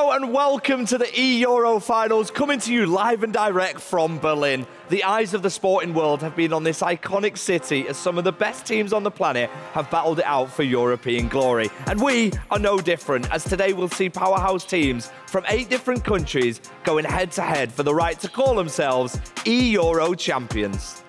Hello and welcome to the eEURO finals, coming to you live and direct from Berlin. The eyes of the sporting world have been on this iconic city as some of the best teams on the planet have battled it out for European glory. And we are no different, as today we'll see powerhouse teams from 8 different countries going head to head for the right to call themselves eEURO champions.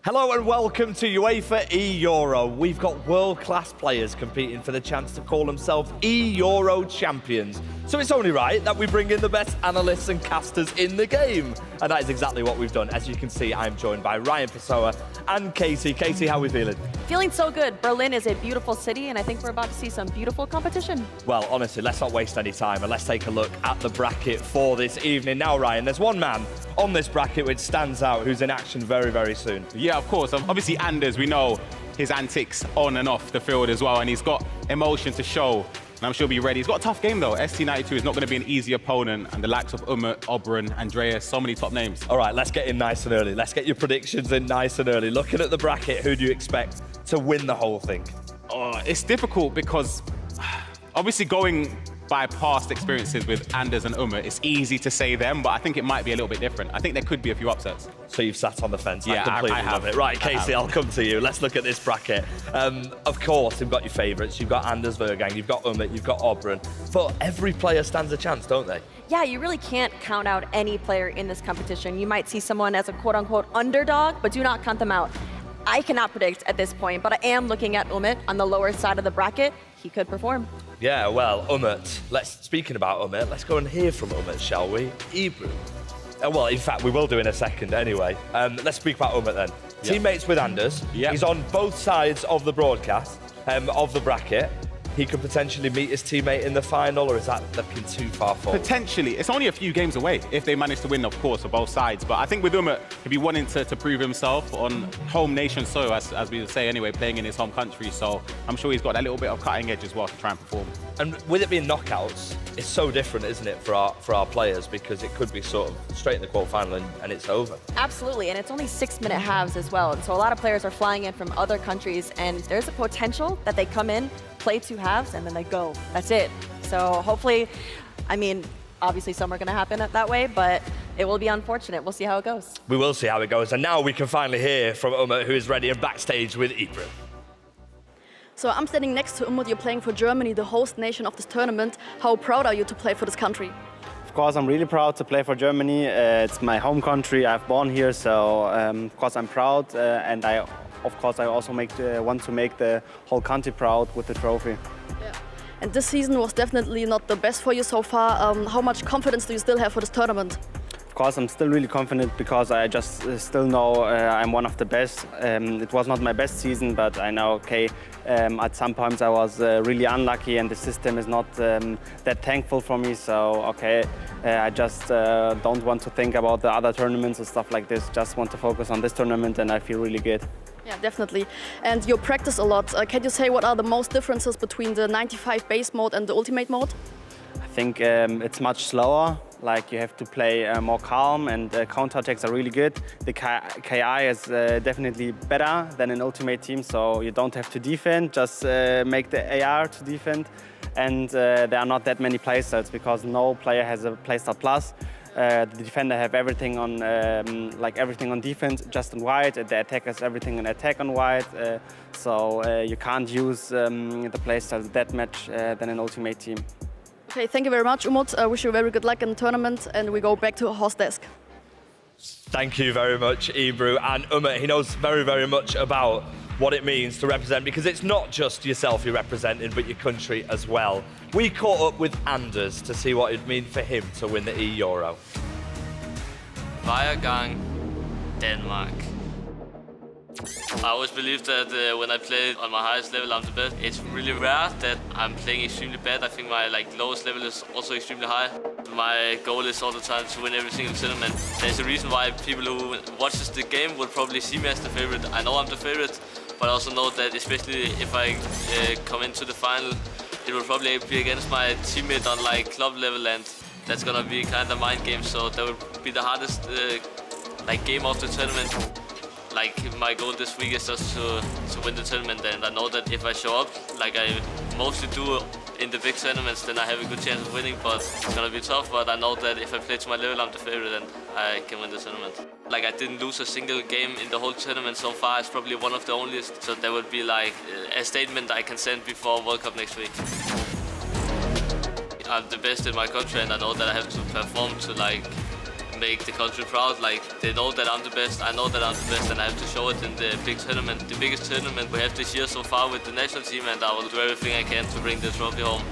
Hello and welcome to UEFA eEURO. We've got world-class players competing for the chance to call themselves eEURO champions. So it's only right that we bring in the best analysts and casters in the game. And that is exactly what we've done. As you can see, I'm joined by Ryan Pessoa and Casey. Casey, how are we feeling? Feeling so good. Berlin is a beautiful city, and I think we're about to see some beautiful competition. Well, honestly, let's not waste any time, and let's take a look at the bracket for this evening. Now, Ryan, there's one man on this bracket which stands out, who's in action very, very soon. Yeah, of course. Obviously, Anders, we know his antics on and off the field as well, and he's got emotion to show, and I'm sure he'll be ready. He's got a tough game, though. ST92 is not going to be an easy opponent, and the likes of Umut, Oberon, Andreas, so many top names. All right, let's get in nice and early. Let's get your predictions in nice and early. Looking at the bracket, who do you expect to win the whole thing? Oh, it's difficult because, obviously, going by past experiences with Anders and Umut, it's easy to say them, but I think it might be a little bit different. I think there could be a few upsets. So you've sat on the fence. Yeah, I completely have. love it. Right, Casey, I'll come to you. Let's look at this bracket. Of course, you've got your favourites. You've got Anders Vejrgang, you've got Umut, you've got Oberon. But every player stands a chance, don't they? Yeah, you really can't count out any player in this competition. You might see someone as a quote-unquote underdog, but do not count them out. I cannot predict at this point, but I am looking at Umut on the lower side of the bracket. He could perform. Yeah, well, Umut. Speaking about Umut, let's go and hear from Umut, shall we? Hebrew. Well, in fact, we will do in a second anyway. Let's speak about Umut then. Yeah. Teammates with Anders. Yeah. He's on both sides of the broadcast, of the bracket. He could potentially meet his teammate in the final, or is that looking too far forward? Potentially. It's only a few games away if they manage to win, of course, for both sides. But I think with Umut, he'll be wanting to prove himself on home nation soil, as we would say anyway, playing in his home country. So I'm sure he's got that little bit of cutting edge as well to try and perform. And with it being knockouts, it's so different, isn't it, for our players, because it could be sort of straight in the quarterfinal and it's over. Absolutely, and it's only 6-minute halves as well. And so a lot of players are flying in from other countries, and there's a potential that they come in, play 2 halves, and then they go. That's it. So hopefully, I mean, obviously some are going to happen that way, but it will be unfortunate. We'll see how it goes. We will see how it goes. And now we can finally hear from Umut, who is ready and backstage with Ibra. So I'm standing next to Umut. You're playing for Germany, the host nation of this tournament. How proud are you to play for this country? Of course, I'm really proud to play for Germany. It's my home country. I've born here, so of course I'm proud. And I also want to make the whole country proud with the trophy. Yeah. And this season was definitely not the best for you so far. How much confidence do you still have for this tournament? Of course, I'm still really confident because I just still know I'm one of the best. It was not my best season, but I know, okay, at some points I was really unlucky and the system is not that thankful for me. So, okay, I just don't want to think about the other tournaments and stuff like this. Just want to focus on this tournament and I feel really good. Yeah, definitely. And you practice a lot. Can you say what are the most differences between the 95 base mode and the ultimate mode? I think it's much slower. Like you have to play more calm, and counterattacks are really good. The KI is definitely better than an ultimate team, so you don't have to defend, just make the AR to defend. And there are not that many playstyles because no player has a playstyle plus. The defender have everything on everything on defense just on white. The attackers everything on attack on white. So you can't use the playstyles that much than an ultimate team. Okay, thank you very much, Umut. I wish you very good luck in the tournament, and we go back to host desk. Thank you very much, eEURO. And Umut, he knows very, very much about what it means to represent, because it's not just yourself you're representing, but your country as well. We caught up with Anders to see what it'd mean for him to win the eEURO. Vejrgang, Denmark. I always believe that when I play on my highest level, I'm the best. It's really rare that I'm playing extremely bad. I think my lowest level is also extremely high. My goal is all the time to win every single tournament. There's a reason why people who watches the game will probably see me as the favorite. I know I'm the favorite, but I also know that especially if I come into the final, it will probably be against my teammate on club level, and that's gonna be kind of mind game. So that will be the hardest game of the tournament. My goal this week is just to win the tournament, and I know that if I show up like I mostly do in the big tournaments, then I have a good chance of winning, but it's gonna be tough. But I know that if I play to my level, I'm the favorite and I can win the tournament. I didn't lose a single game in the whole tournament so far. It's probably one of the onlyest, so that would be a statement I can send before World Cup next week. I'm the best in my country, and I know that I have to perform to make the country proud. They know that I'm the best, I know that I'm the best, and I have to show it in the big tournament, the biggest tournament we have this year so far with the national team, and I will do everything I can to bring the trophy home.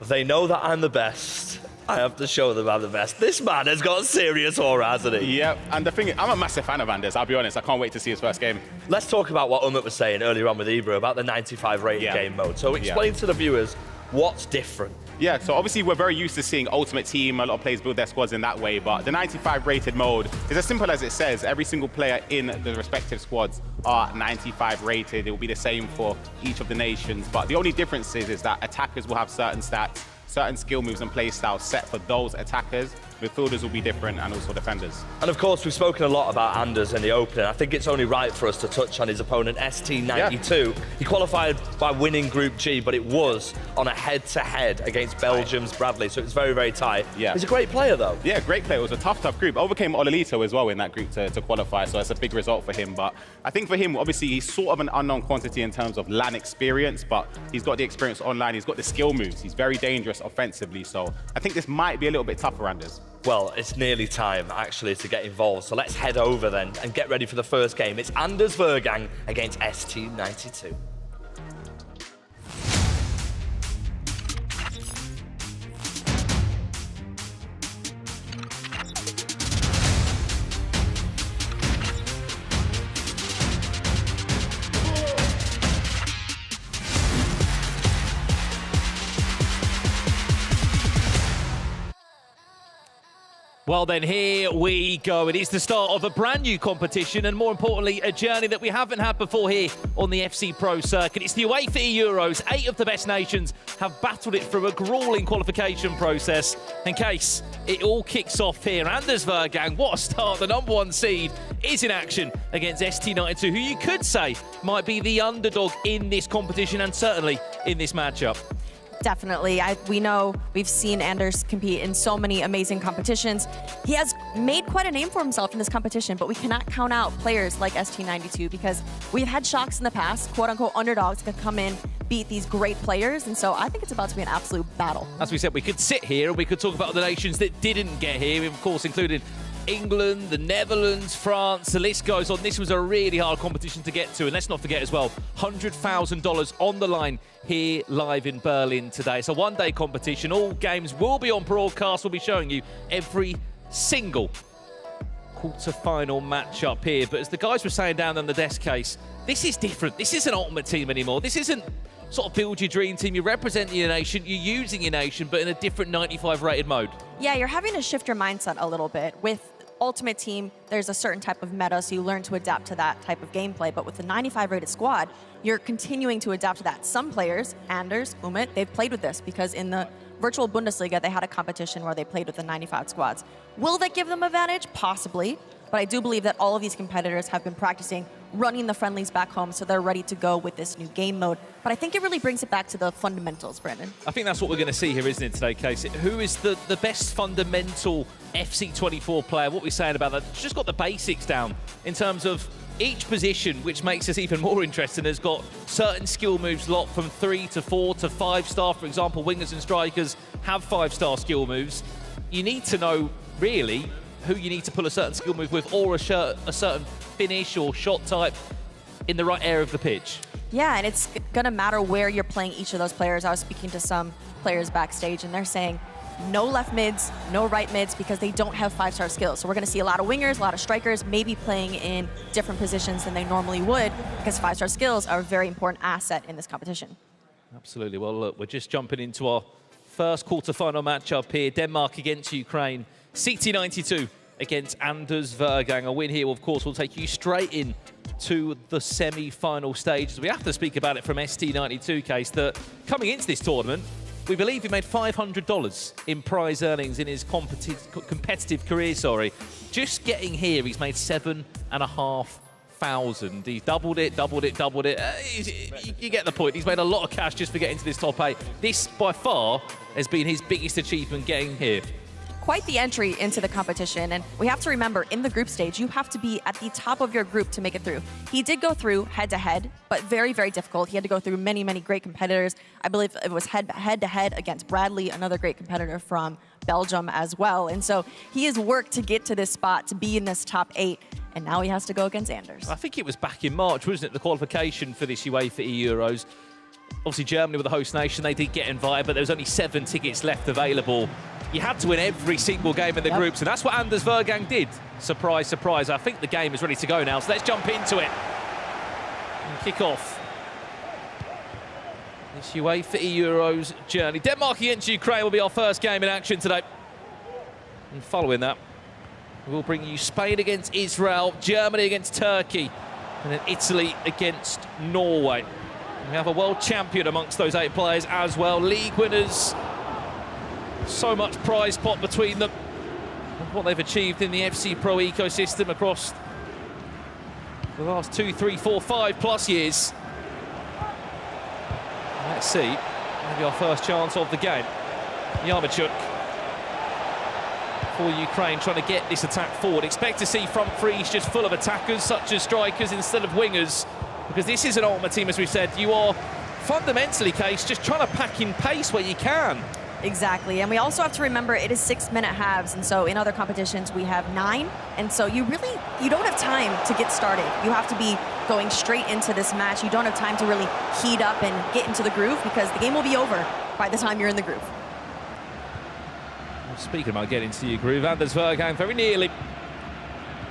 They know that I'm the best. I have to show them I'm the best. This man has got serious aura, hasn't he? Yeah, and the thing is, I'm a massive fan of Anders, I'll be honest. I can't wait to see his first game. Let's talk about what Umut was saying earlier on with eEURO about the 95 rated game mode. So explain to the viewers what's different. Yeah, so obviously we're very used to seeing Ultimate Team, a lot of players build their squads in that way, but the 95 rated mode is as simple as it says. Every single player in the respective squads are 95 rated. It will be the same for each of the nations, but the only difference is that attackers will have certain stats, certain skill moves and play styles set for those attackers. Midfielders will be different, and also defenders. And of course, we've spoken a lot about Anders in the opening. I think it's only right for us to touch on his opponent, ST92. Yeah. He qualified by winning Group G, but it was on a head-to-head against Belgium's Bradley, so it was very, very tight. Yeah. He's a great player, though. Yeah, great player. It was a tough, tough group. Overcame Ololito as well in that group to qualify, so it's a big result for him. But I think for him, obviously, he's sort of an unknown quantity in terms of LAN experience, but he's got the experience online. He's got the skill moves. He's very dangerous offensively, so I think this might be a little bit tough for Anders. Well, it's nearly time, actually, to get involved. So let's head over then and get ready for the first game. It's Anders Vejrgang against ST92. Well then, here we go. It is the start of a brand new competition, and more importantly, a journey that we haven't had before here on the FC Pro Circuit. It's the UEFA eEUROs. 8 of the best nations have battled it through a grueling qualification process. In case it all kicks off here, Anders Vejrgang, what a start. The #1 seed is in action against ST92, who you could say might be the underdog in this competition and certainly in this matchup. Definitely. We know we've seen Anders compete in so many amazing competitions. He has made quite a name for himself in this competition, but we cannot count out players like ST92 because we've had shocks in the past, quote-unquote underdogs that come in, beat these great players, and so I think it's about to be an absolute battle. As we said, we could sit here and we could talk about the nations that didn't get here. We've, of course, included England, the Netherlands, France, the list goes on. This was a really hard competition to get to, and let's not forget as well, $100,000 on the line here live in Berlin today. It's a one-day competition. All games will be on broadcast. We'll be showing you every single quarter-final matchup here. But as the guys were saying down on the desk case, this is different. This isn't Ultimate Team anymore. This isn't sort of build your dream team. You're representing your nation, you're using your nation, but in a different 95 rated mode. Yeah, you're having to shift your mindset a little bit. With Ultimate Team, there's a certain type of meta, so you learn to adapt to that type of gameplay. But with the 95 rated squad, you're continuing to adapt to that. Some players, Anders, Umut, they've played with this because in the virtual Bundesliga, they had a competition where they played with the 95 squads. Will that give them advantage? Possibly. But I do believe that all of these competitors have been practicing running the friendlies back home, so they're ready to go with this new game mode. But I think it really brings it back to the fundamentals, Brandon. I think that's what we're going to see here, isn't it, today, Casey? Who is the best fundamental FC24 player? What we're saying about that, just got the basics down in terms of each position, which makes us even more interesting, has got certain skill moves locked from 3 to 4 to 5-star. For example, wingers and strikers have 5-star skill moves. You need to know, really, who you need to pull a certain skill move with, or a certain finish or shot type in the right area of the pitch. Yeah, and it's going to matter where you're playing each of those players. I was speaking to some players backstage, and they're saying no left mids, no right mids, because they don't have 5-star skills. So we're going to see a lot of wingers, a lot of strikers, maybe playing in different positions than they normally would, because 5-star skills are a very important asset in this competition. Absolutely. Well, look, we're just jumping into our first quarter-final matchup here. Denmark against Ukraine. CT92 against Anders Vejrgang. A win here, of course, will take you straight in to the semi-final stages. We have to speak about it from ST92 case that coming into this tournament, we believe he made $500 in prize earnings in his competitive career, Just getting here, he's made 7,500. He's doubled it. You get the point. He's made a lot of cash just for getting to this top 8. This, by far, has been his biggest achievement getting here. Quite the entry into the competition, and we have to remember, in the group stage, you have to be at the top of your group to make it through. He did go through head-to-head, but very, very difficult. He had to go through many, many great competitors. I believe it was head-to-head against Bradley, another great competitor from Belgium as well. And so he has worked to get to this spot, to be in this top 8, and now he has to go against Anders. I think it was back in March, wasn't it, the qualification for this UEFA eEUROs. Obviously, Germany were the host nation. They did get invited, but there was only 7 tickets left available. You had to win every single game in the groups, and that's what Anders Vejrgang did. Surprise, surprise. I think the game is ready to go now, so let's jump into it and kick off this UEFA eEUROs journey. Denmark against Ukraine will be our first game in action today. And following that, we'll bring you Spain against Israel, Germany against Turkey, and then Italy against Norway. We have a world champion amongst those 8 players as well. League winners. So much prize pot between them and what they've achieved in the FC Pro ecosystem across the last 2, 3, 4, 5+ years. Let's see. Maybe our first chance of the game. Yarmachuk for Ukraine, trying to get this attack forward. Expect to see front threes just full of attackers, such as strikers instead of wingers. Because this is an ultimate team, as we've said. You are fundamentally, Case, just trying to pack in pace where you can. Exactly, and we also have to remember it is 6-minute halves, and so in other competitions we have 9, and so you don't have time to get started. You have to be going straight into this match. You don't have time to really heat up and get into the groove, because the game will be over by the time you're in the groove. Well, speaking about getting into your groove, Anders Vejrgang very nearly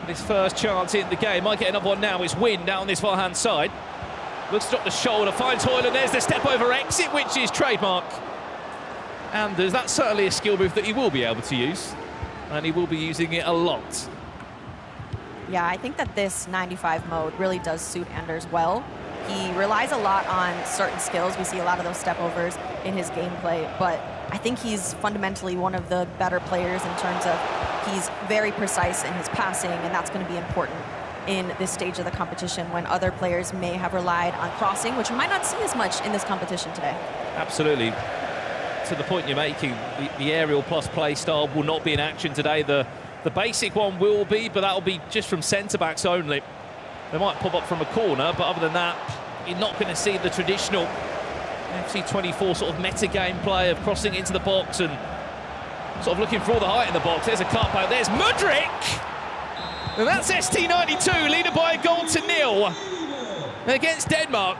his first chance in the game. Might get another one now. It's Wynn down this far-hand side. Looks to drop the shoulder, finds Hoyle, and there's the step-over exit, which is trademark. Anders, that's certainly a skill move that he will be able to use, and he will be using it a lot. Yeah, I think that this 95 mode really does suit Anders well. He relies a lot on certain skills. We see a lot of those step-overs in his gameplay, but I think he's fundamentally one of the better players in terms of he's very precise in his passing, and that's going to be important in this stage of the competition when other players may have relied on crossing, which we might not see as much in this competition today. Absolutely. To the point you're making, the aerial plus play style will not be in action today. The basic one will be, but that'll be just from centre-backs only. They might pop up from a corner, but other than that, you're not going to see the traditional FC24 sort of meta game play of crossing into the box and sort of looking for all the height in the box. There's a cutback. There's Mudryk! And that's ST92, leading by a goal to 0 against Denmark.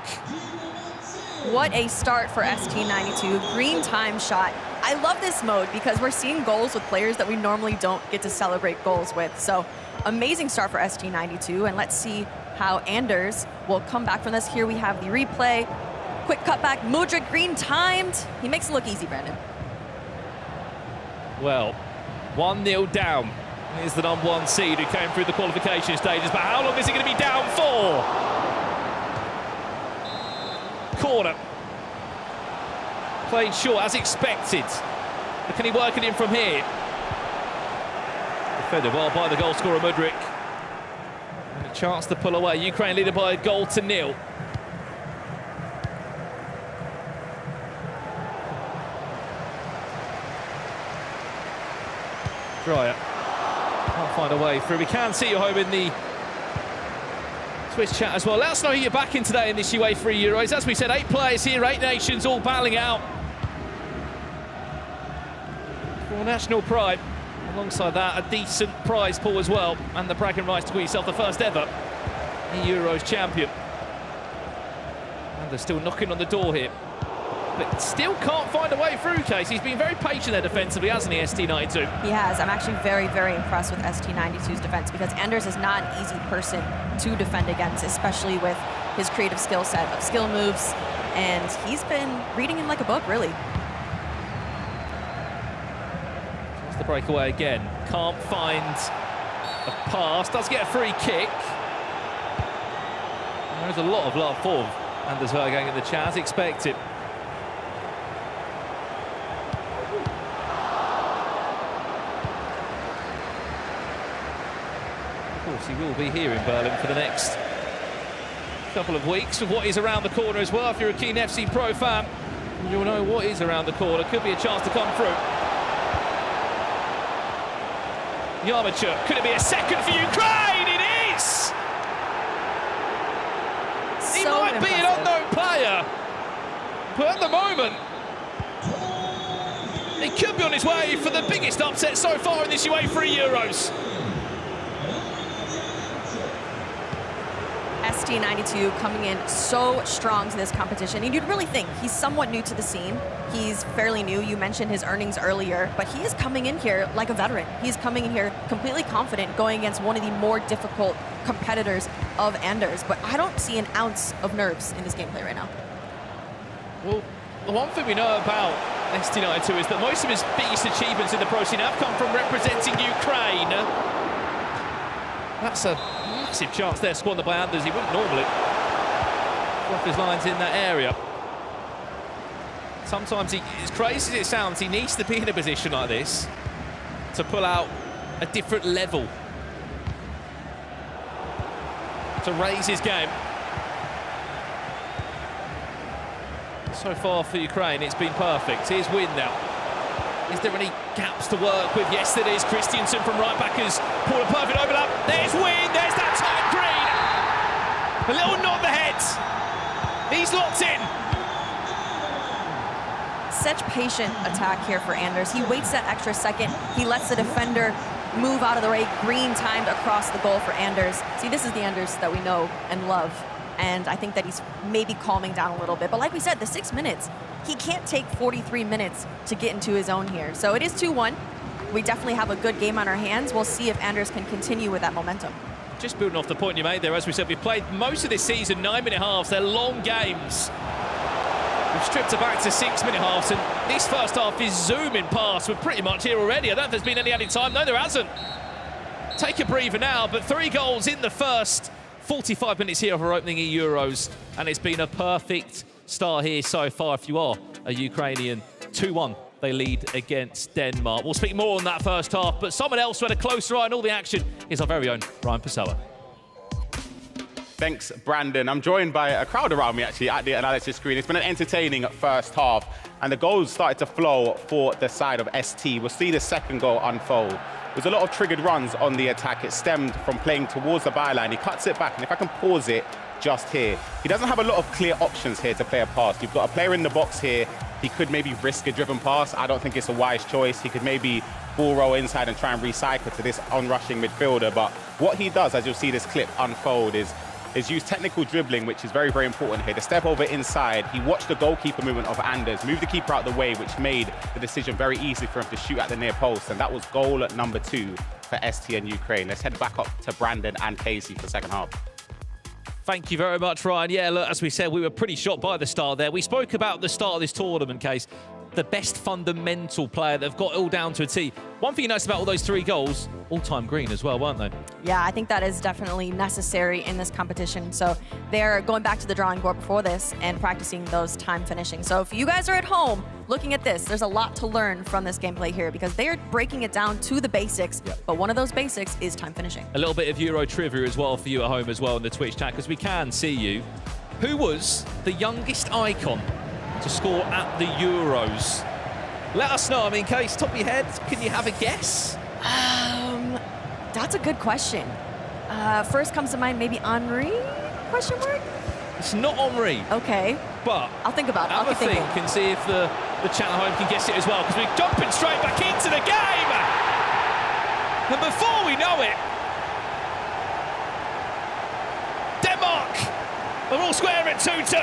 What a start for ST92. Green time shot. I love this mode because we're seeing goals with players that we normally don't get to celebrate goals with. So amazing start for ST92, and let's see how Anders will come back from this. Here we have the replay. Quick cutback, Mudryk, green timed. He makes it look easy, Brandon. Well, 1-0 down. Here's the #1 seed who came through the qualification stages, but how long is he going to be down for? Corner. Played short as expected. But can he work it in from here? Defended well by the goal scorer Mudryk. And a chance to pull away. Ukraine leading by a goal to 0. Dreyer can't find a way through. We can see you home in the Twitch chat as well. Let us know who you're backing today in this UEFA Euros. As we said, 8 players here, 8 nations, all battling out for national pride. Alongside that, a decent prize pool as well, and the bragging rights to call yourself the first ever Euros champion. And they're still knocking on the door here, but still can't find a way through, Case. He's been very patient there defensively, hasn't he, ST92? He has. I'm actually very, very impressed with ST92's defense because Anders is not an easy person to defend against, especially with his creative skill set of skill moves, and he's been reading him like a book, really. It's the breakaway again. Can't find a pass. Does get a free kick. There's a lot of love for Anders Vejrgang in the chat, as expected. Of course, he will be here in Berlin for the next couple of weeks with what is around the corner as well. If you're a keen FC Pro fan, you'll know what is around the corner. Could be a chance to come through. Yarmouth, could it be a second for Ukraine? It is! He might be an unknown player, but at the moment, he could be on his way for the biggest upset so far in this UEFA Euros. ST92 coming in so strong to this competition, and you'd really think he's somewhat new to the scene. He's fairly new. You mentioned his earnings earlier, but he is coming in here like a veteran. He's coming in here completely confident, going against one of the more difficult competitors of Anders, but I don't see an ounce of nerves in this gameplay right now. Well, the one thing we know about ST92 is that most of his biggest achievements in the pro scene have come from representing Ukraine. That's a massive chance there squandered by Anders. He wouldn't normally drop his lines in that area. Sometimes, as crazy as it sounds, he needs to be in a position like this to pull out a different level, to raise his game. So far for Ukraine, it's been perfect. Here's Win now. Is there any gaps to work with? Yes, there is. Christiansen from right back has pulled a perfect overlap. There's Win, there's that tight green. A little nod the head. He's locked in. Such patient attack here for Anders. He waits that extra second. He lets the defender move out of the way. Green timed across the goal for Anders. See, this is the Anders that we know and love. And I think that he's maybe calming down a little bit. But like we said, the 6 minutes, he can't take 43 minutes to get into his own here. So it is 2-1. We definitely have a good game on our hands. We'll see if Anders can continue with that momentum. Just building off the point you made there, as we said, we've played most of this season 9-minute halves. They're long games. We've stripped it back to 6-minute halves, and this first half is zooming past. We're pretty much here already. I don't know if there's been any added time. No, there hasn't. Take a breather now, but 3 goals in the first 45 minutes here of our opening Euros, and it's been a perfect start here so far if you are a Ukrainian. 2-1, they lead against Denmark. We'll speak more on that first half, but someone else who had a closer eye on all the action is our very own Ryan Pessoa. Thanks, Brandon. I'm joined by a crowd around me, actually, at the analysis screen. It's been an entertaining first half, and the goals started to flow for the side of ST. We'll see the second goal unfold. There's a lot of triggered runs on the attack. It stemmed from playing towards the byline. He cuts it back, and if I can pause it just here, he doesn't have a lot of clear options here to play a pass. You've got a player in the box here. He could maybe risk a driven pass. I don't think it's a wise choice. He could maybe ball roll inside and try and recycle to this onrushing midfielder. But what he does, as you'll see this clip unfold, is use technical dribbling, which is very, very important here. To step over inside, he watched the goalkeeper movement of Anders, moved the keeper out of the way, which made the decision very easy for him to shoot at the near post. And that was goal number 2 for ST and Ukraine. Let's head back up to Brandon and Casey for the second half. Thank you very much, Ryan. Yeah, look, as we said, we were pretty shocked by the start there. We spoke about the start of this tournament, Case, the best fundamental player that have got it all down to a T. One thing you noticed about all those 3 goals, all-time green as well, weren't they? Yeah, I think that is definitely necessary in this competition. So they're going back to the drawing board before this and practicing those time finishing. So if you guys are at home looking at this, there's a lot to learn from this gameplay here because they are breaking it down to the basics. Yep. But one of those basics is time finishing. A little bit of Euro trivia as well for you at home as well in the Twitch chat, because we can see you. Who was the youngest icon to score at the Euros? Let us know. I mean, Case, top of your head, can you have a guess? That's a good question. First comes to mind maybe Henri? question mark? It's not Henri. Okay. But I'll think about it. have a think and see if the chat at home can guess it as well, because we're jumping straight back into the game. And before we know it, Denmark are all square at 2-2.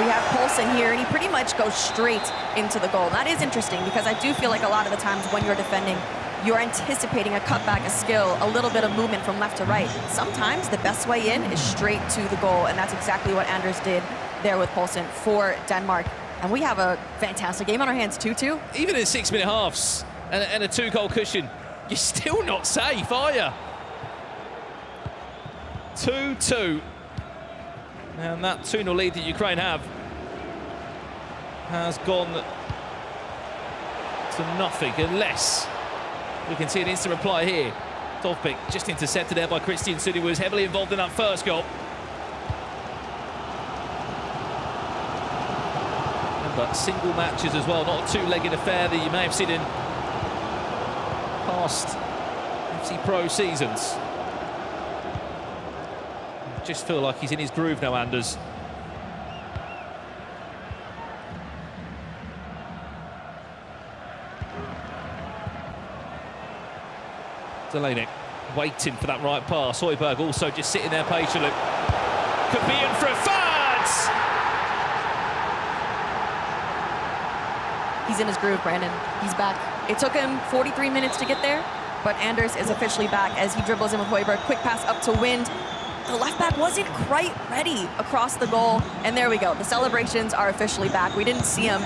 We have Poulsen here, and he pretty much goes straight into the goal. That is interesting, because I do feel like a lot of the times when you're defending, you're anticipating a cutback, a skill, a little bit of movement from left to right. Sometimes the best way in is straight to the goal, and that's exactly what Andreas did there with Poulsen for Denmark. And we have a fantastic game on our hands, 2-2. Even in 6-minute halves and a 2-goal cushion, you're still not safe, are you? 2-2. And that 2-0 lead that Ukraine have has gone to nothing, unless we can see an instant reply here. Dovbyk just intercepted there by Christian Sud, who was heavily involved in that first goal. Remember, single matches as well, not a two-legged affair that you may have seen in past FC Pro seasons. Just feel like he's in his groove now, Anders. Delaney waiting for that right pass. Højbjerg also just sitting there patiently. Could be in for a third! He's in his groove, Brandon. He's back. It took him 43 minutes to get there, but Anders is officially back as he dribbles in with Højbjerg. Quick pass up to Wind. The left back wasn't quite ready across the goal, and there we go. The celebrations are officially back. We didn't see him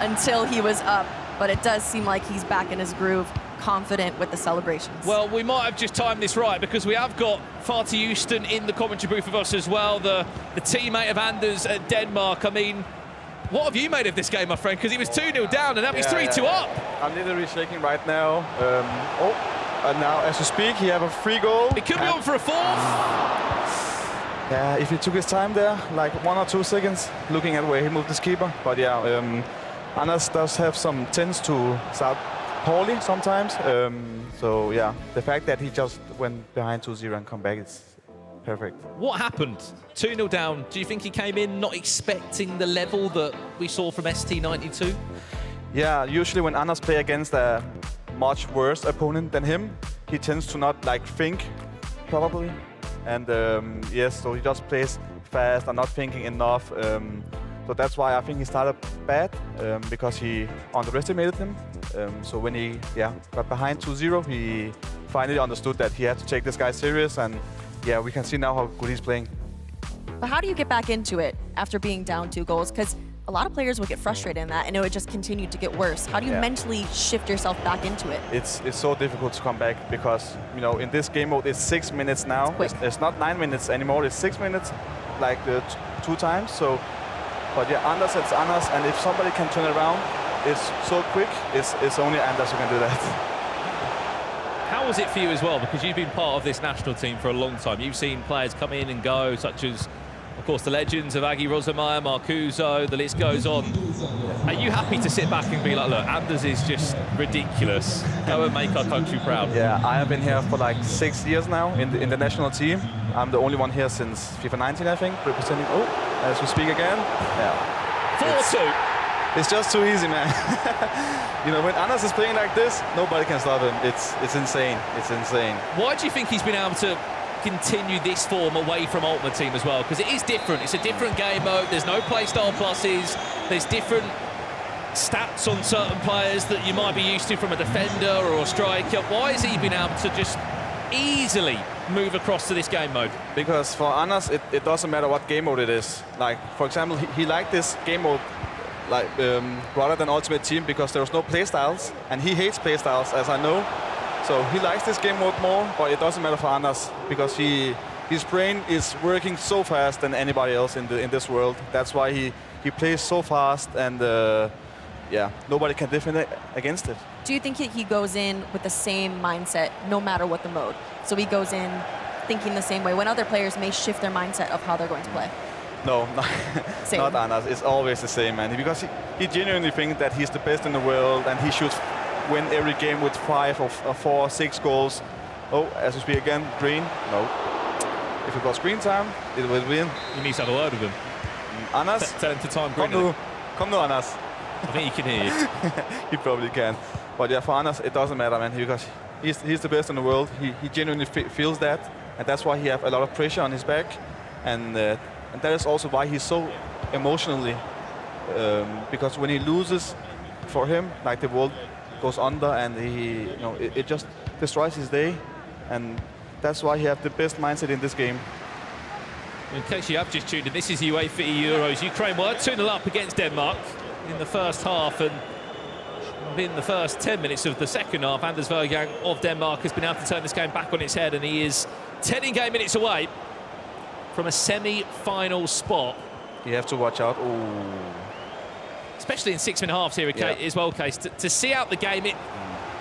until he was up, but it does seem like he's back in his groove, confident with the celebrations. Well, we might have just timed this right, because we have got Fatih Houston in the commentary booth with us as well, the teammate of Anders at Denmark. I mean, what have you made of this game, my friend? Because he was 2-0 down, and now he's 3-2 up. I'm literally shaking right now. And now, as we speak, he have a free goal. It could be on for a fourth. Yeah, if he took his time there, like 1 or 2 seconds, looking at where he moved his keeper. But yeah, Anders does have some tends to start poorly sometimes. So yeah, the fact that he just went behind 2-0 and come back is perfect. What happened? 2-0 down. Do you think he came in not expecting the level that we saw from ST92? Yeah, usually when Anders play against a much worse opponent than him, he tends to not like think probably. And yes, so he just plays fast and not thinking enough. So that's why I think he started bad, because he underestimated him. So when he got behind 2-0, he finally understood that he had to take this guy serious. And yeah, we can see now how good he's playing. But how do you get back into it after being down 2 goals? Because a lot of players will get frustrated in that, and it would just continue to get worse. How do you mentally shift yourself back into it? It's so difficult to come back, because you know, in this game mode it's 6 minutes now. It's not 9 minutes anymore. It's 6 minutes, like 2 times. So, but yeah, Anders, it's Anders, and if somebody can turn it around, it's so quick. It's only Anders who can do that. How was it for you as well? Because you've been part of this national team for a long time. You've seen players come in and go, such as, of course, the legends of Agi Rosemeyer, Marcuso, the list goes on. Are you happy to sit back and be like, look, Anders is just ridiculous. Go and make our country proud. Yeah, I have been here for like 6 years now in the national team. I'm the only one here since FIFA 19, I think, representing, as we speak again. Yeah. 4-2. It's just too easy, man. You know, when Anders is playing like this, nobody can stop him. It's insane. It's insane. Why do you think he's been able to continue this form away from Ultimate Team as well? Because it is different. It's a different game mode. There's no playstyle pluses. There's different stats on certain players that you might be used to from a defender or a striker. Why has he been able to just easily move across to this game mode? Because for Anders, it doesn't matter what game mode it is. Like, for example, he liked this game mode like rather than Ultimate Team because there's no playstyles, and he hates playstyles, as I know. So he likes this game mode more, but it doesn't matter for Anders because his brain is working so fast than anybody else in this world. That's why he plays so fast, and yeah, nobody can defend against it. Do you think he goes in with the same mindset no matter what the mode? So he goes in thinking the same way when other players may shift their mindset of how they're going to play? No, not Anders. It's always the same, man. Because he genuinely thinks that he's the best in the world and he should win every game with 5 or 4 or 6 goals. Oh, as we speak again, green. No. If he got screen time, it will win. You need to have a word with him. Anders, Tell him to time come grinning. nu. Come nu, Anders. I think he can hear you. He probably can. But yeah, for Anders, it doesn't matter, man, because he's the best in the world. He genuinely feels that, and that's why he have a lot of pressure on his back, and that is also why he's so emotionally. Because when he loses, for him, like the world goes under, and it just destroys his day, and that's why he have the best mindset in this game. In case you have just tuned in, this is UEFA eEUROs. Ukraine were 2-0 up against Denmark in the first half, and in the first 10 minutes of the second half, Anders Vejrgang of Denmark has been able to turn this game back on its head, and he is 10 in-game minutes away from a semi-final spot. You have to watch out. Ooh. Especially in 6 minute halves here as well, Case. To see out the game,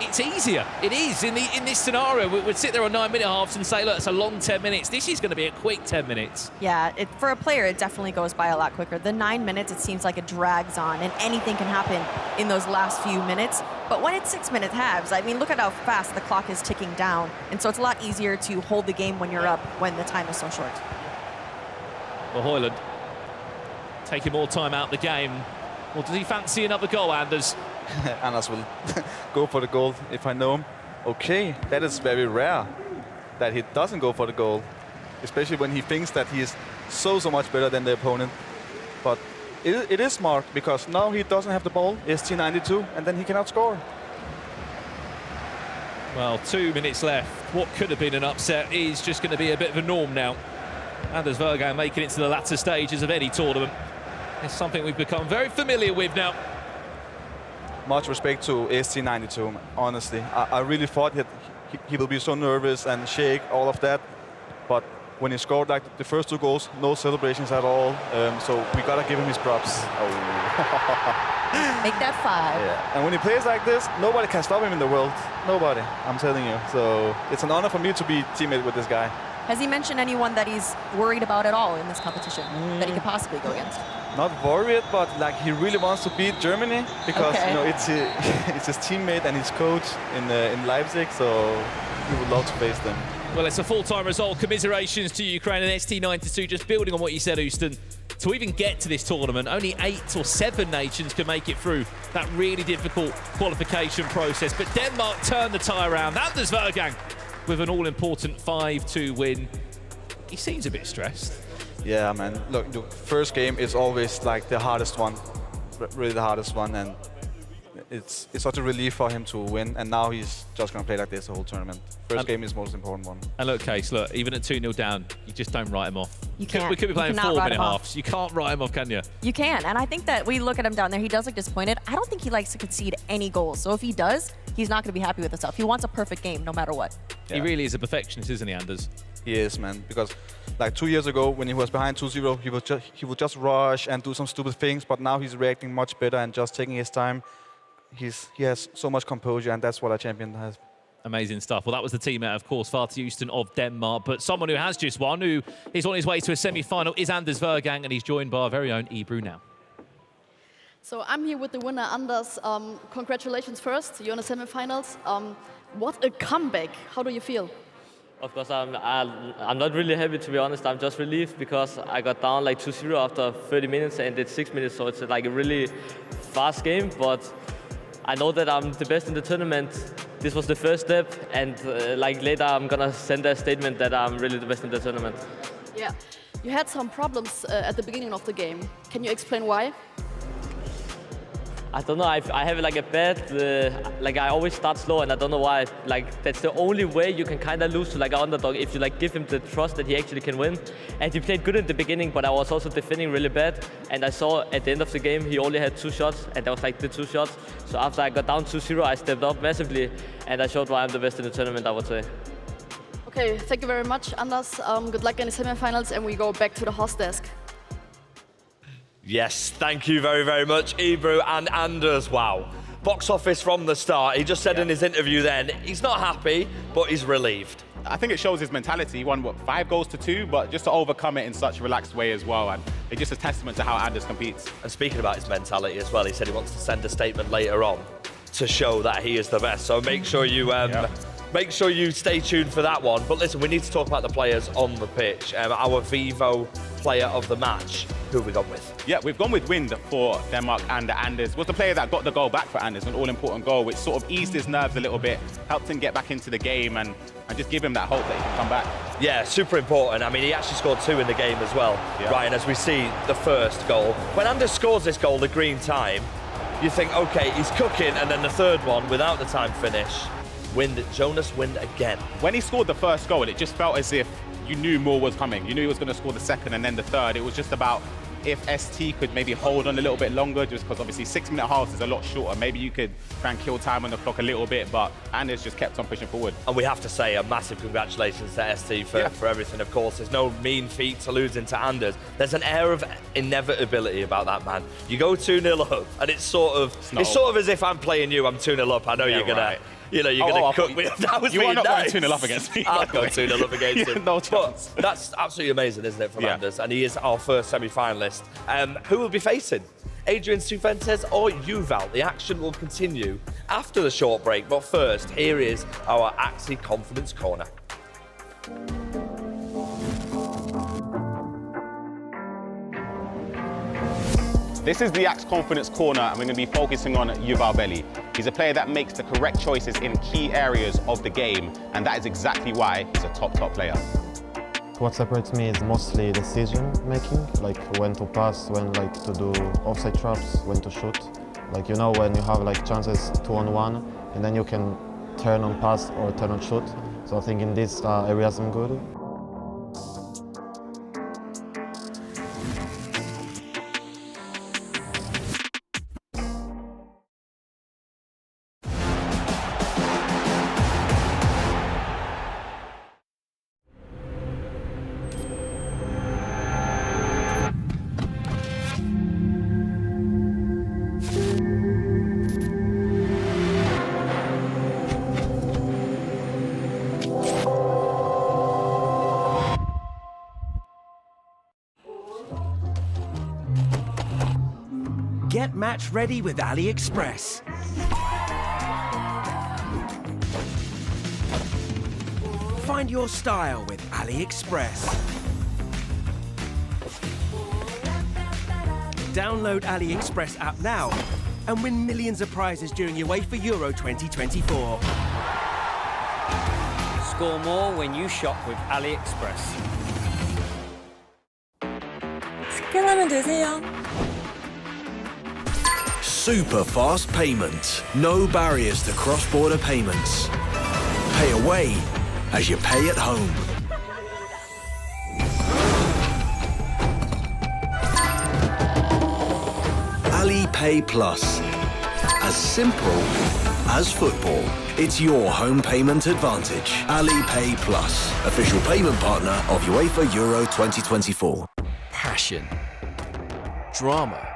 it's easier. It is in this scenario. We'd sit there on 9 minute halves and say, look, it's a long 10 minutes. This is going to be a quick 10 minutes. Yeah, for a player, it definitely goes by a lot quicker. The 9 minutes, it seems like it drags on, and anything can happen in those last few minutes. But when it's 6 minute halves, I mean, look at how fast the clock is ticking down. And so it's a lot easier to hold the game when you're up, when the time is so short. Well, Højlund taking more time out the game. Well, does he fancy another goal, Anders? Anders will go for the goal if I know him. Okay, that is very rare that he doesn't go for the goal, especially when he thinks that he is so much better than the opponent. But it is smart, because now he doesn't have the ball, ST92, and then he cannot score. Well, 2 minutes left. What could have been an upset is just going to be a bit of a norm now. Anders Vejrgang making it to the latter stages of any tournament. It's something we've become very familiar with now. Much respect to ST92, honestly. I really thought that he will be so nervous and shake, all of that. But when he scored like the first 2 goals, no celebrations at all. So we gotta give him his props. Oh. Make that 5. Yeah. And when he plays like this, nobody can stop him in the world. Nobody, I'm telling you. So it's an honor for me to be teammate with this guy. Has he mentioned anyone that he's worried about at all in this competition that he could possibly go against? Not worried, but like he really wants to beat Germany, because it's his teammate and his coach in Leipzig, so he would love to face them. Well, it's a full-time result. Commiserations to Ukraine and ST92. Just building on what you said, Houston, to even get to this tournament, only 8 or 7 nations can make it through that really difficult qualification process. But Denmark turned the tie around. Anders Vejrgang with an all-important 5-2 win. He seems a bit stressed. Yeah, man. Look, the first game is always like the hardest one, really the hardest one, and it's such a relief for him to win. And now he's just gonna play like this the whole tournament. First game is the most important one. And look, Case, look, even at 2-0 down, you just don't write him off. You can't. We could be playing 4 minute halves. You can't write him off, can you? You can, and I think that we look at him down there, he does look disappointed. I don't think he likes to concede any goals. So if he does, he's not going to be happy with himself. He wants a perfect game no matter what. Yeah. He really is a perfectionist, isn't he, Anders? He is, man, because like 2 years ago when he was behind 2-0, he would just rush and do some stupid things, but now he's reacting much better and just taking his time. He has so much composure, and that's what a champion has. Amazing stuff. Well, that was the teammate, of course, Vejrgang Houston of Denmark. But someone who has just won, who is on his way to a semi-final, is Anders Vejrgang, and he's joined by our very own eEURO now. So I'm here with the winner, Anders. Congratulations first. You're in the semi-finals. What a comeback. How do you feel? Of course, I'm not really happy, to be honest. I'm just relieved because I got down like 2-0 after 30 minutes and did 6 minutes. So it's like a really fast game, but I know that I'm the best in the tournament. This was the first step, and like later I'm gonna send a statement that I'm really the best in the tournament. Yeah, you had some problems at the beginning of the game. Can you explain why? I don't know, I have like a bad, like I always start slow and I don't know why. Like that's the only way you can kind of lose to like an underdog, if you like give him the trust that he actually can win. And he played good in the beginning, but I was also defending really bad. And I saw at the end of the game, he only had 2 shots, and that was like the 2 shots. So after I got down 2-0, I stepped up massively, and I showed why I'm the best in the tournament, I would say. Okay, thank you very much, Anders. Good luck in the semifinals, and we go back to the host desk. Yes, thank you very, very much, eEURO and Anders. Wow. Box office from the start. He just said in his interview then, he's not happy, but he's relieved. I think it shows his mentality. He won, what, 5 goals to 2, but just to overcome it in such a relaxed way as well. And it's just a testament to how Anders competes. And speaking about his mentality as well, he said he wants to send a statement later on to show that he is the best. So make sure you make sure you stay tuned for that one. But listen, we need to talk about the players on the pitch. Our Vivo player of the match, who have we gone with? Yeah, we've gone with Wind for Denmark, and Anders was the player that got the goal back for Anders, an all-important goal, which sort of eased his nerves a little bit, helped him get back into the game, and just give him that hope that he can come back. Yeah, super important. I mean, he actually scored 2 in the game as well, Ryan, as we see the first goal. When Anders scores this goal, the green time, you think, okay, he's cooking, and then the third one without the time finish. Jonas Wind again. When he scored the first goal, it just felt as if you knew more was coming. You knew he was going to score the second and then the third. It was just about if ST could maybe hold on a little bit longer, just because obviously 6-minute halves is a lot shorter. Maybe you could try and kill time on the clock a little bit, but Anders just kept on pushing forward. And we have to say a massive congratulations to ST for everything, of course. There's no mean feat to losing to Anders. There's an air of inevitability about that, man. You go 2-0 up, and it's sort of as if I'm playing you, I'm 2-0 up. I know you're going to... You know, you're going to cook me. That was you are not nice. going 2-0 up against me. I'll go 2-0 up against him. No chance. But that's absolutely amazing, isn't it, from Anders? And he is our first semi-finalist. Who will be facing? AdrianCifuentes or yuval? The action will continue after the short break. But first, here is our Axie Confidence Corner. This is the Axe Confidence Corner, and we're going to be focusing on yuval. He's a player that makes the correct choices in key areas of the game, and that is exactly why he's a top player. What separates me is mostly decision making, like when to pass, when to do offside traps, when to shoot. Like, you know, when you have chances 2-on-1, and then you can turn on pass or turn on shoot. So I think in these areas I'm good. Get match ready with AliExpress. Find your style with AliExpress. Download AliExpress app now and win millions of prizes during UEFA Euro 2024. Score more when you shop with AliExpress. 스캔하면 되세요. Super fast payment. No barriers to cross-border payments. Pay away as you pay at home. AliPay Plus. As simple as football. It's your home payment advantage. AliPay Plus. Official payment partner of UEFA Euro 2024. Passion. Drama.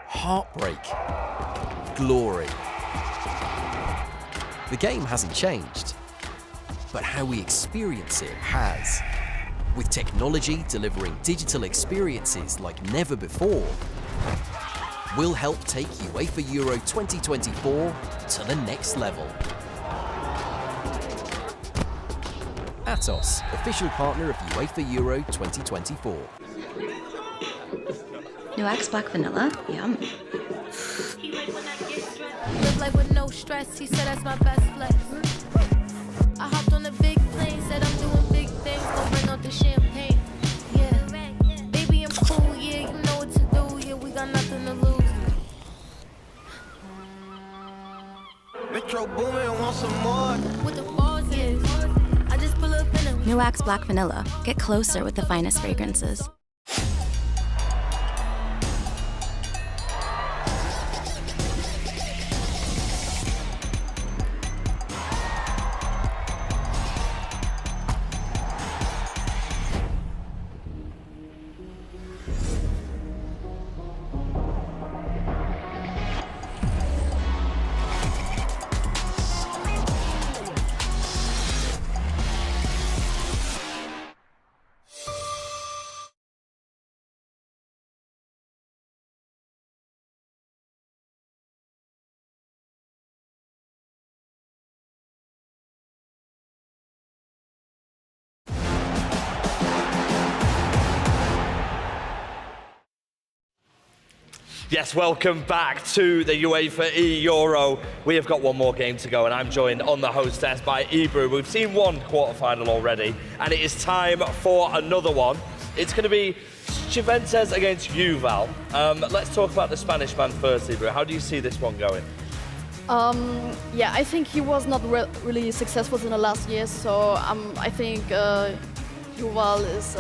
Heartbreak, glory. The game hasn't changed, but how we experience it has. With technology delivering digital experiences like never before, we'll help take UEFA Euro 2024 to the next level. Atos, official partner of UEFA Euro 2024. New Axe Black Vanilla? Yum. Live life with no stress, he said that's my best flex. I hopped on a big plane, said I'm doing big things, gon' bring out the champagne. Yeah, baby I'm cool, yeah, you know what to do, yeah, we got nothing to lose. Metro Boomin want some more. What the balls is, I just pull up in a New Axe Black Vanilla. Get closer with the finest fragrances. Yes, welcome back to the UEFA eEURO. We have got one more game to go, and I'm joined on the host desk by eBrew. We've seen one quarterfinal already, and it is time for another one. It's going to be Cifuentes against yuval. Let's talk about the Spanish man first, eBrew. How do you see this one going? Yeah, I think he was not really successful in the last years, so I think yuval is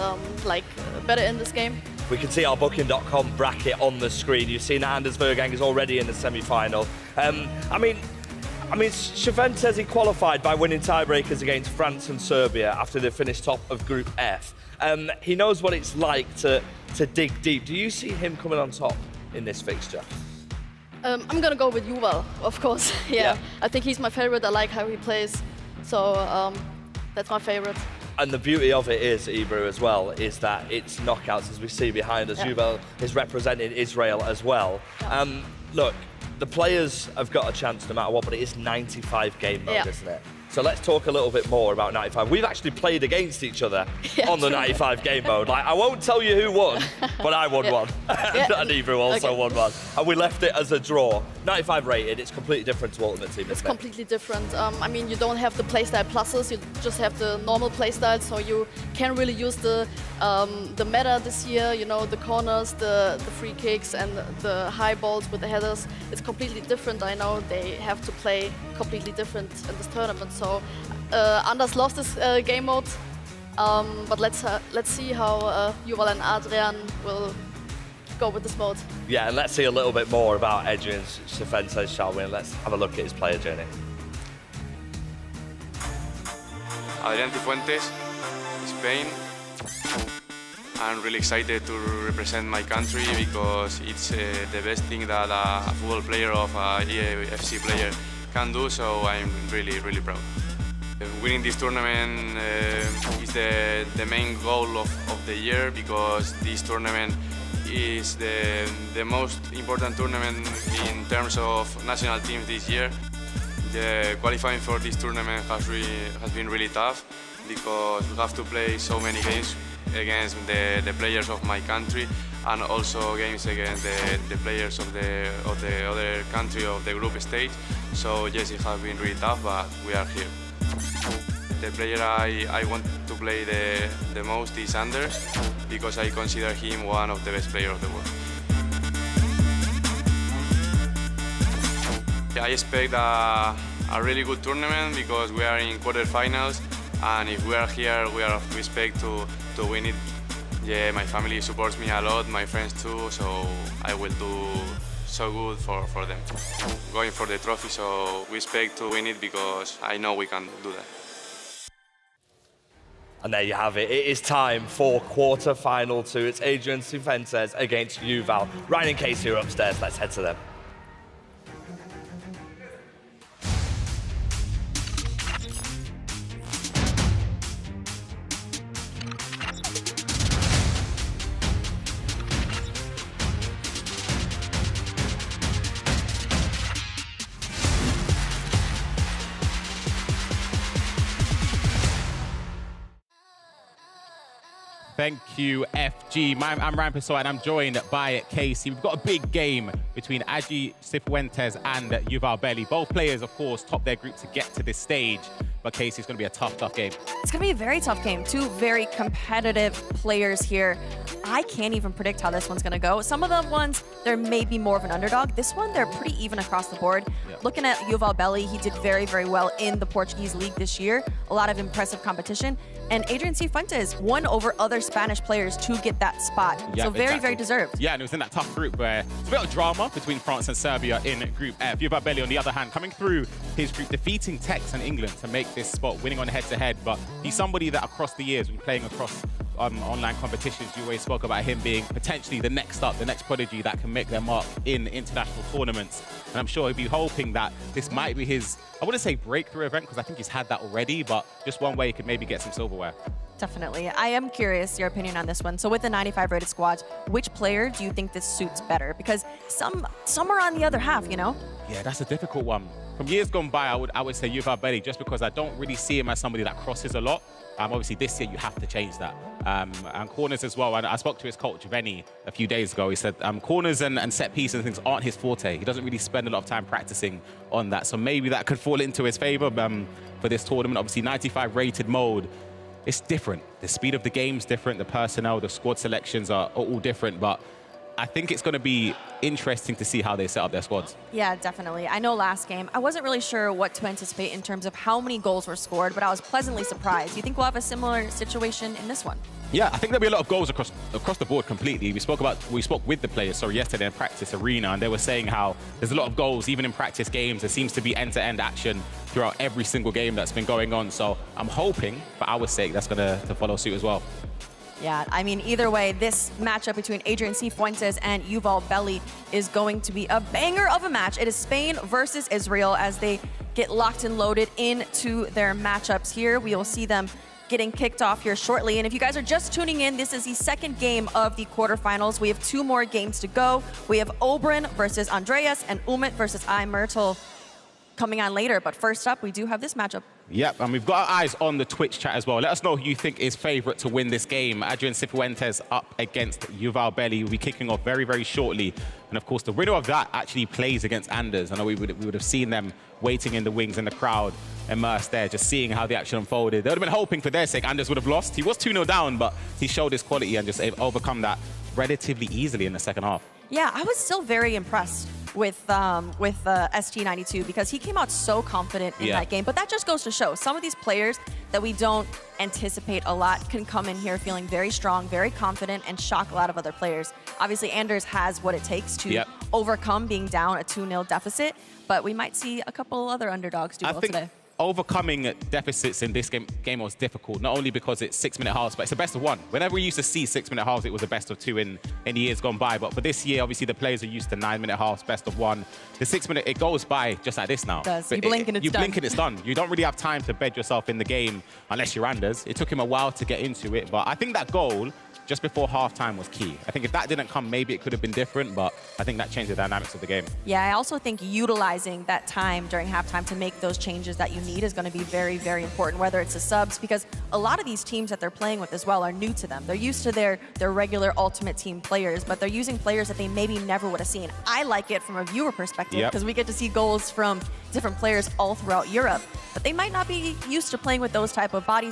better in this game. We can see our booking.com bracket on the screen. You've seen that Anders Vejrgang is already in the semi-final. I mean, Cifuentes, he qualified by winning tiebreakers against France and Serbia after they finished top of Group F. He knows what it's like to dig deep. Do you see him coming on top in this fixture? I'm gonna go with yuval, of course. Yeah, I think he's my favorite. I like how he plays, so that's my favorite. And the beauty of it is, eBrew, as well, is that it's knockouts, as we see behind us. Yuval is representing Israel as well. Look, the players have got a chance no matter what, but it is 95 game mode, isn't it? So let's talk a little bit more about 95. We've actually played against each other on the 95 game mode. Like, I won't tell you who won, but I won one. And eBrew also won one. And we left it as a draw. 95 rated, it's completely different to Ultimate Team, It's completely different. I mean, you don't have the playstyle pluses, you just have the normal playstyle, so you can really use the meta this year, you know, the corners, the free kicks, and the high balls with the headers. It's completely different. I know they have to play completely different in this tournament. So Anders lost this game mode, but let's see how Yuval and Adrian will go with this mode. Yeah, and let's see a little bit more about AdrianCifuentes, shall we? And let's have a look at his player journey. AdrianCifuentes, Spain. I'm really excited to represent my country because it's the best thing that a football player of a EFC player can do, so I'm really, really proud. Winning this tournament is the main goal of the year because this tournament is the most important tournament in terms of national teams this year. The qualifying for this tournament has been really tough because we have to play so many games against the players of my country and also games against the players of the other country of the group stage. So yes, it has been really tough, but we are here. The player I want to play the most is Anders because I consider him one of the best players of the world. I expect a really good tournament because we are in quarterfinals, and if we are here, we expect to win it. Yeah, my family supports me a lot, my friends too, so I will do so good for them. Going for the trophy, so we expect to win it because I know we can do that. And there you have it. It is time for quarter-final 2. It's AdrianCifuentes against yuval. Ryan and Casey are upstairs. Let's head to them. Thank you, FG. I'm Ryan Pessoa, and I'm joined by Casey. We've got a big game between AdrianCifuentes and Yuval Belli. Both players, of course, top their group to get to this stage. But Casey, it's going to be a tough game. It's going to be a very tough game. Two very competitive players here. I can't even predict how this one's going to go. Some of the ones, there may be more of an underdog. This one, they're pretty even across the board. Yep. Looking at Yuval Belli, he did very, very well in the Portuguese league this year. A lot of impressive competition. And AdrianCifuentes won over other Spanish players to get that spot. Yeah, so very, very deserved. Yeah, and it was in that tough group where it's a bit of drama between France and Serbia in Group F. Yuval Belli, on the other hand, coming through his group, defeating Tex and England to make this spot, winning on head-to-head. But he's somebody that across the years, when playing across online competitions, you always spoke about him being potentially the next up, the next prodigy that can make their mark in international tournaments. And I'm sure he'll be hoping that this might be his, I wouldn't say breakthrough event, because I think he's had that already, but just one way he could maybe get some silverware. Definitely. I am curious your opinion on this one. So with the 95 rated squads, which player do you think this suits better? Because some are on the other half, you know? Yeah, that's a difficult one. From years gone by, I would say Yuval Belli, just because I don't really see him as somebody that crosses a lot. Obviously, this year you have to change that. And corners as well. And I spoke to his coach, Veni, a few days ago. He said corners and set pieces and things aren't his forte. He doesn't really spend a lot of time practicing on that. So maybe that could fall into his favor for this tournament. Obviously, 95 rated mode. It's different. The speed of the game's different. The personnel, the squad selections are all different. But I think it's going to be interesting to see how they set up their squads. Yeah, definitely. I know last game, I wasn't really sure what to anticipate in terms of how many goals were scored, but I was pleasantly surprised. You think we'll have a similar situation in this one? Yeah, I think there'll be a lot of goals across the board completely. We spoke with the players, yesterday in practice arena, and they were saying how there's a lot of goals, even in practice games. There seems to be end-to-end action throughout every single game that's been going on. So I'm hoping, for our sake, that's going to follow suit as well. Yeah, I mean, either way, this matchup between AdrianCifuentes and Yuval Belli is going to be a banger of a match. It is Spain versus Israel as they get locked and loaded into their matchups here. We will see them getting kicked off here shortly. And if you guys are just tuning in, this is the second game of the quarterfinals. We have 2 more games to go. We have Obrun versus Andreas and Umut versus iMertAL coming on later. But first up, we do have this matchup. Yep, and we've got our eyes on the Twitch chat as well. Let us know who you think is favourite to win this game. AdrianCifuentes up against Yuval Belli. We'll be kicking off very, very shortly. And of course, the winner of that actually plays against Anders. I know we would have seen them waiting in the wings and the crowd immersed there, just seeing how the action unfolded. They would have been hoping for their sake Anders would have lost. He was 2-0 down, but he showed his quality and just overcome that relatively easily in the second half. Yeah, I was still very impressed with ST92 because he came out so confident in that game. But that just goes to show some of these players that we don't anticipate a lot can come in here feeling very strong, very confident, and shock a lot of other players. Obviously, Anders has what it takes to overcome being down a 2-0 deficit, but we might see a couple other underdogs do well today. Overcoming deficits in this game was difficult, not only because it's 6-minute halves, but it's a best of 1. Whenever we used to see 6-minute halves, it was a best of 2 in years gone by. But for this year, obviously, the players are used to 9-minute halves, best of 1. The 6-minute, it goes by just like this now. It does. You blink and it's done. You blink and it's done. You don't really have time to bed yourself in the game unless you're Anders. It took him a while to get into it, but I think that goal just before halftime was key. I think if that didn't come, maybe it could have been different, but I think that changed the dynamics of the game. Yeah, I also think utilizing that time during halftime to make those changes that you need is going to be very, very important, whether it's the subs, because a lot of these teams that they're playing with as well are new to them. They're used to their regular Ultimate Team players, but they're using players that they maybe never would have seen. I like it from a viewer perspective because we get to see goals from different players all throughout Europe, but they might not be used to playing with those type of body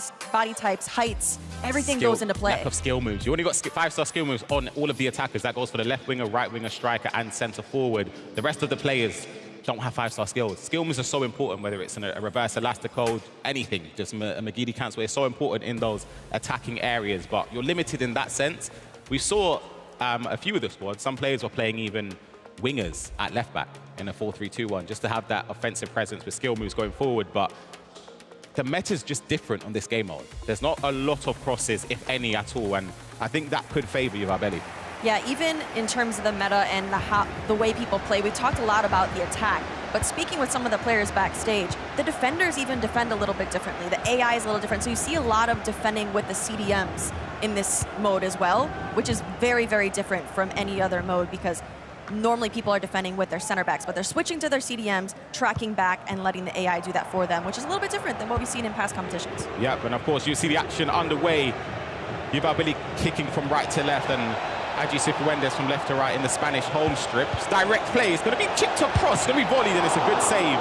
types, heights. Everything goes into play. Lack of skill moves. You only got 5-star skill moves on all of the attackers. That goes for the left winger, right winger, striker, and centre forward. The rest of the players don't have 5-star skills. Skill moves are so important, whether it's in a reverse elastico, anything. Just a Magidi cancel is so important in those attacking areas, but you're limited in that sense. We saw a few of the squads. Some players were playing even wingers at left back in a 4-3-2-1, just to have that offensive presence with skill moves going forward. But the meta's just different on this game mode. There's not a lot of crosses, if any, at all, and I think that could favour Yuval Belli. Yeah, even in terms of the meta and the way people play, we talked a lot about the attack, but speaking with some of the players backstage, the defenders even defend a little bit differently. The AI is a little different, so you see a lot of defending with the CDMs in this mode as well, which is very, very different from any other mode because normally people are defending with their center backs, but they're switching to their CDMs, tracking back, and letting the AI do that for them, which is a little bit different than what we've seen in past competitions. Yep, and of course you see the action underway. Yuval Belli kicking from right to left, and AdrianCifuentes from left to right in the Spanish home strip. It's direct play. It's going to be chipped across. It's going to be volleyed, and it's a good save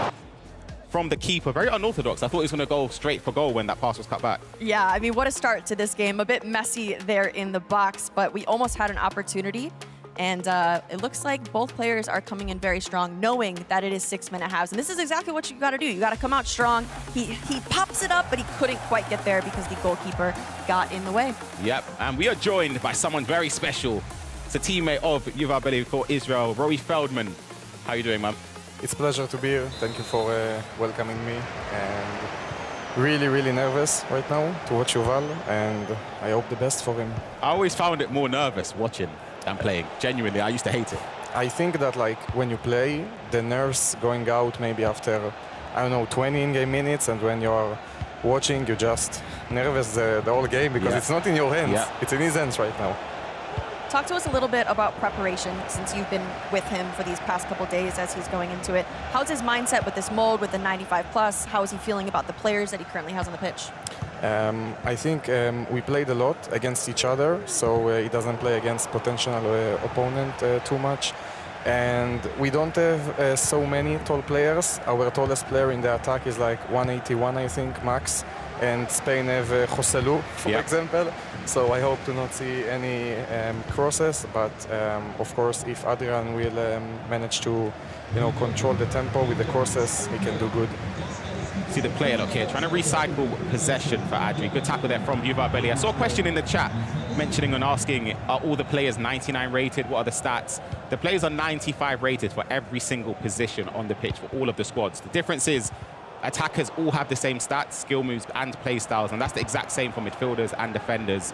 from the keeper. Very unorthodox. I thought he was going to go straight for goal when that pass was cut back. Yeah, I mean, what a start to this game. A bit messy there in the box, but we almost had an opportunity. And it looks like both players are coming in very strong, knowing that it is 6-minute halves. And this is exactly what you got to do. You got to come out strong. He pops it up, but he couldn't quite get there because the goalkeeper got in the way. Yep, and we are joined by someone very special. It's a teammate of Yuval Belli for Israel, Roy Feldman. How are you doing, man? It's a pleasure to be here. Thank you for welcoming me. And really, really nervous right now to watch Yuval, and I hope the best for him. I always found it more nervous watching than playing. Genuinely, I used to hate it. I think that like when you play, the nerves going out maybe after, I don't know, 20 in-game minutes, and when you're watching, you're just nervous the whole game because it's not in your hands. It's in his hands right now. Talk to us a little bit about preparation since you've been with him for these past couple days as he's going into it. How's his mindset with this mold, with the 95+? How is he feeling about the players that he currently has on the pitch? I think we played a lot against each other, so he doesn't play against potential opponent too much. And we don't have so many tall players. Our tallest player in the attack is like 181, I think, max. And Spain have Joselu, for example. So I hope to not see any crosses. But of course, if Adrian will manage to, control the tempo with the crosses, he can do good. See the player look here, trying to recycle possession for Adri. Good tackle there from yuval. I saw a question in the chat mentioning and asking, are all the players 99 rated? What are the stats? The players are 95 rated for every single position on the pitch for all of the squads. The difference is attackers all have the same stats, skill moves and play styles, and that's the exact same for midfielders and defenders.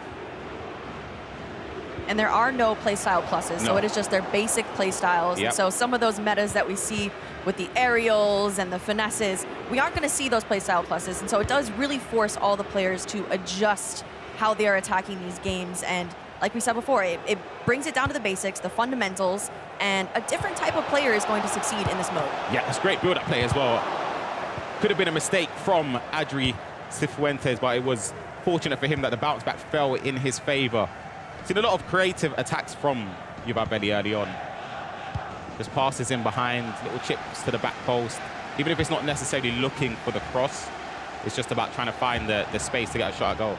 And there are no playstyle pluses, so it is just their basic playstyles. Yep. So some of those metas that we see with the aerials and the finesses, we aren't going to see those playstyle pluses. And so it does really force all the players to adjust how they are attacking these games. And like we said before, it brings it down to the basics, the fundamentals, and a different type of player is going to succeed in this mode. Yeah, it's great build-up play as well. Could have been a mistake from AdrianCifuentes, but it was fortunate for him that the bounce back fell in his favor. Seen a lot of creative attacks from yuval early on. Just passes in behind, little chips to the back post. Even if it's not necessarily looking for the cross, it's just about trying to find the space to get a shot at goal.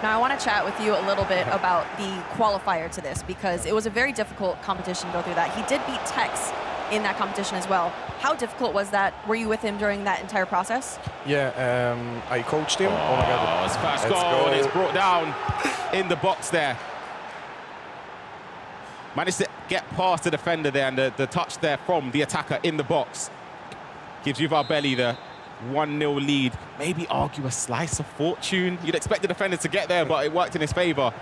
Now I want to chat with you a little bit about the qualifier to this, because it was a very difficult competition to go through that. He did beat Tex in that competition as well. How difficult was that? Were you with him during that entire process? Yeah, I coached him. Oh my God. It's first goal, and it's brought down in the box there. Managed to get past the defender there, and the touch there from the attacker in the box gives yuval the 1-0 lead. Maybe argue a slice of fortune. You'd expect the defender to get there, but it worked in his favor.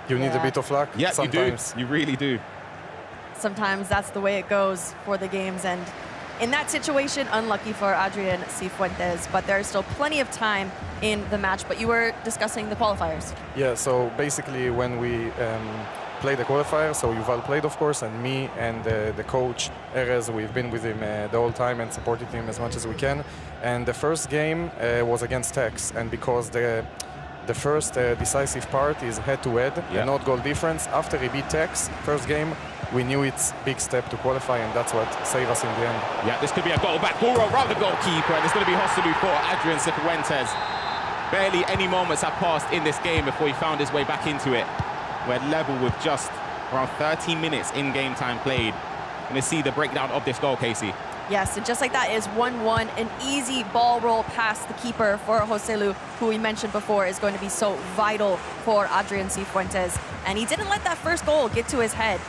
You need a bit of luck. Yeah, sometimes. You do. You really do. Sometimes that's the way it goes for the games, and in that situation, unlucky for AdrianCifuentes, but there's still plenty of time in the match. But you were discussing the qualifiers. Yeah, so basically when we played the qualifier, so yuval played, of course, and me and the coach, Erez, we've been with him the whole time and supported him as much as we can. And the first game was against Tex, and because the first decisive part is head-to-head and not goal difference, after he beat Tex, first game, we knew it's a big step to qualify, and that's what saved us in the end. Yeah, this could be a goal back. Ball around the goalkeeper, and it's going to be Joselu for AdrianCifuentes. Barely any moments have passed in this game before he found his way back into it. We're level with just around 13 minutes in game time played. Going to see the breakdown of this goal, Casey. Yes, and just like that is 1-1, an easy ball roll past the keeper for Joselu, who we mentioned before is going to be so vital for AdrianCifuentes. And he didn't let that first goal get to his head.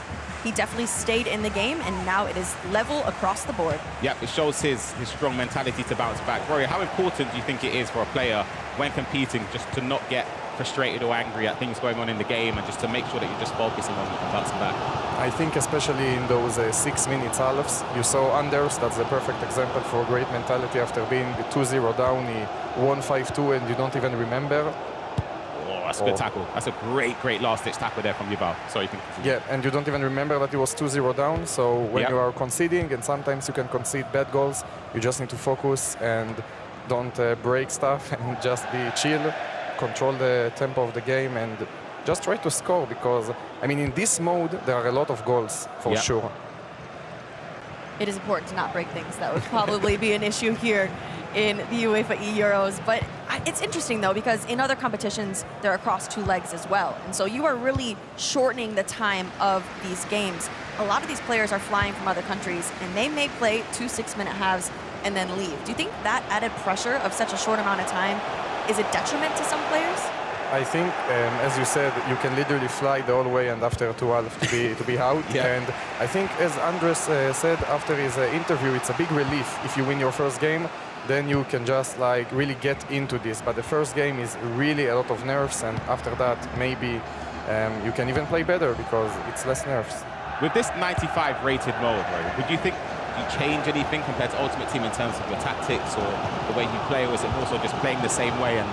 He definitely stayed in the game, and now it is level across the board. Yep, it shows his strong mentality to bounce back. Rory, how important do you think it is for a player when competing just to not get frustrated or angry at things going on in the game, and just to make sure that you're just focusing on bouncing back? I think especially in those 6-minute halves, you saw Anders, that's the perfect example for great mentality. After being 2-0 down, he won 5-2 and you don't even remember. That's a good tackle. That's a great last-ditch tackle there from yuval. Sorry. Yeah, and you don't even remember that it was 2-0 down. So when you are conceding, and sometimes you can concede bad goals, you just need to focus and don't break stuff and just be chill, control the tempo of the game, and just try to score, because, I mean, in this mode, there are a lot of goals, for sure. It is important to not break things. That would probably be an issue here in the UEFA eEUROs. But it's interesting, though, because in other competitions, they're across 2 legs as well. And so you are really shortening the time of these games. A lot of these players are flying from other countries, and they may play 2 6-minute halves and then leave. Do you think that added pressure of such a short amount of time is a detriment to some players? I think, as you said, you can literally fly the whole way and after 2 halves to be out. And I think, as Andreas said after his interview, it's a big relief if you win your first game. Then you can just like really get into this. But the first game is really a lot of nerves, and after that, maybe you can even play better because it's less nerves. With this 95 rated mode, would you think you change anything compared to Ultimate Team in terms of your tactics or the way you play, or is it also just playing the same way and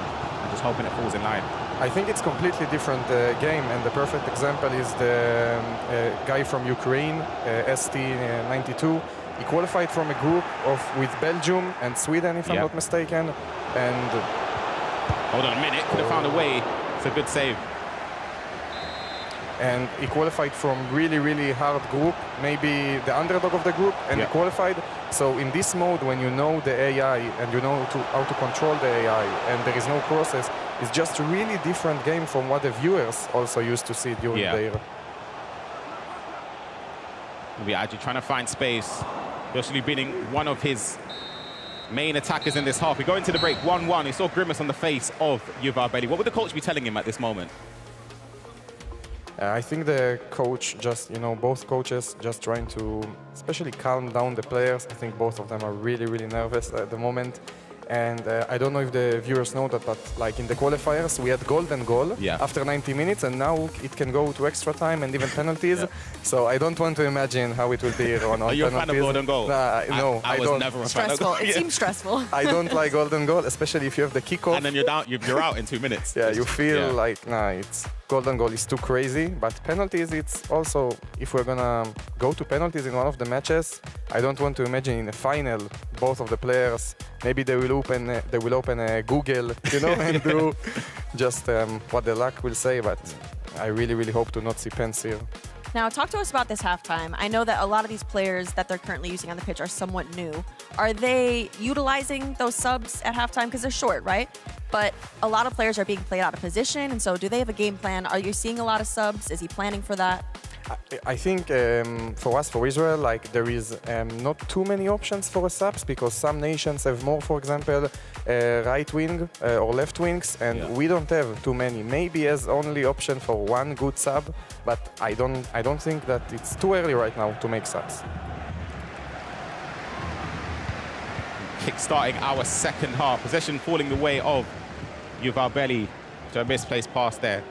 just hoping it falls in line? I think it's completely different game, and the perfect example is the guy from Ukraine, ST92. He qualified from a group with Belgium and Sweden, if I'm not mistaken. And hold on a minute, could have found a way. It's a good save. And he qualified from really, really hard group, maybe the underdog of the group, and he qualified. So in this mode, when you know the AI and you know how to control the AI, and there is no process, it's just a really different game from what the viewers also used to see during their. Maybe Adri trying to find space. Actually beating one of his main attackers in this half. We go into the break 1-1. He saw grimace on the face of Yuval Belli. What would the coach be telling him at this moment? I think the coach just, both coaches just trying to especially calm down the players. I think both of them are really, really nervous at the moment. And I don't know if the viewers know that, but like in the qualifiers, we had golden goal after 90 minutes, and now it can go to extra time and even penalties. So I don't want to imagine how it will be on penalties. Are you a fan of golden goal? No, I was don't. never a fan of golden goal. It seems stressful. I don't like golden goal, especially if you have the kickoff. And then you're out in 2 minutes. Yeah, you feel like, it's golden goal is too crazy. But penalties, it's also, if we're gonna go to penalties in one of the matches, I don't want to imagine in a final both of the players. Maybe they will open a Google, and do just what the luck will say. But I really, really hope to not see pens here. Now, talk to us about this halftime. I know that a lot of these players that they're currently using on the pitch are somewhat new. Are they utilizing those subs at halftime? Because they're short, right? But a lot of players are being played out of position. And so do they have a game plan? Are you seeing a lot of subs? Is he planning for that? I think for us, for Israel, there is not too many options for subs because some nations have more, for example, right wing or left wings, and we don't have too many. Maybe as only option for one good sub, but I don't think that it's too early right now to make subs. Kick-starting our second half. Possession falling the way of Yuval Belli to a misplaced pass there.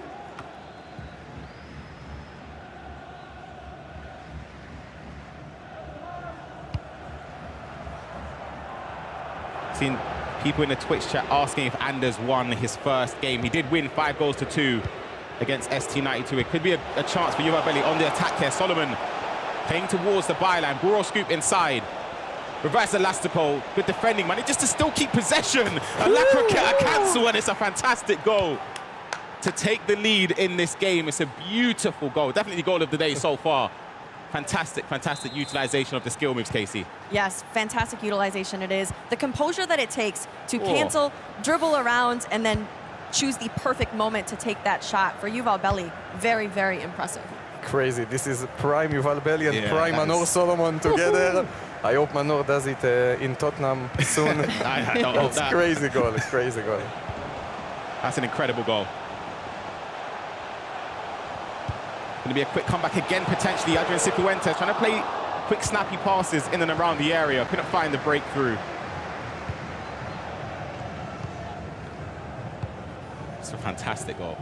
Seen people in the Twitch chat asking if Anders won his first game. He did win 5-2 against ST92. It could be a chance for Yuval Belli on the attack here. Solomon playing towards the byline. Buro scoop inside. Reverse Elastico, good defending, man. Just to still keep possession. A cancel, and it's a fantastic goal to take the lead in this game. It's a beautiful goal. Definitely goal of the day so far. Fantastic, fantastic utilization of the skill moves, Casey. Yes, fantastic utilization it is. The composure that it takes to cancel, dribble around, and then choose the perfect moment to take that shot for Yuval Belli. Very, very impressive. Crazy. This is prime Yuval Belli and prime Manor Solomon together. I hope Manor does it in Tottenham soon. I don't hope that. Crazy goal, crazy goal. That's an incredible goal. Going to be a quick comeback again, potentially. AdrianCifuentes trying to play quick, snappy passes in and around the area. Couldn't find the breakthrough. It's a fantastic goal.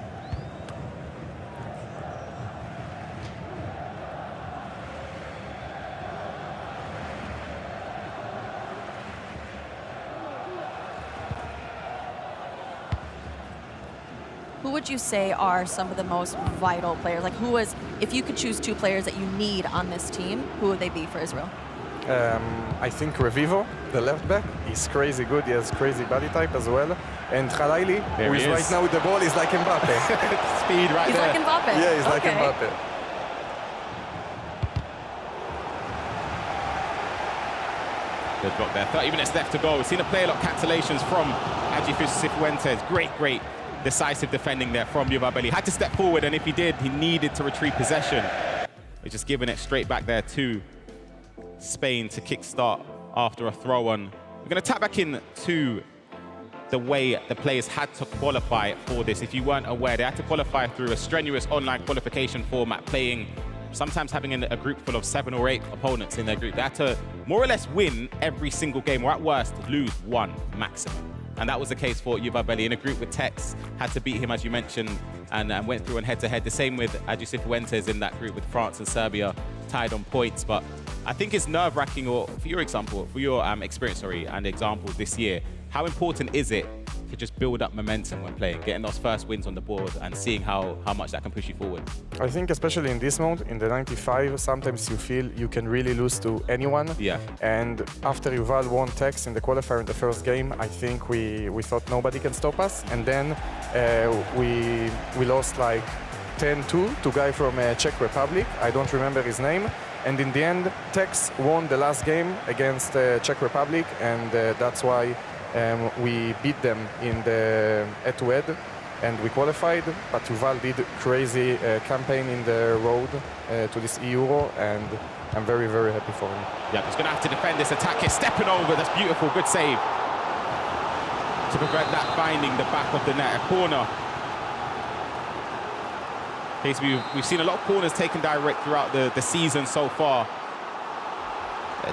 Who would you say are some of the most vital players? Like, who is, if you could choose two players that you need on this team, who would they be for Israel? I think Revivo, the left back, he's crazy good. He has crazy body type as well. And Khalaili, who is right now with the ball, is like Mbappe. Speed right he's there. He's like Mbappe? Yeah, he's like Mbappe. Good block there. 30 minutes left to go. We've seen a player lock cancellations from AdrianCifuentes. Great decisive defending there from Yuval Belli. Had to step forward, and if he did, he needed to retrieve possession. He's just giving it straight back there to Spain to kickstart after a throw-on. We're going to tap back in to the way the players had to qualify for this. If you weren't aware, they had to qualify through a strenuous online qualification format, playing, sometimes having a group full of 7 or 8 opponents in their group. They had to more or less win every single game, or at worst, lose one maximum. And that was the case for Yuval Belli. In a group with Tex, had to beat him, as you mentioned, and went through on head-to-head. The same with AdrianCifuentes in that group with France and Serbia, tied on points. But I think it's nerve-wracking, or for your example, for your experience, and example this year, how important is it to just build up momentum when playing, getting those first wins on the board and seeing how much that can push you forward? I think especially in this mode, in the 95, sometimes you feel you can really lose to anyone. Yeah. And after Yuval won Tex in the qualifier in the first game, I think we thought nobody can stop us. And then we lost like 10-2 to a guy from Czech Republic. I don't remember his name. And in the end, Tex won the last game against Czech Republic, and that's why we beat them in the head-to-head, and we qualified. But Yuval did crazy campaign in the road to this eEURO, and I'm very, very happy for him. Yeah, he's going to have to defend this attack. He's stepping over. That's beautiful. Good save to prevent that finding the back of the net. A corner. We've seen a lot of corners taken direct throughout the season so far.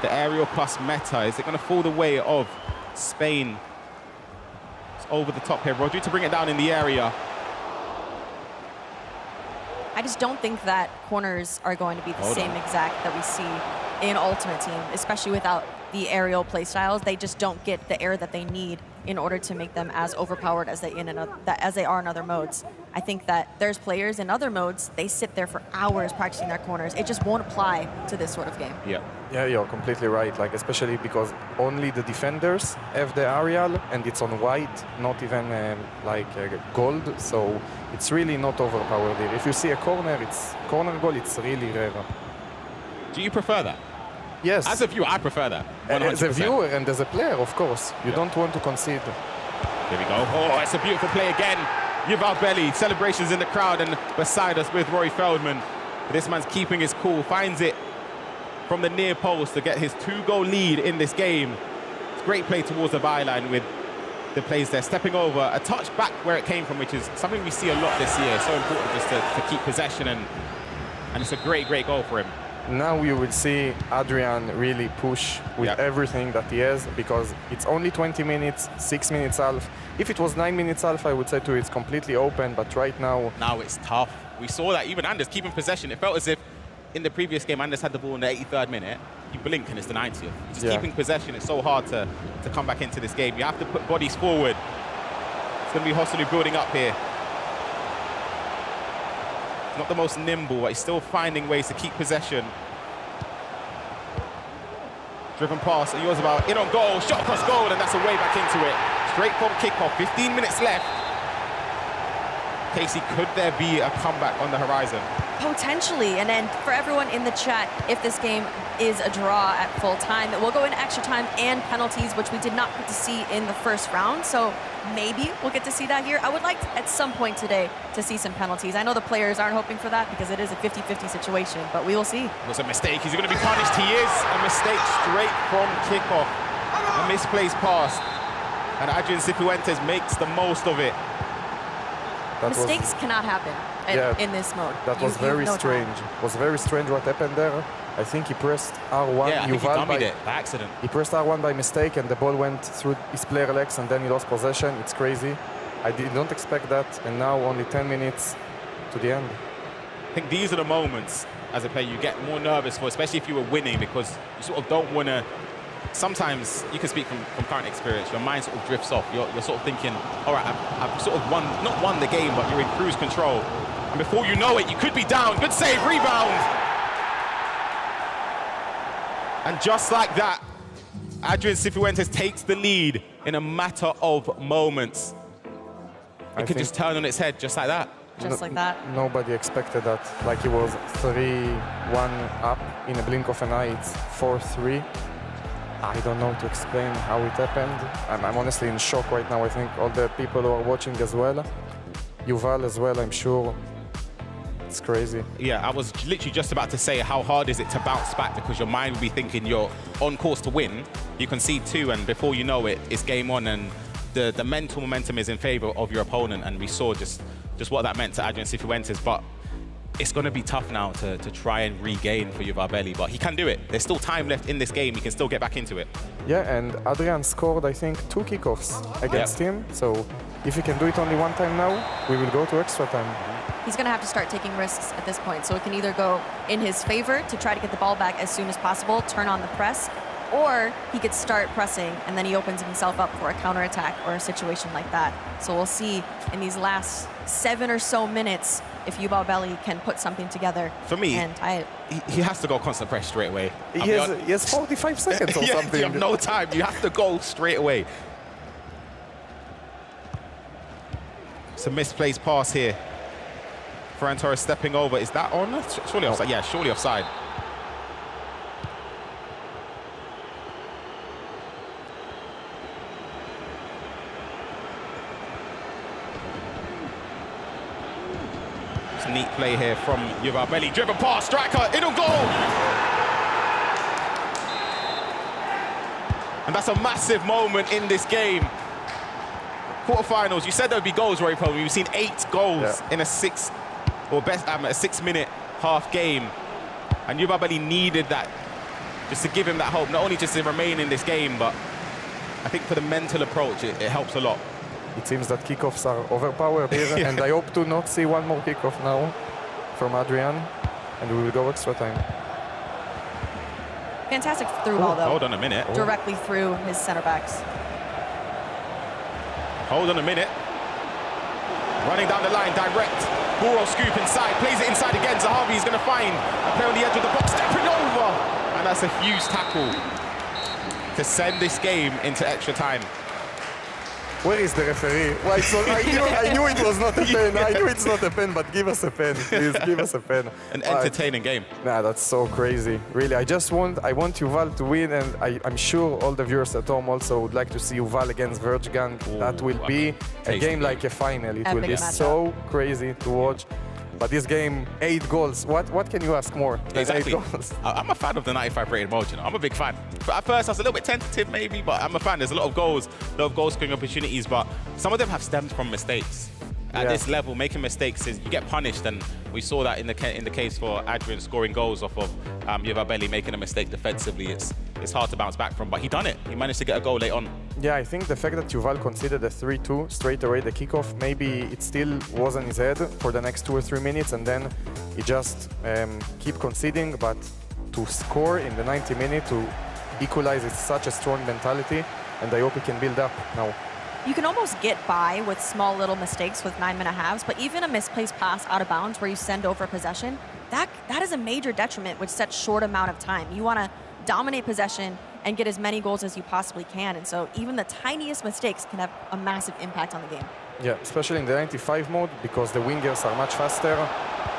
The aerial plus meta, is it going to fall the way of Spain? It's over the top here. Rodri to bring it down in the area. I just don't think that corners are going to be the same exact that we see in Ultimate Team, especially without the aerial play styles. They just don't get the air that they need in order to make them as overpowered as they are in other modes. I think that there's players in other modes, they sit there for hours practicing their corners. It just won't apply to this sort of game. Yeah. Yeah, you're completely right. Like, especially because only the defenders have the aerial, and it's on white, not even gold. So it's really not overpowered here. If you see a corner goal, it's really rare. Do you prefer that? Yes. As a viewer, I prefer that. 100%. As a viewer and as a player, of course. You don't want to concede. Here we go. Oh, it's a beautiful play again. Yuval Belly, celebrations in the crowd, and beside us with Rory Feldman. This man's keeping his cool, finds it from the near post to get his 2-goal lead in this game. It's great play towards the byline with the plays there. Stepping over, a touch back where it came from, which is something we see a lot this year. So important just to keep possession, and it's a great, great goal for him. Now you will see Adrian really push with everything that he has, because it's only 20 minutes, 6 minutes half. If it was 9 minutes half, I would say to you it's completely open, but right now... Now it's tough. We saw that even Anders keeping possession. It felt as if in the previous game, Anders had the ball in the 83rd minute. You blink and it's the 90th. Just keeping possession, it's so hard to come back into this game. You have to put bodies forward. It's going to be Hoselu building up here. Not the most nimble, but he's still finding ways to keep possession. Driven pass, yours about in on goal, shot across goal, and that's a way back into it. Straight from kickoff, 15 minutes left. Casey, could there be a comeback on the horizon? Potentially, and then for everyone in the chat, if this game is a draw at full time, it will go into extra time and penalties, which we did not get to see in the first round. So maybe we'll get to see that here. I would like at some point today to see some penalties. I know the players aren't hoping for that because it is a 50-50 situation, but we will see. It was a mistake. He's going to be punished. He is. A mistake straight from kickoff. A misplaced pass. And AdrianCifuentes makes the most of it. Mistakes cannot happen in this mode. That was very strange. It was very strange what happened there. I think he pressed R1. Yeah, I think he dummied it by accident. He pressed R1 by mistake, and the ball went through his player legs, and then he lost possession. It's crazy. I don't expect that, and now only 10 minutes to the end. I think these are the moments, as a player, you get more nervous for, especially if you were winning, because you sort of don't want to... Sometimes, you can speak from current experience, your mind sort of drifts off. You're sort of thinking, all right, I've sort of not won the game, but you're in cruise control. And before you know it, you could be down. Good save, rebound. And just like that, AdrianCifuentes takes the lead in a matter of moments. It could just turn on its head just like that. Just like that. Nobody expected that. Like, it was 3-1 up in a blink of an eye. It's 4-3. I don't know to explain how it happened. I'm honestly in shock right now. I think all the people who are watching as well. Yuval as well, I'm sure. It's crazy. Yeah, I was literally just about to say, how hard is it to bounce back, because your mind will be thinking you're on course to win. You concede 2, and before you know it, it's game on, and the mental momentum is in favor of your opponent, and we saw just what that meant to AdrianCifuentes. But it's going to be tough now to try and regain for Yuval Belly, but he can do it. There's still time left in this game. He can still get back into it. Yeah, and Adrian scored, I think, 2 kickoffs against him. So if he can do it only 1 time now, we will go to extra time. He's going to have to start taking risks at this point. So it can either go in his favor to try to get the ball back as soon as possible, turn on the press, or he could start pressing and then he opens himself up for a counterattack or a situation like that. So we'll see in these last 7 or so minutes if yuval can put something together. For me, and he has to go constant press straight away. He has 45 seconds or something. You have no time. You have to go straight away. It's a misplaced pass here. Ferran Torres stepping over. Is that on? Surely offside. Yeah, surely offside. It's a neat play here from yuval. Driven pass, striker, in a goal! And that's a massive moment in this game. Quarterfinals, you said there would be goals, Roy Pome. We've seen 8 goals in a 6-minute half game. And yuval needed that just to give him that hope, not only just to remain in this game, but I think for the mental approach, it helps a lot. It seems that kickoffs are overpowered here, and I hope to not see one more kickoff now from Adrian, and we will go extra time. Fantastic through ball, though. Hold on a minute. Directly through his center backs. Hold on a minute. Running down the line, direct. Buro scoop inside, plays it inside again. Zahavi is going to find a player on the edge of the box, stepping over. And that's a huge tackle to send this game into extra time. Where is the referee? Why, so I knew it was not a pen. I knew it's not a pen, but give us a pen. Please, give us a pen. An entertaining game. Nah, that's so crazy. Really, I want yuval to win, and I'm sure all the viewers at home also would like to see yuval against Vejrgang. That will be a game like a final. It will be so crazy to watch. But this game, 8 goals. What can you ask more than Exactly. 8 goals? I'm a fan of the 95 rated mode, you know. I'm a big fan. But at first, I was a little bit tentative maybe, but I'm a fan. There's a lot of goals, scoring opportunities, but some of them have stemmed from mistakes. At this level, making mistakes is you get punished, and we saw that in the case for Adrian scoring goals off of yuval making a mistake defensively. It's hard to bounce back from, but he done it. He managed to get a goal late on. Yeah, I think the fact that yuval considered a 3-2 straight away, the kickoff, maybe it still was in his head for the next 2 or 3 minutes, and then he just keep conceding, but to score in the 90 minutes, to equalize, it's such a strong mentality, and I hope he can build up now. You can almost get by with small little mistakes with 9-minute halves, but even a misplaced pass out of bounds where you send over possession, that is a major detriment with such short amount of time. You want to dominate possession and get as many goals as you possibly can, and so even the tiniest mistakes can have a massive impact on the game. Yeah, especially in the 95 mode, because the wingers are much faster.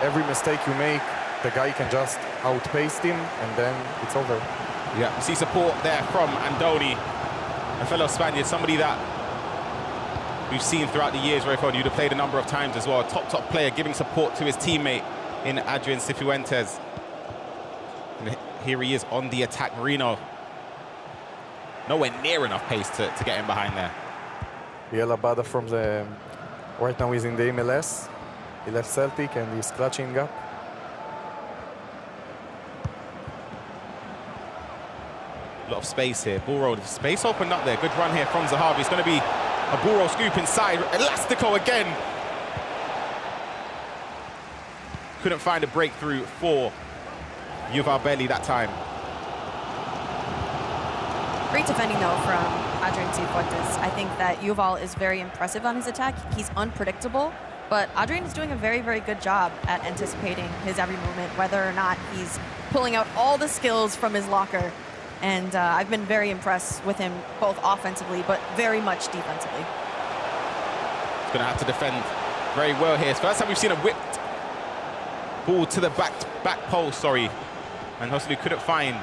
Every mistake you make, the guy can just outpace him, and then it's over. Yeah, you see support there from Andoni, a fellow Spaniard, somebody that we've seen throughout the years, Rayford. You'd have played a number of times as well. A top player giving support to his teammate in AdrianCifuentes. And here he is on the attack, Marino. Nowhere near enough pace to get him behind there. Biel Abada from the... Right now he's in the MLS. He left Celtic and he's clutching up. A lot of space here. Buro, space opened up there. Good run here from Zahavi. It's going to be a Buro scoop inside. Elastico again. Couldn't find a breakthrough for yuval that time. Great defending, though, from AdrianCifuentes. I think that yuval is very impressive on his attack. He's unpredictable, but Adrian is doing a very, very good job at anticipating his every movement, whether or not he's pulling out all the skills from his locker. And I've been very impressed with him, both offensively, but very much defensively. He's going to have to defend very well here. It's the first time we've seen a whipped ball to the back post, And Hoslu couldn't find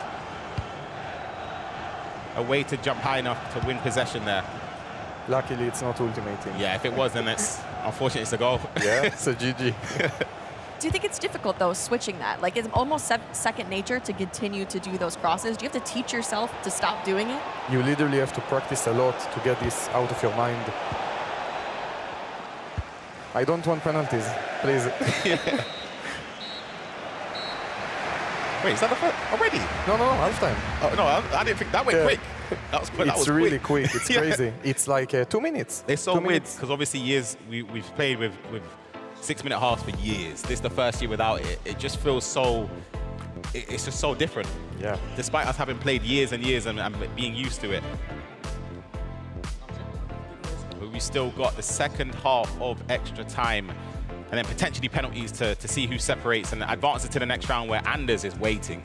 a way to jump high enough to win possession there. Luckily, it's not ultimating. Yeah, if it was, then it's unfortunate it's a goal. Yeah, it's a GG. Do you think it's difficult, though, switching that? Like, it's almost second nature to continue to do those crosses. Do you have to teach yourself to stop doing it? You literally have to practice a lot to get this out of your mind. I don't want penalties, please. Wait, is that the first already? No, halftime. Oh, no, I didn't think that went quick. That was quick. It's really quick. It's crazy. It's like 2 minutes. It's so weird because obviously we've played with 6-minute halves for years. This is the first year without it. It just feels so it's just so different. Yeah. Despite us having played years and years and being used to it. But we still got the second half of extra time and then potentially penalties to see who separates and advances to the next round where Anders is waiting.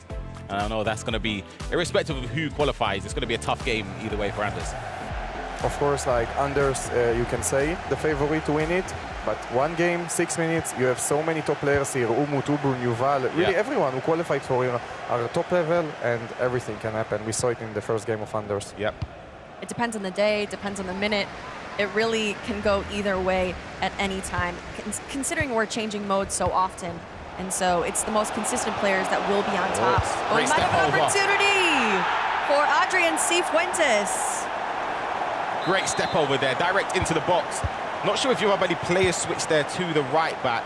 And I know that's going to be, irrespective of who qualifies, it's going to be a tough game either way for Anders. Of course, like Anders, you can say the favorite to win it, but one game, 6 minutes, you have so many top players here, Umut, yuval, really everyone who qualified for are top level, and everything can happen. We saw it in the first game of Anders. Yep. It depends on the day, depends on the minute. It really can go either way at any time, considering we're changing modes so often. And so it's the most consistent players that will be on top. Oh, we might have an opportunity for AdrianCifuentes. Great step over there, direct into the box. Not sure if you have any player switch there to the right back.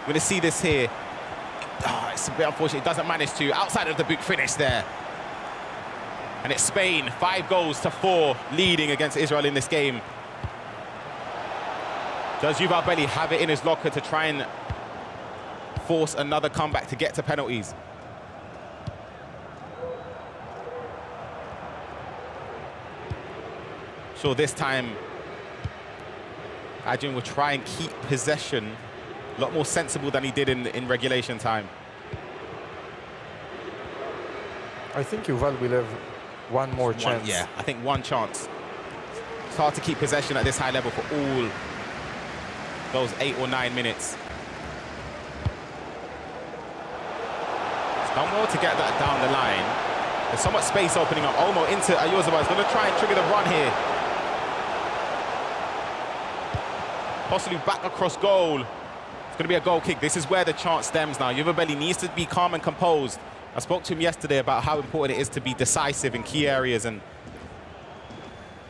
We're going to see this here. Oh, it's a bit unfortunate, it doesn't manage to. Outside of the boot finish there. And it's Spain, 5-4 leading against Israel in this game. Does Yuval have it in his locker to try and force another comeback to get to penalties? Sure, this time Adrian will try and keep possession. A lot more sensible than he did in regulation time. I think Yuval will have one more chance. Yeah, I think one chance. It's hard to keep possession at this high level for all those 8 or 9 minutes. It's done well to get that down the line. There's so much space opening up. Olmo into Ayozaba. He's going to try and trigger the run here. Possibly back across goal. It's going to be a goal kick. This is where the chance stems now. Yuval needs to be calm and composed. I spoke to him yesterday about how important it is to be decisive in key areas, and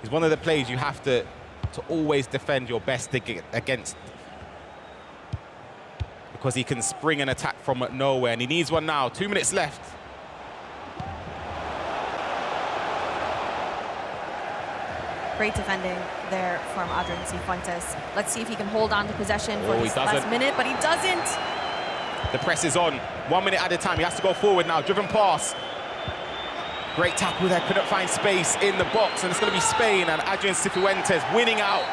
he's one of the players you have to always defend your best against, because he can spring an attack from nowhere, and he needs one now. 2 minutes left. Great defending there from AdrianCifuentes. Let's see if he can hold on to possession for this last minute, but he doesn't. The press is on. 1 minute at a time. He has to go forward now. Driven pass. Great tackle there. Couldn't find space in the box, and it's going to be Spain and AdrianCifuentes winning out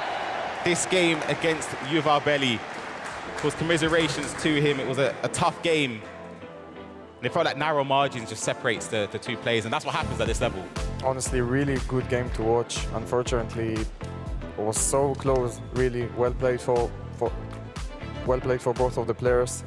this game against Yuval. Of course, commiserations to him. It was a tough game. And it felt like narrow margins just separates the two players, and that's what happens at this level. Honestly, really good game to watch. Unfortunately, it was so close. Really well played for both of the players.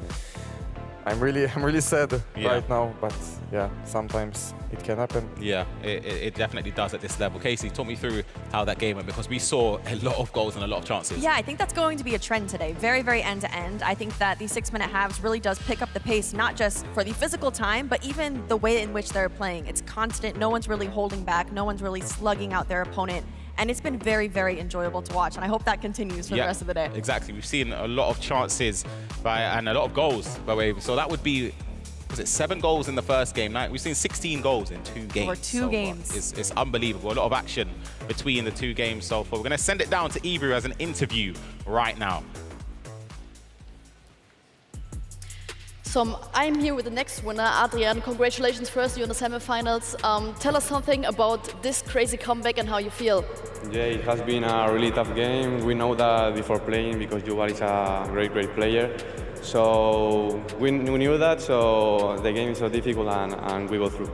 I'm really sad right now, but yeah, sometimes it can happen. Yeah, it definitely does at this level. Casey, talk me through how that game went, because we saw a lot of goals and a lot of chances. Yeah, I think that's going to be a trend today. Very, very end-to-end. I think that these 6-minute halves really does pick up the pace, not just for the physical time, but even the way in which they're playing. It's constant. No one's really holding back. No one's really slugging out their opponent. And it's been very, very enjoyable to watch, and I hope that continues for the rest of the day. Exactly. We've seen a lot of chances and a lot of goals, by the way. So that would be, was it 7 goals in the first game? We've seen 16 goals in 2 games. Over 2 games. It's unbelievable. A lot of action between the 2 games so far. We're going to send it down to eEURO as an interview right now. So I'm here with the next winner, Adrian. Congratulations first, you're in the semifinals. Tell us something about this crazy comeback and how you feel. Yeah, it has been a really tough game. We know that before playing because Yuval is a great player. So we knew that, so the game is so difficult and we go through.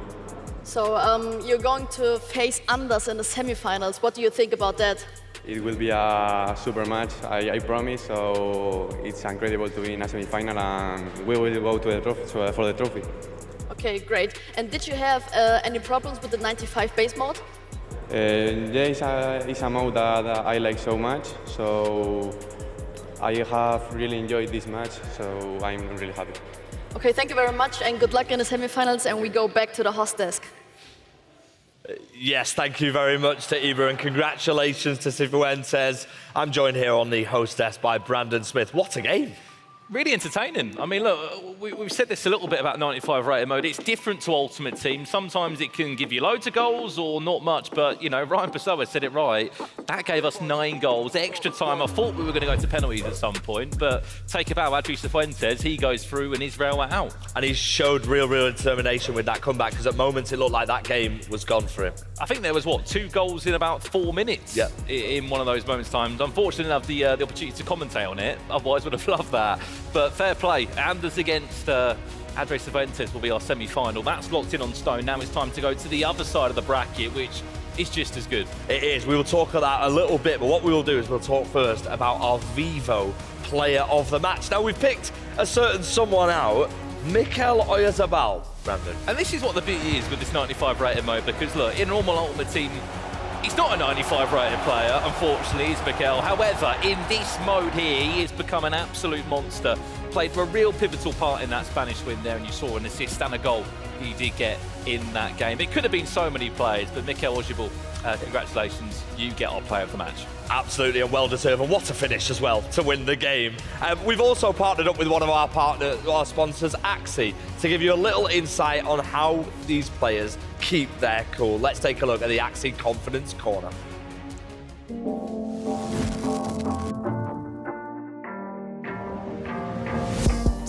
So you're going to face Anders in the semifinals. What do you think about that? It will be a super match, I promise. So it's incredible to be in a semi-final, and we will go to the trophy, for the trophy. Okay, great. And did you have any problems with the 95 base mode? Yeah, it's a mode that I like so much. So I have really enjoyed this match. So I'm really happy. Okay, thank you very much, and good luck in the semi-finals. And we go back to the host desk. Yes, thank you very much to eEURO, and congratulations to Cifuentes. I'm joined here on the host desk by Brandon Smith. What a game! Really entertaining. I mean, look, we've said this a little bit about 95 rated mode. It's different to Ultimate Team. Sometimes it can give you loads of goals or not much, but, you know, Ryan Pessoa said it right. That gave us 9 goals, extra time. I thought we were going to go to penalties at some point, but take a bow, AdrianCifuentes, he goes through and Israel are out. And he showed real determination with that comeback, because at moments it looked like that game was gone for him. I think there was, what, 2 goals in about 4 minutes in one of those moments times. Unfortunately, I didn't have the opportunity to commentate on it. Otherwise, would have loved that. But fair play. Anders against AdrianCifuentes will be our semi-final. That's locked in on stone. Now it's time to go to the other side of the bracket, which is just as good. It is. We will talk about that a little bit, but what we will do is we'll talk first about our Vivo player of the match. Now, we've picked a certain someone out, Mikel Oyarzabal, Brandon. And this is what the beauty is with this 95 rated mode, because look, in normal Ultimate Team, he's not a 95 rated player, unfortunately, he's Mikel. However, in this mode here, he has become an absolute monster. Played for a real pivotal part in that Spanish win there, and you saw an assist and a goal he did get in that game. It could have been so many players, but Mikel Oyarzabal, congratulations, you get our player of the match. Absolutely, and well-deserved, and what a finish as well to win the game. We've also partnered up with one of our sponsors, Axi, to give you a little insight on how these players keep their cool. Let's take a look at the Axi Confidence Corner.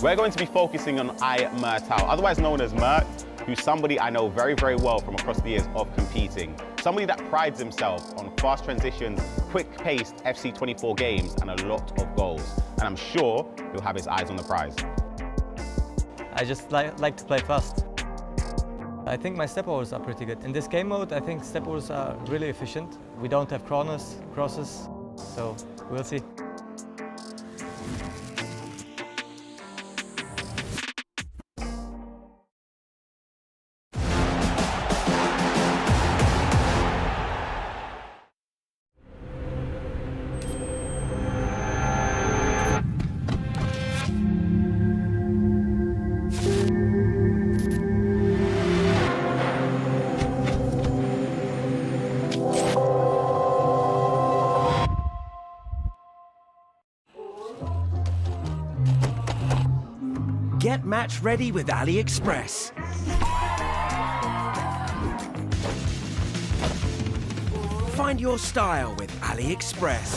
We're going to be focusing on iMertAL, otherwise known as Mert, who's somebody I know very well from across the years of competing. Somebody that prides himself on fast transitions, quick-paced FC24 games, and a lot of goals. And I'm sure he'll have his eyes on the prize. I just like to play fast. I think my step overs are pretty good. In this game mode, I think step overs are really efficient. We don't have corners, crosses, so we'll see. Get match ready with AliExpress. Find your style with AliExpress.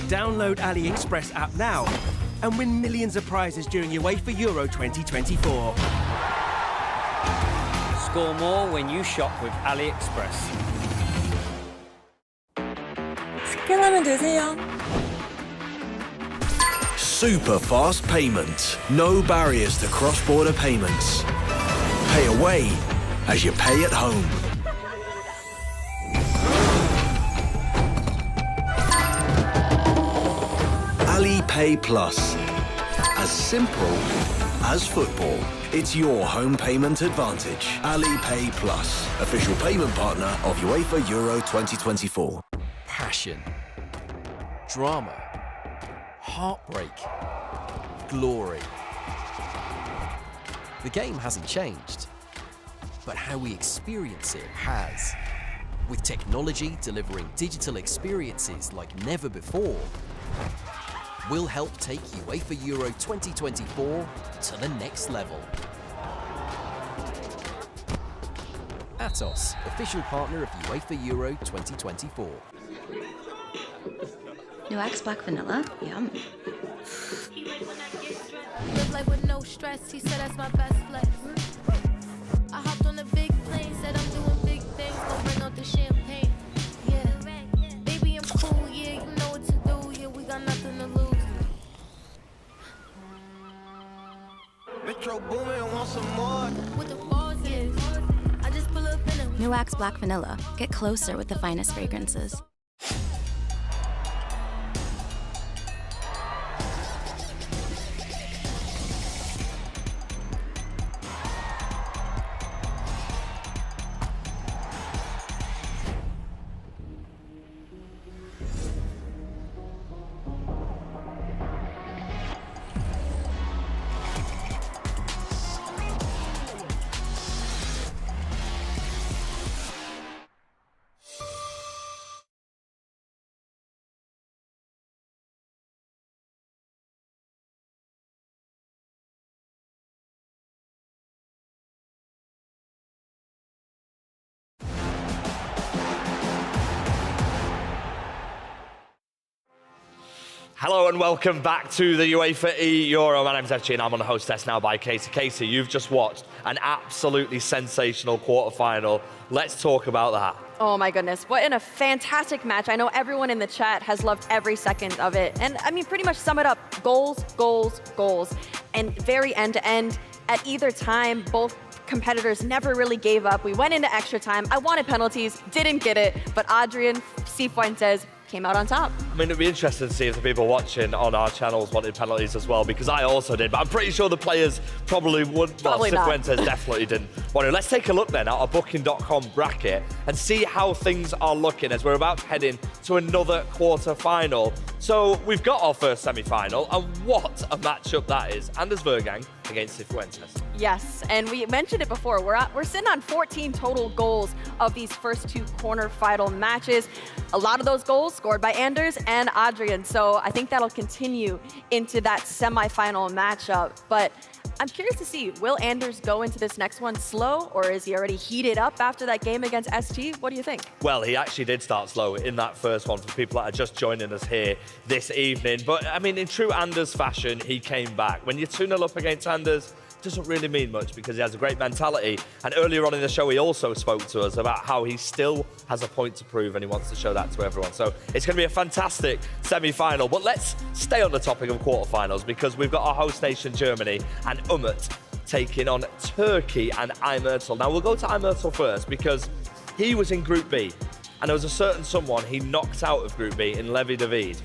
Download AliExpress app now and win millions of prizes during UEFA Euro 2024. Score more when you shop with AliExpress. 스캔하면 되세요. Super fast payment. No barriers to cross-border payments. Pay away as you pay at home. Alipay Plus. As simple as football. It's your home payment advantage. Alipay Plus. Official payment partner of UEFA Euro 2024. Passion. Drama. Heartbreak, glory. The game hasn't changed, but how we experience it has. With technology delivering digital experiences like never before, we'll help take UEFA Euro 2024 to the next level. Atos, official partner of UEFA Euro 2024. New X Black Vanilla? Yum. Live life with no stress, he said that's my best flex. I hopped on a big plane, said I'm doing big things, gon' bring out the champagne. Yeah, baby I'm cool, yeah, you know what to do, yeah, we got nothing to lose. Metro Boomin want some more. With the balls, yeah, I just pull up in a New Wax Black Vanilla. Get closer with the finest fragrances. Hello and welcome back to the UEFA eEURO. My name's Archie and I'm on the host desk now by Casey. Casey, you've just watched an absolutely sensational quarterfinal. Let's talk about that. Oh my goodness, what a fantastic match. I know everyone in the chat has loved every second of it. And I mean, pretty much sum it up, goals, goals, goals. And very end to end. At either time, both competitors never really gave up. We went into extra time. I wanted penalties, didn't get it, but AdrianCifuentes came out on top. I mean, it'd be interesting to see if the people watching on our channels wanted penalties as well, because I also did, but I'm pretty sure the players probably would. Probably well, not. Cifuentes definitely didn't want to. Let's take a look then at our booking.com bracket and see how things are looking as we're about to head in to another quarter-final. So we've got our first semi-final, and what a matchup that is. Anders Vejrgang against Cifuentes. Yes, and we mentioned it before. We're sitting on 14 total goals of these first two quarterfinal matches. A lot of those goals scored by Anders and Adrian, so I think that'll continue into that semifinal matchup. But I'm curious to see, will Anders go into this next one slow, or is he already heated up after that game against ST? What do you think? Well, he actually did start slow in that first one for people that are just joining us here this evening. But, I mean, in true Anders fashion, he came back. When you're 2-0 up against Anders, doesn't really mean much because he has a great mentality. And earlier on in the show, he also spoke to us about how he still has a point to prove and he wants to show that to everyone. So it's going to be a fantastic semi-final. But let's stay on the topic of quarterfinals because we've got our host nation, Germany, and Umut taking on Turkey and iMertAL. Now, we'll go to iMertAL first because he was in Group B and there was a certain someone he knocked out of Group B in Levi David.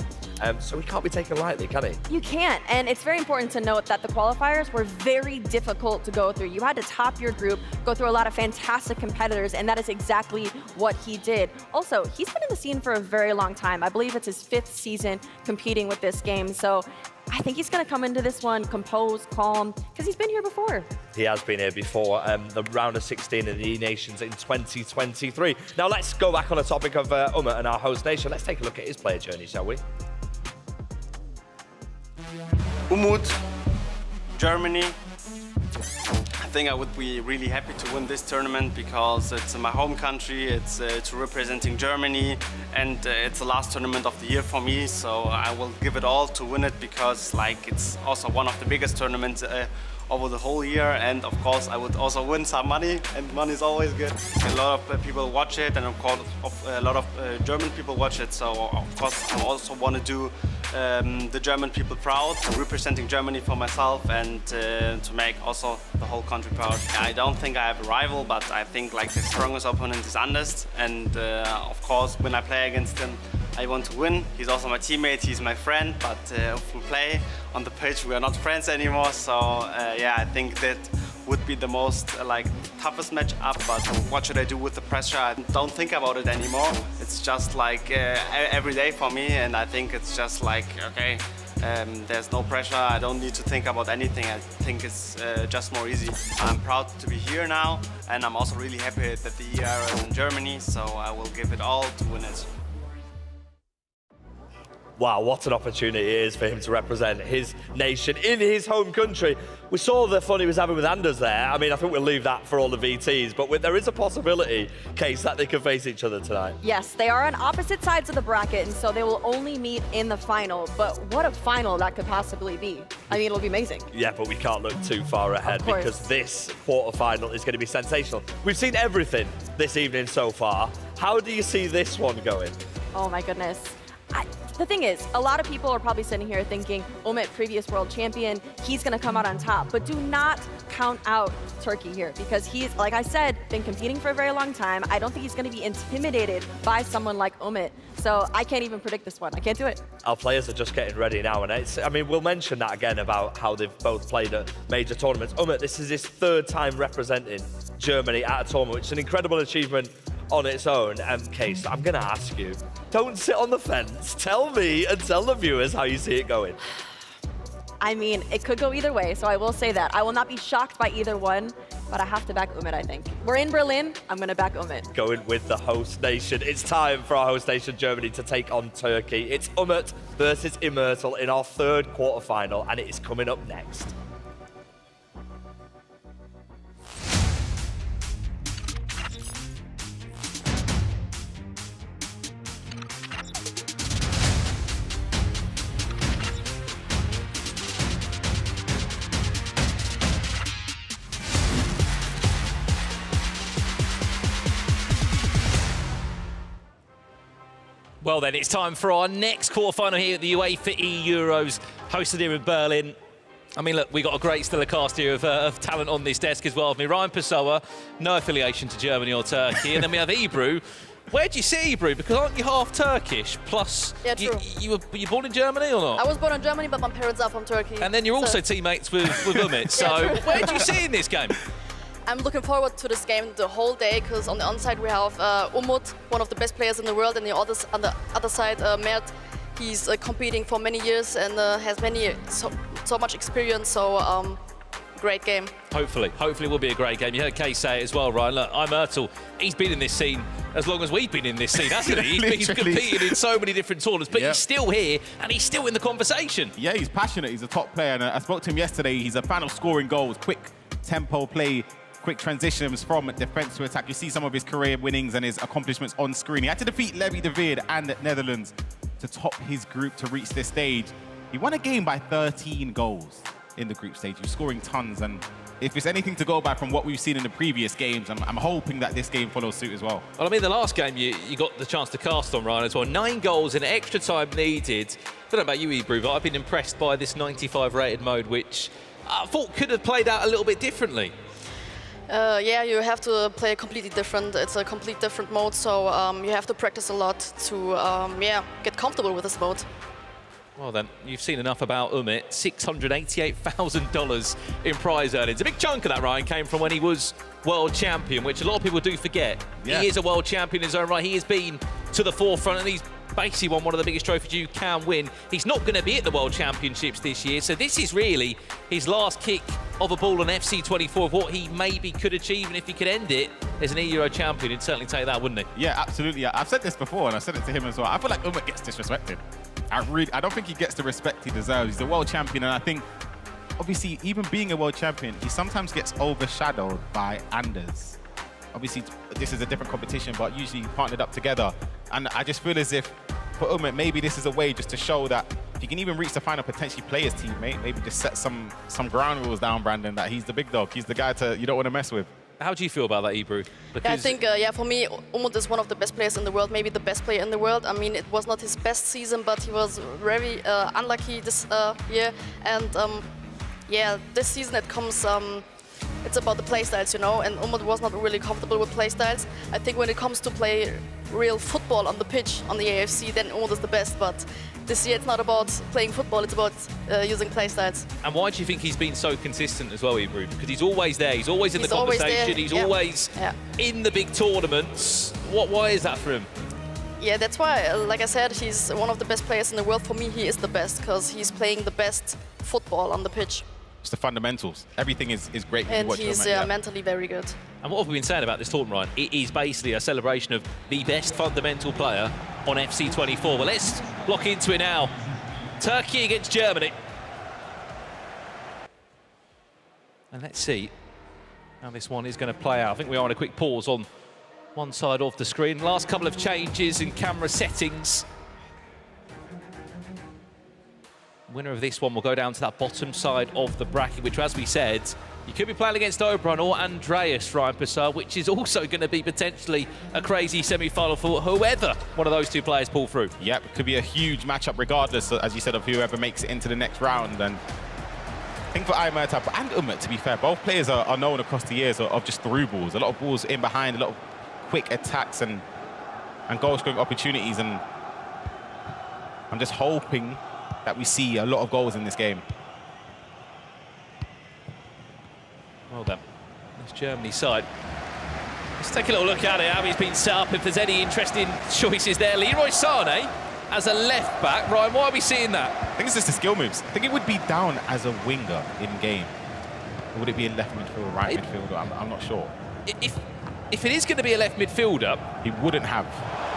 So he can't be taken lightly, can he? You can't, and it's very important to note that the qualifiers were very difficult to go through. You had to top your group, go through a lot of fantastic competitors, and that is exactly what he did. Also, he's been in the scene for a very long time. I believe it's his 5th season competing with this game, so I think he's going to come into this one composed, calm, because he's been here before. He has been here before, the round of 16 in the E-Nations in 2023. Now let's go back on the topic of Umut and our host nation. Let's take a look at his player journey, shall we? Umut, Germany. I think I would be really happy to win this tournament because it's my home country, it's representing Germany, and it's the last tournament of the year for me, so I will give it all to win it because it's also one of the biggest tournaments over the whole year, and of course I would also win some money, and money is always good. A lot of people watch it, and of course a lot of German people watch it, so of course I also want to do the German people proud, representing Germany for myself, and to make also the whole country proud. I don't think I have a rival, but I think the strongest opponent is Anders, and of course when I play against him I want to win. He's also my teammate, he's my friend, but if we play on the pitch we are not friends anymore, so yeah, I think that would be the most toughest match up. But what should I do with the pressure? I don't think about it anymore. It's just every day for me, and I think it's just okay, there's no pressure. I don't need to think about anything. I think it's just more easy. I'm proud to be here now, and I'm also really happy that the eEURO is in Germany, so I will give it all to win it. Wow, what an opportunity it is for him to represent his nation in his home country. We saw the fun he was having with Anders there. I mean, I think we'll leave that for all the VTs, but there is a possibility, Case, that they could face each other tonight. Yes, they are on opposite sides of the bracket, and so they will only meet in the final. But what a final that could possibly be. I mean, it'll be amazing. Yeah, but we can't look too far ahead because this quarterfinal is going to be sensational. We've seen everything this evening so far. How do you see this one going? Oh my goodness. The thing is, a lot of people are probably sitting here thinking, Umut, previous world champion, he's going to come out on top. But do not count out Turkey here because he's, like I said, been competing for a very long time. I don't think he's going to be intimidated by someone like Umut. So I can't even predict this one. I can't do it. Our players are just getting ready now. And I mean, we'll mention that again about how they've both played at major tournaments. Umut, this is his 3rd time representing Germany at a tournament, which is an incredible achievement on its own. Case, I'm going to ask you, don't sit on the fence. Tell me and tell the viewers how you see it going. I mean, it could go either way, so I will say that. I will not be shocked by either one, but I have to back Umut, I think. We're in Berlin, I'm going to back Umut. Going with the host nation. It's time for our host nation, Germany, to take on Turkey. It's Umut versus iMertAL in our 3rd quarterfinal, and it is coming up next. Well then, it's time for our next quarterfinal here at the UEFA eEUROs, hosted here in Berlin. I mean, look, we got a great stellar cast here of talent on this desk as well. I mean, Ryan Pessoa, no affiliation to Germany or Turkey. And then we have Ebru. Where do you see Ebru? Because aren't you half Turkish? Plus, yeah, true. Were you born in Germany or not? I was born in Germany, but my parents are from Turkey. And then you're also teammates with Umut. So where do you see in this game? I'm looking forward to this game the whole day, because on the onside we have Umut, one on the best players in the world, and on the other side, Mert. He's competing for many years and has so much experience. So great game. Hopefully it will be a great game. You heard Kay say it as well, Ryan. Look, iMertAL, he's been in this scene as long as we've been in this scene, hasn't he? He's been competing in so many different tournaments, but he's still here and he's still in the conversation. Yeah, he's passionate. He's a top player, and I spoke to him yesterday. He's a fan of scoring goals, quick tempo play, quick transitions from defense to attack. You see some of his career winnings and his accomplishments on screen. He had to defeat Levi de Veer and the Netherlands to top his group to reach this stage. He won a game by 13 goals in the group stage. He was scoring tons, and if it's anything to go by from what we've seen in the previous games, I'm hoping that this game follows suit as well. Well, I mean, the last game you got the chance to cast on, Ryan, as well. 9 goals in extra time needed. I don't know about you, Ebru, but I've been impressed by this 95 rated mode, which I thought could have played out a little bit differently. Yeah, you have to play completely different. It's a complete different mode, so you have to practice a lot to get comfortable with this mode. Well then, you've seen enough about Umut. $688,000 in prize earnings. A big chunk of that, Ryan, came from when he was world champion, which a lot of people do forget. Yeah. He is a world champion in his own right. He has been to the forefront, and he's basically won one of the biggest trophies you can win. He's not going to be at the World Championships this year, so this is really his last kick of a ball on FC24 of what he maybe could achieve, and if he could end it as an eEURO champion, he'd certainly take that, wouldn't he? Yeah, absolutely. I've said this before, and I said it to him as well. I feel like Umut gets disrespected. I don't think he gets the respect he deserves. He's a world champion, and I think, obviously, even being a world champion, he sometimes gets overshadowed by Anders. Obviously, this is a different competition, but usually partnered up together. And I just feel as if, for Umut, maybe this is a way just to show that if you can even reach the final, potentially play his teammate, maybe just set some ground rules down, Brandon, that he's the big dog. He's the guy you don't want to mess with. How do you feel about that, Ebru? Yeah, I think, for me, Umut is one of the best players in the world, maybe the best player in the world. I mean, it was not his best season, but he was very unlucky this year. And this season it comes, it's about the playstyles, you know, and Umut was not really comfortable with playstyles. I think when it comes to play real football on the pitch, on the AFC, then Umut is the best. But this year it's not about playing football, it's about using playstyles. And why do you think he's been so consistent as well, Ebru? Because he's always there, he's always in the conversation, he's always in the big tournaments. Why is that for him? Yeah, that's why, like I said, he's one of the best players in the world. For me, he is the best, because he's playing the best football on the pitch. It's the fundamentals. Everything is great. And he's mentally very good. And what have we been saying about this tournament, Ryan? It is basically a celebration of the best fundamental player on FC24. Well, let's lock into it now. Turkey against Germany. And let's see how this one is going to play out. I think we are on a quick pause on one side of the screen. Last couple of changes in camera settings. Winner of this one will go down to that bottom side of the bracket, which, as we said, you could be playing against Oberon or Andreas, Ryan Pessoa, which is also going to be potentially a crazy semi-final for whoever one of those two players pull through. Yep, it could be a huge matchup regardless, as you said, of whoever makes it into the next round. And I think for iMertAL and Umut, to be fair, both players are known across the years of just through balls. A lot of balls in behind, a lot of quick attacks and goal-scoring opportunities. And I'm just hoping that we see a lot of goals in this game. Well done. That's Germany's side. Let's take a little look at it, how he's been set up, if there's any interesting choices there. Leroy Sané as a left back. Ryan, why are we seeing that? I think it's just the skill moves. I think it would be down as a winger in game. Or would it be a left midfielder, right midfielder? I'm not sure. If it is going to be a left midfielder, he wouldn't have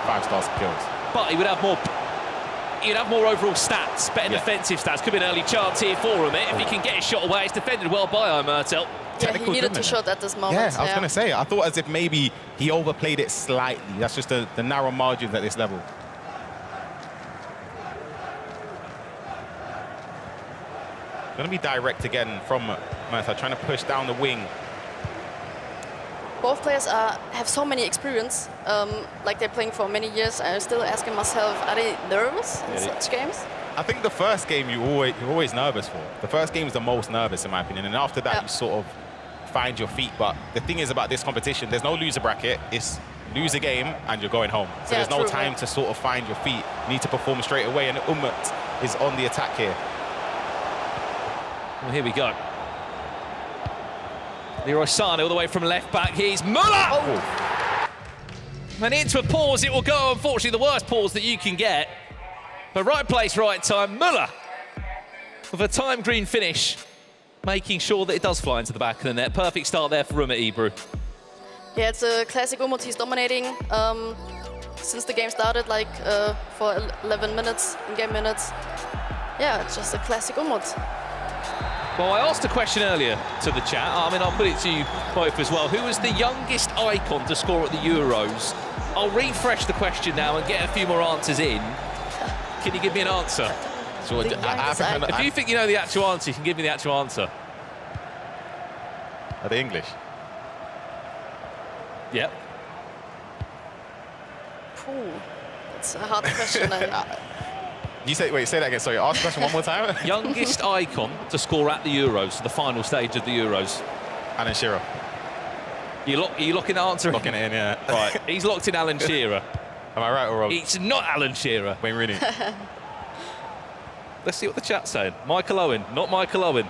5-star skills. But he would have more. He'd have more overall stats, better defensive stats. Could be an early chance here for him. If he can get his shot away, it's defended well by iMertAL. Yeah, he needed to shot at this moment. Yeah, I was going to say, I thought as if maybe he overplayed it slightly. That's just the narrow margins at this level. Going to be direct again from iMertAL, trying to push down the wing. both players have so many experience, like they're playing for many years. I'm still asking myself, are they nervous in such games? I think the first game you're always nervous for. The first game is the most nervous, in my opinion, and after that you sort of find your feet. But the thing is about this competition, there's no loser bracket. It's lose a game and you're going home. So there's no time to sort of find your feet. You need to perform straight away, and Umut is on the attack here. Well, here we go. Leroy Sané all the way from left back. Here's Müller! Oh. And into a pause it will go. Unfortunately, the worst pause that you can get. But right place, right time. Müller with a time green finish, making sure that it does fly into the back of the net. Perfect start there for Umut, Ebru. Yeah, it's a classic Umut. He's dominating since the game started, like for 11 minutes, in-game minutes. Yeah, it's just a classic Umut. Well, I asked a question earlier to the chat. I mean, I'll put it to you both as well. Who was the youngest icon to score at the Euros? I'll refresh the question now and get a few more answers in. Can you give me an answer? So if you think you know the actual answer, you can give me the actual answer. Are they English? Yep. Ooh, that's a hard question. You say, wait, say that again. Sorry, ask the question one more time. Youngest icon to score at the Euros, the final stage of the Euros. Alan Shearer. Are you locking the answer in? Locking it in, yeah. Right, he's locked in Alan Shearer. Am I right or wrong? It's not Alan Shearer. Wayne Rooney. Let's see what the chat's saying. Michael Owen, not Michael Owen.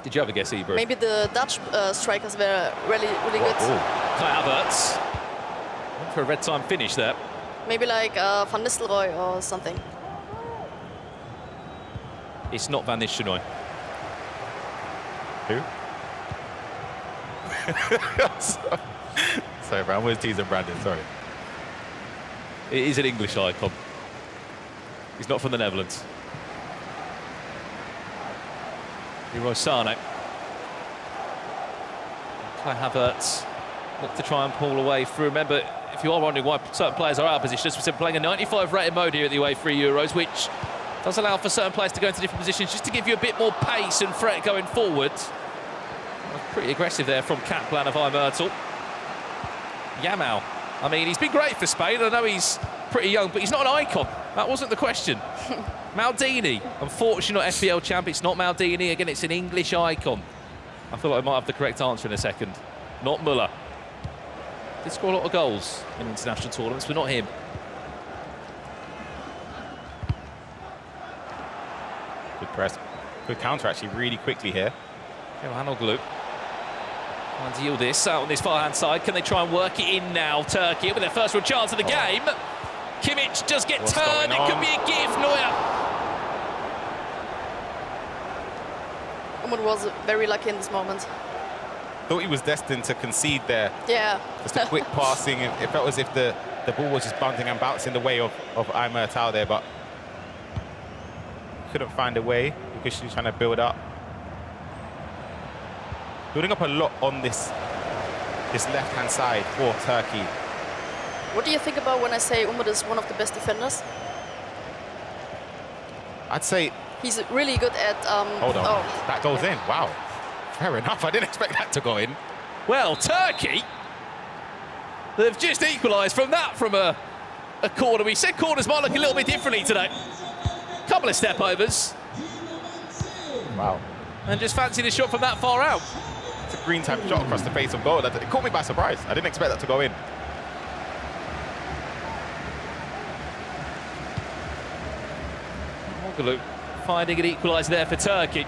Did you have a guess, Ebru? Maybe the Dutch strikers were really good. Kai Havertz. Went for a red time finish there. Maybe like Van Nistelrooy or something. It's not Van Nistelrooy. Who? Sorry, Brandon. Where's teasing Brandon? Sorry. It is an English icon. He's not from the Netherlands. Leroy Sané. Kai Havertz look to try and pull away through. Remember, if you are wondering why certain players are out of position, we're playing a 95 rated mode here at the UEFA Euros, which does allow for certain players to go into different positions just to give you a bit more pace and threat going forward. Pretty aggressive there from Kaplan of iMertAL. Yamal. I mean, he's been great for Spain. I know he's pretty young, but he's not an icon. That wasn't the question. Maldini, unfortunate FPL champ. It's not Maldini. Again, it's an English icon. I feel like I might have the correct answer in a second. Not Müller. Did score a lot of goals in international tournaments, but not him. Good press. Good counter, actually, really quickly here. Hanoglu. Trying to yield this out on this far-hand side. Can they try and work it in now? Turkey with their first real chance of the game. Kimmich does get turned. It could be a gift. Neuer. Umut was very lucky in this moment. Thought he was destined to concede there. Yeah. Just a quick passing. It felt as if the ball was just bunting and bouncing the way of iMertAL there, but couldn't find a way because she was trying to build up. Building up a lot on this left-hand side for Turkey. What do you think about when I say Umut is one of the best defenders? I'd say... He's really good at... Hold on. Oh. That goes in. Wow. Fair enough. I didn't expect that to go in. Well, Turkey, they've just equalised from a corner. We said corners might look a little bit differently today. Couple of step-overs. Wow. And just fancied a shot from that far out. It's a green type shot across the face of goal. It caught me by surprise. I didn't expect that to go in. Mogulu finding an equaliser there for Turkey.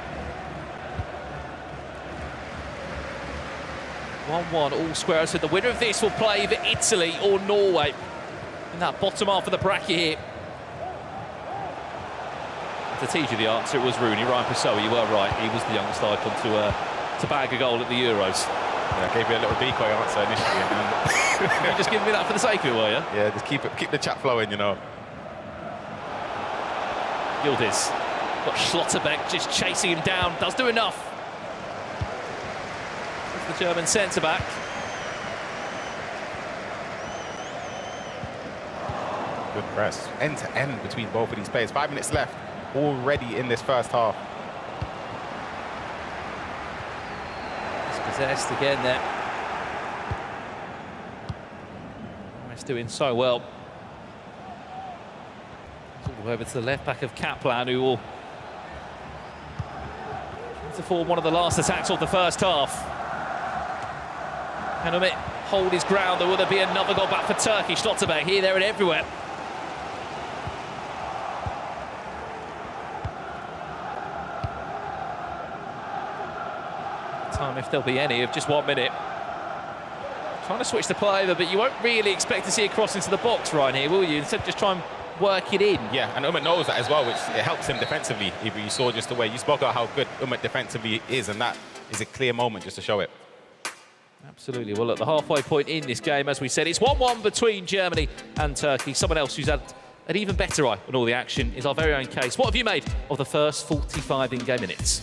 1-1, all square. So the winner of this will play either Italy or Norway in that bottom half of the bracket here. To teach you the answer, it was Rooney. Ryan Pessoa, you were right. He was the youngest icon to bag a goal at the Euros. Yeah, I gave you a little decoy answer initially. And you just giving me that for the sake of it, were you? Yeah, just keep the chat flowing, you know. Yildiz. Got Schlotterbeck just chasing him down. Does do enough. That's the German centre-back. Good press. End-to-end between both of these players. 5 minutes left already in this first half. It's possessed again there. He's doing so well. All the way over to the left back of Kaplan, who will to form one of the last attacks of the first half. Can Umut hold his ground, or will there be another goal back for Turkey? Schlotterbeck here, there and everywhere. Time, if there'll be any, of just 1 minute. Trying to switch the play over, but you won't really expect to see a cross into the box right here, will you? Instead, just try and work it in. Yeah, and Umut knows that as well, which it helps him defensively. If you saw just the way you spoke about how good Umut defensively is, and that is a clear moment just to show it. Absolutely. Well, at the halfway point in this game, as we said, it's 1-1 between Germany and Turkey. Someone else who's had an even better eye on all the action is our very own Case. What have you made of the first 45 in-game minutes?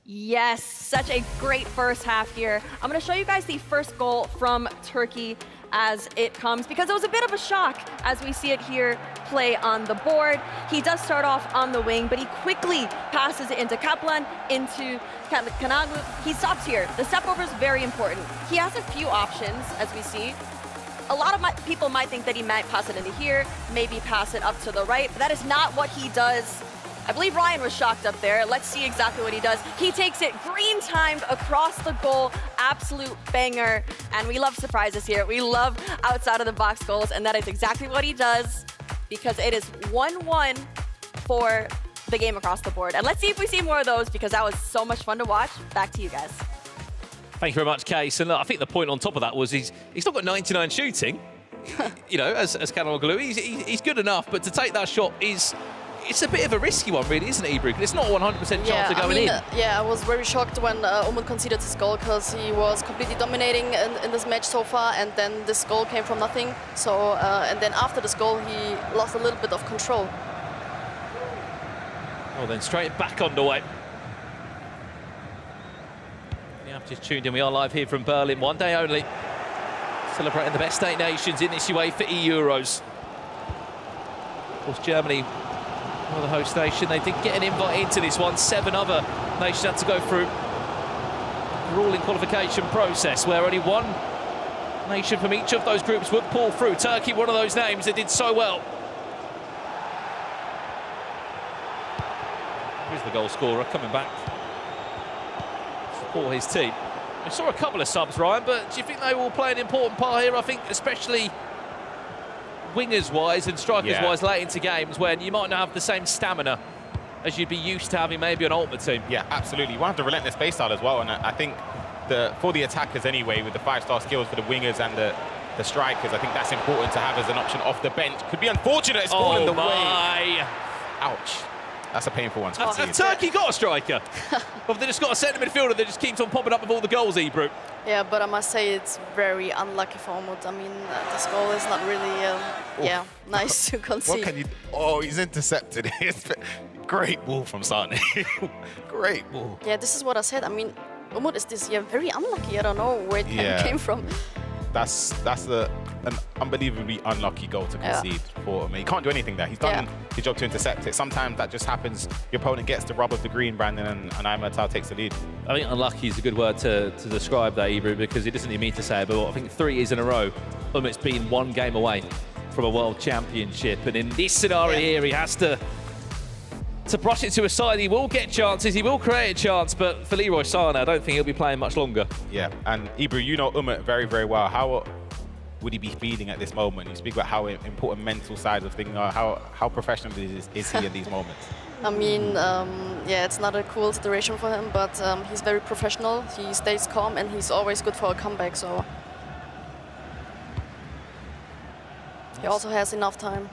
Yes, such a great first half here. I'm going to show you guys the first goal from Turkey as it comes, because it was a bit of a shock as we see it here play on the board. He does start off on the wing, but he quickly passes it into Kaplan, into Kanagu. He stops here. The step over is very important. He has a few options, as we see. A lot of people might think that he might pass it into here, maybe pass it up to the right, but that is not what he does. I believe Ryan was shocked up there. Let's see exactly what he does. He takes it green-timed across the goal. Absolute banger. And we love surprises here. We love outside-of-the-box goals, and that is exactly what he does, because it is 1-1 for the game across the board. And let's see if we see more of those, because that was so much fun to watch. Back to you guys. Thank you very much, Case. And look, I think the point on top of that was he's not got 99 shooting. You know, as Kanoglu, he's good enough, but to take that shot is... It's a bit of a risky one, really, isn't it, Ebru? It's not a 100% chance of going in. Yeah, I was very shocked when Umut conceded his goal, because he was completely dominating in this match so far, and then this goal came from nothing. So, and then after this goal, he lost a little bit of control. Oh, then straight back underway. Yeah, I've just tuned in. We are live here from Berlin, one day only. Celebrating the best 8 nations in this UEFA eEUROs. Of course, Germany, well, the host nation, they did get an invite into this one. 7 other nations had to go through a grueling qualification process where only one nation from each of those groups would pull through. Turkey, one of those names that did so well. Here's the goal scorer coming back to support his team. We saw a couple of subs, Ryan, but do you think they will play an important part here? I think especially wingers-wise and strikers-wise late into games when you might not have the same stamina as you'd be used to having maybe an ultimate team. Yeah, absolutely. You want to have the relentless base style as well, and I think for the attackers anyway, with the 5-star skills for the wingers and the strikers, I think that's important to have as an option off the bench. Could be unfortunate, it's fallen the way. Ouch. That's a painful one. Have Turkey got a striker? Or have they just got a centre midfielder that just keeps on popping up with all the goals, Ebru? Yeah, but I must say it's very unlucky for Umut. I mean, this goal is not really, nice to concede. What can you... Oh, he's intercepted. Great ball from Sane. Great ball. Yeah, this is what I said. I mean, Umut is this year very unlucky. I don't know where it came from. That's an unbelievably unlucky goal to concede for him. He can't do anything there. He's done his job to intercept it. Sometimes that just happens. Your opponent gets the rub of the green, Brandon, and iMertAL takes the lead. I think unlucky is a good word to describe that, Ebru, because it doesn't even mean to say it, but I think 3 years in a row, Umut's been 1 game away from a world championship. And in this scenario here, he has to brush it to a side. He will get chances, he will create a chance, but for Leroy Sane, I don't think he'll be playing much longer. Yeah, and Ebru, you know Umut very, very well. How would he be feeling at this moment? You speak about how important mental side of things are. How professional is he in these moments? I mean, it's not a cool situation for him, but he's very professional. He stays calm, and he's always good for a comeback, so he also has enough time.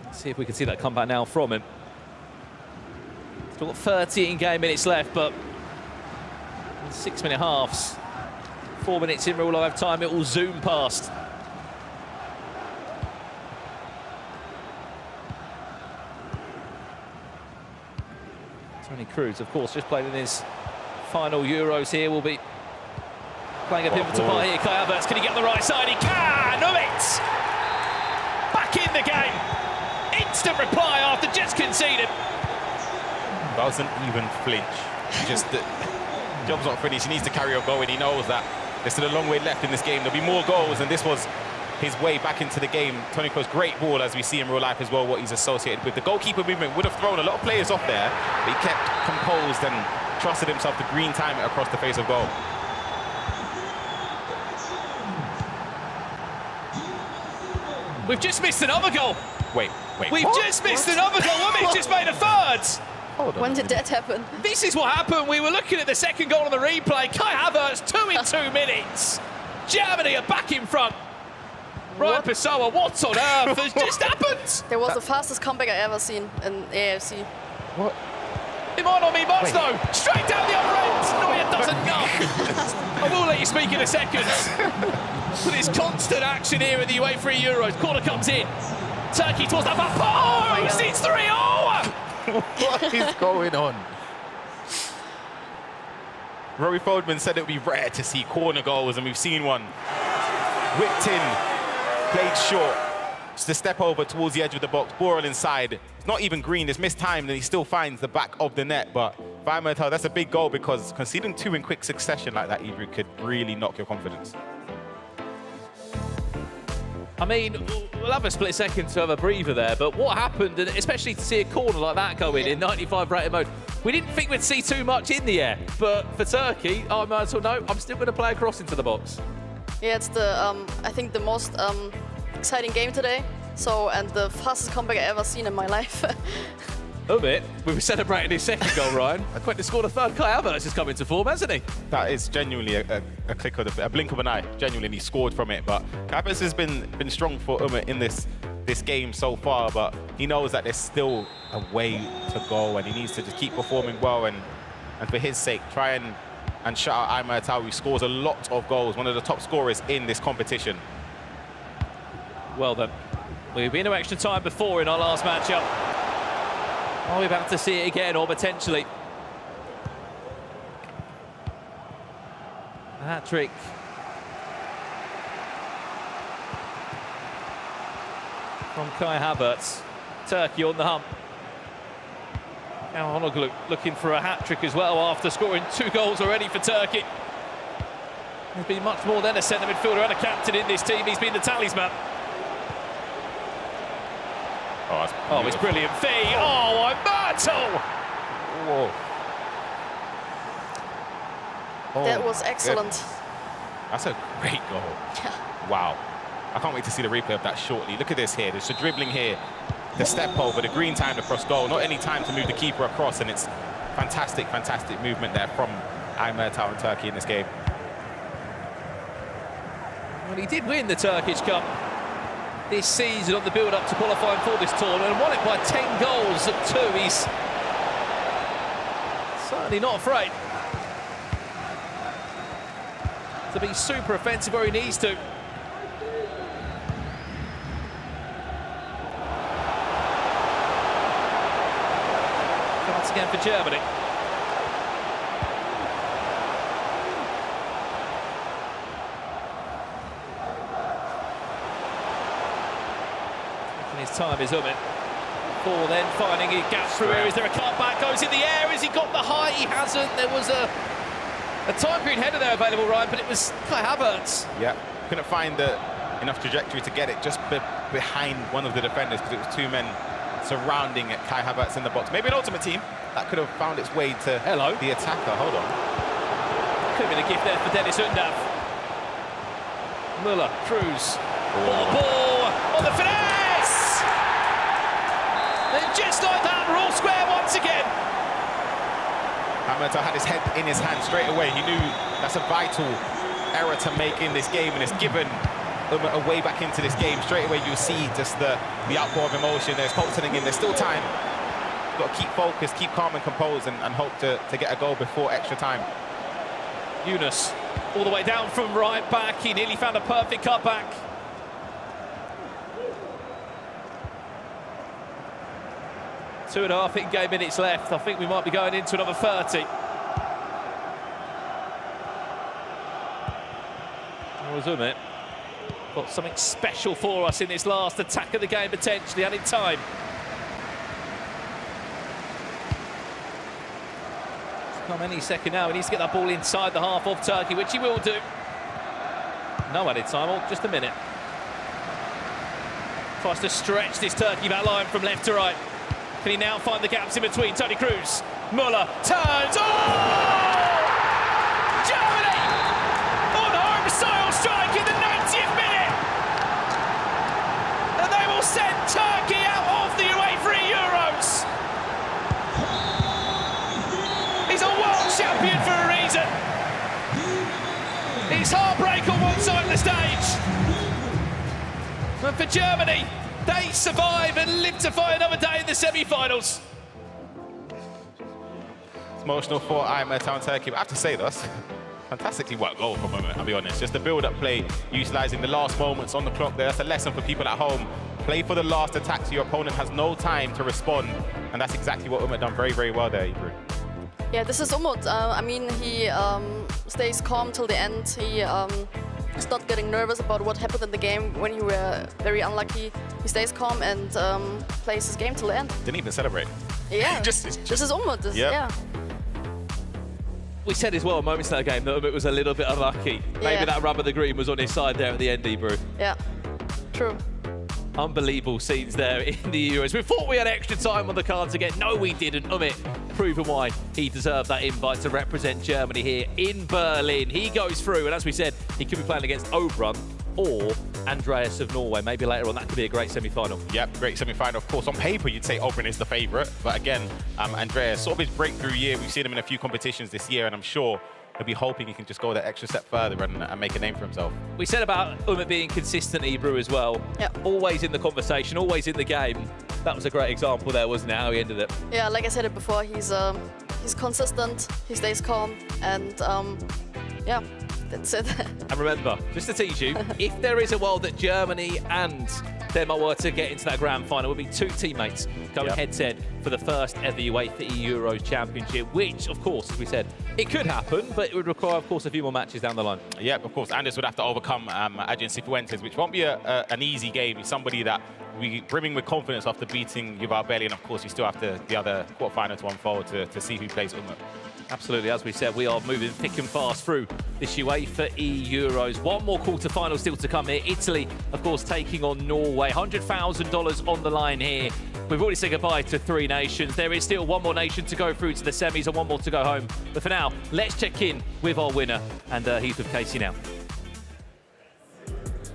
Let's see if we can see that comeback now from him. Still got 13 game minutes left, but 6-minute halves. 4 minutes in real life time, it will zoom past. Tony Cruz, of course, just played in his final Euros here, will be playing a pivotal part here. Kai Havertz, can he get on the right side? He can! Umut! Back in the game! Instant reply after just conceded. Doesn't even flinch. Just the job's not finished. He needs to carry on going. He knows that there's still a long way left in this game. There'll be more goals, and this was his way back into the game. Toni Kroos, great ball, as we see in real life as well, what he's associated with. The goalkeeper movement would have thrown a lot of players off there, but he kept composed and trusted himself to green time it across the face of goal. We've just missed another goal. Wait. We've just missed another goal. Umut just made a third. Hold on. When did that happen? This is what happened. We were looking at the second goal on the replay. Kai Havertz, 2 in 2 minutes. Germany are back in front. Ryan Pessoa, what on earth has just happened? There was the fastest comeback I ever seen in AFC. What? It might not be much, though. Straight down the other end. Neuer doesn't know. I will let you speak in a second. But it's constant action here in the UEFA Euros. Corner comes in. Turkey towards that back post. It's 3-0. What is going on? Rory Feldman said it would be rare to see corner goals, and we've seen one. Whipped in, played short. Just a step over towards the edge of the box, ball inside. It's not even green, it's mistimed, and he still finds the back of the net. But for iMertAL, that's a big goal, because conceding 2 in quick succession like that, Ebru, could really knock your confidence. I mean, we'll have a split second to have a breather there, but what happened, and especially to see a corner like that go in 95 rated mode, we didn't think we'd see too much in the air. But for Turkey, iMertAL, no, I'm still going to play a cross into the box. Yeah, it's the I think the most exciting game today. So, and the fastest comeback I ever seen in my life. Umut, we were celebrating his second goal, Ryan. Quite to score the third. Kai Havertz has come into form, hasn't he? That is genuinely a click of a blink of an eye. Genuinely, he scored from it. But Kai Havertz has been strong for Umut in this game so far. But he knows that there's still a way to go, and he needs to just keep performing well. And for his sake, try and shut out iMertAL, who scores a lot of goals. One of the top scorers in this competition. Well then, we've been to extra time before in our last matchup. Are we about to see it again, or potentially? A hat-trick. From Kai Havertz. Turkey on the hump. Now Honoglu looking for a hat-trick as well after scoring 2 goals already for Turkey. There's been much more than a centre midfielder and a captain in this team. He's been the talisman. Oh, it's brilliant. Fee. Oh, iMertAL! Whoa. That was excellent. Yeah. That's a great goal. Wow. I can't wait to see the replay of that shortly. Look at this here. There's the dribbling here. The step over, the green time across goal. Not any time to move the keeper across, and it's fantastic, fantastic movement there from iMertAL and Turkey in this game. Well, he did win the Turkish Cup this season on the build-up to qualifying for this tournament, and won it by 10 goals at 2. He's certainly not afraid to be super offensive where he needs to. Once again for Germany. His time is Umut. Ball then finding a gap through here. Is there a cutback? Goes in the air. Has he got the height? He hasn't. There was a time period header there available, Ryan, but it was Kai Havertz. Yeah, couldn't find enough trajectory to get it just behind one of the defenders, because it was 2 men surrounding Kai Havertz in the box. Maybe an ultimate team that could have found its way to the attacker. Hold on. Could have been a gift there for Dennis Undav. Müller, Cruz. Ball on the finesse! And just like that, we're all square once again. iMertAL had his head in his hand straight away. He knew that's a vital error to make in this game, and it's given Umut a way back into this game. Straight away, you see just the outpour of emotion. There's Coltoning in. There's still time. You've got to keep focused, keep calm and composed, and hope to get a goal before extra time. Yunus, all the way down from right back. He nearly found a perfect cutback. Two and a half in-game minutes left. I think we might be going into another 30. Umut got something special for us in this last attack of the game, potentially, and in time. Come any second now. He needs to get that ball inside the half of Turkey, which he will do. No added time, or just a minute. Tries to stretch this Turkey back line from left to right. Can he now find the gaps in between? Tony Cruz. Muller turns. Oh! Germany! On home soil strike in the 90th minute! And they will send Turkey out of the UEFA Euros! He's a world champion for a reason! It's heartbreak on one side of the stage! But for Germany, they survive and live to fight another day in the semi-finals. It's emotional for iMertAL Turkey, but I have to say this. Fantastically worked goal for a moment, I'll be honest. Just the build-up play, utilising the last moments on the clock there. That's a lesson for people at home. Play for the last attack so your opponent has no time to respond. And that's exactly what Umut done very, very well there, Ebru. Yeah, this is Umut. I mean, he stays calm till the end. He is not getting nervous about what happened in the game when you were very unlucky. He stays calm and plays his game till the end. Didn't even celebrate. Yeah, this is Umut. Yeah. We said as well moments in that game that Umut was a little bit unlucky. Maybe that rub of the green was on his side there at the end, Ebru. Yeah, true. Unbelievable scenes there in the Euros. We thought we had extra time on the cards again. No, we didn't. Umut proving why he deserved that invite to represent Germany here in Berlin. He goes through, and as we said, he could be playing against Obrun or Andreas of Norway. Maybe later on, that could be a great semi-final. Yep, great semi-final. Of course, on paper, you'd say Obrun is the favourite. But again, Andreas, sort of his breakthrough year. We've seen him in a few competitions this year, and I'm sure he'll be hoping he can just go that extra step further and make a name for himself. We said about Umut being consistent, Ebru, as well. Yep. Always in the conversation, always in the game. That was a great example there, wasn't it, how he ended it? Yeah, like I said it before, he's consistent, he stays calm, and yeah, that's it. And remember, just to tease you, if there is a world that Germany and Denmark were to get into that grand final, it would be two teammates going head-to-head for the first ever UEFA eEURO Championship, which, of course, as we said, it could happen, but it would require, of course, a few more matches down the line. Yep, of course, Andreas would have to overcome AdrianCifuentes, which won't be an easy game. He's somebody that we brimming with confidence after beating yuval, and of course, you still have the other quarterfinal to unfold to see who plays Umut. Absolutely, as we said, we are moving thick and fast through this UEFA eEuros. One more quarter-final still to come here. Italy, of course, taking on Norway. $100,000 on the line here. We've already said goodbye to 3 nations. There is still one more nation to go through to the semis and one more to go home. But for now, let's check in with our winner, and he's with Casey now.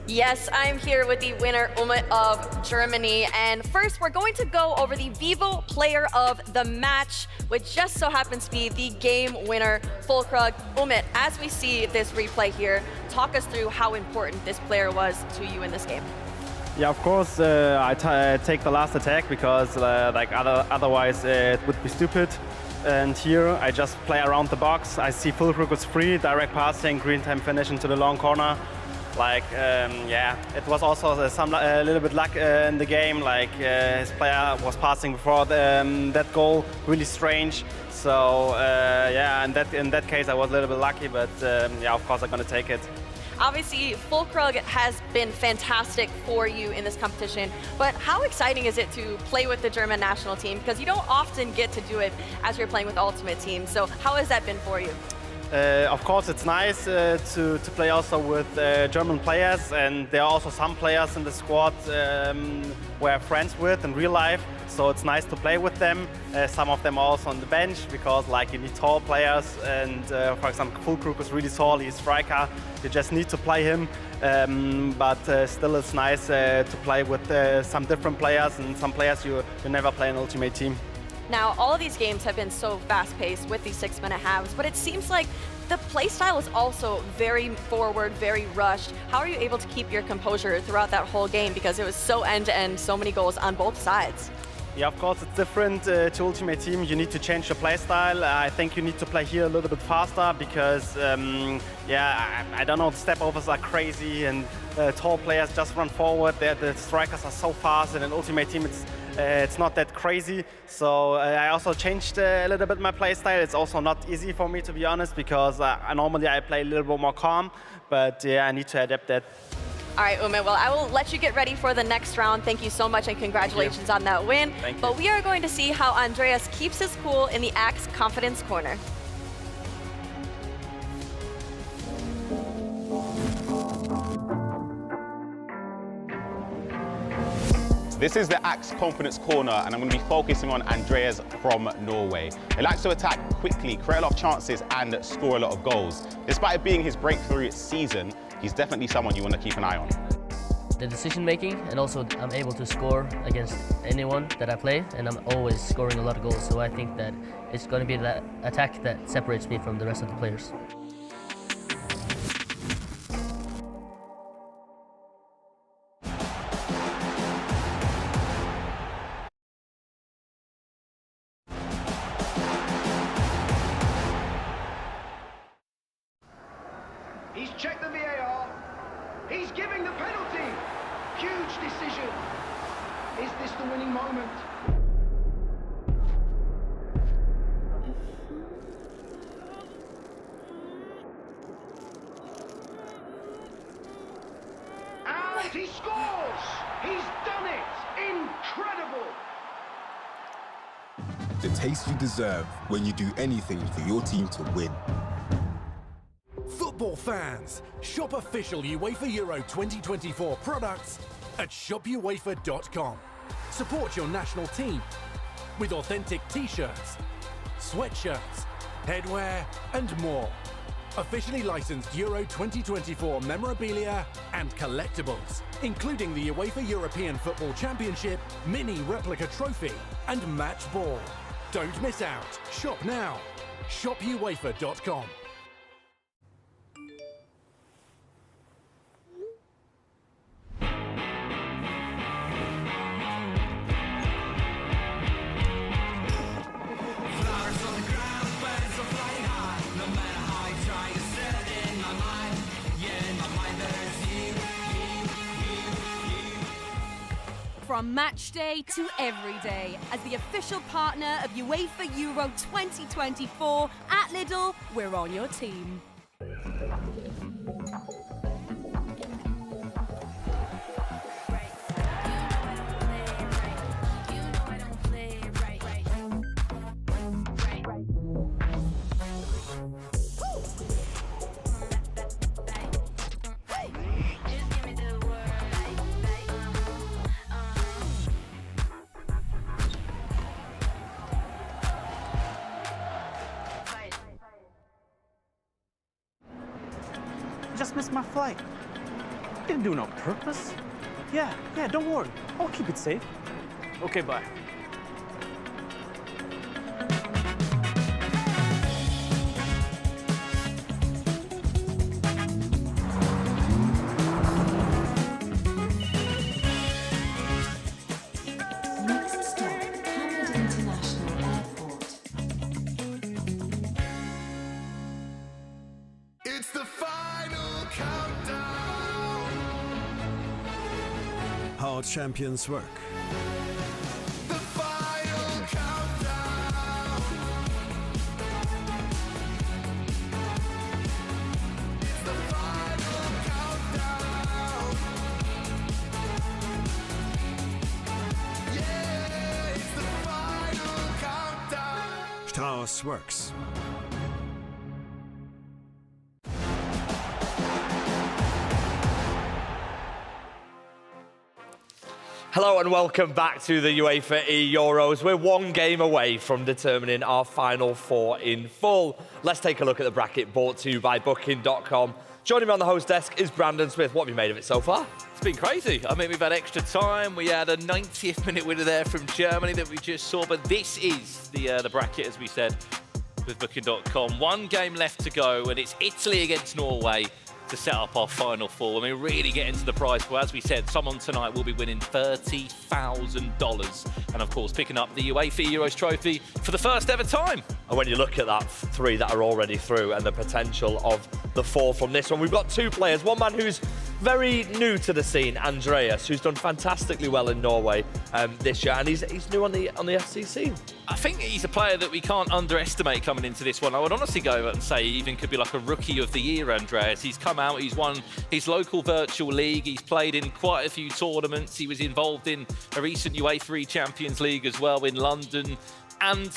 Yes, I'm here with the winner, Umut of Germany. And first, we're going to go over the Vivo Player of the Match, which just so happens to be the game winner, Vejrgang. Umut, as we see this replay here, talk us through how important this player was to you in this game. Yeah, of course, I take the last attack because otherwise it would be stupid. And here I just play around the box. I see Vejrgang was free, direct passing, green time finish into the long corner. Yeah, it was also a little bit luck in the game. His player was passing before that goal, really strange. So yeah, in that case I was a little bit lucky, but yeah, of course I'm gonna take it. Obviously, Vejrgang has been fantastic for you in this competition, but how exciting is it to play with the German national team? Because you don't often get to do it as you're playing with Ultimate Team. So how has that been for you? Of course, it's nice to play also with German players, and there are also some players in the squad we're friends with in real life, so it's nice to play with them. Some of them are also on the bench because you need tall players, and for example, Vejrgang is really tall, he's a striker, you just need to play him. But still it's nice to play with some different players and some players you never play in Ultimate Team. Now, all of these games have been so fast-paced with these 6-minute halves, but it seems like the playstyle is also very forward, very rushed. How are you able to keep your composure throughout that whole game? Because it was so end-to-end, so many goals on both sides. Yeah, of course, it's different to Ultimate Team. You need to change your playstyle. I think you need to play here a little bit faster because, yeah, I don't know, the step overs are crazy and tall players just run forward. The strikers are so fast, and in Ultimate Team it's not that crazy. So I also changed a little bit my playstyle. It's also not easy for me, to be honest, because normally I play a little bit more calm, but yeah, I need to adapt that. All right, Umut, well, I will let you get ready for the next round. Thank you so much, and congratulations on that win. Thank you. But we are going to see how Andreas keeps his cool in the Axe Confidence Corner. This is the Axe Confidence Corner, and I'm going to be focusing on Andreas from Norway. He likes to attack quickly, create a lot of chances, and score a lot of goals. Despite it being his breakthrough season, he's definitely someone you want to keep an eye on. The decision making, and also I'm able to score against anyone that I play, and I'm always scoring a lot of goals. So I think that it's going to be that attack that separates me from the rest of the players. He's checked the VAR. He's giving the penalty. Huge decision. Is this the winning moment? And he scores. He's done it. Incredible. The taste you deserve when you do anything for your team to win. Football fans, shop official UEFA Euro 2024 products at shopuefa.com. Support your national team with authentic t-shirts, sweatshirts, headwear and more. Officially licensed Euro 2024 memorabilia and collectibles, including the UEFA European Football Championship, mini replica trophy and match ball. Don't miss out. Shop now. shopuefa.com. From match day to every day, as the official partner of UEFA Euro 2024 at Lidl, we're on your team. Just missed my flight. Didn't do it on purpose. Yeah, don't worry. I'll keep it safe. Okay, bye. Next stop, Hamid International Airport. It's the final countdown. Hard champions work. The final countdown. It's the final countdown. Yeah, it's the final countdown. Strauss works. Hello and welcome back to the UEFA eEUROs. We're one game away from determining our final four in full. Let's take a look at the bracket brought to you by booking.com. Joining me on the host desk is Brandon Smith. What have you made of it so far? It's been crazy. I mean, we've had extra time. We had a 90th minute winner there from Germany that we just saw, but this is the bracket, as we said, with booking.com. One game left to go, and it's Italy against Norway to set up our final four. I mean, really get into the prize pool. As we said, someone tonight will be winning $30,000. And of course, picking up the UEFA Euros trophy for the first ever time. And when you look at that three that are already through and the potential of the four from this one, we've got two players. One man who's very new to the scene, Andreas, who's done fantastically well in Norway this year, and he's new on the FC scene. I think he's a player that we can't underestimate coming into this one. I would honestly go and say he even could be like a rookie of the year, Andreas. He's come out, he's won his local virtual league, he's played in quite a few tournaments, he was involved in a recent UEFA Champions League as well in London, and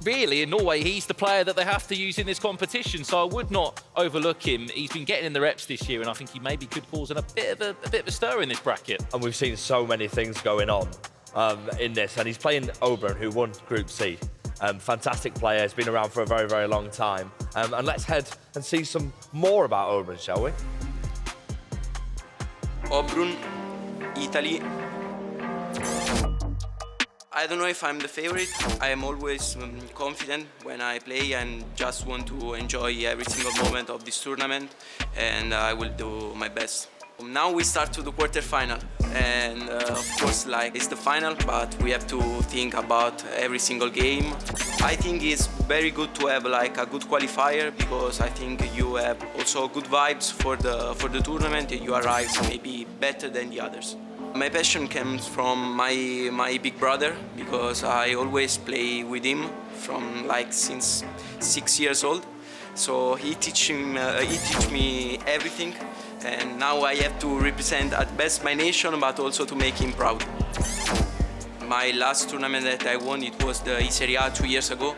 really, in Norway, he's the player that they have to use in this competition, so I would not overlook him. He's been getting in the reps this year, and I think he maybe could cause a bit of a stir in this bracket. And we've seen so many things going on in this, and he's playing Oberon, who won Group C. Fantastic player, has been around for a very, very long time. And let's head and see some more about Oberon, shall we? Oberon, Italy. I don't know if I'm the favorite. I am always confident when I play and just want to enjoy every single moment of this tournament, and I will do my best. Now we start to the quarterfinal, and of course, like, it's the final, but we have to think about every single game. I think it's very good to have like a good qualifier, because I think you have also good vibes for the tournament. You arrive maybe better than the others. My passion comes from my big brother, because I always play with him from like since 6 years old. So he teach me everything, and now I have to represent at best my nation, but also to make him proud. My last tournament that I won, it was the Serie A 2 years ago.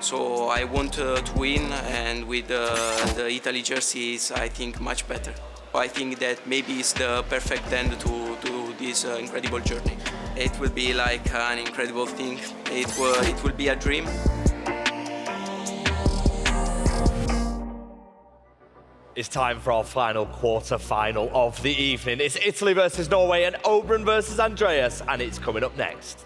So I want to win, and with the Italy jersey is, I think, much better. I think that maybe it's the perfect end to this incredible journey. It will be like an incredible thing. It will be a dream. It's time for our final quarter-final of the evening. It's Italy versus Norway and Oberon versus Andreas, and it's coming up next.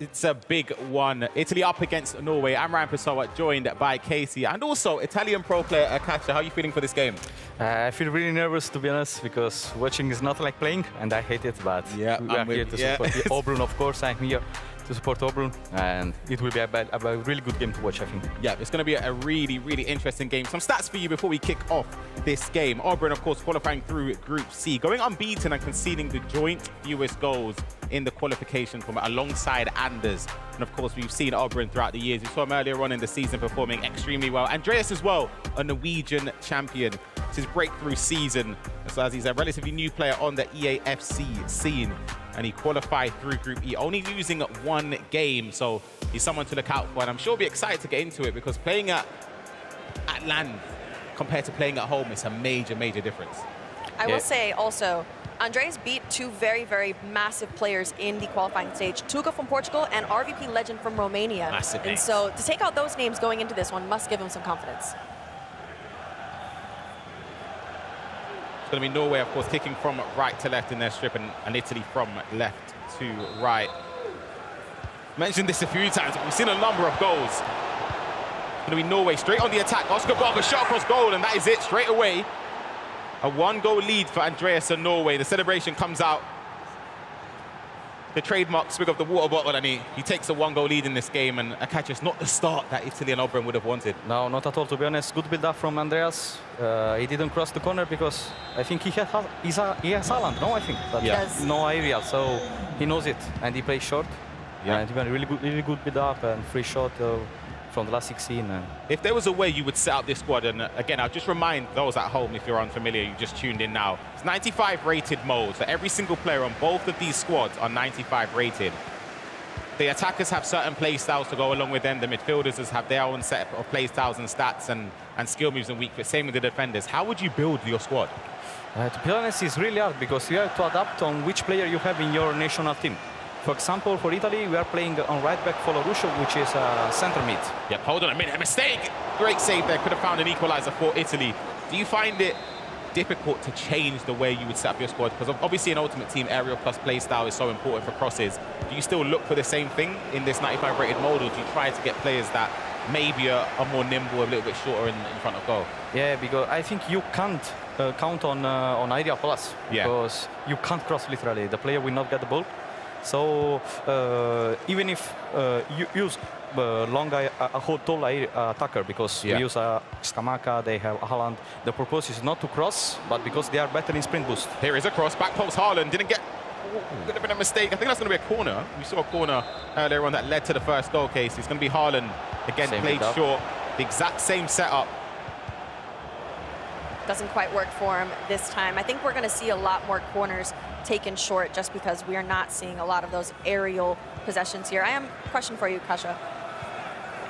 It's a big one. Italy up against Norway. I'm Ryan Pessoa, joined by Casey, and also Italian pro player Akacha. How are you feeling for this game? I feel really nervous, to be honest, because watching is not like playing, and I hate it, but yeah, we are here to support Oberon, of course. I'm here to support Oberon, and it will be a really good game to watch, I think. Yeah, it's going to be a really, really interesting game. Some stats for you before we kick off this game. Oberon, of course, qualifying through Group C, going unbeaten and conceding the joint fewest goals in the qualification from alongside Anders. And of course, we've seen Oberon throughout the years. We saw him earlier on in the season performing extremely well. Andreas as well, a Norwegian champion. It's his breakthrough season, so as he's a relatively new player on the EAFC scene. And he qualified through Group E, only losing one game. So he's someone to look out for. And I'm sure he'll be excited to get into it, because playing at land compared to playing at home is a major, major difference. I will say also, Andreas beat two very, very massive players in the qualifying stage. Tuca from Portugal and RVP legend from Romania. Massive names. And so to take out those names going into this one must give him some confidence. It's going to be Norway, of course, kicking from right to left in their strip, and Italy from left to right. Mentioned this a few times, but we've seen a number of goals. It's going to be Norway straight on the attack. Oscar Barger shot across goal, and that is it straight away. A one-goal lead for Andreas and Norway. The celebration comes out. The trademark swig of the water bottle, and he takes a one-goal lead in this game, and Akacha's not the start that Italy and Oberon would have wanted. No, not at all, to be honest. Good build-up from Andreas. He didn't cross the corner because I think he has talent, no, I think. But yes. No aerial, so he knows it, and he plays short. Yeah. And he went really good build-up and free shot from the last 16. If there was a way you would set up this squad, and again, I'll just remind those at home, if you're unfamiliar, you just tuned in now. It's 95 rated mode, so every single player on both of these squads are 95 rated. The attackers have certain play styles to go along with them. The midfielders have their own set of play styles and stats and skill moves and weak fit. Same with the defenders. How would you build your squad? To be honest, it's really hard because you have to adapt on which player you have in your national team. For example, for Italy, we are playing on right back for Russia, which is a center mid. Yep, hold on a minute, a mistake! Great save there, could have found an equalizer for Italy. Do you find it difficult to change the way you would set up your squad? Because obviously in Ultimate Team, aerial plus play style is so important for crosses. Do you still look for the same thing in this 95 rated mode, or do you try to get players that maybe are more nimble, a little bit shorter in front of goal? Yeah, because I think you can't count on aerial plus, because you can't cross literally. The player will not get the ball. So even if you use tall attacker, because we use Skamaka, they have Haaland. The purpose is not to cross, but because they are better in sprint boost. Here is a cross, back post Haaland, didn't get, could have been a mistake. I think that's going to be a corner. We saw a corner earlier on that led to the first goal case. It's going to be Haaland, again, played short. The exact same setup. Doesn't quite work for him this time. I think we're going to see a lot more corners taken short just because we are not seeing a lot of those aerial possessions here. I am a question for you, Kasha.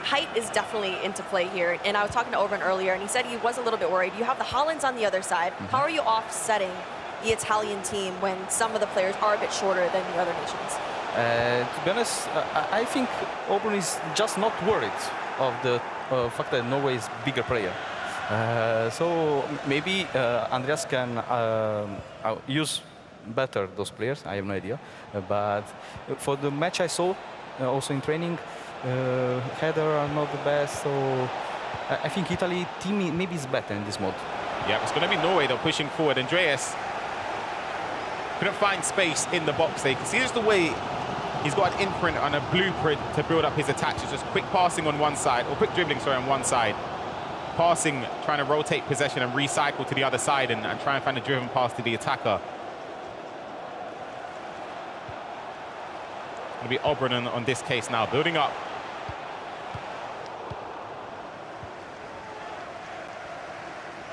Height is definitely into play here, and I was talking to Oberon earlier, and he said he was a little bit worried. You have the Hollands on the other side. How are you offsetting the Italian team when some of the players are a bit shorter than the other nations? To be honest, I think Oberon is just not worried of the fact that Norway is bigger player. So maybe Andreas can use better those players. I have no idea. But for the match I saw, also in training, header are not the best. So I think Italy team maybe is better in this mode. Yeah, it's going to be Norway though pushing forward. Andreas couldn't find space in the box there. You can see just the way he's got an imprint and a blueprint to build up his attacks. It's just quick passing on one side, or quick dribbling, sorry, on one side. Passing, trying to rotate possession and recycle to the other side and try and find a driven pass to the attacker. It'll be Oberon on this case now, building up.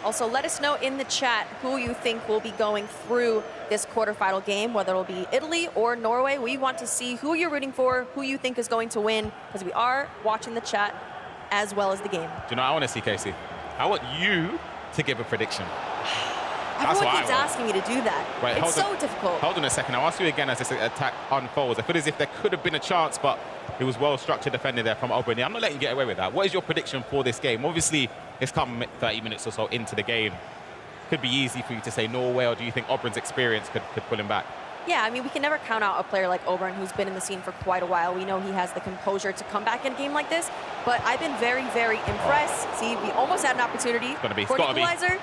Also, let us know in the chat who you think will be going through this quarterfinal game, whether it'll be Italy or Norway. We want to see who you're rooting for, who you think is going to win, because we are watching the chat as well as the game. Do you know what I want to see, Casey? I want you to give a prediction. Everyone keeps asking me to do that. Right, it's so difficult. Hold on a second. I'll ask you again as this attack unfolds. I feel as if there could have been a chance, but it was well-structured defending there from Oberon. I'm not letting you get away with that. What is your prediction for this game? Obviously, it's come 30 minutes or so into the game. Could be easy for you to say Norway, or do you think Oberon's experience could pull him back? Yeah, I mean, we can never count out a player like Oberon, who's been in the scene for quite a while. We know he has the composure to come back in a game like this, but I've been very, very impressed. See, we almost had an opportunity for the equalizer.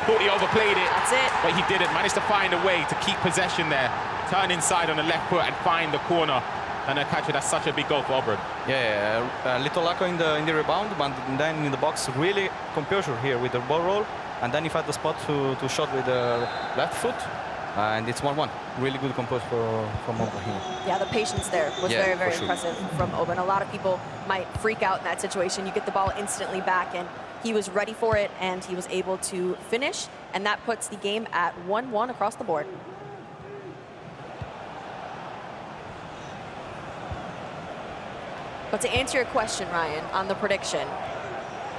Thought he overplayed it. That's it. But he didn't. Managed to find a way to keep possession there. Turn inside on the left foot and find the corner. And catch it. That's such a big goal for Oberon. Yeah, a little luck in the rebound, but then in the box, really composure here with the ball roll. And then he found the spot to shot with the left foot. And it's 1-1. Really good composure from Oberon here. Yeah, the patience there was very, very impressive from Oberon. A lot of people might freak out in that situation. You get the ball instantly back, and he was ready for it, and he was able to finish. And that puts the game at 1-1 across the board. But to answer your question, Ryan, on the prediction,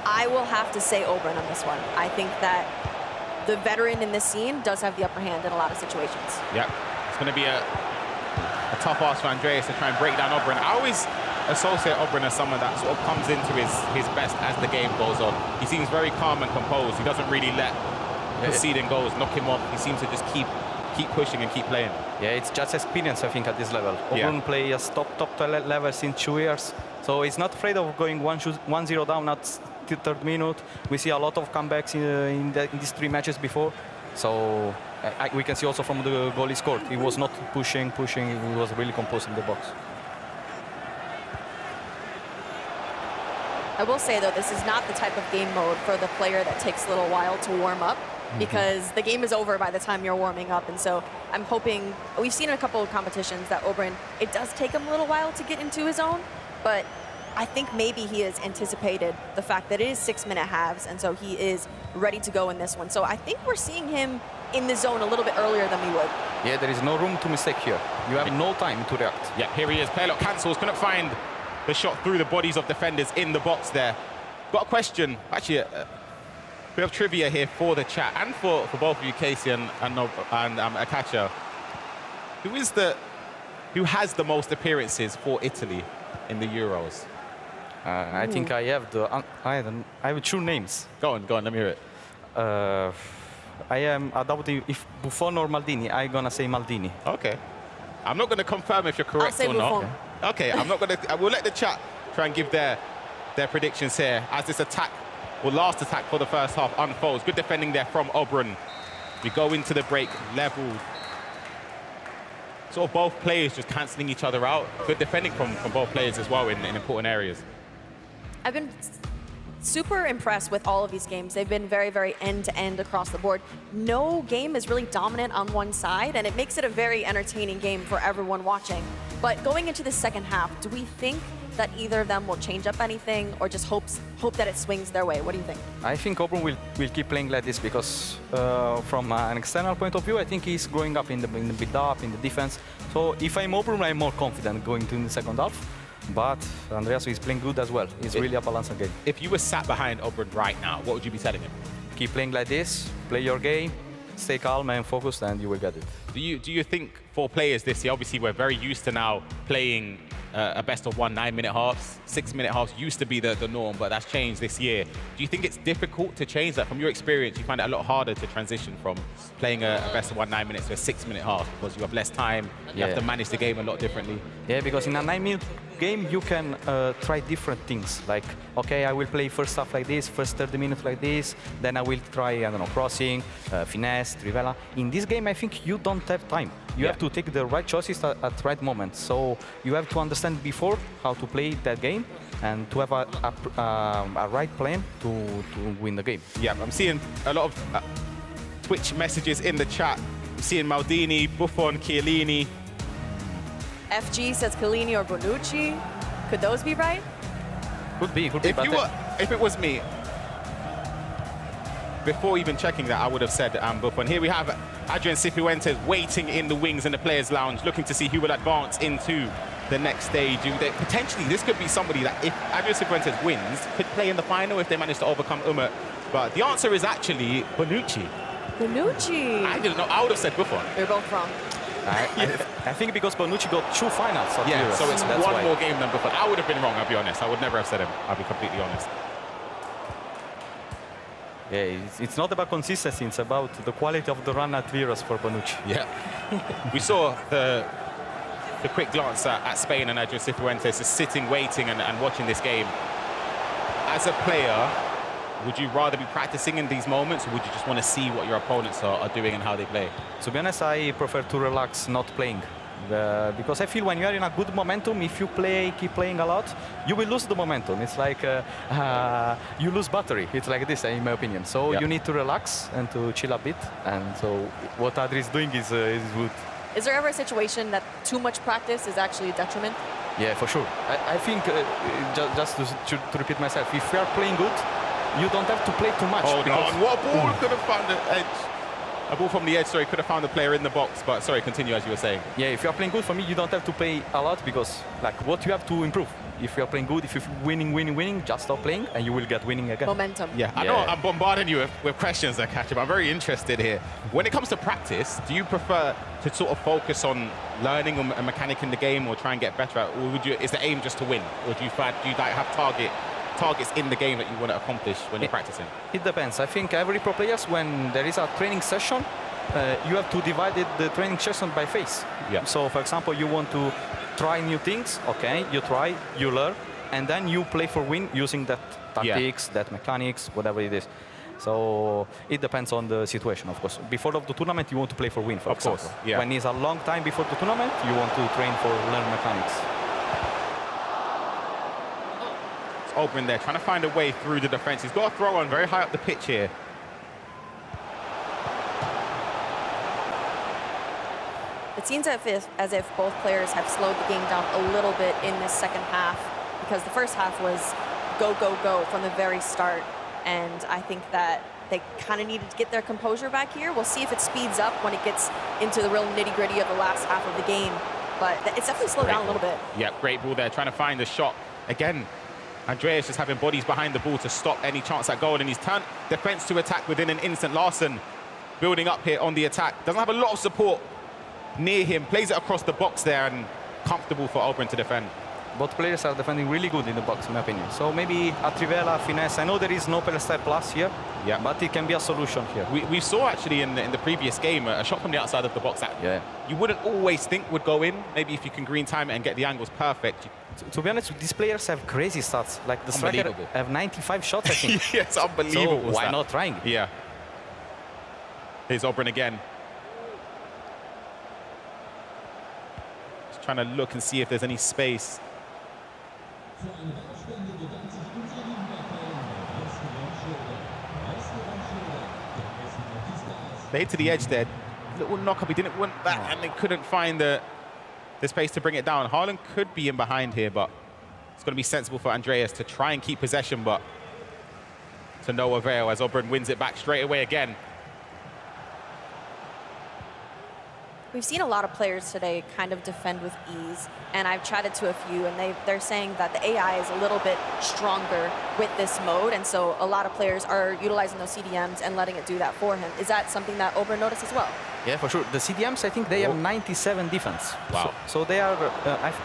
I will have to say Oberon on this one. I think that the veteran in this scene does have the upper hand in a lot of situations. Yeah, it's going to be a tough ask for Andreas to try and break down Oberon. I always associate Oberon as someone that sort of comes into his best as the game goes on. He seems very calm and composed. He doesn't really let preceding goals knock him off. He seems to just keep pushing and keep playing. Yeah, it's just experience, I think, at this level. Oberon plays top level since 2 years, so he's not afraid of going 1-0 down at the third minute. We see a lot of comebacks in these 3 matches before, so we can see also from the goal he scored. He was not pushing. He was really composed in the box. I will say, though, this is not the type of game mode for the player that takes a little while to warm up, because the game is over by the time you're warming up. And so I'm hoping, we've seen in a couple of competitions that Oberon, it does take him a little while to get into his zone, but I think maybe he has anticipated the fact that it is 6-minute halves, and so he is ready to go in this one. So I think we're seeing him in the zone a little bit earlier than we would. Yeah, there is no room to mistake here. You have no time to react. Yeah, here he is. Paylock cancels, couldn't find the shot through the bodies of defenders in the box there. Got a question, actually, a bit of trivia here for the chat and for both of you, Casey and Akacha. Who has the most appearances for Italy in the Euros? I think I have I have 2 names. Go on, let me hear it. I am doubting if Buffon or Maldini. I'm gonna say Maldini. Okay. I'm not gonna confirm if you're correct or not. Buffon. Okay, I'm not gonna. We'll let the chat try and give their predictions here as this attack, or last attack for the first half, unfolds. Good defending there from Oberon. We go into the break level. sort of both players just cancelling each other out. Good defending from both players as well in important areas. I've been super impressed with all of these games. They've been very, very end-to-end across the board. No game is really dominant on one side, and it makes it a very entertaining game for everyone watching. But going into the second half, do we think that either of them will change up anything, or just hope that it swings their way? What do you think? I think Auburn will keep playing like this because from an external point of view, I think he's growing up in the build-up, in the defense. So if I'm Auburn, I'm more confident going to the second half. But Andreas is playing good as well. It's really a balanced game. If you were sat behind Auburn right now, what would you be telling him? Keep playing like this, play your game, stay calm and focused, and you will get it. Do you think for players this year, obviously we're very used to now playing a best of 1 9-minute halves. 6-minute halves used to be the norm, but that's changed this year. Do you think it's difficult to change that? From your experience, you find it a lot harder to transition from playing a best of 1 9 minutes to a 6-minute half because you have less time, you have to manage the game a lot differently? Yeah, because in a 9-minute game, you can try different things. Like, okay, I will play first half like this, first 30 minutes like this, then I will try, I don't know, crossing, finesse, trivela. In this game, I think you don't have time. You have to take the right choices at right moment. So you have to understand before how to play that game and to have a right plan to win the game. Yeah, I'm seeing a lot of Twitch messages in the chat. I'm seeing Maldini, Buffon, Chiellini. FG says Chiellini or Bonucci. Could those be right? Could be. If it was me, before even checking that, I would have said Buffon. Here we have AdrianCifuentes waiting in the wings in the players' lounge, looking to see who will advance into the next stage. Potentially, this could be somebody that, if AdrianCifuentes wins, could play in the final if they manage to overcome Umut. But the answer is actually Bonucci. Bonucci. I didn't know. I would have said Buffon. They're both wrong. I think because Bonucci got 2 finals. Yeah, so it's one more game than Buffon. I would have been wrong, I'll be honest. I would never have said him. I'll be completely honest. Yeah, it's not about consistency, it's about the quality of the run at Viras for Bonucci. Yeah. We saw the quick glance at Spain and AdrianCifuentes is sitting, waiting and watching this game. As a player, would you rather be practicing in these moments, or would you just want to see what your opponents are doing and how they play? To be honest, I prefer to relax, not playing. Because I feel when you are in a good momentum, if you keep playing a lot, you will lose the momentum. It's like you lose battery. It's like this, in my opinion. So you need to relax and to chill a bit. And so what Adri is doing is good. Is there ever a situation that too much practice is actually a detriment? Yeah, for sure. I think, just to repeat myself, if you are playing good, you don't have to play too much. Hold on, what ball could have found the edge? A ball from the edge, sorry, could have found the player in the box, but sorry, continue as you were saying. Yeah, if you're playing good, for me, you don't have to play a lot because, like, what you have to improve. If you're playing good, if you're winning, just stop playing and you will get winning again. Momentum. Yeah, I know I'm bombarding you with questions there, Katja, but I'm very interested here. When it comes to practice, do you prefer to sort of focus on learning a mechanic in the game or try and get better at, or is the aim just to win? Or do you have targets in the game that you want to accomplish when you're practicing? It depends. I think every pro players, when there is a training session, you have to divide the training session by phase. Yeah. So, for example, you want to try new things. Okay, you try, you learn, and then you play for win using that tactics, that mechanics, whatever it is. So it depends on the situation, of course. Before of the tournament, you want to play for win, for example. Course, yeah. When it's a long time before the tournament, you want to train for learn mechanics. Open there, trying to find a way through the defense. He's got a throw on very high up the pitch here. It seems as if both players have slowed the game down a little bit in this second half, because the first half was go, go, go from the very start. And I think that they kind of needed to get their composure back here. We'll see if it speeds up when it gets into the real nitty-gritty of the last half of the game. But it's definitely slowed down a little bit. Yeah, great ball there, trying to find the shot. Again, Andreas just having bodies behind the ball to stop any chance at goal, and he's turned defense to attack within an instant. Larson building up here on the attack. Doesn't have a lot of support near him. Plays it across the box there and comfortable for Auburn to defend. Both players are defending really good in the box, in my opinion. So maybe a trivela, finesse. I know there is no Pelestyle Plus here, but it can be a solution here. We saw actually in the previous game a shot from the outside of the box that you wouldn't always think would go in. Maybe if you can green time it and get the angles perfect. To be honest, these players have crazy stats. Like the striker have 95 shots, I think. Yes, unbelievable. So why not trying? Yeah. Here's Auburn again. trying to look and see if there's any space. Played to the edge there. Little knock up, he didn't want that, and they couldn't find the space to bring it down. Haaland could be in behind here, but it's going to be sensible for Andreas to try and keep possession, but to no avail as Obrun wins it back straight away again. We've seen a lot of players today kind of defend with ease, and I've chatted to a few, and they're saying that the AI is a little bit stronger with this mode, and so a lot of players are utilizing those CDMs and letting it do that for him. Is that something that Obrun noticed as well? Yeah, for sure. The CDMs, I think they have 97 defense. Wow. So they are,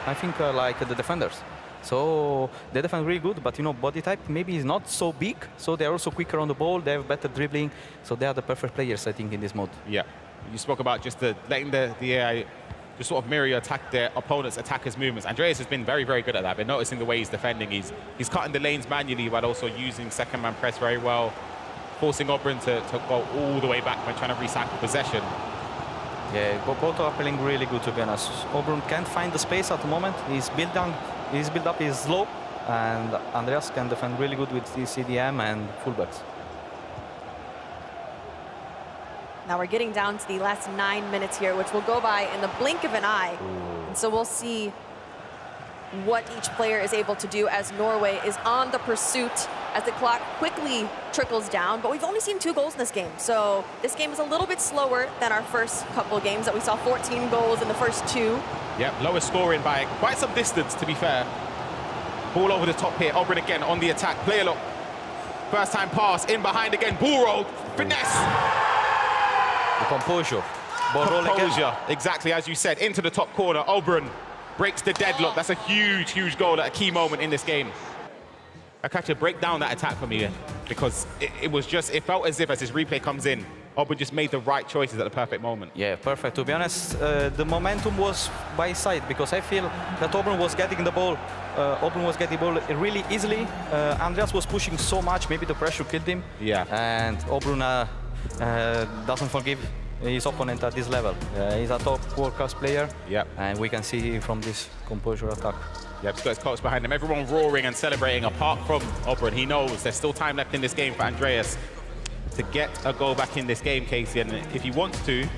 I think, like the defenders. So they defend really good, but you know, body type maybe is not so big, so they're also quicker on the ball, they have better dribbling, so they are the perfect players, I think, in this mode. Yeah. You spoke about just letting the AI just sort of mirror attack their opponent's attackers' movements. Andreas has been very, very good at that. Been noticing the way he's defending. He's cutting the lanes manually, but also using second-man press very well, forcing Obrun to go all the way back when trying to recycle possession. Yeah, both are playing really good, to be honest. Obrun can't find the space at the moment. His build-up is slow, and Andreas can defend really good with his CDM and fullbacks. Now we're getting down to the last 9 minutes here, which will go by in the blink of an eye. And so we'll see what each player is able to do as Norway is on the pursuit as the clock quickly trickles down. But we've only seen 2 goals in this game. So this game is a little bit slower than our first couple of games that we saw 14 goals in the first 2. Yep, lower scoring by quite some distance, to be fair. Ball over the top here. Obrun again on the attack. Player look. First time pass, in behind again. Ball roll, finesse. Composure. Composure, exactly as you said, into the top corner. Obrun breaks the deadlock. That's a huge, huge goal at a key moment in this game. Akacha, break down that attack for me, because it felt as if as this replay comes in, Obrun just made the right choices at the perfect moment. Yeah, perfect. To be honest, the momentum was by his side, because I feel that Obrun was getting the ball. Really easily. Andreas was pushing so much, maybe the pressure killed him. Yeah. And Obrun doesn't forgive his opponent at this level. He's a top world-class player. Yep. And we can see from this composure attack. Yep, he's got his coach behind him. Everyone roaring and celebrating apart from Obrun. He knows there's still time left in this game for Andreas to get a goal back in this game, Casey. And if he wants to, he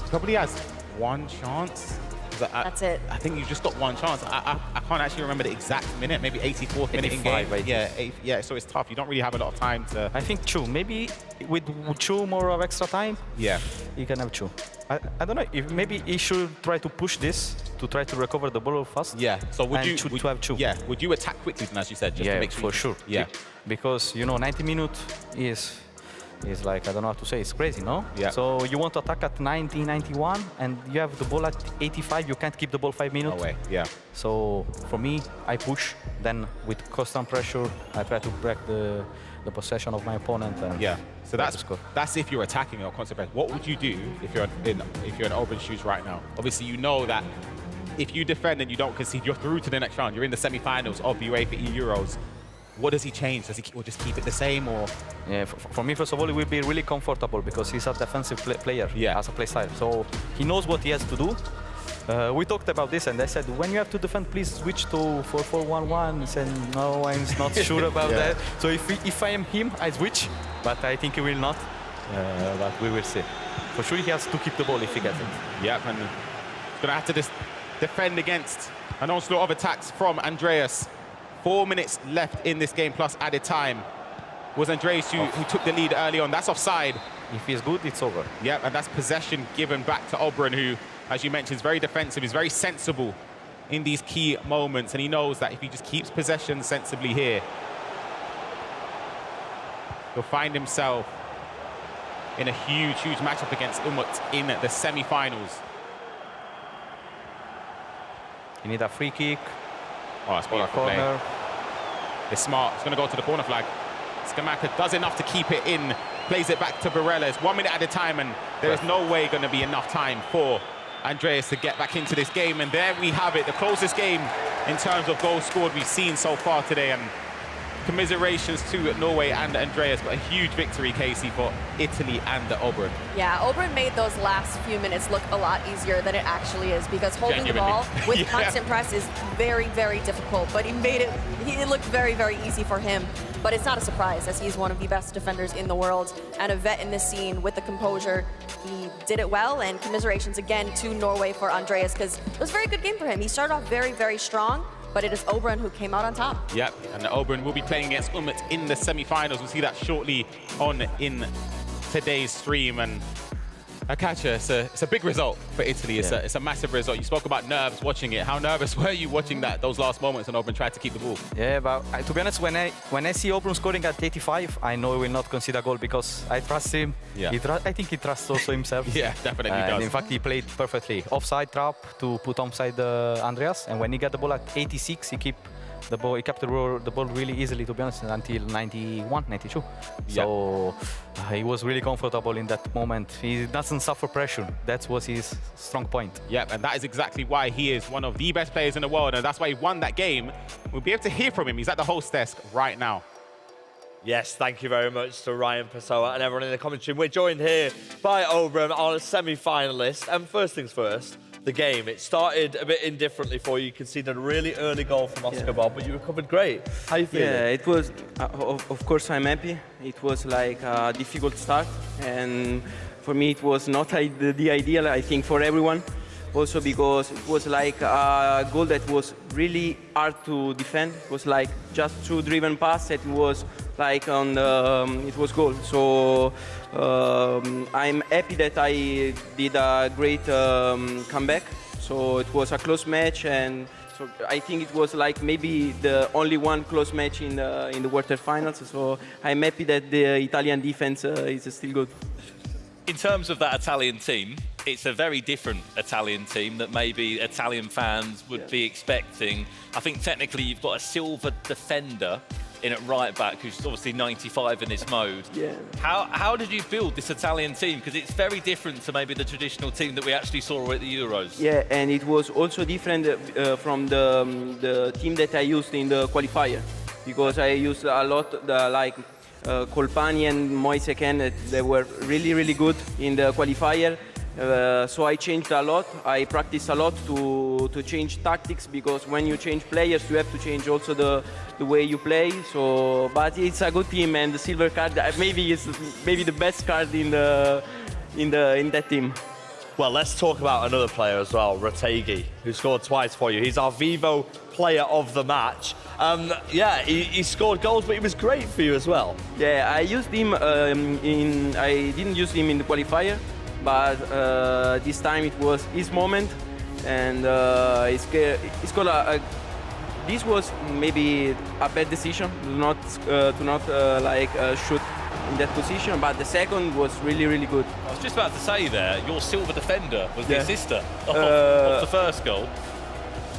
probably has one chance. That's it. I think you just got one chance. I can't actually remember the exact minute, maybe 84th minute in game. Yeah, so it's tough. You don't really have a lot of time to... I think 2. Maybe with 2 more of extra time, yeah, he can have 2. I don't know, if maybe he should try to push this to try to recover the ball fast. Yeah, so would you have 2? Yeah, would you attack quickly then, as you said, just to make sure? For sure. Yeah. Because, you know, 90 minutes is like, I don't know how to say, it's crazy, no? Yeah. So you want to attack at 90, 91, and you have the ball at 85, you can't keep the ball 5 minutes. No way, yeah. So for me, I push, then with constant pressure, I try to break the possession of my opponent. And yeah. So that's if you're attacking or constant pressure. What would you do if you're in Obrun's shoes right now? Obviously, you know that if you defend and you don't concede, you're through to the next round. You're in the semi-finals of the UEFA eEUROs. What does he change? Does he just keep it the same, or? Yeah, for me, first of all, it will be really comfortable because he's a defensive player as a play style. So he knows what he has to do. We talked about this, and I said, when you have to defend, please switch to 4-4-1-1. He said, no, I'm not sure about that. So if I am him, I switch, but I think he will not. But we will see. For sure, he has to keep the ball if he gets it. Yeah, and he's going to have to just defend against an onslaught of attacks from Andreas. 4 minutes left in this game, plus added time. It was Andreas who took the lead early on. That's offside. If he's good, it's over. Yeah, and that's possession given back to Obrun, who, as you mentioned, is very defensive, is very sensible in these key moments, and he knows that if he just keeps possession sensibly here, he'll find himself in a huge, huge matchup against Umut in the semi-finals. You need a free kick. Oh, that's a corner. It's smart. It's going to go to the corner flag. Skamaka does enough to keep it in, plays it back to Barella. It's 1 minute at a time, and there is no way going to be enough time for Andreas to get back into this game. And there we have it, the closest game in terms of goals scored we've seen so far today. And commiserations to Norway and Andreas, but a huge victory, Casey, for Italy and Oberon. Yeah, Oberon made those last few minutes look a lot easier than it actually is, because holding the ball with Yeah. constant press is very, very difficult, but it looked very, very easy for him. But it's not a surprise, as he's one of the best defenders in the world and a vet in this scene with the composure. He did it well, and commiserations again to Norway for Andreas, because it was a very good game for him. He started off very, very strong, but it is Oberon who came out on top. Yep, and Oberon will be playing against Umut in the semi-finals. We'll see that shortly on in today's stream. And Akacha, it's a big result for Italy. It's a massive result. You spoke about nerves watching it. How nervous were you watching those last moments when Oberon tried to keep the ball? Yeah, but to be honest, when I see Oberon scoring at 85, I know he will not concede a goal because I trust him. Yeah. I think he trusts also himself. Yeah, definitely does. And in fact, he played perfectly. Offside trap to put onside Andreas, and when he got the ball at 86, he kept the ball really easily, to be honest, until 91, 92. So he was really comfortable in that moment. He doesn't suffer pressure. That was his strong point. Yep, and that is exactly why he is one of the best players in the world, and that's why he won that game. We'll be able to hear from him. He's at the host desk right now. Yes, thank you very much to Ryan Pessoa and everyone in the commentary. We're joined here by Oberon, our semi-finalist. And first things first, the game. It started a bit indifferently for you. You conceded a really early goal from Oscar Bob, but you recovered great. How you feeling? Yeah, it was, of course, I'm happy. It was like a difficult start, and for me it was not the ideal, I think, for everyone. Also because it was like a goal that was really hard to defend. It was like just two driven pass that was like on the, it was goal. So I'm happy that I did a great comeback. So it was a close match, and so I think it was like maybe the only one close match in the quarterfinals. So I'm happy that the Italian defense is still good. In terms of that Italian team, it's a very different Italian team that maybe Italian fans would be expecting. I think technically you've got a silver defender in at right back who's obviously 95 in this mode. Yeah. How did you build this Italian team? Because it's very different to maybe the traditional team that we actually saw at the Euros. Yeah, and it was also different from the team that I used in the qualifier, because I used a lot like Colpani and Moise Ken. They were really, really good in the qualifier. So I changed a lot. I practiced a lot to change tactics, because when you change players, you have to change also the way you play. So, but it's a good team, and the silver card maybe is the best card in that team. Well, let's talk about another player as well, Retegi, who scored twice for you. He's our Vivo player of the match. Yeah, he scored goals, but he was great for you as well. Yeah, I used him I didn't use him in the qualifier, but this time it was his moment, and he scored this was maybe a bad decision to not shoot in that position, but the second was really, really good. I was just about to say there, your silver defender was the assister of the first goal.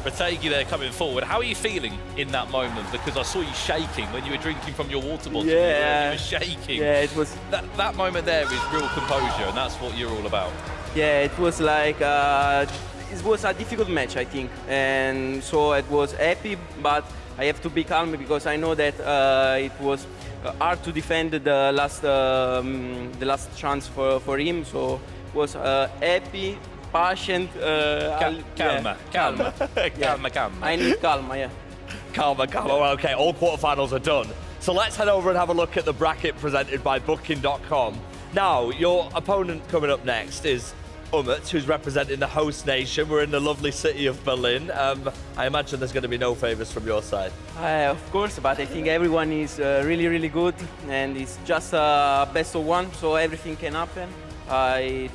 Retegi there coming forward. How are you feeling in that moment? Because I saw you shaking when you were drinking from your water bottle. Yeah. You were shaking. Yeah, it was. That moment there is real composure, and that's what you're all about. Yeah, it was like it was a difficult match, I think, and so it was happy, but I have to be calm because I know that it was hard to defend the last chance for him. So it was happy, patient. Calma. I need calma, yeah. Calma. Well, okay, all quarterfinals are done. So let's head over and have a look at the bracket presented by Booking.com. Now, your opponent coming up next is Umut, who's representing the host nation. We're in the lovely city of Berlin. I imagine there's going to be no favours from your side. Of course, but I think everyone is really, really good, and it's just a best of one, so everything can happen. It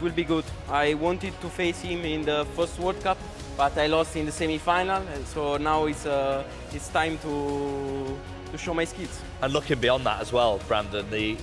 will be good. I wanted to face him in the first World Cup, but I lost in the semi-final, and so now it's time to show my skills. And looking beyond that as well, Brandon, the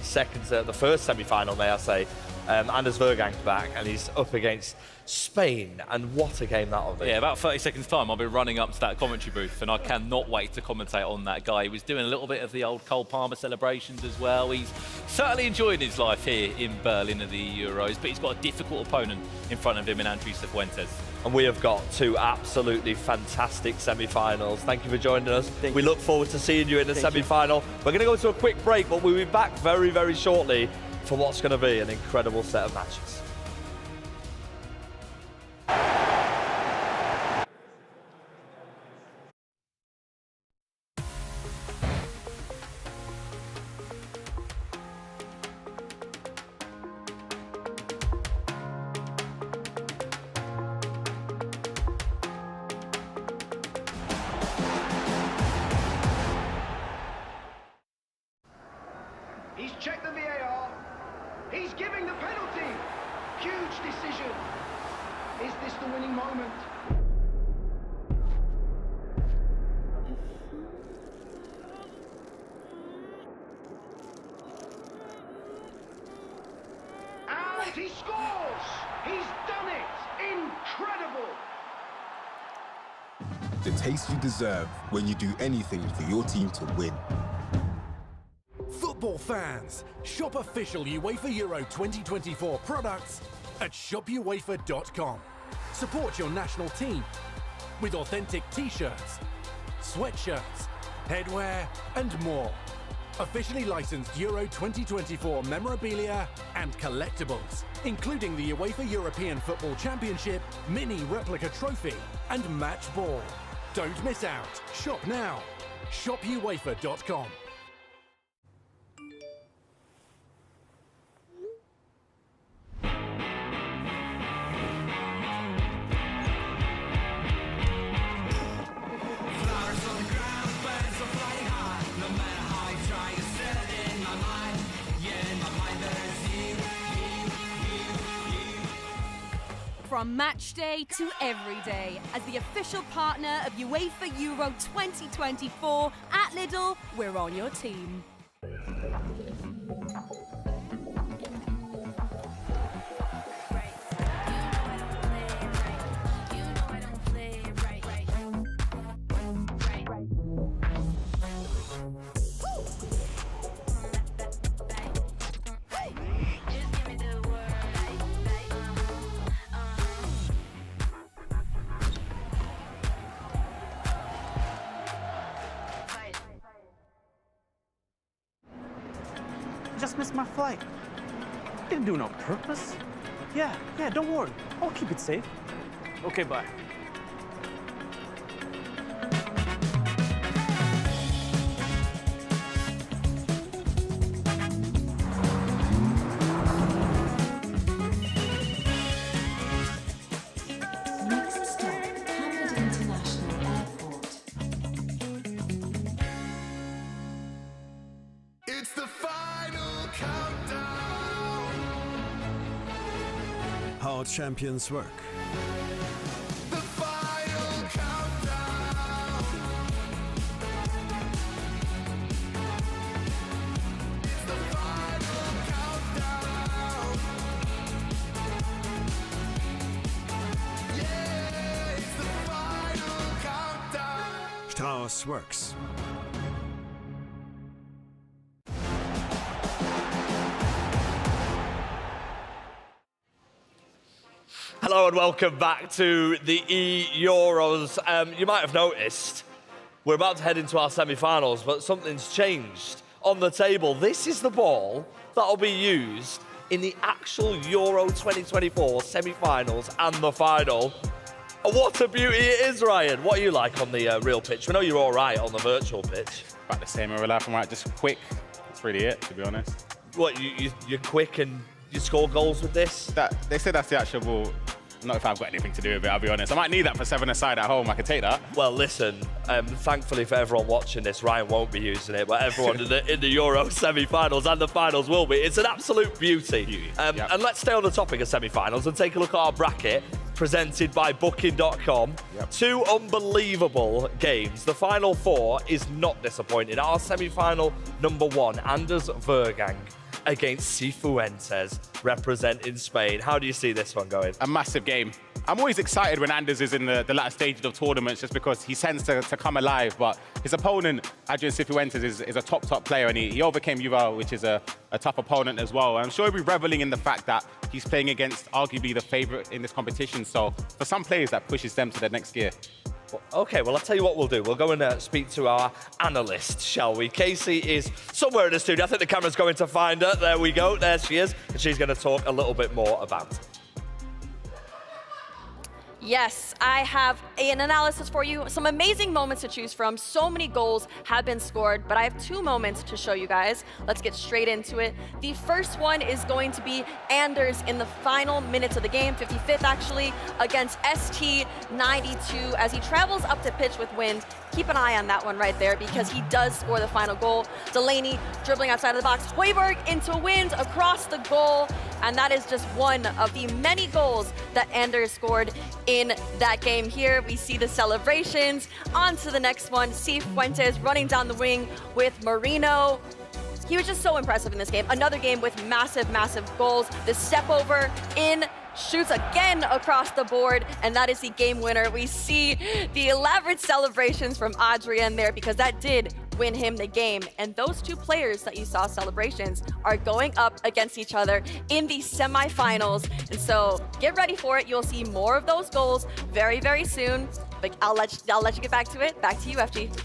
first semi-final, may I say, Anders Vejrgang's back, and he's up against Spain, and what a game that'll be. Yeah, about 30 seconds time, I'll be running up to that commentary booth, and I cannot wait to commentate on that guy. He was doing a little bit of the old Cole Palmer celebrations as well. He's certainly enjoying his life here in Berlin at the Euros, but he's got a difficult opponent in front of him in AdrianCifuentes. And we have got two absolutely fantastic semi-finals. Thank you for joining us. We look forward to seeing you in the semi-final. We're going to go to a quick break, but we'll be back very, very shortly for what's going to be an incredible set of matches. He's checked the VAR. He's giving the penalty. Huge decision. Is this the winning moment? And he scores! He's done it! Incredible! The taste you deserve when you do anything for your team to win. Football fans, shop official UEFA Euro 2024 products at shopuefa.com. Support your national team with authentic t-shirts, sweatshirts, headwear and more. Officially licensed Euro 2024 memorabilia and collectibles, including the UEFA European Football Championship, mini replica trophy and match ball. Don't miss out. Shop now. shopuefa.com. From match day to every day, as the official partner of UEFA Euro 2024, at Lidl, we're on your team. Just missed my flight. Didn't do it on purpose. Yeah, don't worry. I'll keep it safe. Okay, bye. Next stop, Hamid International Airport. It's the final countdown. Hard champions work. The final countdown. It's the final countdown. Yeah, it's the final countdown. Strauss works. Hello and welcome back to the eEUROs. You might have noticed we're about to head into our semi-finals, but something's changed on the table. This is the ball that'll be used in the actual Euro 2024 semi-finals and the final. What a beauty it is, Ryan. What are you like on the real pitch? We know you're all right on the virtual pitch. About the same in real life, I'm right, just quick. That's really it, to be honest. What, you're quick and you score goals with this? They said that's the actual ball. Not if I've got anything to do with it, I'll be honest. I might need that for 7-a-side at home. I can take that. Well, listen, thankfully for everyone watching this, Ryan won't be using it, but everyone in the Euro semi-finals and the finals will be. It's an absolute beauty. And let's stay on the topic of semi-finals and take a look at our bracket. presented by Booking.com. Two unbelievable games. The final four is not disappointing. Our semi-final number one, Anders Vejrgang against Cifuentes, representing Spain. How do you see this one going? A massive game. I'm always excited when Anders is in the latter stages of tournaments just because he tends to come alive, but his opponent, AdrianCifuentes, is a top player, and he overcame yuval, which is a tough opponent as well. I'm sure he'll be reveling in the fact that he's playing against arguably the favorite in this competition, so for some players that pushes them to the next gear. Okay, well, I'll tell you what we'll do. We'll go and speak to our analyst, shall we? Casey is somewhere in the studio. I think the camera's going to find her. There we go. There she is. And she's going to talk a little bit more about it. Yes, I have an analysis for you. Some amazing moments to choose from. So many goals have been scored, but I have two moments to show you guys. Let's get straight into it. The first one is going to be Anders in the final minutes of the game, 55th actually, against ST92 as he travels up to pitch with wind. Keep an eye on that one right there because he does score the final goal. Delaney dribbling outside of the box. Højbjerg into wind across the goal. And that is just one of the many goals that Anders scored in that game here. We see the celebrations. On to the next one. Cifuentes running down the wing with Marino. He was just so impressive in this game. Another game with massive goals. The step over in, shoots again across the board, and that is the game winner. We see the elaborate celebrations from Adrian there because that did win him the game. And those two players that you saw celebrations are going up against each other in the semifinals. And so get ready for it. You'll see more of those goals very soon. But I'll let you get back to it. Back to you, FG.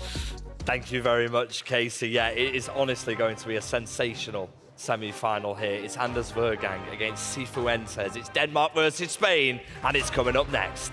Thank you very much, Casey. Yeah, it is honestly going to be a sensational semi-final here. It's Anders Vejrgang against Cifuentes. It's Denmark versus Spain, and it's coming up next.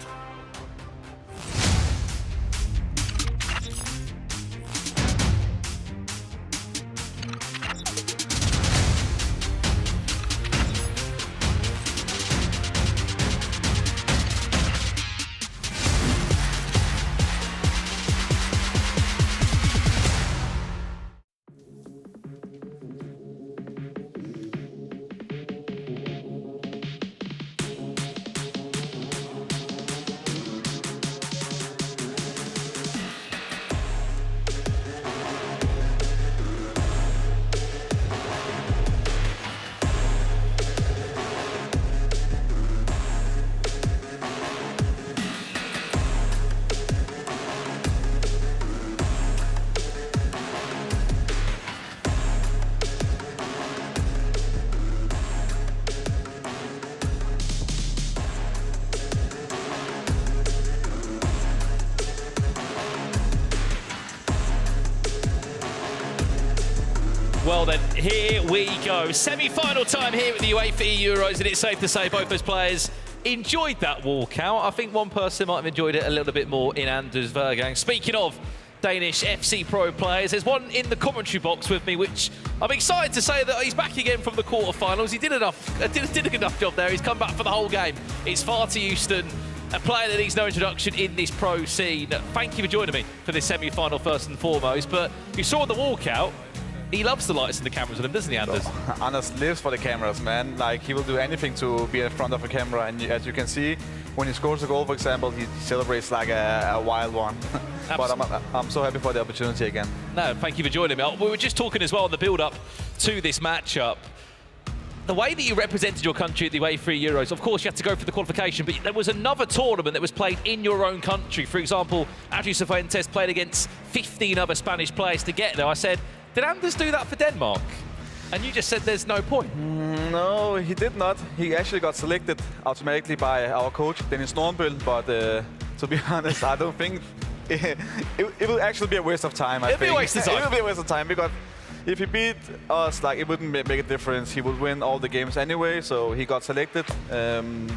Well then, here we go. Semi-final time here at the UEFA eEUROs, and it's safe to say both those players enjoyed that walkout. I think one person might have enjoyed it a little bit more in Anders Vejrgang. Speaking of Danish FC Pro players, there's one in the commentary box with me, which I'm excited to say that he's back again from the quarterfinals. He did a good enough job there. He's come back for the whole game. It's Fatih Houston, a player that needs no introduction in this pro scene. Thank you for joining me for this semi-final first and foremost. But you saw the walkout. He loves the lights and the cameras with him, doesn't he, Anders? Anders lives for the cameras, man. Like, he will do anything to be in front of a camera. And as you can see, when he scores a goal, for example, he celebrates like a wild one. But I'm so happy for the opportunity again. No, thank you for joining me. We were just talking as well on the build-up to this matchup. The way that you represented your country at the UEFA Euros, of course, you had to go for the qualification, but there was another tournament that was played in your own country. For example, AdrianCifuentes played against 15 other Spanish players to get there. I said, did Anders do that for Denmark? And you just said there's no point. No, he did not. He actually got selected automatically by our coach, Dennis Nornbøl, but to be honest, I don't think it will actually be a waste of time. It'll be a waste of time. It will be a waste of time because if he beat us, like, it wouldn't make a difference. He would win all the games anyway, so he got selected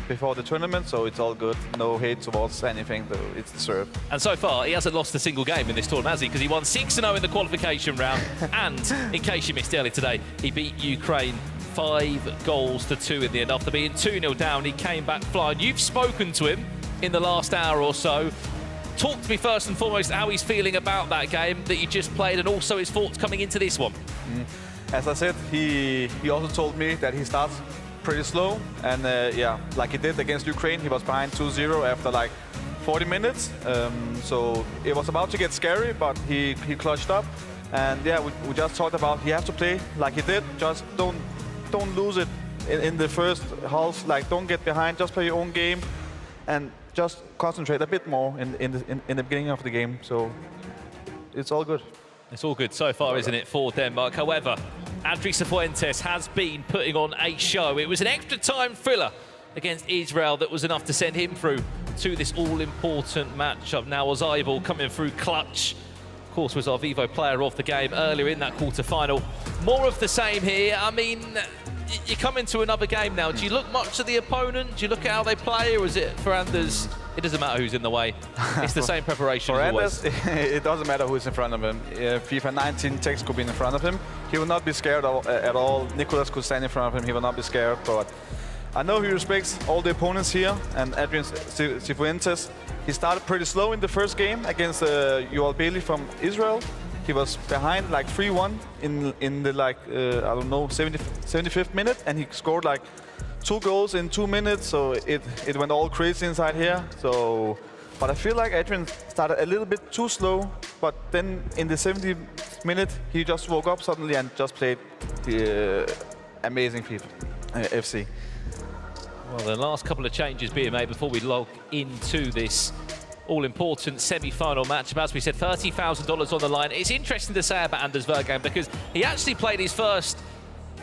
before the tournament, so it's all good. No hate towards anything, though. It's deserved. And so far, he hasn't lost a single game in this tournament, has he? Because he won 6-0 in the qualification round. And, in case you missed earlier today, he beat Ukraine 5-2 in the end. After being 2-0 down, he came back flying. You've spoken to him in the last hour or so. Talk to me first and foremost how he's feeling about that game that you just played, and also his thoughts coming into this one. As I said, he also told me that he starts pretty slow. And yeah, like he did against Ukraine, he was behind 2-0 after like 40 minutes. So it was about to get scary, but he clutched up. And yeah, we just talked about he has to play like he did. Just don't lose it in the first half. Like don't get behind. Just play your own game, and just concentrate a bit more in the beginning of the game. So it's all good. It's all good so far, isn't it, for Denmark? However, AdrianCifuentes has been putting on a show. It was an extra time thriller against Israel that was enough to send him through to this all-important matchup. Now, yuval coming through clutch. Of course, was our Vivo player of the game earlier in that quarter-final. More of the same here. I mean, you come into another game now. Do you look much at the opponent? Do you look at how they play? Or is it, for Anders, it doesn't matter who's in the way? It's the same preparation for as always. Anders, it doesn't matter who's in front of him. FIFA 19 text could be in front of him. He will not be scared at all. Nicholas could stand in front of him. He will not be scared. But I know he respects all the opponents here. And AdrianCifuentes, he started pretty slow in the first game against yuval from Israel. He was behind like 3-1 in the like, I don't know, 75th minute. And he scored like 2 goals in 2 minutes. So it went all crazy inside here. So, but I feel like Adrian started a little bit too slow. But then in the 70th minute, he just woke up suddenly and just played the amazing FIFA, FC. Well, the last couple of changes being made before we log into this all-important semi-final matchup. As we said, $30,000 on the line. It's interesting to say about Anders Vejrgang because he actually played his first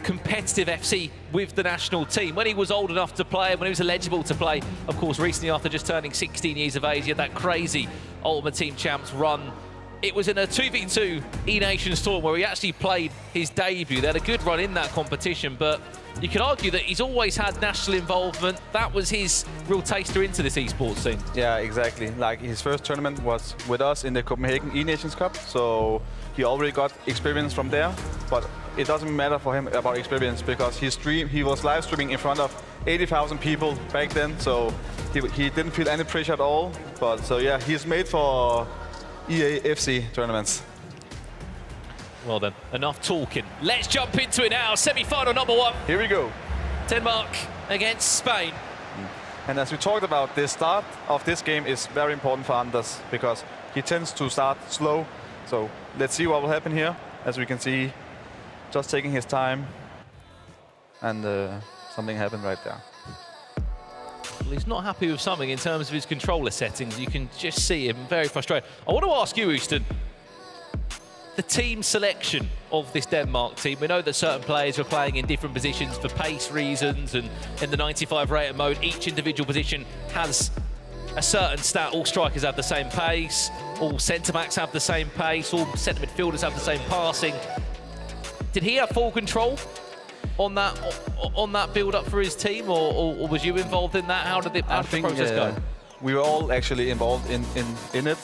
competitive FC with the national team when he was old enough to play, when he was eligible to play. Of course, recently after just turning 16 years of age, he had that crazy Ultimate Team Champs run. It was in a 2v2 E-Nations tour where he actually played his debut. They had a good run in that competition, but you could argue that he's always had national involvement. That was his real taster into this esports scene. Yeah, exactly. Like his first tournament was with us in the Copenhagen E-Nations Cup, so he already got experience from there. But it doesn't matter for him about experience because he was live streaming in front of 80,000 people back then, so he didn't feel any pressure at all. But so yeah, he's made for EAFC tournaments. Well then, enough talking. Let's jump into it now. Semi-final number 1. Here we go. Denmark against Spain. And as we talked about, the start of this game is very important for Anders because he tends to start slow. So let's see what will happen here. As we can see, just taking his time. And something happened right there. Well, he's not happy with something in terms of his controller settings. You can just see him very frustrated. I want to ask you, Euston, the team selection of this Denmark team. We know that certain players are playing in different positions for pace reasons, and in the 95 rated mode, each individual position has a certain stat. All strikers have the same pace, all centre-backs have the same pace, all centre midfielders have the same passing. Did he have full control on that build-up for his team, or was you involved in that? How did the process go? We were all actually involved in it.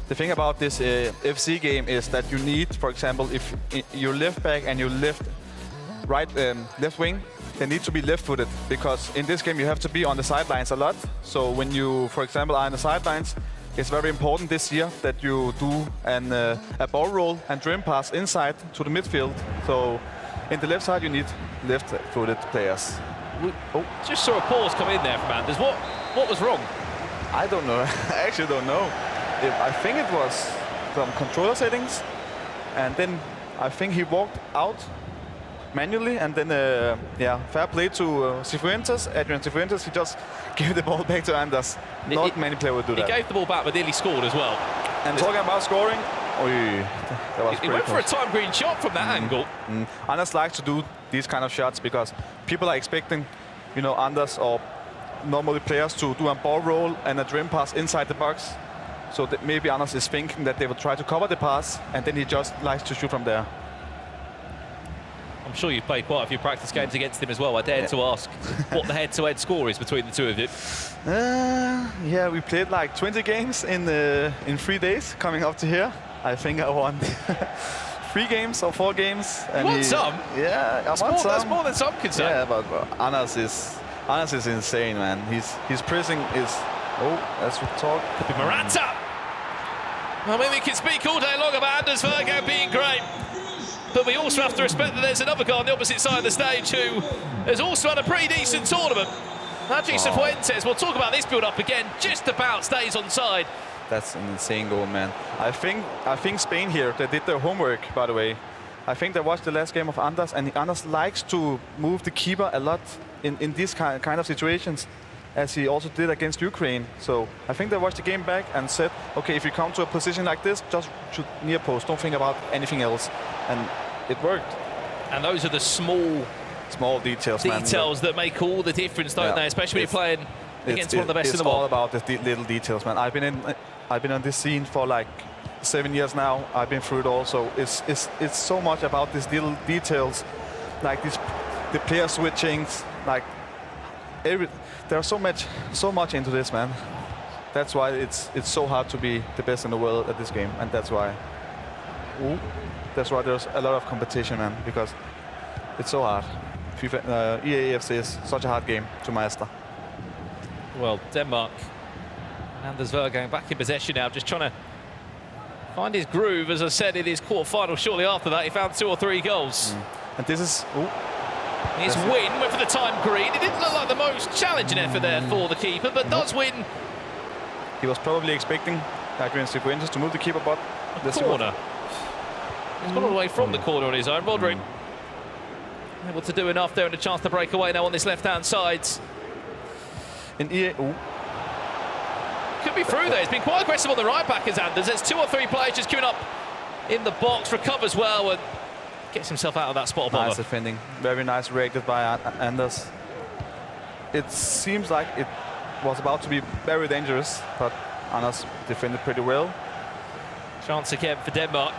The thing about this FC game is that you need, for example, if your left back and your left wing, they need to be left-footed because in this game you have to be on the sidelines a lot. So when you, for example, are on the sidelines, it's very important this year that you do a ball roll and dream pass inside to the midfield. So in the left side you need left-footed players. Just saw a pause come in there from Anders. What was wrong? I don't know. I actually don't know. I think it was from controller settings, and then I think he walked out manually, and then yeah, fair play to AdrianCifuentes. He just gave the ball back to Anders. Not many players would do that. He gave the ball back, but nearly scored as well. And talking about scoring, that was he went for a time green shot from that angle. Anders likes to do these kind of shots because people are expecting, you know, Anders or normally players to do a ball roll and a dream pass inside the box. So that maybe Anders is thinking that they will try to cover the pass, and then he just likes to shoot from there. I'm sure you've played quite a few practice games against him as well. I dared to ask what the head-to-head score is between the two of you. Yeah, we played like 20 games in 3 days coming up to here. I think I won 3 games or 4 games. And you won some? Yeah, I won some. That's more than some can say. Yeah, but Anders is insane, man. His pressing is... Oh, as we talk. Could be Morata. I mean, we can speak all day long about Anders Vejrgang being great. But we also have to respect that there's another guy on the opposite side of the stage who has also had a pretty decent tournament. AdrianCifuentes, we'll talk about this build-up again, just about stays on side. That's an insane goal, man. I think Spain here, they did their homework, by the way. I think they watched the last game of Andreas, and Andreas likes to move the keeper a lot in these kind of situations, as he also did against Ukraine. So I think they watched the game back and said, okay, if you come to a position like this, just shoot near post, don't think about anything else. And it worked. And those are the small details, man. That make all the difference, don't they? Especially when you're playing against one of the best in the world. It's all about the little details, man. I've been on this scene for like 7 years now. I've been through it also. It's so much about these little details, like the player switchings, like there's so much into this, man. That's why it's so hard to be the best in the world at this game, and that's why there's a lot of competition, man, because it's so hard. EAFC is such a hard game to master. Well, Denmark, Anders Vejrgang back in possession now, just trying to find his groove. As I said, in his quarter-final, shortly after that, he found 2 or 3 goals. And this is... His win went for the time green. It didn't look like the most challenging effort there for the keeper, but does win. He was probably expecting AdrianCifuentes to move the keeper, but... The corner. He's gone all the way from the corner on his own. Rodri able to do enough there and a chance to break away now on this left-hand side. In EA... Could be through there. He's been quite aggressive on the right back as Anders. There's 2 or 3 players just queuing up in the box, recovers well and gets himself out of that spot of bother. Nice defending. Very nice reacted by Anders. It seems like it was about to be very dangerous, but Anders defended pretty well. Chance again for Denmark.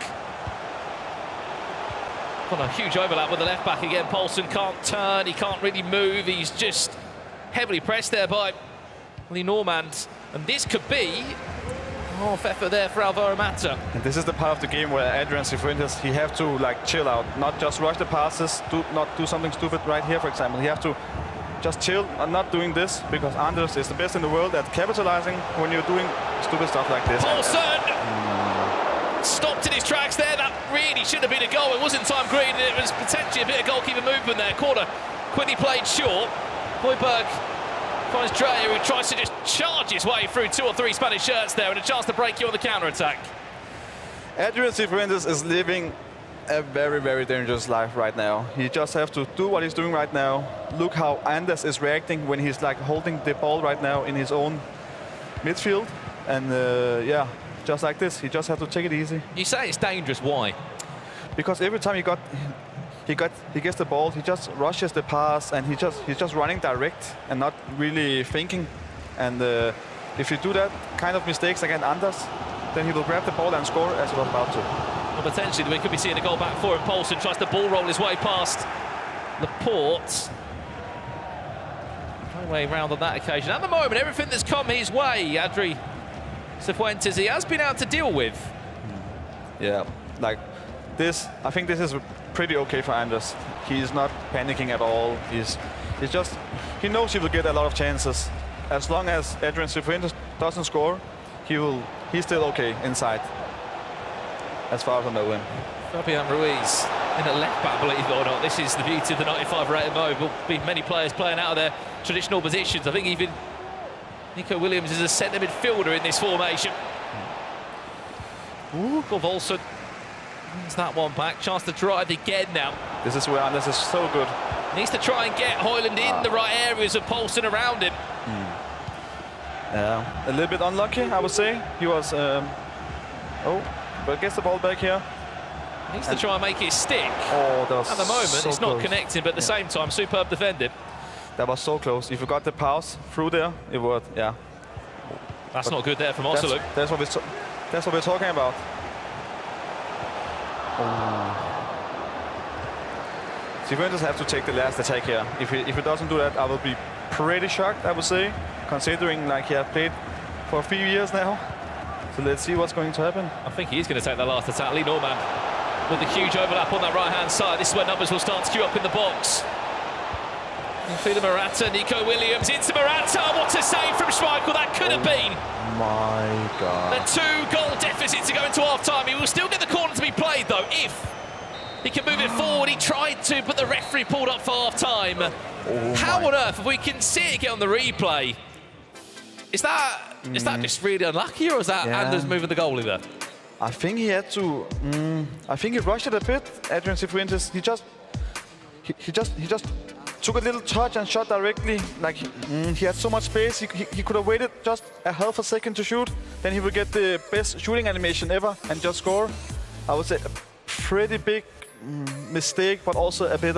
Got a huge overlap with the left back again. Poulsen can't turn, he can't really move. He's just heavily pressed there by Lee Normand. And this could be off effort there for Alvaro Mata. And this is the part of the game where AdrianCifuentes, he have to like chill out, not just rush the passes, not do something stupid right here, for example. He have to just chill and not doing this, because Anders is the best in the world at capitalizing when you're doing stupid stuff like this. Poulsen stopped in his tracks there. That really should have been a goal. It wasn't time green, and it was potentially a bit of goalkeeper movement there. Corner quickly played short. Højbjerg finds Dreyer, who tries to just charge his way through 2 or 3 Spanish shirts there, and a chance to break you on the counter-attack. AdrianCifuentes is living a very, very dangerous life right now. He just have to do what he's doing right now. Look how Anders is reacting when he's like holding the ball right now in his own midfield. And yeah, just like this, he just have to take it easy. You say it's dangerous, why? Because every time he gets the ball, he just rushes the pass, and he's just running direct and not really thinking. And if you do that kind of mistakes against Anders, then he will grab the ball and score as he was about to. Well, potentially we could be seeing a goal back for him. Poulsen tries to ball roll his way past Laporte. No way round on that occasion. At the moment, everything that's come his way, AdrianCifuentes, he has been able to deal with. Yeah, like this, I think this is pretty okay for Anders. He's not panicking at all. He knows he will get a lot of chances. As long as AdrianCifuentes doesn't score, he's still okay inside, as far as I know him. Fabian Ruiz in a left back, believe it or not. This is the beauty of the 95 rated mode. Will be many players playing out of their traditional positions. I think even Nico Williams is a centre midfielder in this formation. Volson wins that one back. Chance to drive again now. This is where Anders is so good. Needs to try and get Højlund in the right areas of Poulsen around him. Yeah, a little bit unlucky, I would say. He was... but gets the ball back here. Needs to try and make it stick. Oh, that was at the moment, so it's not close. connecting, but at the same time, superb defending. That was so close. If you got the pass through there, it would, yeah. That's not good there from Osaluk. That's what we're talking about. Cifuentes have to take the last attack here. If he doesn't do that, I will be pretty shocked, I would say, considering like he has played for a few years now. So let's see what's going to happen. I think he is going to take that last attack. Lee Normand with a huge overlap on that right-hand side. This is where numbers will start to queue up in the box. Fila Morata, Nico Williams into Morata. What a save from Schmeichel. That could have been. My God. The 2-goal deficit to go into half-time. He will still get the corner to be played, though, if He can move it forward. He tried to, but the referee pulled up for half-time. How on earth, if we can see it again on the replay, is that just really unlucky, or is that Anders moving the goalie there? I think he had to. I think he rushed it a bit. AdrianCifuentes, he just took a little touch and shot directly. Like he had so much space. He could have waited just a half a second to shoot. Then he would get the best shooting animation ever and just score. I would say a pretty big mistake, but also a bit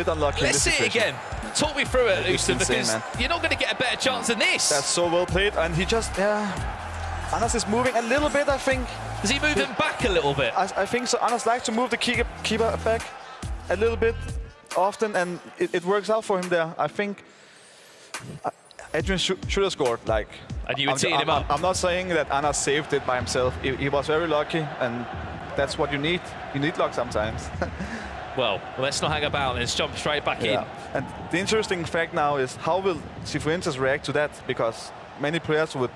unlucky. Let's see it again. Talk me through it, Houston, because you're not going to get a better chance than this. That's so well played, and he just Anders is moving a little bit, I think. Does he move him back a little bit? I think so. Anders likes to move the keeper back a little bit often, and it works out for him there. I think Adrian should have scored. Like, and you were teeing him up. I'm not saying that Anders saved it by himself. He was very lucky, and that's what you need. You need luck sometimes. Well, let's not hang about. Let's jump straight back in. And the interesting fact now is how will Cifuentes react to that? Because many players would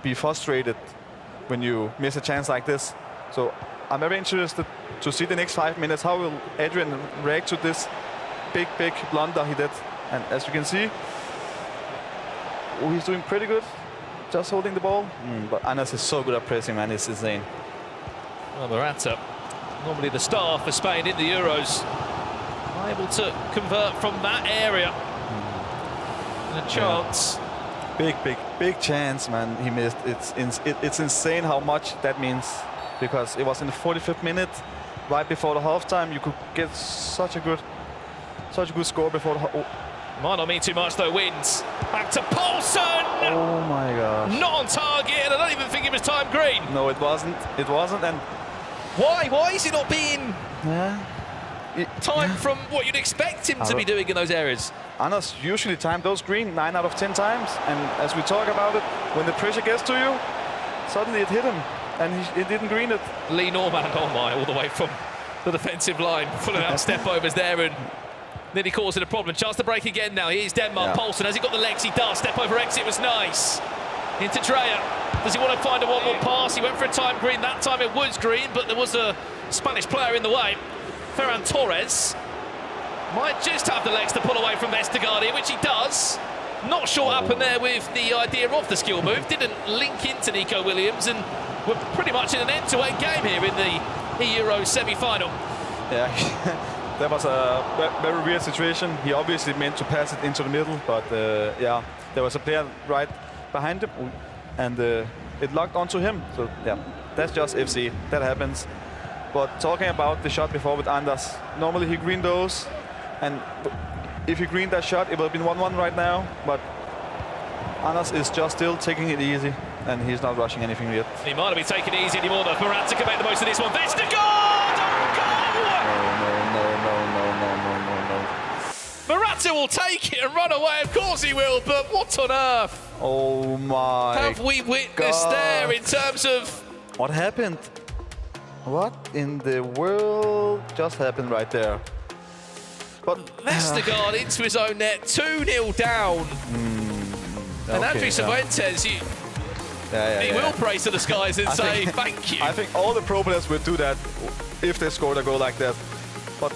be frustrated when you miss a chance like this. So I'm very interested to see the next 5 minutes. How will Adrian react to this big blunder he did? And as you can see, he's doing pretty good, just holding the ball. But Anders is so good at pressing, man. It's insane. Well, Morata, normally the star for Spain in the Euros, able to convert from that area. And a chance. Big chance, man. He missed. It's insane how much that means, because it was in the 45th minute, right before the halftime. You could get such a good score before the. Might not mean too much though. Wins back to Poulsen. Oh my gosh! Not on target, and I don't even think it was time green. No, it wasn't. It wasn't. And why? Why is it not being timed from what you'd expect him to be doing in those areas? Anders usually timed those green 9 out of 10 times, and as we talk about it, when the pressure gets to you, suddenly it hit him, and he didn't green it. Lee Norman, oh my, all the way from the defensive line, pulling out step overs there and nearly causing a problem. Chance to break again now. Here's Denmark. Poulsen, has he got the legs? He does. Step over exit was nice. Into Dreyer. Does he want to find a one more pass? He went for a time green. That time it was green, but there was a Spanish player in the way. Ferran Torres might just have the legs to pull away from Vestergaard here, which he does. Not sure what happened there with the idea of the skill move. Didn't link into Nico Williams, and we're pretty much in an end-to-end game here in the eEURO semi-final. Yeah, that was a very weird situation. He obviously meant to pass it into the middle, but yeah, there was a player right behind him, and it locked onto him. So yeah, that's just FC. That happens. But talking about the shot before with Anders, normally he greened those, and if he greened that shot, it would have been 1-1 right now. But Anders is just still taking it easy, and he's not rushing anything yet. He might have been taking it easy anymore, though. Morata can make the most of this one. Vestergaard! No. Morata will take it and run away. Of course he will, but what on earth? Oh my have we witnessed there in terms of... What happened? What in the world just happened right there? But Vestergaard into his own net, 2-0 down. And AdrianCifuentes, he will praise to the skies and say thank you. I think all the pro players would do that if they scored a goal like that. But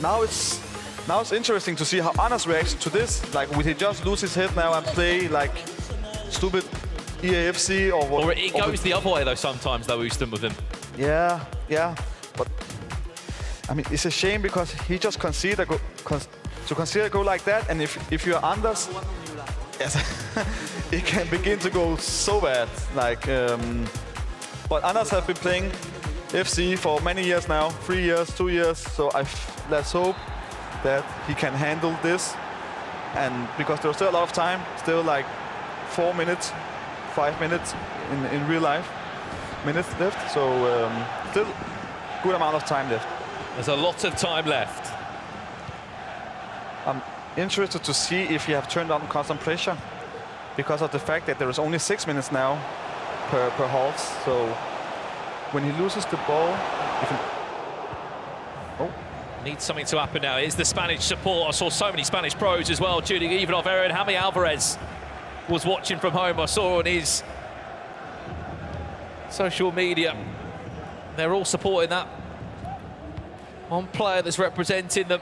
now it's interesting to see how Anders reacts to this. Like, would he just lose his head now and play like stupid EAFC or what? Or it goes the other way though sometimes, though, Houston, with him. Yeah. But I mean, it's a shame because he just conceded a goal like that, and if you're Anders, yes, it can begin to go so bad. Like, but Anders have been playing FC for many years now, 3 years, 2 years. So let's hope that he can handle this, and because there's still a lot of time, still like 4 minutes. 5 minutes in real life, minutes left, so still good amount of time left. There's a lot of time left. I'm interested to see if you have turned on constant pressure, because of the fact that there is only 6 minutes now per half. So when he loses the ball, needs something to happen now. Here's the Spanish support. I saw so many Spanish pros as well tuning even off Aaron. Javi Alvarez was watching from home. I saw on his social media They're all supporting that one player that's representing them.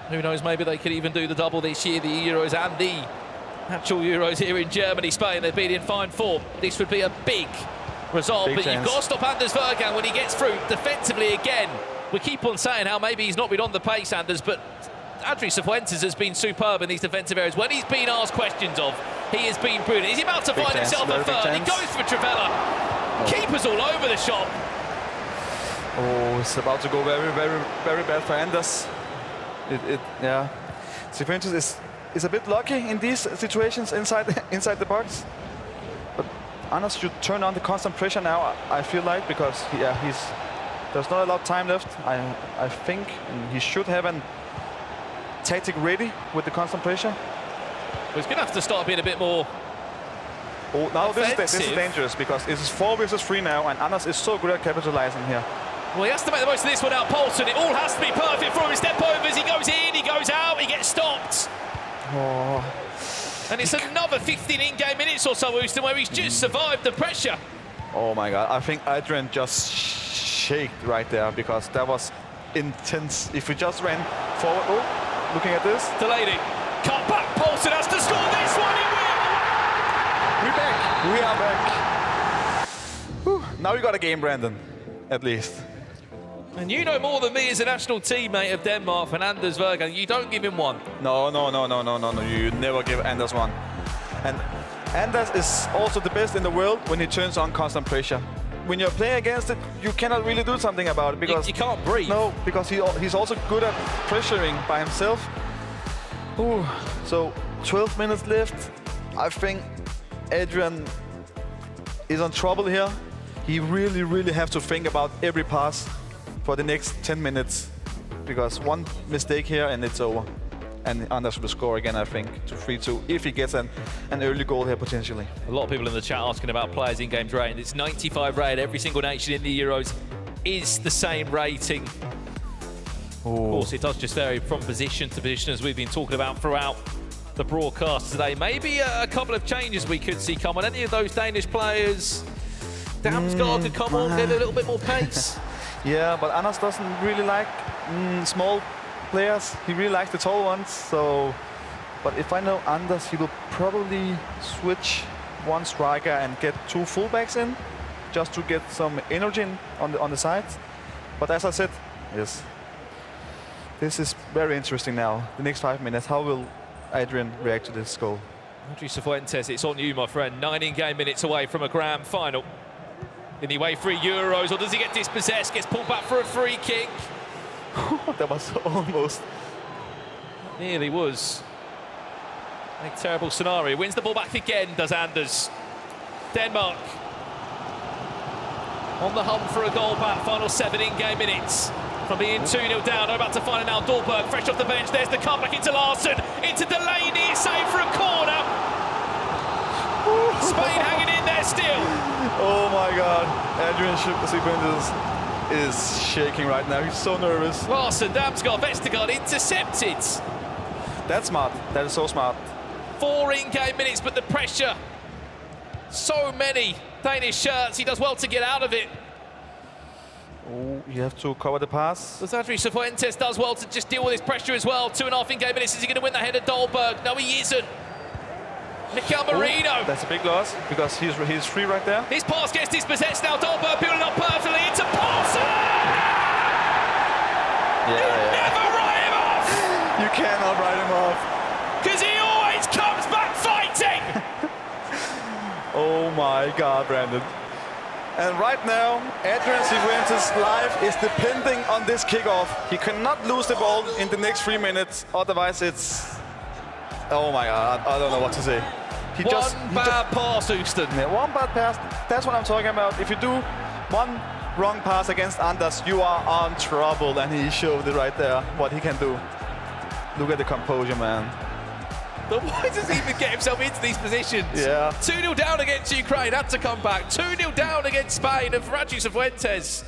Who knows, maybe they could even do the double this year, the Euros and the actual Euros here in Germany, Spain. They've been in fine form. This would be a big result, Big but chance. you've got to stop Anders Vejrgang when he gets through defensively again. We keep on saying how maybe he's not been on the pace, Anders, but AdrianCifuentes has been superb in these defensive areas. When he's been asked questions of, he has been brilliant. Is he about to Big find chance, himself a very big third? He chance. goes for Travella. Keeper's all over the shot. Oh, it's about to go very, very, very bad for Anders. Yeah. Cifuentes is a bit lucky in these situations inside the box. But Anders should turn on the constant pressure now, I feel like, because there's not a lot of time left. I think he should have a tactic ready with the constant pressure. Well, he's going to have to start being a bit more now this offensive. is dangerous because it is 4 versus 3 now, and Anders is so good at capitalizing here. Well, he has to make the most of this one out, Poulsen. It all has to be perfect for him. Step overs, he goes in, he goes out, he gets stopped. Oh. And it's another 15 in-game minutes or so, Houston, where he's just survived the pressure. Oh my God, I think Adrian just shaked right there because that was intense. If we just ran forward, oh, looking at this. Delaney, cut back, Poulsen has to score this one, he will! We're back, we are back. Whew. Now we got a game, Brandon, at least. And you know more than me as a national teammate of Denmark, Anders Vejrgang. You don't give him one. No. You never give Anders one. And Anders is also the best in the world when he turns on constant pressure. When you're playing against it, you cannot really do something about it because you can't breathe. No, because he's also good at pressuring by himself. Ooh. So 12 minutes left. I think Adrian is on trouble here. He really have to think about every pass for the next 10 minutes, because one mistake here and it's over. And Anders will score again, I think, to 3-2, if he gets an early goal here, potentially. A lot of people in the chat asking about players in games rating. It's 95 rated. Every single nation in the Euros is the same rating. Ooh. Of course, it does just vary from position to position, as we've been talking about throughout the broadcast today. Maybe a couple of changes we could see come on. Any of those Danish players, Damsgaard could come on, get a little bit more pace. Yeah, but Anders doesn't really like small players. He really likes the tall ones. So, but if I know Anders, he will probably switch one striker and get 2 fullbacks in, just to get some energy on the sides. But as I said, yes, this is very interesting now. The next 5 minutes, how will Adrian react to this goal? AdrianCifuentes, it's on you, my friend. 9 in-game minutes away from a grand final. In the UEFA Euros, or does he get dispossessed? Gets pulled back for a free kick. That was almost. Nearly was. A terrible scenario. Wins the ball back again, does Anders. Denmark on the hunt for a goal back. Final 7 in-game minutes. From being 2-0 down, they're about to find it now. Dahlberg, fresh off the bench. There's the comeback into Larsen. Into Delaney, saved for a corner. Spain hanging in there still. Oh my God, AdrianCifuentes is shaking right now. He's so nervous. Larsen, Damsgaard, Vestergaard intercepted. That's smart. That is so smart. 4 in-game minutes, but the pressure. So many Danish shirts. He does well to get out of it. Oh, you have to cover the pass. Does AdrianCifuentes does well to just deal with his pressure as well. 2.5 in-game minutes. Is he going to win the head of Dahlberg? No, he isn't. Mikel Marino. That's a big loss because he's free right there. His pass gets dispossessed now. Dahlberg building up perfectly into Poulsen. Never write him off. You cannot write him off. Because he always comes back fighting. Oh my God, Brandon. And right now, AdrianCifuentes' life is depending on this kickoff. He cannot lose the ball in the next 3 minutes, otherwise it's... Oh my God, I don't know what to say. One bad pass, Houston. Yeah, one bad pass, that's what I'm talking about. If you do one wrong pass against Anders, you are on trouble, and he showed it right there, what he can do. Look at the composure, man. But why does he even get himself into these positions? Yeah. 2-0 down against Ukraine, had to come back. 2-0 down against Spain, and for AdrianCifuentes.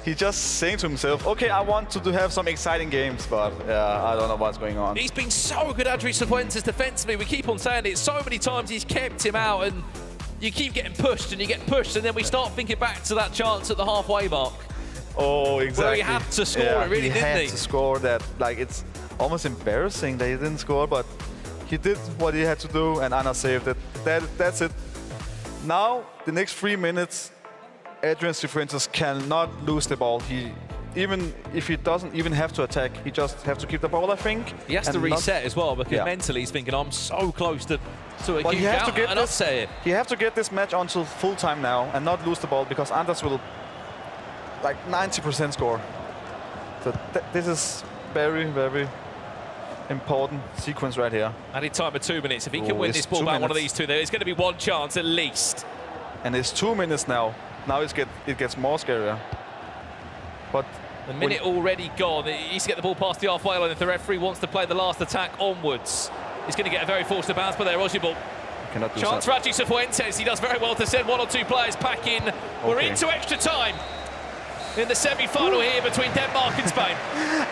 He's just saying to himself, okay, I want to have some exciting games, but yeah, I don't know what's going on. He's been so good, AdrianCifuentes, defensively. We keep on saying it so many times. He's kept him out, and you keep getting pushed and you get pushed, and then we start thinking back to that chance at the halfway mark. Oh, exactly. Where he had to score it, really, didn't he? He had to score that. Like, it's almost embarrassing that he didn't score, but he did what he had to do, and Anna saved it. That's it. Now, the next 3 minutes, AdrianCifuentes cannot lose the ball. Even if he doesn't even have to attack, he just has to keep the ball, I think. He has to reset as well, because mentally he's thinking, I'm so close to a but huge out, and I'll say it. He has to get this match until full time now and not lose the ball, because Anders will like 90% score. So this is very, very important sequence right here. Added time of 2 minutes. If he can win this ball back, one of these two, there's going to be one chance at least. And it's 2 minutes now. Now it gets more scarier. But the minute already gone. He needs to get the ball past the halfway line if the referee wants to play the last attack onwards. He's going to get a very fortunate bounce, but there, Ojibal. Chance for AdrianCifuentes. He does very well to send 1 or 2 players back in. We're into extra time in the semi-final here between Denmark and Spain.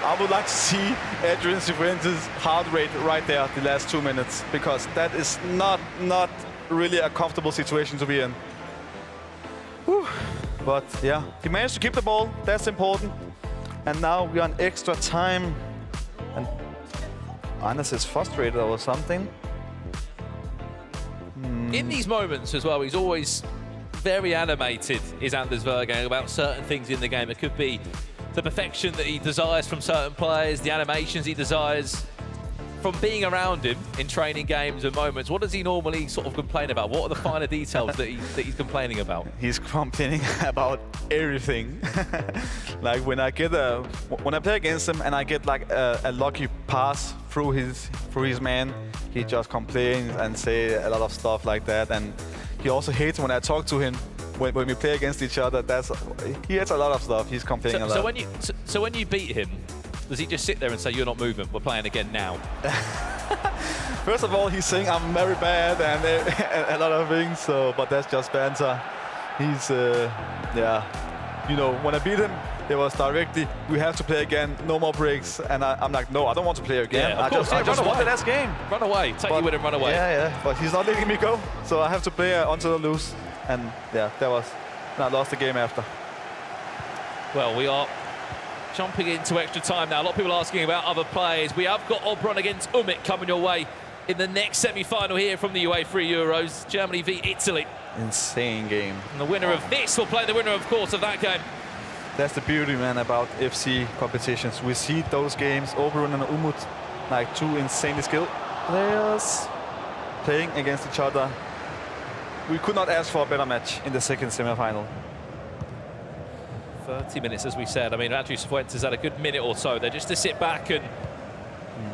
I would like to see AdrianCifuentes' heart rate right there the last 2 minutes, because that is not really a comfortable situation to be in. Whew. But yeah, he managed to keep the ball. That's important. And now we are on extra time. And Anders is frustrated or something. In these moments as well, he's always very animated, is Anders Vejrgang, about certain things in the game. It could be the perfection that he desires from certain players, the animations he desires from being around him in training games and moments. What does he normally sort of complain about? What are the finer details that he's complaining about? He's complaining about everything. Like when I play against him and I get like a lucky pass through his man, he just complains and say a lot of stuff like that. And he also hates when I talk to him when we play against each other. He hates a lot of stuff. He's complaining a lot. So when you beat him, does he just sit there and say, you're not moving, we're playing again now? First of all, he's saying I'm very bad and a lot of things, but that's just banter. He's, you know, when I beat him, it was directly, we have to play again, no more breaks. And I'm like, no, I don't want to play again. Yeah, I just won the last game. Run away, take you with him, run away. Yeah, but he's not letting me go. So I have to play until I lose. And yeah, I lost the game after. Well, we are jumping into extra time now. A lot of people asking about other players. We have got Obrun against Umut coming your way in the next semi-final here from the UEFA Euros. Germany v Italy. Insane game. And the winner of this will play the winner, of course, of that game. That's the beauty, man, about FC competitions. We see those games, Obrun and Umut, like 2 insanely skilled players playing against each other. We could not ask for a better match in the second semi-final. 30 minutes, as we said. I mean, AdrianCifuentes has had a good minute or so there just to sit back and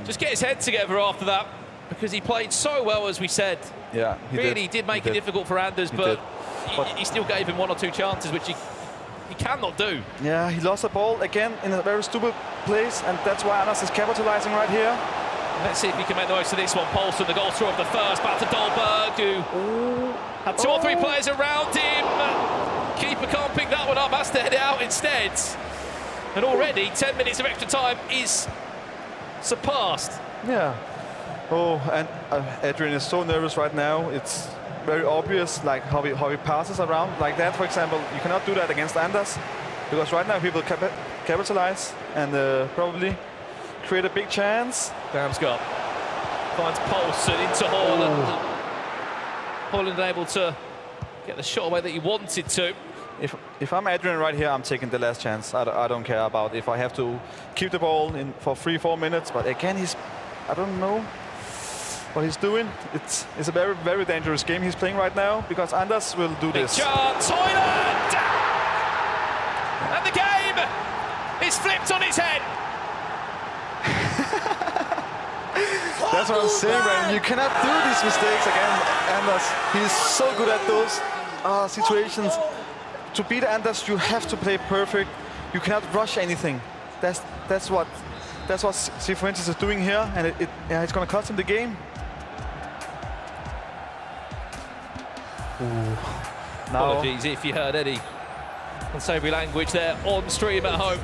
just get his head together after that, because he played so well, as we said. Yeah, he did make it difficult for Anders, but he still gave him 1 or 2 chances, which he cannot do. Yeah, he lost the ball again in a very stupid place, and that's why Anders is capitalizing right here. Let's see if he can make the most of this one. Paulsen, the goal scorer of the first, back to Dolberg, who had 2 or 3 players around him. Keeper can't pick that one up, has to head it out instead. And already 10 minutes of extra time is surpassed. Yeah. Oh, and Adrian is so nervous right now. It's very obvious, like how he passes around like that, for example. You cannot do that against Anders, because right now people capitalize and probably create a big chance. Damsgaard finds Paulsen into Haaland. Haaland able to get the shot away that he wanted to. If I'm Adrian right here, I'm taking the last chance. I don't care about if I have to keep the ball in for 3-4 minutes. But again, I don't know what he's doing. It's a very, very dangerous game he's playing right now, because Anders will do this. Big chance, Haaland! And the game is flipped on his head. That's what I'm saying, man. You cannot do these mistakes against Anders. He's so good at those situations. To beat Anders, you have to play perfect. You cannot rush anything. That's what Cifuentes is doing here, and it's going to cost him the game. Apologies if you heard any unsavoury language there on stream at home.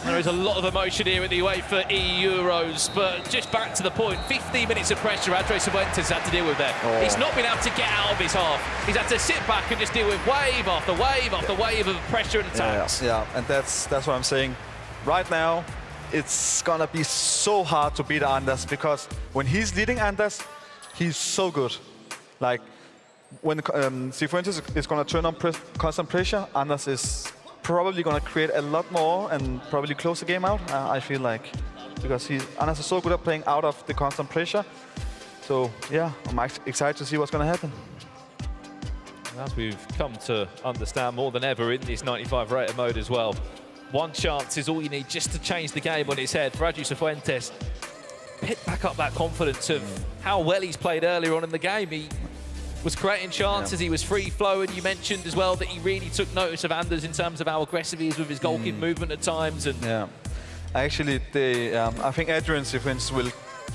There is a lot of emotion here at the UEFA eEUROs, but just back to the point, 15 minutes of pressure AdrianCifuentes had to deal with there. Oh. He's not been able to get out of his half. He's had to sit back and just deal with wave after wave after wave of pressure and attacks. Yeah, and that's what I'm saying. Right now, it's gonna be so hard to beat Anders because when he's leading Anders, he's so good. Like when Cifuentes is gonna turn on constant pressure, Anders is probably gonna create a lot more and probably close the game out. I feel like because Anders is so good at playing out of the constant pressure. So yeah, I'm excited to see what's gonna happen. As we've come to understand more than ever in this 95 rated mode as well, one chance is all you need just to change the game on its head. For AdrianCifuentes, pick back up that confidence of how well he's played earlier on in the game. He was creating chances, he was free-flowing. You mentioned as well that he really took notice of Anders in terms of how aggressive he is with his goalkeeping movement at times. And yeah, actually, I think AdrianCifuentes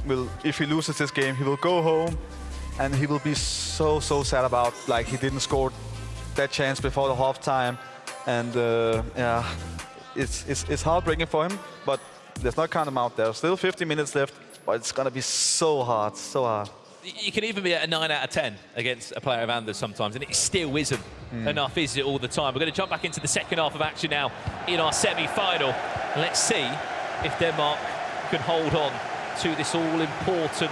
will, if he loses this game, he will go home and he will be so sad about like he didn't score that chance before the halftime. And yeah, it's heartbreaking for him, but let's not count him out. There's still 50 minutes left, but it's gonna be so hard, so hard. You can even be at a 9 out of 10 against a player of Anders sometimes, and it still isn't enough, is it, all the time? We're going to jump back into the second half of action now in our semi-final. Let's see if Denmark can hold on to this all-important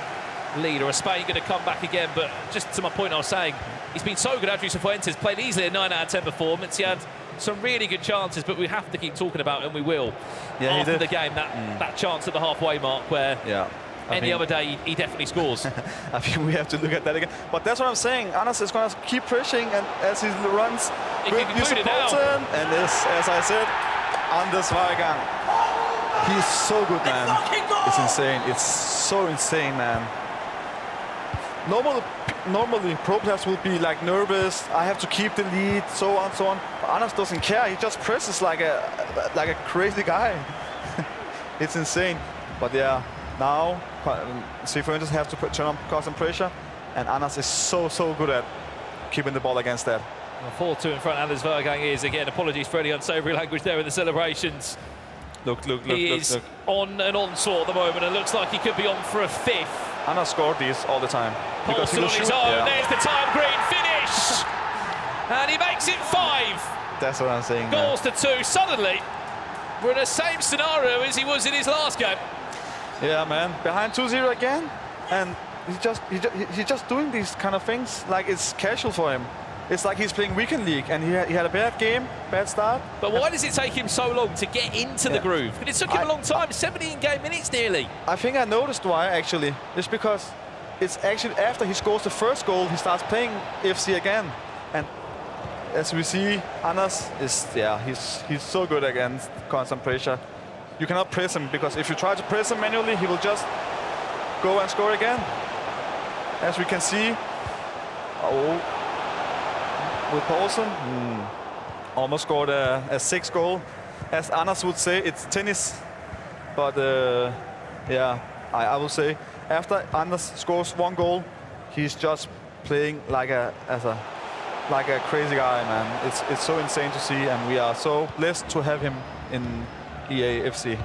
lead, or is Spain going to come back again? But just to my point I was saying, he's been so good. AdrianCifuentes played easily a 9 out of 10 performance. He had some really good chances, but we have to keep talking about it, and we will, after the game, that chance at the halfway mark where any other day he definitely scores. I think we have to look at that again. But that's what I'm saying. Anders is going to keep pushing, and as he runs, will be supported. And this, as I said, Anders Vejrgang. He's so good, man. It's insane. It's so insane, man. Normally, pro players will be like nervous. I have to keep the lead, so on, so on. But Anders doesn't care. He just presses like a crazy guy. It's insane. But yeah, now Cifuentes have to turn on constant pressure, and Anders is so good at keeping the ball against that. 4-2 in front. Anders Vejrgang is again. Apologies for any unsavoury language there in the celebrations. Look. He is on an onslaught at the moment, and looks like he could be on for a fifth. Anders scored these all the time. Paulson on his own, there's the time green finish! And he makes it 5. That's what I'm saying. Goals to 2. Suddenly, we're in the same scenario as he was in his last game. Yeah, man. Behind 2-0 again, and he's just doing these kind of things like it's casual for him. It's like he's playing weekend league, and he had a bad game, bad start. But why does it take him so long to get into the groove? But it took him a long time, 17 game minutes nearly. I think I noticed why, actually. It's because it's actually after he scores the first goal, he starts playing FC again. And as we see, Anders is, he's so good against constant pressure. You cannot press him, because if you try to press him manually, he will just go and score again. As we can see, with Paulson, almost scored a 6th goal. As Anders would say, it's tennis. But yeah, I will say, after Anders scores 1 goal, he's just playing like a crazy guy, man. It's so insane to see, and we are so blessed to have him in EAFC.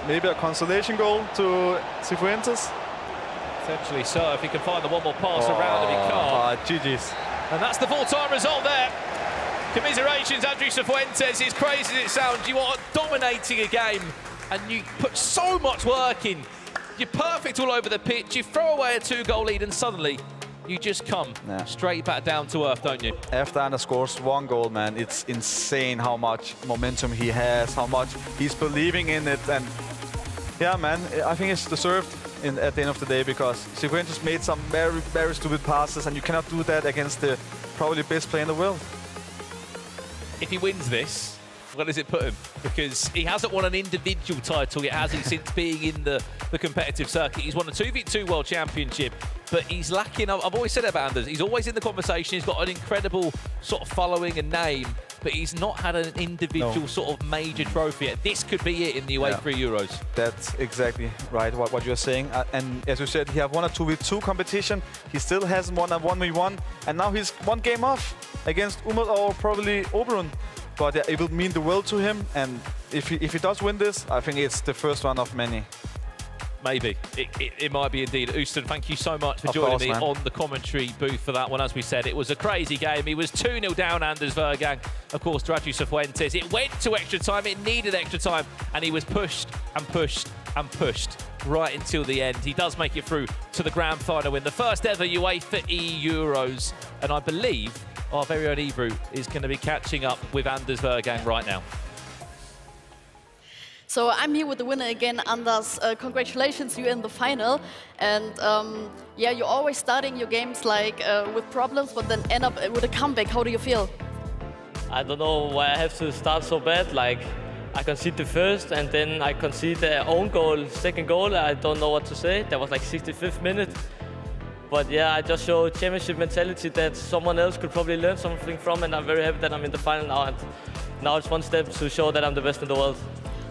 Maybe a consolation goal to Cifuentes. Potentially so, if he can find the one more pass around him, he can't. GG's. And that's the full-time result there. Commiserations, AdrianCifuentes. As crazy as it sounds, you are dominating a game, and you put so much work in. You're perfect all over the pitch. You throw away a 2-goal lead, and suddenly you just come straight back down to earth, don't you? After Anders scores 1 goal, man, it's insane how much momentum he has, how much he's believing in it, and yeah, man, I think it's deserved at the end of the day, because Cifuentes made some very stupid passes, and you cannot do that against the probably best player in the world. If he wins this, where does it put him? Because he hasn't won an individual title yet, has he, since being in the competitive circuit. He's won a 2v2 World Championship, but he's lacking. I've always said about Anders, he's always in the conversation. He's got an incredible sort of following and name, but he's not had an individual sort of major trophy yet. This could be it in the UEFA Euros. That's exactly right, what you're saying. And as you said, he have won a 2v2 competition. He still hasn't won a 1v1, and now he's 1 game off against Umut or probably Oberon. but it will mean the world to him. And if he does win this, I think it's the first one of many. Maybe. It might be indeed. Houston, thank you so much for joining me on the commentary booth for that one. As we said, it was a crazy game. He was 2-0 down, Anders Vejrgang, of course, to AdrianCifuentes. It went to extra time. It needed extra time. And he was pushed and pushed and pushed right until the end. He does make it through to the grand final in the first ever UEFA eEUROs. And I believe our very own Ebru is going to be catching up with Anders Vejrgang right now. So I'm here with the winner again, Anders. Congratulations, you're in the final. And yeah, you're always starting your games like with problems, but then end up with a comeback. How do you feel? I don't know why I have to start so bad. Like, I concede the first, and then I concede the own goal, second goal. I don't know what to say. That was like 65th minute. But yeah, I just showed championship mentality that someone else could probably learn something from, and I'm very happy that I'm in the final now. And now it's one step to show that I'm the best in the world.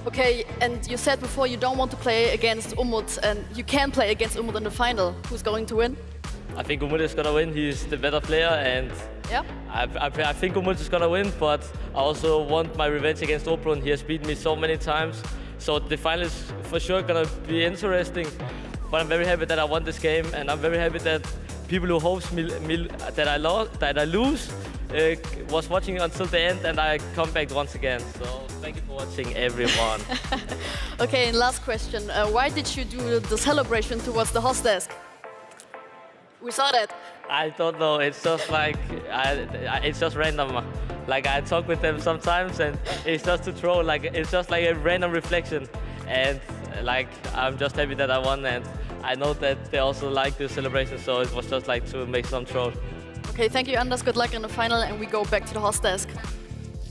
Okay, and you said before you don't want to play against Umut, and you can play against Umut in the final. Who's going to win? I think Umut is going to win. He's the better player, and yeah. I think Umut is going to win, but I also want my revenge against Obrun. He has beaten me so many times, so the final is for sure going to be interesting. But I'm very happy that I won this game, and I'm very happy that people who hopes that I lose was watching until the end, and I come back once again. So thank you for watching, everyone. Okay, and last question. Why did you do the celebration towards the host desk? We saw that. I don't know. It's just like, it's just random. Like, I talk with them sometimes, and it's just to throw. Like, it's just like a random reflection. And like, I'm just happy that I won, and I know that they also like the celebration, so it was just like to make some troll. Okay, thank you, Anders. Good luck in the final, and we go back to the host desk.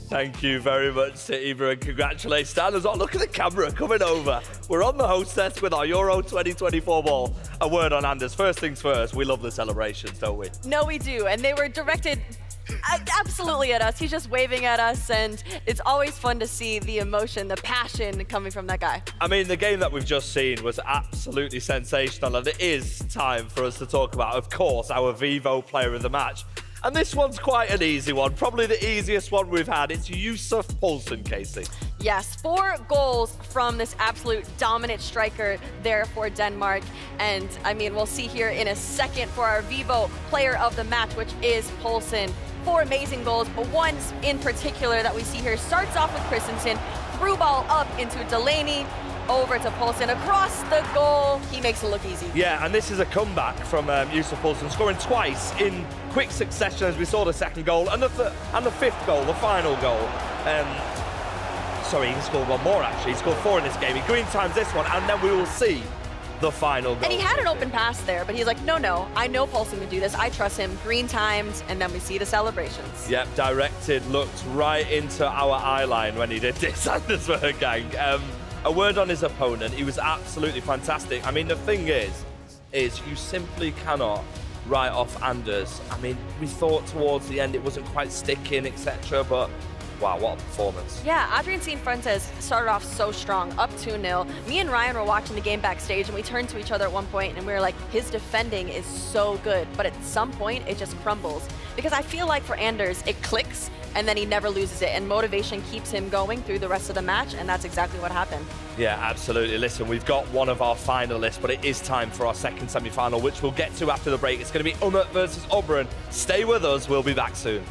Thank you very much to Ebru, and congratulations, Anders. Oh, look at the camera coming over. We're on the host desk with our Euro 2024 ball. A word on Anders. First things first, we love the celebrations, don't we? No, we do, and they were directed absolutely at us. He's just waving at us, and it's always fun to see the emotion, the passion coming from that guy. I mean, the game that we've just seen was absolutely sensational, and it is time for us to talk about, of course, our Vivo player of the match. And this one's quite an easy one, probably the easiest one we've had. It's Yuval Poulsen, Casey. Yes, 4 goals from this absolute dominant striker there for Denmark. And I mean, we'll see here in a second for our Vivo player of the match, which is Poulsen. 4 amazing goals, but one in particular that we see here starts off with Christensen, through ball up into Delaney, over to Poulsen, across the goal. He makes it look easy. Yeah, and this is a comeback from Yuval Poulsen, scoring twice in quick succession, as we saw the second goal, and the 5th goal, the final goal. Sorry, he scored one more, actually. He scored 4 in this game. He green times this one, and then we will see the final goal. And he had an open pass there, but he's like, no, I know Poulsen can do this. I trust him. Green times, and then we see the celebrations. Yep, directed, looked right into our eye line when he did this, Anders Vejrgang. A word on his opponent, he was absolutely fantastic. I mean, the thing is you simply cannot write off Anders. I mean, we thought towards the end it wasn't quite sticking, etc., but wow, what a performance. Yeah, AdrianCifuentes started off so strong, up 2-0. Me and Ryan were watching the game backstage, and we turned to each other at one point, and we were like, his defending is so good, but at some point, it just crumbles. Because I feel like for Anders, it clicks, and then he never loses it, and motivation keeps him going through the rest of the match, and that's exactly what happened. Yeah, absolutely. Listen, we've got one of our finalists, but it is time for our second semi-final, which we'll get to after the break. It's going to be Umut versus Obrun. Stay with us, we'll be back soon.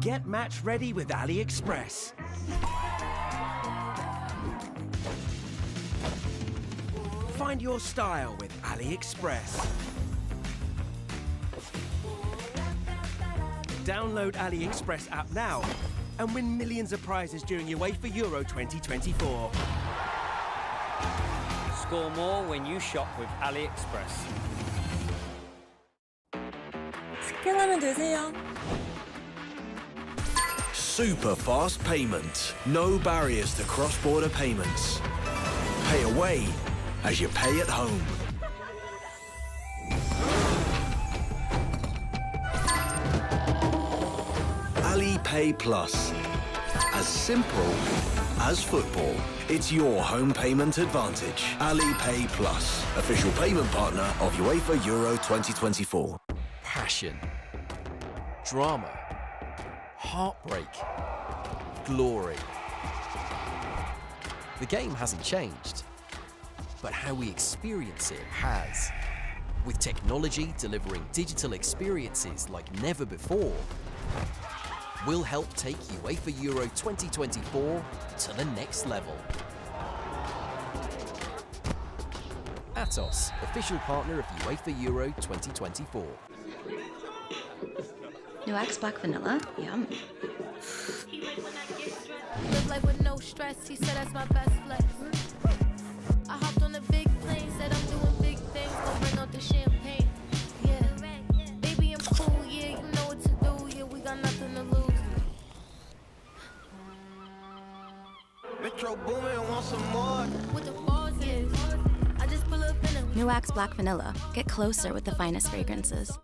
Get match ready with AliExpress. Find your style with AliExpress. Download AliExpress app now and win millions of prizes during UEFA Euro 2024. Score more when you shop with AliExpress. 스캔하면 되세요. Super fast payment. No barriers to cross-border payments. Pay away as you pay at home. AliPay Plus. As simple as football. It's your home payment advantage. AliPay Plus. Official payment partner of UEFA Euro 2024. Passion. Drama. Heartbreak. Glory. The game hasn't changed, but how we experience it has. With technology delivering digital experiences like never before, we'll help take UEFA Euro 2024 to the next level. Atos, official partner of UEFA Euro 2024. New Axe Black Vanilla, yum. Live life with no stress, he said that's my best flex. I hopped on a big plane, said I'm doing big things, gon' bring out the champagne. Yeah, baby I'm cool, yeah, you know what to do, yeah, we got nothing to lose. Metro Boomin, want some more? With the balls, yeah, I just pull up in a New Axe Black Vanilla. Get closer with the finest fragrances.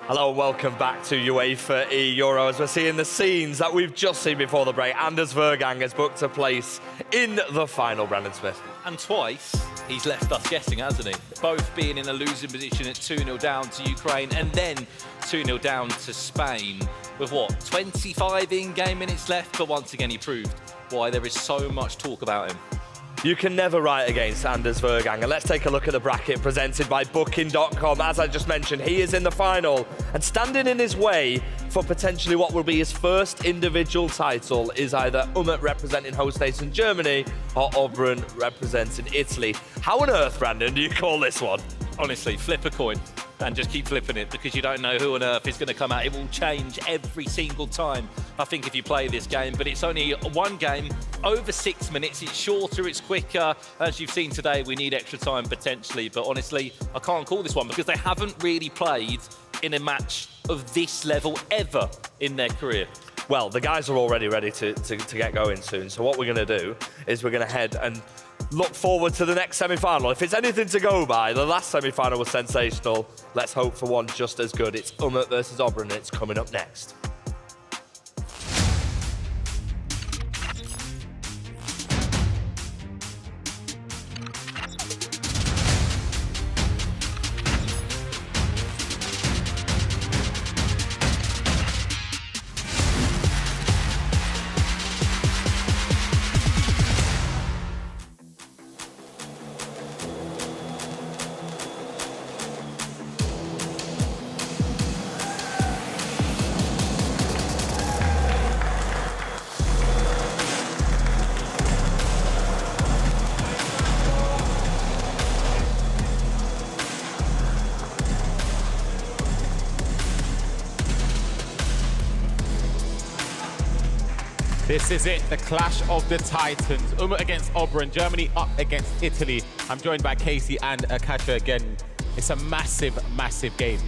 Hello and welcome back to UEFA eEURO as we're seeing the scenes that we've just seen before the break. Anders Vejrgang has booked a place in the final, Brandon Smith. And twice, he's left us guessing, hasn't he? Both being in a losing position at 2-0 down to Ukraine and then 2-0 down to Spain with, 25 in-game minutes left? But once again, he proved why there is so much talk about him. You can never write against Anders Vejrgang. And let's take a look at the bracket presented by Booking.com. As I just mentioned, he is in the final. And standing in his way for potentially what will be his first individual title is either Umut representing host nation Germany or Obrun representing Italy. How on earth, Brandon, do you call this one? Honestly, flip a coin and just keep flipping it because you don't know who on earth is going to come out. It will change every single time, I think, if you play this game. But it's only one game, over 6 minutes. It's shorter, it's quicker. As you've seen today, we need extra time potentially. But honestly, I can't call this one because they haven't really played in a match of this level ever in their career. Well, the guys are already ready to get going soon. So what we're going to do is we're going to head and look forward to the next semi-final. If it's anything to go by, the last semi-final was sensational. Let's hope for one just as good. It's Umut versus Obrun, and it's coming up next. This is it, the clash of the Titans. Umut against Obrun, Germany up against Italy. I'm joined by Casey and Katja again. It's a massive, massive game.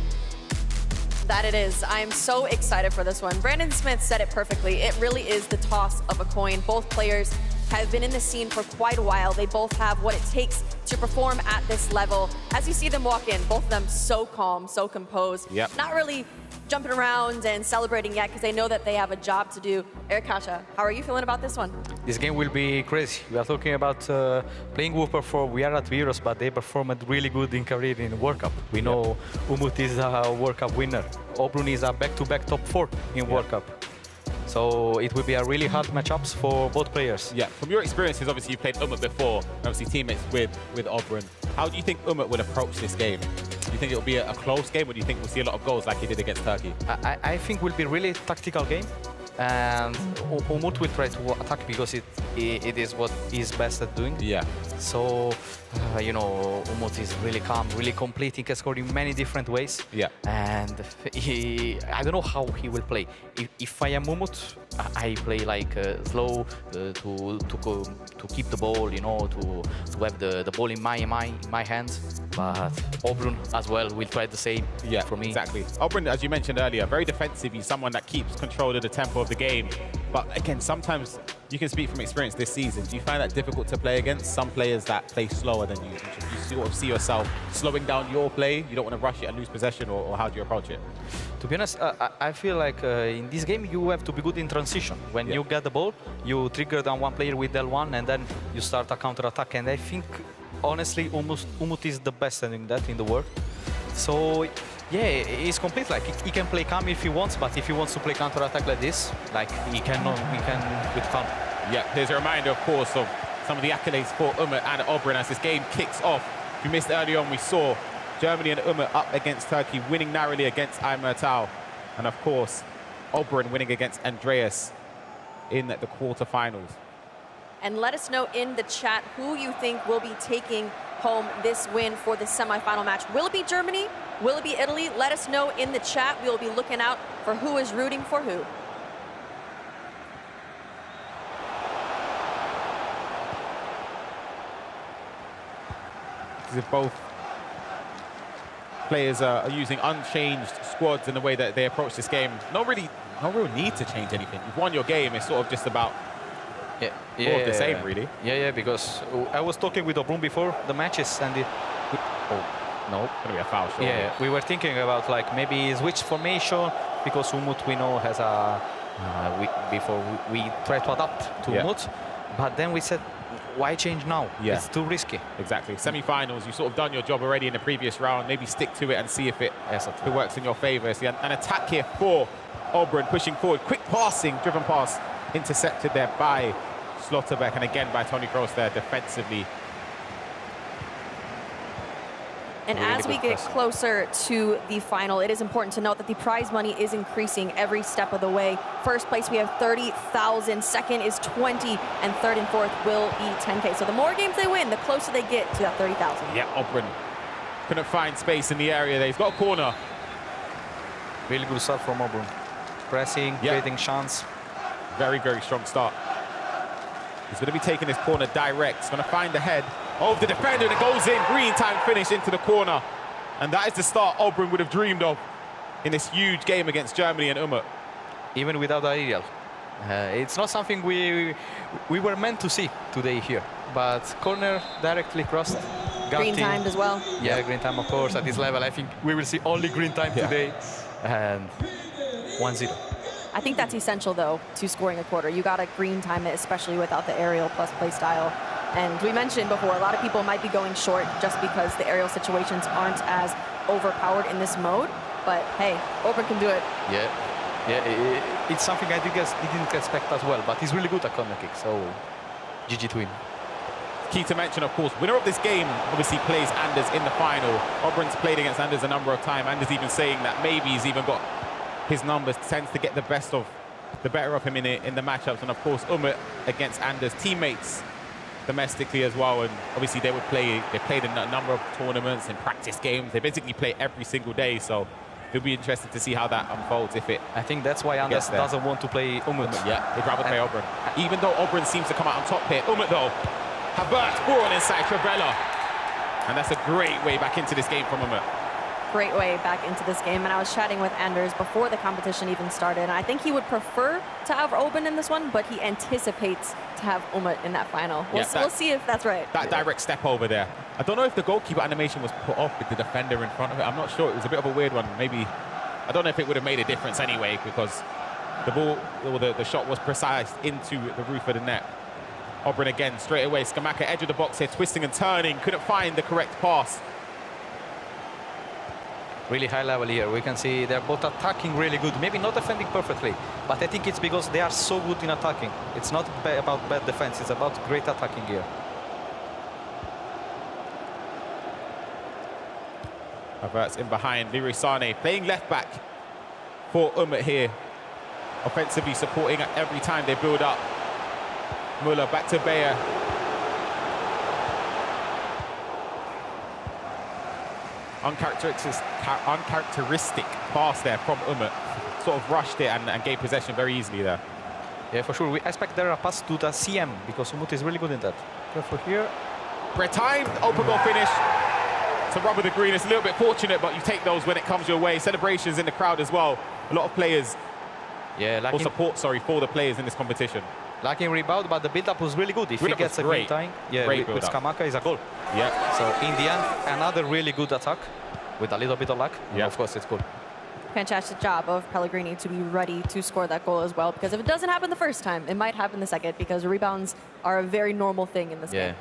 That it is. I am so excited for this one. Brandon Smith said it perfectly. It really is the toss of a coin. Both players have been in the scene for quite a while. They both have what it takes to perform at this level. As you see them walk in, both of them so calm, so composed. Yep. Not really jumping around and celebrating yet because they know that they have a job to do. Erkasha, how are you feeling about this one? This game will be crazy. We are talking about playing Whooper for we are at Euros, but they performed really good in career in World Cup. We know Umut is a World Cup winner. Obrun is a back-to-back top 4 in World Cup. So it will be a really hard matchups for both players. Yeah, from your experiences, obviously you played Umut before, obviously teammates with Obrun. How do you think Umut will approach this game? Do you think it will be a close game, or do you think we'll see a lot of goals like he did against Turkey? I think it will be really tactical game. And Umut will try to attack because it is what he's best at doing. Yeah. So, you know, Umut is really calm, really complete. He can score in many different ways. Yeah. And I don't know how he will play. If I am Umut, I play like slow to keep the ball, you know, to have the ball in my hands. But Obrun as well will try the same for me. Exactly. Obrun, as you mentioned earlier, very defensive. He's someone that keeps control of the tempo of the game. But again, sometimes you can speak from experience this season. Do you find that difficult to play against some players that play slower than you? You sort of see yourself slowing down your play? You don't want to rush it and lose possession, or how do you approach it? To be honest, I feel like in this game you have to be good in transition. When you get the ball, you trigger down one player with L1 and then you start a counter-attack. And I think, honestly, Umut is the best at doing that in the world. So, yeah, he's complete. Like, he can play calm if he wants, but if he wants to play counter-attack like this, like, he can with calm. Yeah, here's a reminder, of course, of some of the accolades for Umut and Obrun as this game kicks off. If you missed earlier on, we saw Germany and Umut up against Turkey, winning narrowly against iMertAL. And, of course, Obrun winning against Andreas in the quarterfinals. And let us know in the chat who you think will be taking home this win for the semifinal match. Will it be Germany? Will it be Italy? Let us know in the chat. We will be looking out for who is rooting for who. As if both players are using unchanged squads in the way that they approach this game. No real need to change anything. You've won your game. It's sort of just about more of the same, really. Yeah, because I was talking with Obrun before the matches, and no, gonna be a foul. Surely. Yeah, we were thinking about like maybe switch formation because Umut we know has a before we try to adapt to Umut, but then we said, why change now? Yeah. It's too risky. Exactly. Semi-finals, you've sort of done your job already in the previous round. Maybe stick to it and see if it works in your favor. So an attack here for Obrun, pushing forward. Quick passing, driven pass, intercepted there by Slotterbeck, and again by Toni Kroos there defensively. And Really as we get closer to the final, it is important to note that the prize money is increasing every step of the way. First place, we have 30,000. Second is 20, and third and fourth will be 10K. So the more games they win, the closer they get to that 30,000. Yeah, Obrun couldn't find space in the area there. He's got a corner. Really good start from Obrun. Pressing, creating chance. Very, very strong start. He's going to be taking this corner direct. He's going to find the head of the defender, and it goes in. Green time finish into the corner. And that is the start Obrun would have dreamed of in this huge game against Germany and Umut. Even without aerial. It's not something we were meant to see today here. But corner directly crossed. Green timed as well. Yeah, green time, of course. At this level, I think we will see only green time today. And 1-0. I think that's essential, though, to scoring a quarter. You got to green time it, especially without the aerial plus play style. And we mentioned before, a lot of people might be going short just because the aerial situations aren't as overpowered in this mode. But hey, Obrun can do it. Yeah, it's something I didn't expect as well. But he's really good at corner kick, so GG to him. Key to mention, of course, winner of this game obviously plays Anders in the final. Obrun's played against Anders a number of times. Anders even saying that maybe he's even got his numbers, tends to get the better of him in the matchups. And of course, Umut against Anders, teammates domestically as well. And obviously they played in a number of tournaments and practice games. They basically play every single day. So it'll be interesting to see how that unfolds if it. I think that's why Anders doesn't want to play Umut. Yeah, he'd rather play Obrun. Even though Obrun seems to come out on top here. Umut though, Havertz, ball inside Travella. And that's a great way back into this game from Umut. great way back into this game. And I was chatting with Anders before the competition even started. And I think he would prefer to have Oben in this one, but he anticipates to have Umut in that final. We'll see if that's right. That direct step over there. I don't know if the goalkeeper animation was put off with the defender in front of it. I'm not sure. It was a bit of a weird one. Maybe, I don't know if it would have made a difference anyway, because the ball, or the shot was precise into the roof of the net. Oben again, straight away. Skamaka, edge of the box here, twisting and turning. Couldn't find the correct pass. Really high level here. We can see they're both attacking really good. Maybe not defending perfectly, but I think it's because they are so good in attacking. It's not about bad defense. It's about great attacking here. Havertz in behind. Leroy Sané playing left back for Umut here. Offensively supporting every time they build up. Müller back to Bayer. Uncharacteristic pass there from Umut. Sort of rushed it and gave possession very easily there. Yeah, for sure. We expect there a pass to the CM because Umut is really good in that. Careful here. Timed open goal finish. To rubber the green. It's a little bit fortunate, but you take those when it comes your way. Celebrations in the crowd as well. A lot of players. Yeah, or support, sorry, for the players in this competition. Lacking rebound, but the build-up was really good. If he gets a great time, yeah, with Skamaka is a goal. Yeah. So in the end, another really good attack with a little bit of luck. Yeah, of course, it's good. Fantastic job of Pellegrini to be ready to score that goal as well, because if it doesn't happen the first time, it might happen the second, because rebounds are a very normal thing in this game.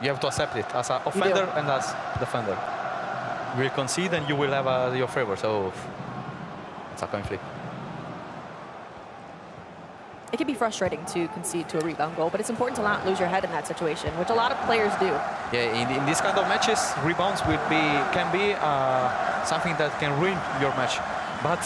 You have to accept it as an offender and as defender. You will concede and you will have your favor, so it's a coin flip. It can be frustrating to concede to a rebound goal, but it's important to not lose your head in that situation, which a lot of players do. Yeah, in this kind of matches, rebounds can be something that can ruin your match. But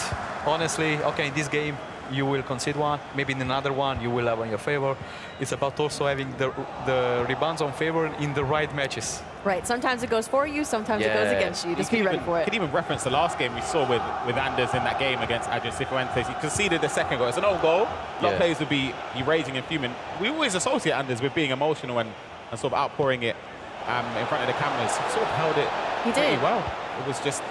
honestly, okay, in this game, you will concede one, maybe in another one you will have in your favor. It's about also having the rebounds on favor in the right matches. Right, sometimes it goes for you, sometimes it goes against you. Just be ready for it. You can even reference the last game we saw with Anders in that game against AdrianCifuentes. He conceded the second goal. It's an own goal. A lot of players would be raging and fuming. We always associate Anders with being emotional and sort of outpouring it in front of the cameras. He sort of held it pretty well. It was just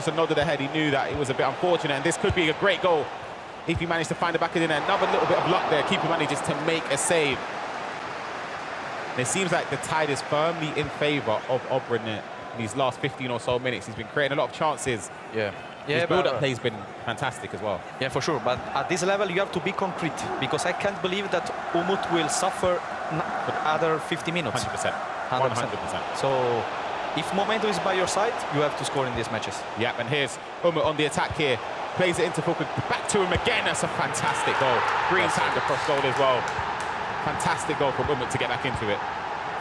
a nod of the head. He knew that it was a bit unfortunate, and this could be a great goal if he managed to find the back of the net. Another little bit of luck there. Keeper manages to make a save. And it seems like the tide is firmly in favour of Oben in these last 15 or so minutes. He's been creating a lot of chances. His build-up play has been fantastic as well. Yeah, for sure. But at this level, you have to be concrete, because I can't believe that Umut will suffer other 50 minutes. 100%. 100%. So if momentum is by your side, you have to score in these matches. Yeah, and here's Umut on the attack here. Plays it into Fulkrug, back to him again. That's a fantastic goal. Green timed across goal as well. Fantastic goal from Umut to get back into it.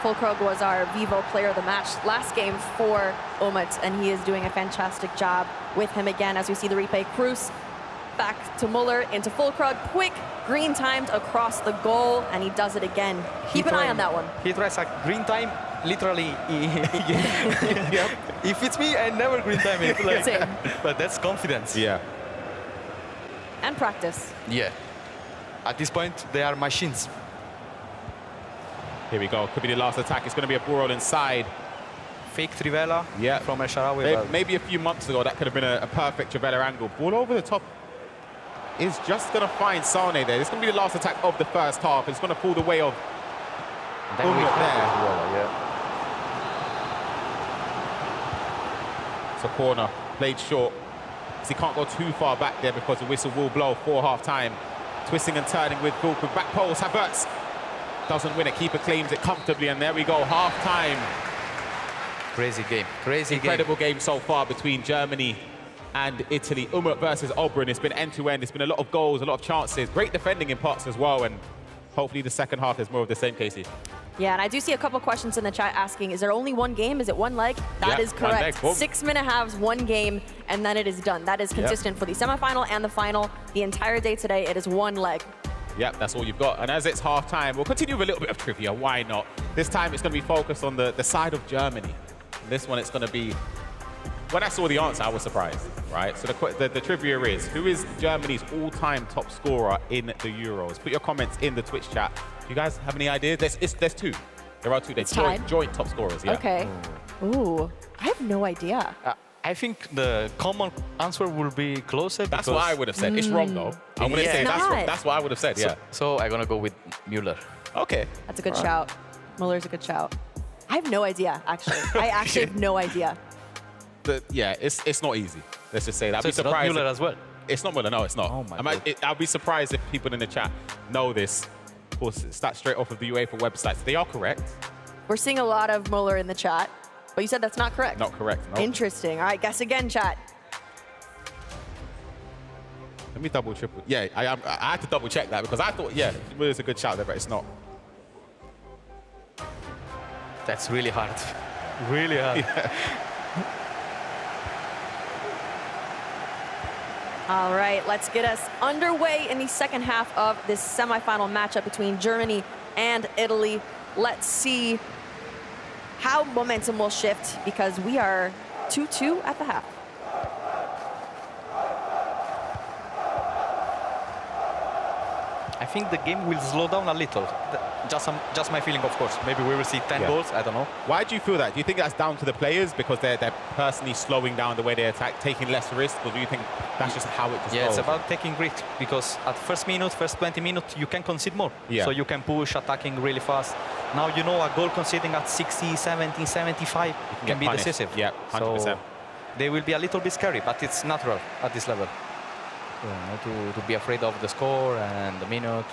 Fulkrug was our Vivo player of the match last game for Umut, and he is doing a fantastic job with him again. As we see the replay, Cruz back to Muller, into Fulkrug, quick, green timed across the goal, and he does it again. Keep an eye on that one. He tries a green time, literally. If it's me, I never green time it. Same. But that's confidence. Yeah. And practice. Yeah. At this point, they are machines. Here we go. Could be the last attack. It's going to be a ball roll inside. Fake Trivela from El Shaarawy. Maybe a few months ago, that could have been a perfect Trivela angle. Ball over the top is just going to find Sané there. It's going to be the last attack of the first half. It's going to fall the way of Umut there. It's a corner. Played short. He can't go too far back there because the whistle will blow for half-time. Twisting and turning with Fulkrug. Back post. Havertz doesn't win it. Keeper claims it comfortably, and there we go. Half-time. Crazy game. Incredible game so far between Germany and Italy. Umut versus Oben. It's been end-to-end. It's been a lot of goals, a lot of chances. Great defending in parts as well, and hopefully the second half is more of the same, Casey. Yeah, and I do see a couple questions in the chat asking, is there only one game? Is it one leg? That is correct. 6-minute halves, one game, and then it is done. That is consistent for the semifinal and the final. The entire day today, it is one leg. Yep, that's all you've got. And as it's half-time, we'll continue with a little bit of trivia. Why not? This time, it's going to be focused on the side of Germany. And this one, it's going to be... When I saw the answer, I was surprised, right? So the trivia is, who is Germany's all-time top scorer in the Euros? Put your comments in the Twitch chat. Do you guys have any ideas? There's two. There are two. They're joint top scorers, yeah. Okay. Ooh, I have no idea. I think the common answer will be closer. That's what I would have said. It's wrong though. I'm gonna say that's what I would have said. Yeah. So I'm gonna go with Müller. Okay. That's a good shout. Muller's a good shout. I have no idea, actually. I actually have no idea. Yeah, it's not easy. Let's just say that. So it's not Müller as well? It's not Müller, no, it's not. Oh my God. I'll be surprised if people in the chat know this. Of course, it's that straight off of the UEFA website. So they are correct. We're seeing a lot of Muller in the chat, but you said that's not correct. Not correct, no. Interesting. All right, guess again, chat. Let me double, triple. Yeah, I had to double check that because I thought, yeah, Müller's a good shout there, but it's not. That's really hard. Really hard. Yeah. All right, let's get us underway in the second half of this semifinal matchup between Germany and Italy. Let's see how momentum will shift because we are 2-2 at the half. I think the game will slow down a little. Just my feeling, of course. Maybe we will see 10 goals, I don't know. Why do you feel that? Do you think that's down to the players because they're personally slowing down the way they attack, taking less risk, or do you think that's just how it just goes? It's about taking risk because at first 20 minutes, you can concede more. Yeah. So you can push, attacking really fast. Now, you know, a goal conceding at 60, 70, 75 can be punished. decisive. Yeah, 100%. So they will be a little bit scary, but it's natural at this level. To be afraid of the score and the minute.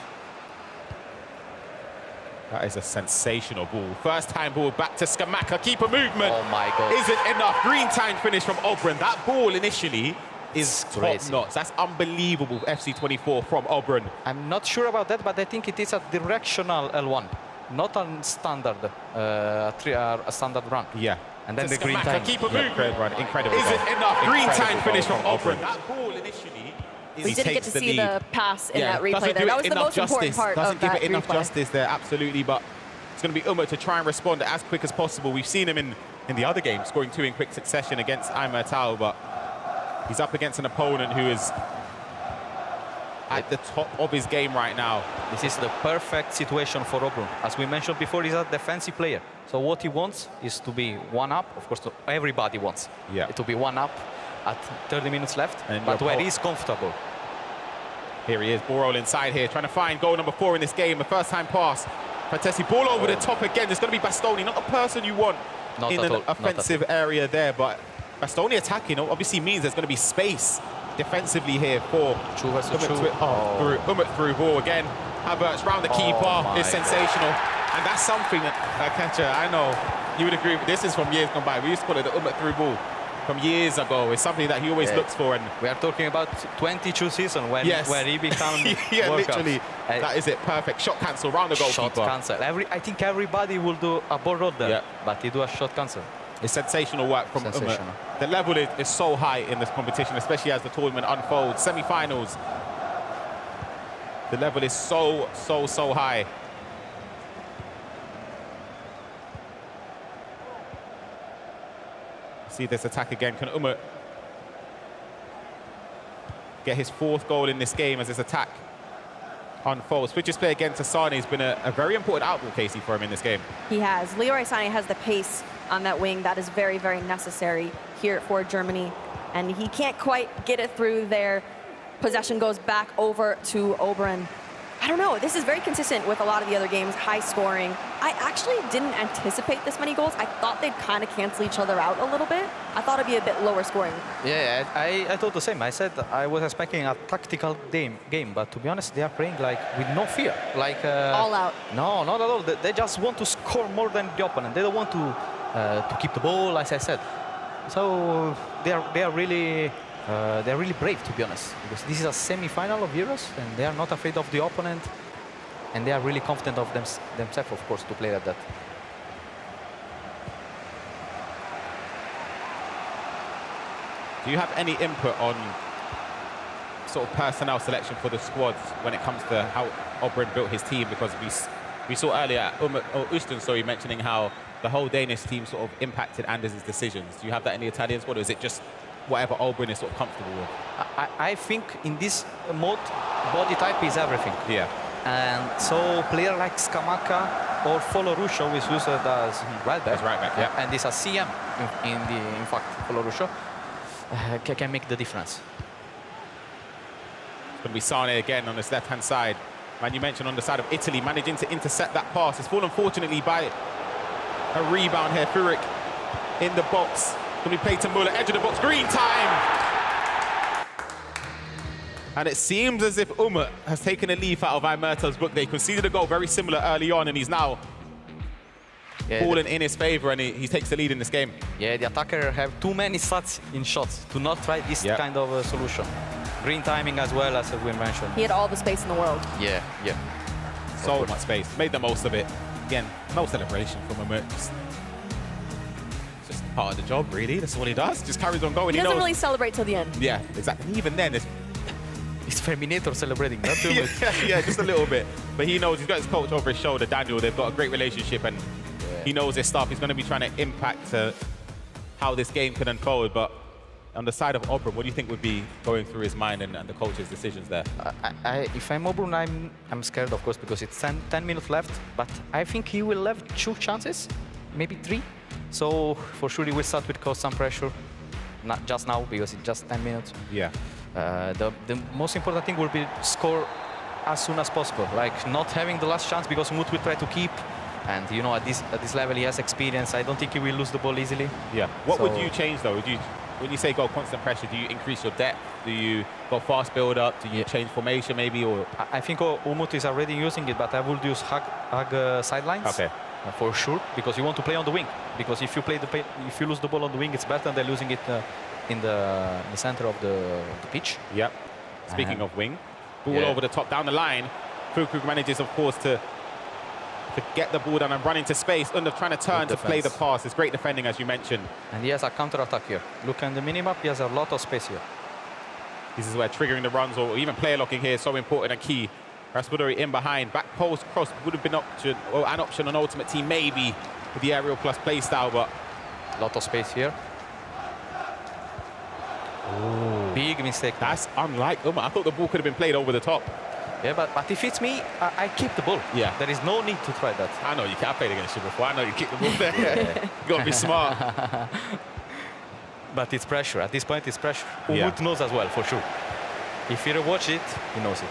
That is a sensational ball. First time ball back to Skamaka. Keeper movement. Oh my God. Isn't enough. Green time finish from Obrun. That ball initially is top notch. That's unbelievable. FC24 from Obrun. I'm not sure about that, but I think it is a directional L1, not a standard a standard run. Yeah. And then the green time. Keeper movement. Incredible. Isn't enough. Green time finish from Obrun. That ball initially. We didn't get to see the pass in that replay there. That was the most important part of that replay. Doesn't give it enough justice there, absolutely. But it's going to be Umut to try and respond as quick as possible. We've seen him in the other game, scoring 2 in quick succession against iMertAL, but he's up against an opponent who is at the top of his game right now. This is the perfect situation for Obrun. As we mentioned before, he's a defensive player. So what he wants is to be one up. Of course, everybody wants to be one up at 30 minutes left, but where he's comfortable. Here he is, ball roll inside here, trying to find goal number 4 in this game. A first-time pass. Fantastic ball over the top again. There's going to be Bastoni, not the person you want in an offensive area there, but Bastoni attacking obviously means there's going to be space defensively here for Umut through ball again. Havertz round the keeper is sensational, and that's something that Catcher, I know you would agree with. This is from years gone by. We used to call it the Umut through ball from years ago. It's something that he always looks for, and we are talking about 22 season when he became literally that is it. Perfect shot cancel round the goalkeeper. Shot cancel. I think everybody will do a ball roll there, but he do a shot cancel. It's sensational work from Umut. The level is so high in this competition, especially as the tournament unfolds. Semi-finals, the level is so high. See this attack again. Can Umut get his 4th goal in this game as this attack unfolds? Switches play again to Sane has been a very important outball, Casey, for him in this game. He has. Leroy Sane has the pace on that wing. That is very, very necessary here for Germany. And he can't quite get it through there. Possession goes back over to Obrun. I don't know. This is very consistent with a lot of the other games, high scoring. I actually didn't anticipate this many goals. I thought they'd kind of cancel each other out a little bit. I thought it'd be a bit lower scoring. Yeah, I thought the same. I said I was expecting a tactical game, but to be honest, they are playing like with no fear. Like all out. No, not at all. They just want to score more than the opponent. They don't want to keep the ball, as I said. So they are really brave, to be honest, because this is a semi-final of Euros, and they are not afraid of the opponent, and they are really confident of themselves, of course, to play like that. Do you have any input on sort of personnel selection for the squads when it comes to how Obrun built his team? Because we saw earlier Usten mentioning how the whole Danish team sort of impacted Anders' decisions. Do you have that in the Italian squad, or is it just whatever Obrun is sort of comfortable with? I think in this mode, body type is everything. Yeah. And so player like Skamaka or Folorusho is used as right back. Yeah. And this is CM in fact, Folorusho. can make the difference. It's going to be Sane again on this left-hand side. Man, you mentioned on the side of Italy, managing to intercept that pass. It's fallen, fortunately, by a rebound here. Furyk in the box. Going to be played to Muller, edge of the box, green time! And it seems as if Umut has taken a leaf out of iMertAL's book. They conceded a goal very similar early on, and he's now fallen in his favor, and he takes the lead in this game. Yeah, the attacker have too many shots in shots to not try this kind of solution. Green timing as well, as we mentioned. He had all the space in the world. Yeah. So much space. Made the most of it. Again, no celebration from Umut. Just part of the job, really. That's what he does. Just carries on going. He doesn't really celebrate till the end. Yeah, exactly. And even then, it's Terminator celebrating, not too much. yeah, just a little bit. But he knows he's got his coach over his shoulder, Daniel. They've got a great relationship, and he knows his stuff. He's going to be trying to impact how this game can unfold. But on the side of Obrun, what do you think would be going through his mind and the coach's decisions there? If I'm Obrun, I'm scared, of course, because it's 10 minutes left. But I think he will have 2 chances, maybe 3. So for sure he will start with cause some pressure. Not just now, because it's just 10 minutes. Yeah. The most important thing will be score as soon as possible, like not having the last chance, because Umut will try to keep, and you know, at this level he has experience. I don't think he will lose the ball easily. Yeah. What would you change though? When you say go constant pressure, do you increase your depth? Do you go fast build up? Do you change formation maybe? Or I think Umut is already using it, but I would use hug sidelines. Okay. For sure, because you want to play on the wing. Because if you lose the ball on the wing, it's better than losing it in the center of the pitch. Yep. Speaking of wing, ball over the top, down the line. Furyk manages, of course, to get the ball down and run into space. Under trying to turn to play the pass. It's great defending, as you mentioned. And he has a counter-attack here. Look at the minimap, he has a lot of space here. This is where triggering the runs or even player locking here is so important and key. Raspadori in behind. Back post cross would have been an option on Ultimate Team, maybe, with the aerial plus play style, but a lot of space here. Ooh. Big mistake. That's unlike Umut. I thought the ball could have been played over the top. Yeah, but if it's me, I keep the ball. Yeah. There is no need to try that. I know, you can't play against you before. I know you kick the ball there. You got to be smart. But it's pressure. At this point, it's pressure. Yeah. Umut knows as well, for sure. If he rewatch it, he knows it.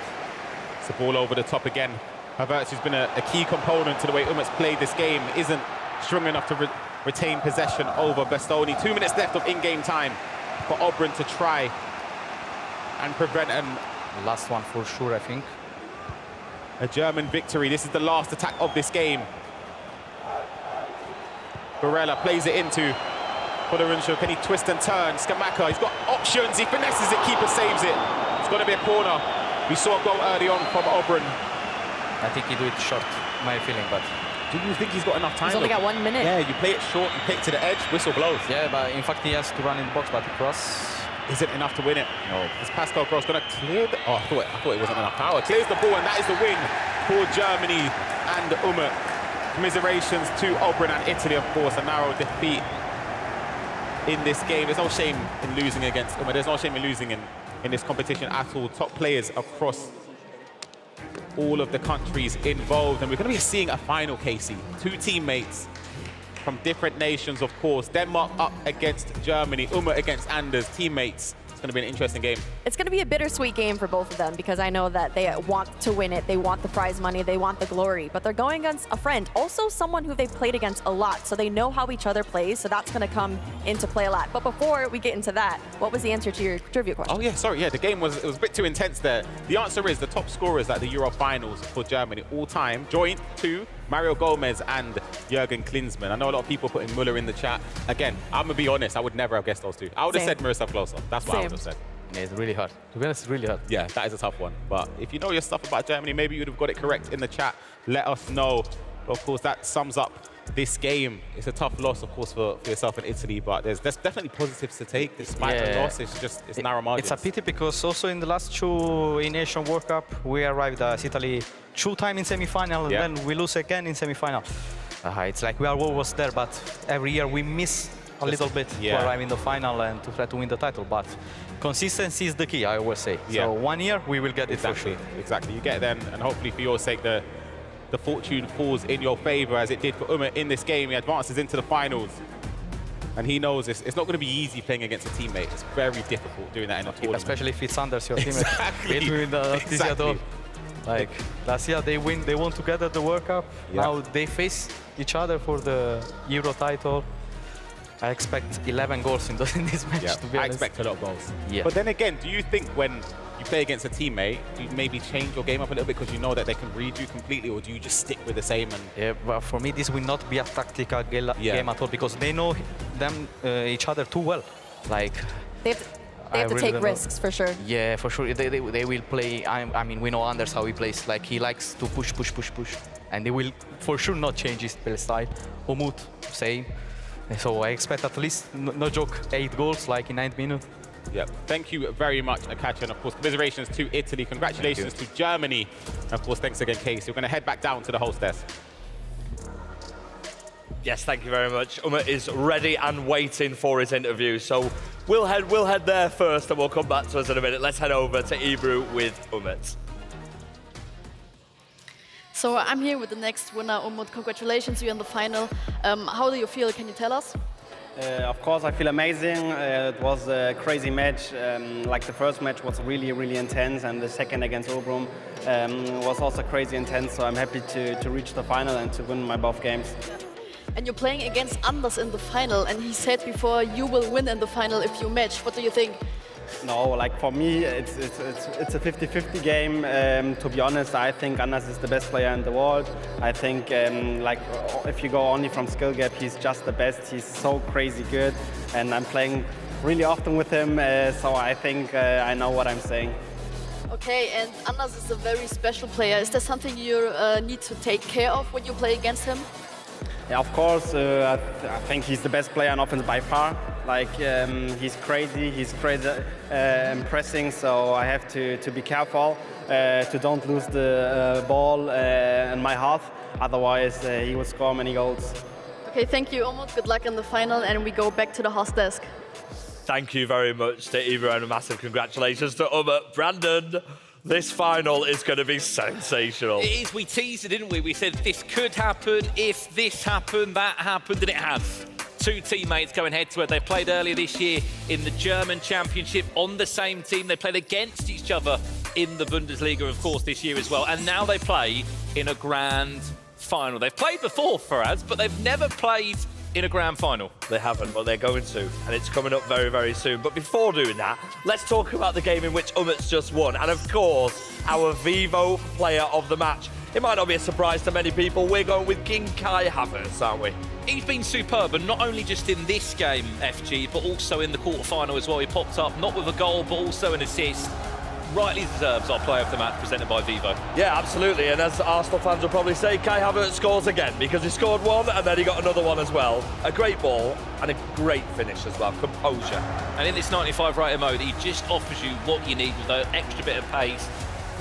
It's the ball over the top again. Havertz, who's been a key component to the way Umut's played this game, isn't strong enough to retain possession over Bastoni. 2 minutes left of in-game time for Obrun to try and prevent last one for sure, I think. A German victory. This is the last attack of this game. Barella plays it into Podoruncio. Can he twist and turn? Skamaka, he's got options. He finesses it. Keeper saves it. It's going to be a corner. We saw a goal early on from Obrun. I think he do it short, my feeling, but... Do you think he's got enough time? He's only got 1 minute. Yeah, you play it short, you play it to the edge, whistle blows. Yeah, but in fact he has to run in the box, but the cross... Isn't enough to win it. No. Is Pascal Gross going to clear the... Oh, I thought it wasn't enough power. Clears the ball, and that is the win for Germany and Umut. Commiserations to Obrun and Italy, of course. A narrow defeat in this game. There's no shame in losing against Umut. There's no shame in losing in this competition at all. Top players across all of the countries involved. And we're going to be seeing a final, Casey. 2 teammates from different nations, of course. Denmark up against Germany, Umut against Anders, teammates. It's going to be an interesting game. It's going to be a bittersweet game for both of them, because I know that they want to win it. They want the prize money. They want the glory. But they're going against a friend, also someone who they've played against a lot. So they know how each other plays. So that's going to come into play a lot. But before we get into that, what was the answer to your trivia question? Oh, yeah, sorry. Yeah, the game was a bit too intense there. The answer is the top scorers at the Euro finals for Germany all time, joint to Mario Gomez and Jürgen Klinsmann. I know a lot of people putting Muller in the chat. Again, I'm going to be honest, I would never have guessed those two. I would have said Miroslav Klose. That's what I would have said. Yeah, it's really hard. To be honest, it's really hard. Yeah, that is a tough one. But if you know your stuff about Germany, maybe you would have got it correct in the chat. Let us know. But of course, that sums up this game. It's a tough loss, of course, for yourself and Italy, but there's definitely positives to take despite the loss. It's narrow margins. It's a pity because also in the last 2 in Asian World Cup, we arrived as Italy 2 times in semi-final, and then we lose again in semi-final. It's like we are always there, but every year we miss a little bit to arrive in the final and to try to win the title. But consistency is the key, I always say. So 1 year, we will get it for sure. Exactly. You get them, and hopefully for your sake, the fortune falls in your favor as it did for Umut in this game. He advances into the finals. And he knows it's not going to be easy playing against a teammate. It's very difficult doing that in a tournament. Especially if it's Anders, your teammate. Exactly. It will not easy at all. Like last year, they won together the World Cup. Yeah. Now they face each other for the Euro title. I expect 11 goals in this match, Yeah, to be I honest. expect a lot of goals. Yeah. But then again, do you think when you play against a teammate, do you maybe change your game up a little bit because you know that they can read you completely, or do you just stick with the same? And Yeah, but for me, this will not be a tactical game at all because they know each other too well. Like They have to take risks, for sure. Yeah, for sure. They will play. I mean, we know Anders how he plays. Like he likes to push, and they will for sure not change his play style. Umut, same. So I expect at least, no joke, 8 goals like in 9th minute. yeah, thank you very much, Akacha, and of course, commiserations to Italy. Congratulations to Germany. And of course, thanks again, Case. We're going to head back down to the host desk. Yes, thank you very much. Umut is ready and waiting for his interview. So we'll head there first, and we'll come back to us in a minute. Let's head over to eEURO with Umut. So I'm here with the next winner, Umut. Congratulations, you're in the final. How do you feel? Can you tell us? Of course, I feel amazing. It was a crazy match. Like the first match was really, really intense, and the second against Obrum was also crazy intense. So I'm happy to reach the final and to win my both games. And you're playing against Anders in the final, and he said before you will win in the final if you match. What do you think? No, like for me, it's a 50-50 game. To be honest, I think Anders is the best player in the world. I think like if you go only from skill gap, he's just the best. He's so crazy good, and I'm playing really often with him. So I think I know what I'm saying. Okay, and Anders is a very special player. Is there something you need to take care of when you play against him? Yeah, of course. I think he's the best player in offense by far. Like he's crazy pressing. So I have to be careful to don't lose the ball in my half. Otherwise, he will score many goals. Okay, thank you, Umut. Good luck in the final, and we go back to the host desk. Thank you very much to eEURO, and a massive congratulations to Umut. Brandon, this final is going to be sensational. It is. We teased it, didn't we? We said this could happen if this happened, that happened, and it has. 2 teammates going head-to-head. They played earlier this year in the German Championship on the same team. They played against each other in the Bundesliga, of course, this year as well. And now they play in a grand final. They've played before, Faraz, but they've never played in a grand final. They haven't, but they're going to, and it's coming up very, very soon. But before doing that, let's talk about the game in which Umut's just won, and of course, our Vivo player of the match. It might not be a surprise to many people, we're going with King Kai Havertz, aren't we? He's been superb, and not only just in this game, FG, but also in the quarterfinal as well. He popped up, not with a goal, but also an assist. Rightly deserves our player of the match presented by Vivo. Yeah, absolutely, and as Arsenal fans will probably say, Kai Havertz scores again, because he scored one and then he got another one as well. A great ball and a great finish as well, composure. And in this 95 rated mode, he just offers you what you need with an extra bit of pace,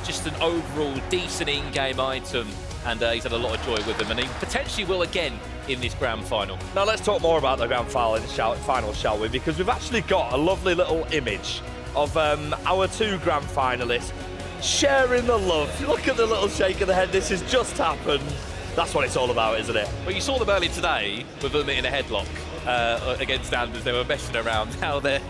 just an overall decent in-game item, and he's had a lot of joy with them, and he potentially will again in this grand final. Now let's talk more about the grand final, shall we? Because we've actually got a lovely little image of our 2 grand finalists sharing the love. Look at the little shake of the head. This has just happened. That's what it's all about, isn't it? Well, you saw them earlier today with them in a headlock against Anders. They were messing around. Now they're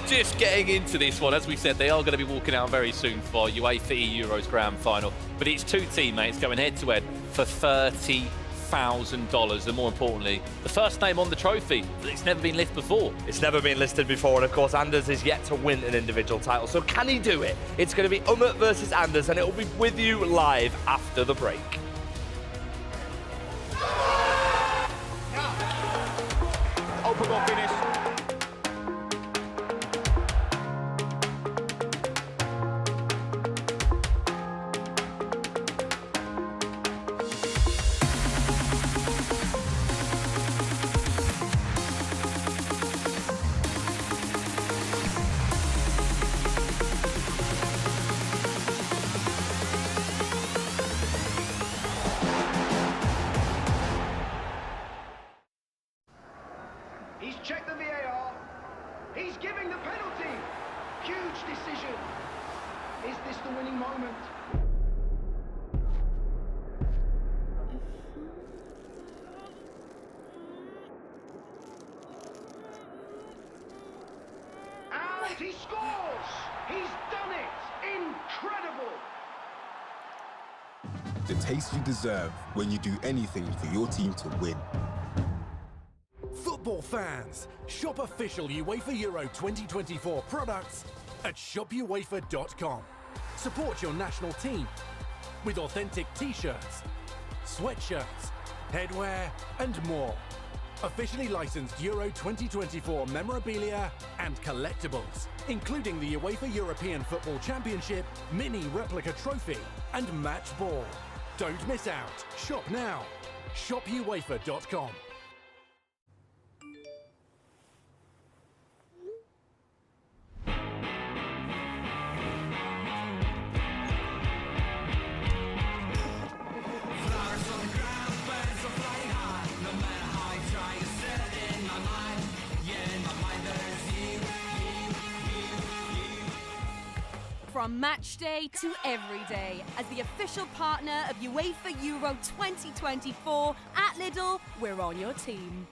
just getting into this one. As we said, they are going to be walking out very soon for UEFA eEURO's grand final. But it's 2 teammates going head-to-head for $30,000, and more importantly, the first name on the trophy. It's never been lifted before. It's never been listed before, and of course Anders is yet to win an individual title. So can he do it? It's going to be Umut versus Anders, and it will be with you live after the break. Open goal finish. He's checked the VAR. He's giving the penalty. Huge decision. Is this the winning moment? the taste you deserve when you do anything for your team to win. Football fans, shop official UEFA Euro 2024 products at shopuefa.com. Support your national team with authentic t-shirts, sweatshirts, headwear and more. Officially licensed Euro 2024 memorabilia and collectibles, including the UEFA European Football Championship, mini replica trophy and match ball. Don't miss out. Shop now. shopuefa.com. From match day to every day, as the official partner of UEFA Euro 2024, at Lidl, we're on your team.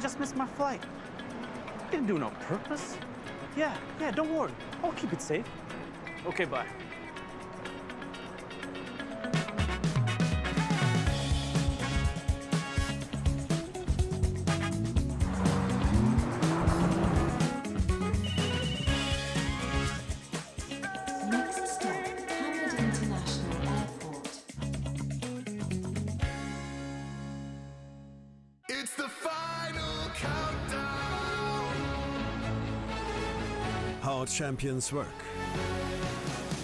Just missed my flight. Didn't do it on purpose. Yeah, don't worry. I'll keep it safe. Okay, bye. Next stop, Hamid International Airport. It's the final countdown. How champions work.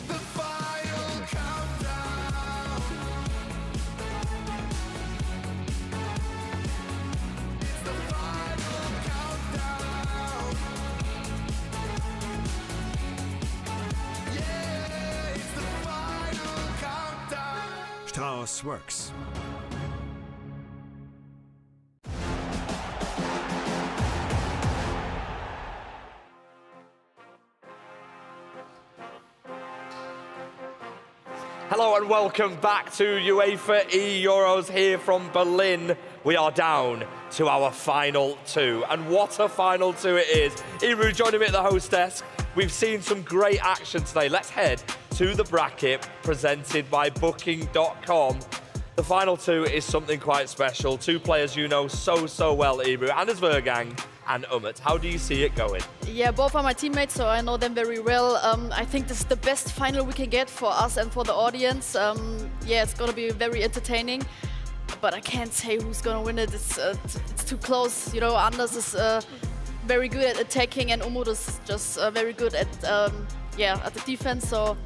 The final countdown. It's the final countdown. Yeah, it's the final countdown. Strauss works. Hello and welcome back to UEFA eEUROs here from Berlin. We are down to our final two, and what a final two it is. Iru joining me at the host desk. We've seen some great action today. Let's head to the bracket presented by Booking.com. The final two is something quite special. Two players you know so well, Iru, Anders Vejrgang and Umut. How do you see it going? Yeah, both are my teammates, so I know them very well. I think this is the best final we can get for us and for the audience. Yeah, it's gonna be very entertaining, but I can't say who's gonna win it. It's too close. You know, Anders is very good at attacking, and Umut is just very good at at the defense. So.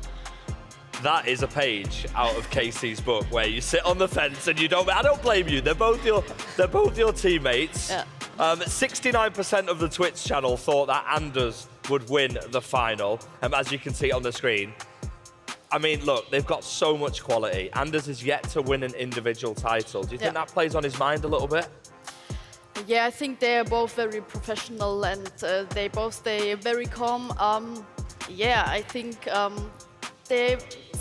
That is a page out of Casey's book where you sit on the fence and you don't. I don't blame you. They're both your teammates. Yeah. 69% of the Twitch channel thought that Anders would win the final, as you can see on the screen. I mean, look, they've got so much quality. Anders is yet to win an individual title. Do you think that plays on his mind a little bit? Yeah, I think they're both very professional and they both stay very calm. Yeah, I think they're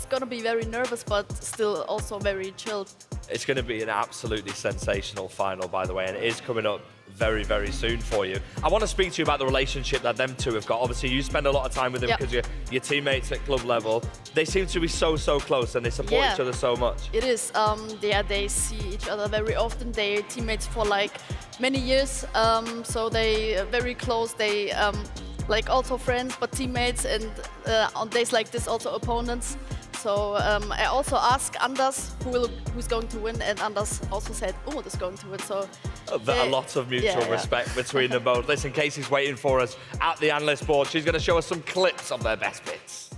going to be very nervous, but still also very chilled. It's going to be an absolutely sensational final, by the way, and it is coming up very soon for you. I want to speak to you about the relationship that them two have got. Obviously, you spend a lot of time with them because you're teammates at club level. They seem to be so close, and they support each other so much. It is. They see each other very often. They're teammates for like many years, so they are very close. They like also friends, but teammates, and on days like this, also opponents. So I also asked Anders who's going to win, and Anders also said Umut is going to win. So a lot of mutual respect between them both. Listen, Casey's waiting for us at the analyst board. She's going to show us some clips of their best bits.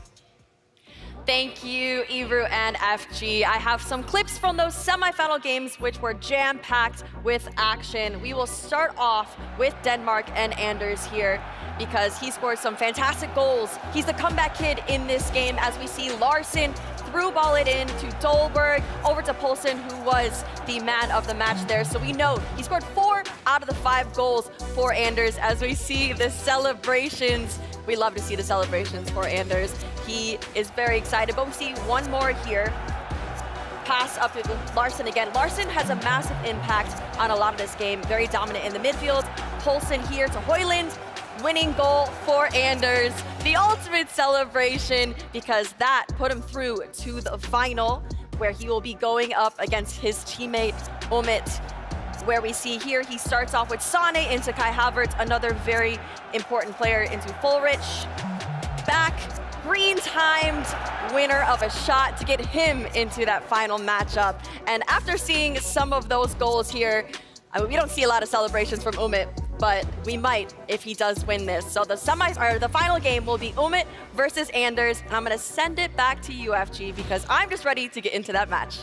Thank you, eEURO and FG. I have some clips from those semifinal games which were jam-packed with action. We will start off with Denmark and Anders here because he scored some fantastic goals. He's the comeback kid in this game as we see Larsen through ball it in to Dolberg, over to Poulsen, who was the man of the match there. So we know he scored 4 out of the 5 goals for Anders as we see the celebrations. We love to see the celebrations for Anders. He is very excited, but we see one more here. Pass up to Larsen again. Larsen has a massive impact on a lot of this game, very dominant in the midfield. Poulsen here to Højlund. Winning goal for Anders, the ultimate celebration because that put him through to the final where he will be going up against his teammate Umut. Where we see here, he starts off with Sane into Kai Havertz, another very important player into Fulrich. Back, green-timed winner of a shot to get him into that final matchup. And after seeing some of those goals here, I mean, we don't see a lot of celebrations from Umut, but we might if he does win this. So the final game will be Umut versus Anders, and I'm gonna send it back to you, FG, because I'm just ready to get into that match.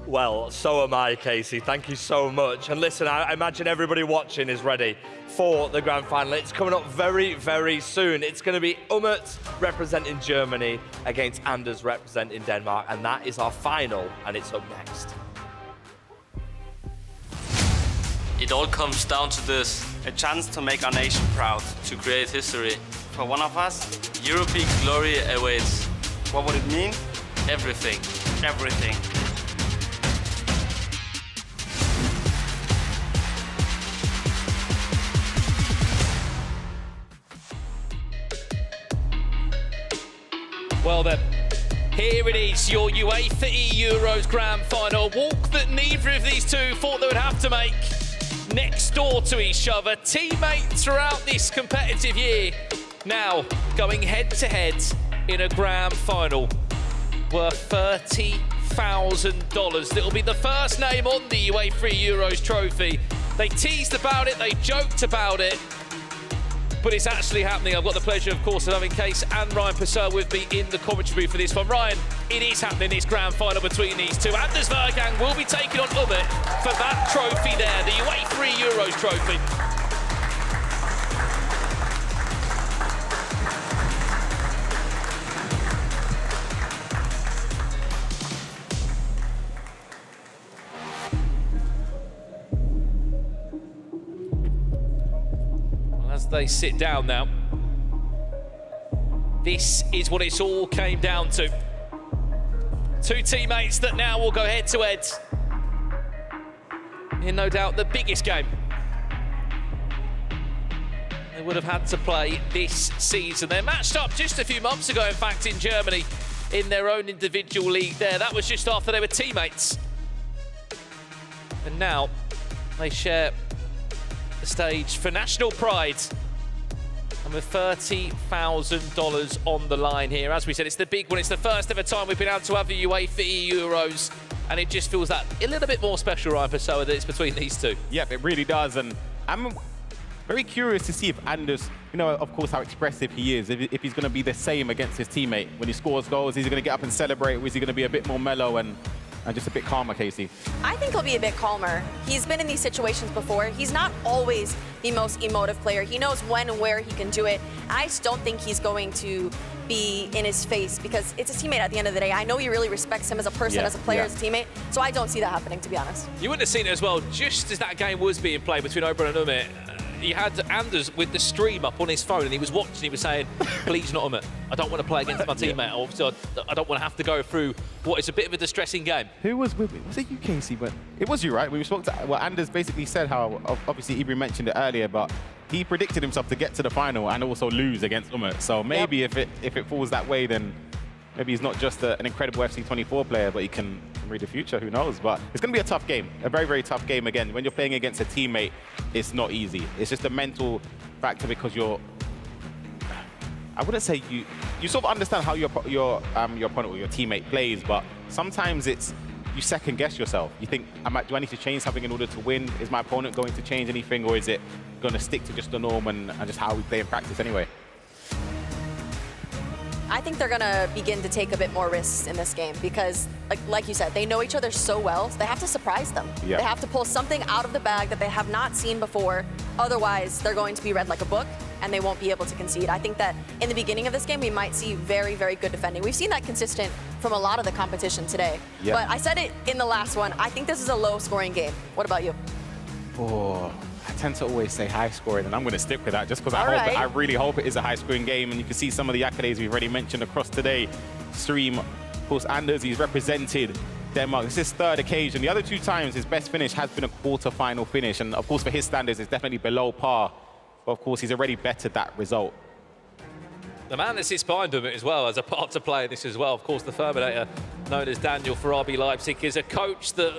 Well, so am I, Casey. Thank you so much. And listen, I imagine everybody watching is ready for the grand final. It's coming up very, very soon. It's going to be Umut representing Germany against Anders representing Denmark, and that is our final, and it's up next. It all comes down to this. A chance to make our nation proud. To create history. For one of us, European glory awaits. What would it mean? Everything. Everything. Well then, here it is, your UEFA eEURO's grand final. A walk that neither of these two thought they would have to make. Next door to each other, teammates throughout this competitive year. Now, going head-to-head in a grand final worth $30,000. It'll be the first name on the UEFA eEURO's trophy. They teased about it, they joked about it, but it's actually happening. I've got the pleasure, of course, of having Case and Ryan Purcell with me in the commentary booth for this one. Ryan, it is happening, this grand final between these two. Anders Vejrgang will be taking on Umut for that trophy there, the UEFA eEURO's trophy. As they sit down now, this is what it's all came down to. Two teammates that now will go head-to-head in no doubt the biggest game they would have had to play this season. They matched up just a few months ago, in fact, in Germany, in their own individual league there. That was just after they were teammates. And now they share the stage for national pride. And with $30,000 on the line here. As we said, it's the big one. It's the first ever time we've been able to have the UEFA eEUROs. And it just feels that a little bit more special, Ryan Purcell, that it's between these two. Yep, it really does. And I'm very curious to see if Anders, you know, of course, how expressive he is, if he's going to be the same against his teammate. When he scores goals, is he going to get up and celebrate, or is he going to be a bit more mellow and just a bit calmer, Casey? I think he'll be a bit calmer. He's been in these situations before. He's not always the most emotive player. He knows when and where he can do it. I just don't think he's going to be in his face because it's his teammate at the end of the day. I know he really respects him as a person, as a player, as a teammate, so I don't see that happening, to be honest. You wouldn't have seen it as well, just as that game was being played between Oberon and Umut. He had Anders with the stream up on his phone and he was watching, he was saying, please not Umut. I don't want to play against my teammate. Obviously, I don't want to have to go through what is a bit of a distressing game. Who was with me? Was it you, Casey? But it was you, right? We spoke to, well, Anders basically said how, obviously Ibri mentioned it earlier, but he predicted himself to get to the final and also lose against Umut. So maybe if it falls that way, then maybe he's not just an incredible FC24 player, but he can read the future, who knows? But it's going to be a tough game, a very, very tough game again. When you're playing against a teammate, it's not easy. It's just a mental factor because you're, I wouldn't say you sort of understand how your opponent or your teammate plays, but sometimes it's, you second guess yourself. You think, do I need to change something in order to win? Is my opponent going to change anything, or is it going to stick to just the norm and just how we play in practice anyway? I think they're going to begin to take a bit more risks in this game because, like you said, they know each other so well, so they have to surprise them. Yeah. They have to pull something out of the bag that they have not seen before. Otherwise, they're going to be read like a book, and they won't be able to concede. I think that in the beginning of this game, we might see very, very good defending. We've seen that consistent from a lot of the competition today. Yeah. But I said it in the last one. I think this is a low-scoring game. What about you? Oh, I tend to always say high scoring, and I'm going to stick with that just because I really hope it is a high scoring game. And you can see some of the accolades we've already mentioned across today. Stream, of course, Anders, he's represented Denmark. This is his third occasion. The other 2 times, his best finish has been a quarter-final finish. And of course, for his standards, it's definitely below par. But of course, he's already bettered that result. The man that sits behind him as well has a part to play in this as well. Of course, the Terminator, known as Daniel for RB Leipzig, is a coach that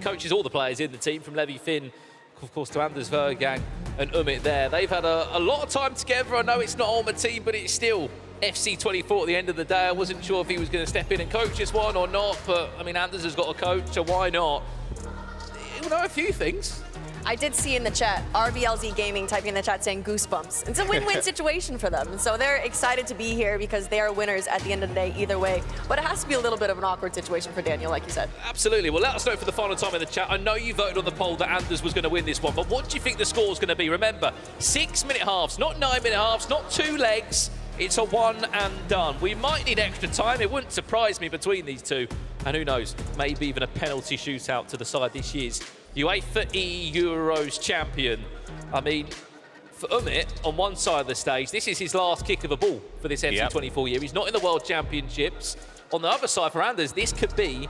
coaches all the players in the team, from Levi Finn, of course, to Anders Vejrgang and Umut there. They've had a lot of time together. I know it's not all my team, but it's still FC24 at the end of the day. I wasn't sure if he was going to step in and coach this one or not, but, I mean, Anders has got a coach, so why not? He'll know a few things. I did see in the chat, RBLZ Gaming typing in the chat saying goosebumps. It's a win-win situation for them. And so they're excited to be here because they are winners at the end of the day either way. But it has to be a little bit of an awkward situation for Daniel, like you said. Absolutely. Well, let us know for the final time in the chat. I know you voted on the poll that Anders was going to win this one, but what do you think the score's going to be? Remember, 6-minute halves, not 9-minute halves, not 2 legs. It's a one and done. We might need extra time. It wouldn't surprise me between these two. And who knows, maybe even a penalty shootout to decide this year's UEFA eEURO's champion. I mean, for Umut, on one side of the stage, this is his last kick of a ball for this FC24 year. He's not in the World Championships. On the other side, for Anders, this could be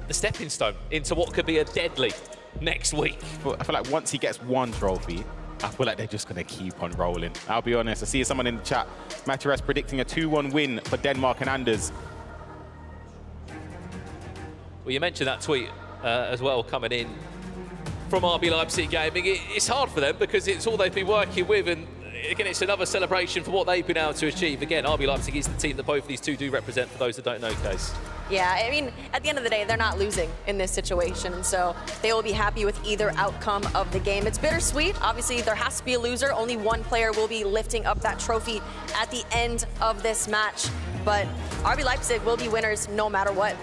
the stepping stone into what could be a deadly next week. I feel like once he gets one trophy, I feel like they're just going to keep on rolling. I'll be honest. I see someone in the chat, Andreas, predicting a 2-1 win for Denmark and Anders. Well, you mentioned that tweet as well coming in from RB Leipzig Gaming. It's hard for them because it's all they've been working with, and again, it's another celebration for what they've been able to achieve. Again, RB Leipzig is the team that both of these two do represent, for those that don't know, Case. Yeah, I mean, at the end of the day, they're not losing in this situation, and so they will be happy with either outcome of the game. It's bittersweet. Obviously, there has to be a loser. Only one player will be lifting up that trophy at the end of this match, but RB Leipzig will be winners no matter what.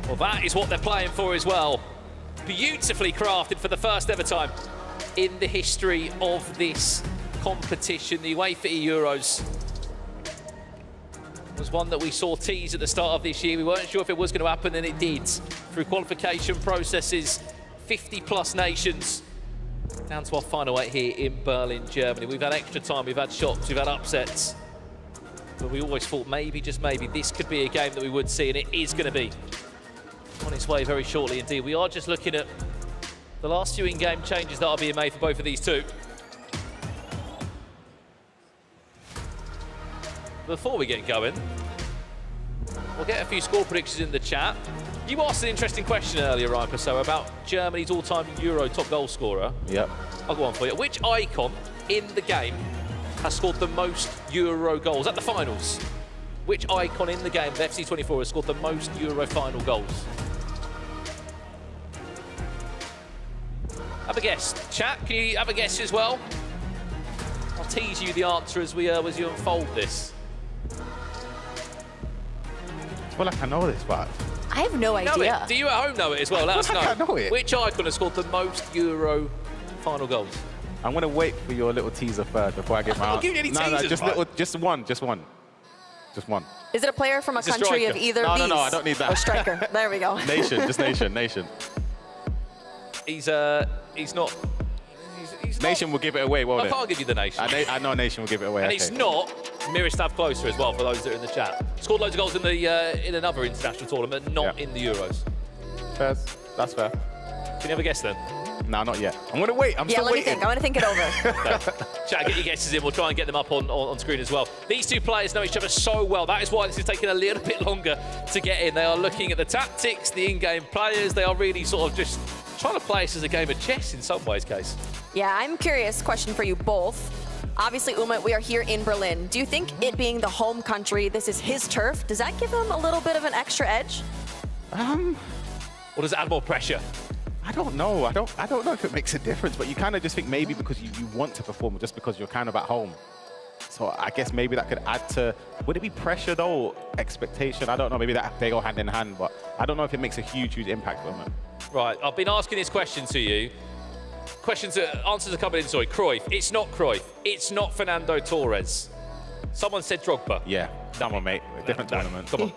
Well, that is what they're playing for as well. Beautifully crafted for the first ever time in the history of this competition. The UEFA eEUROs was one that we saw teased at the start of this year. We weren't sure if it was going to happen, and it did. Through qualification processes, 50+ nations, down to our final 8 here in Berlin, Germany. We've had extra time, we've had shocks, we've had upsets. But we always thought maybe, just maybe, this could be a game that we would see, and it is going to be on its way very shortly indeed. We are just looking at the last few in-game changes that are being made for both of these two. Before we get going, we'll get a few score predictions in the chat. You asked an interesting question earlier, Ryan Passo, about Germany's all-time Euro top goal scorer. Yep. I'll go on for you. Which icon in the game has scored the most Euro goals at the finals? Which icon in the game of FC24 has scored the most Euro final goals? Have a guess. Chat, can you have a guess as well? I'll tease you the answer as you unfold this. I feel like I know this, but I have no idea. Do you at home know it as well? Let us know. I know it. Which icon has scored the most Euro final goals? I'm going to wait for your little teaser first before I get my answer. I'll give you any teasers, just one. Just one. Is it a player from a country striker. of either these? No, I don't need that. Or striker. There we go. Nation, just nation. He's not. Nation will give it away, won't I it? can't give you the nation. I know Nation will give it away. And okay. it's not Miroslav Klose as well, for those that are in the chat. Scored loads of goals in another international tournament, not in the Euros. Fair. That's fair. Can you have a guess then? No, not yet. I'm going to wait. I'm still waiting. I want to think it over. No. Chat, get your guesses in. We'll try and get them up on screen as well. These two players know each other so well. That is why this is taking a little bit longer to get in. They are looking at the tactics, the in-game players. They are really sort of just trying to play this as a game of chess in some ways, Case. Yeah, I'm curious. Question for you both. Obviously, Umut, we are here in Berlin. Do you think it being the home country, this is his turf, does that give him a little bit of an extra edge? Or does it add more pressure? I don't know. I don't know if it makes a difference, but you kind of just think maybe because you want to perform, just because you're kind of at home. So I guess maybe that could add to, would it be pressure though, expectation? I don't know, maybe that they go hand in hand, but I don't know if it makes a huge impact on them. Right, I've been asking this question to you. Answers are coming in, sorry. Cruyff, it's not Cruyff. It's not Fernando Torres. Someone said Drogba. Yeah, come on, mate. Different tournament. Come on.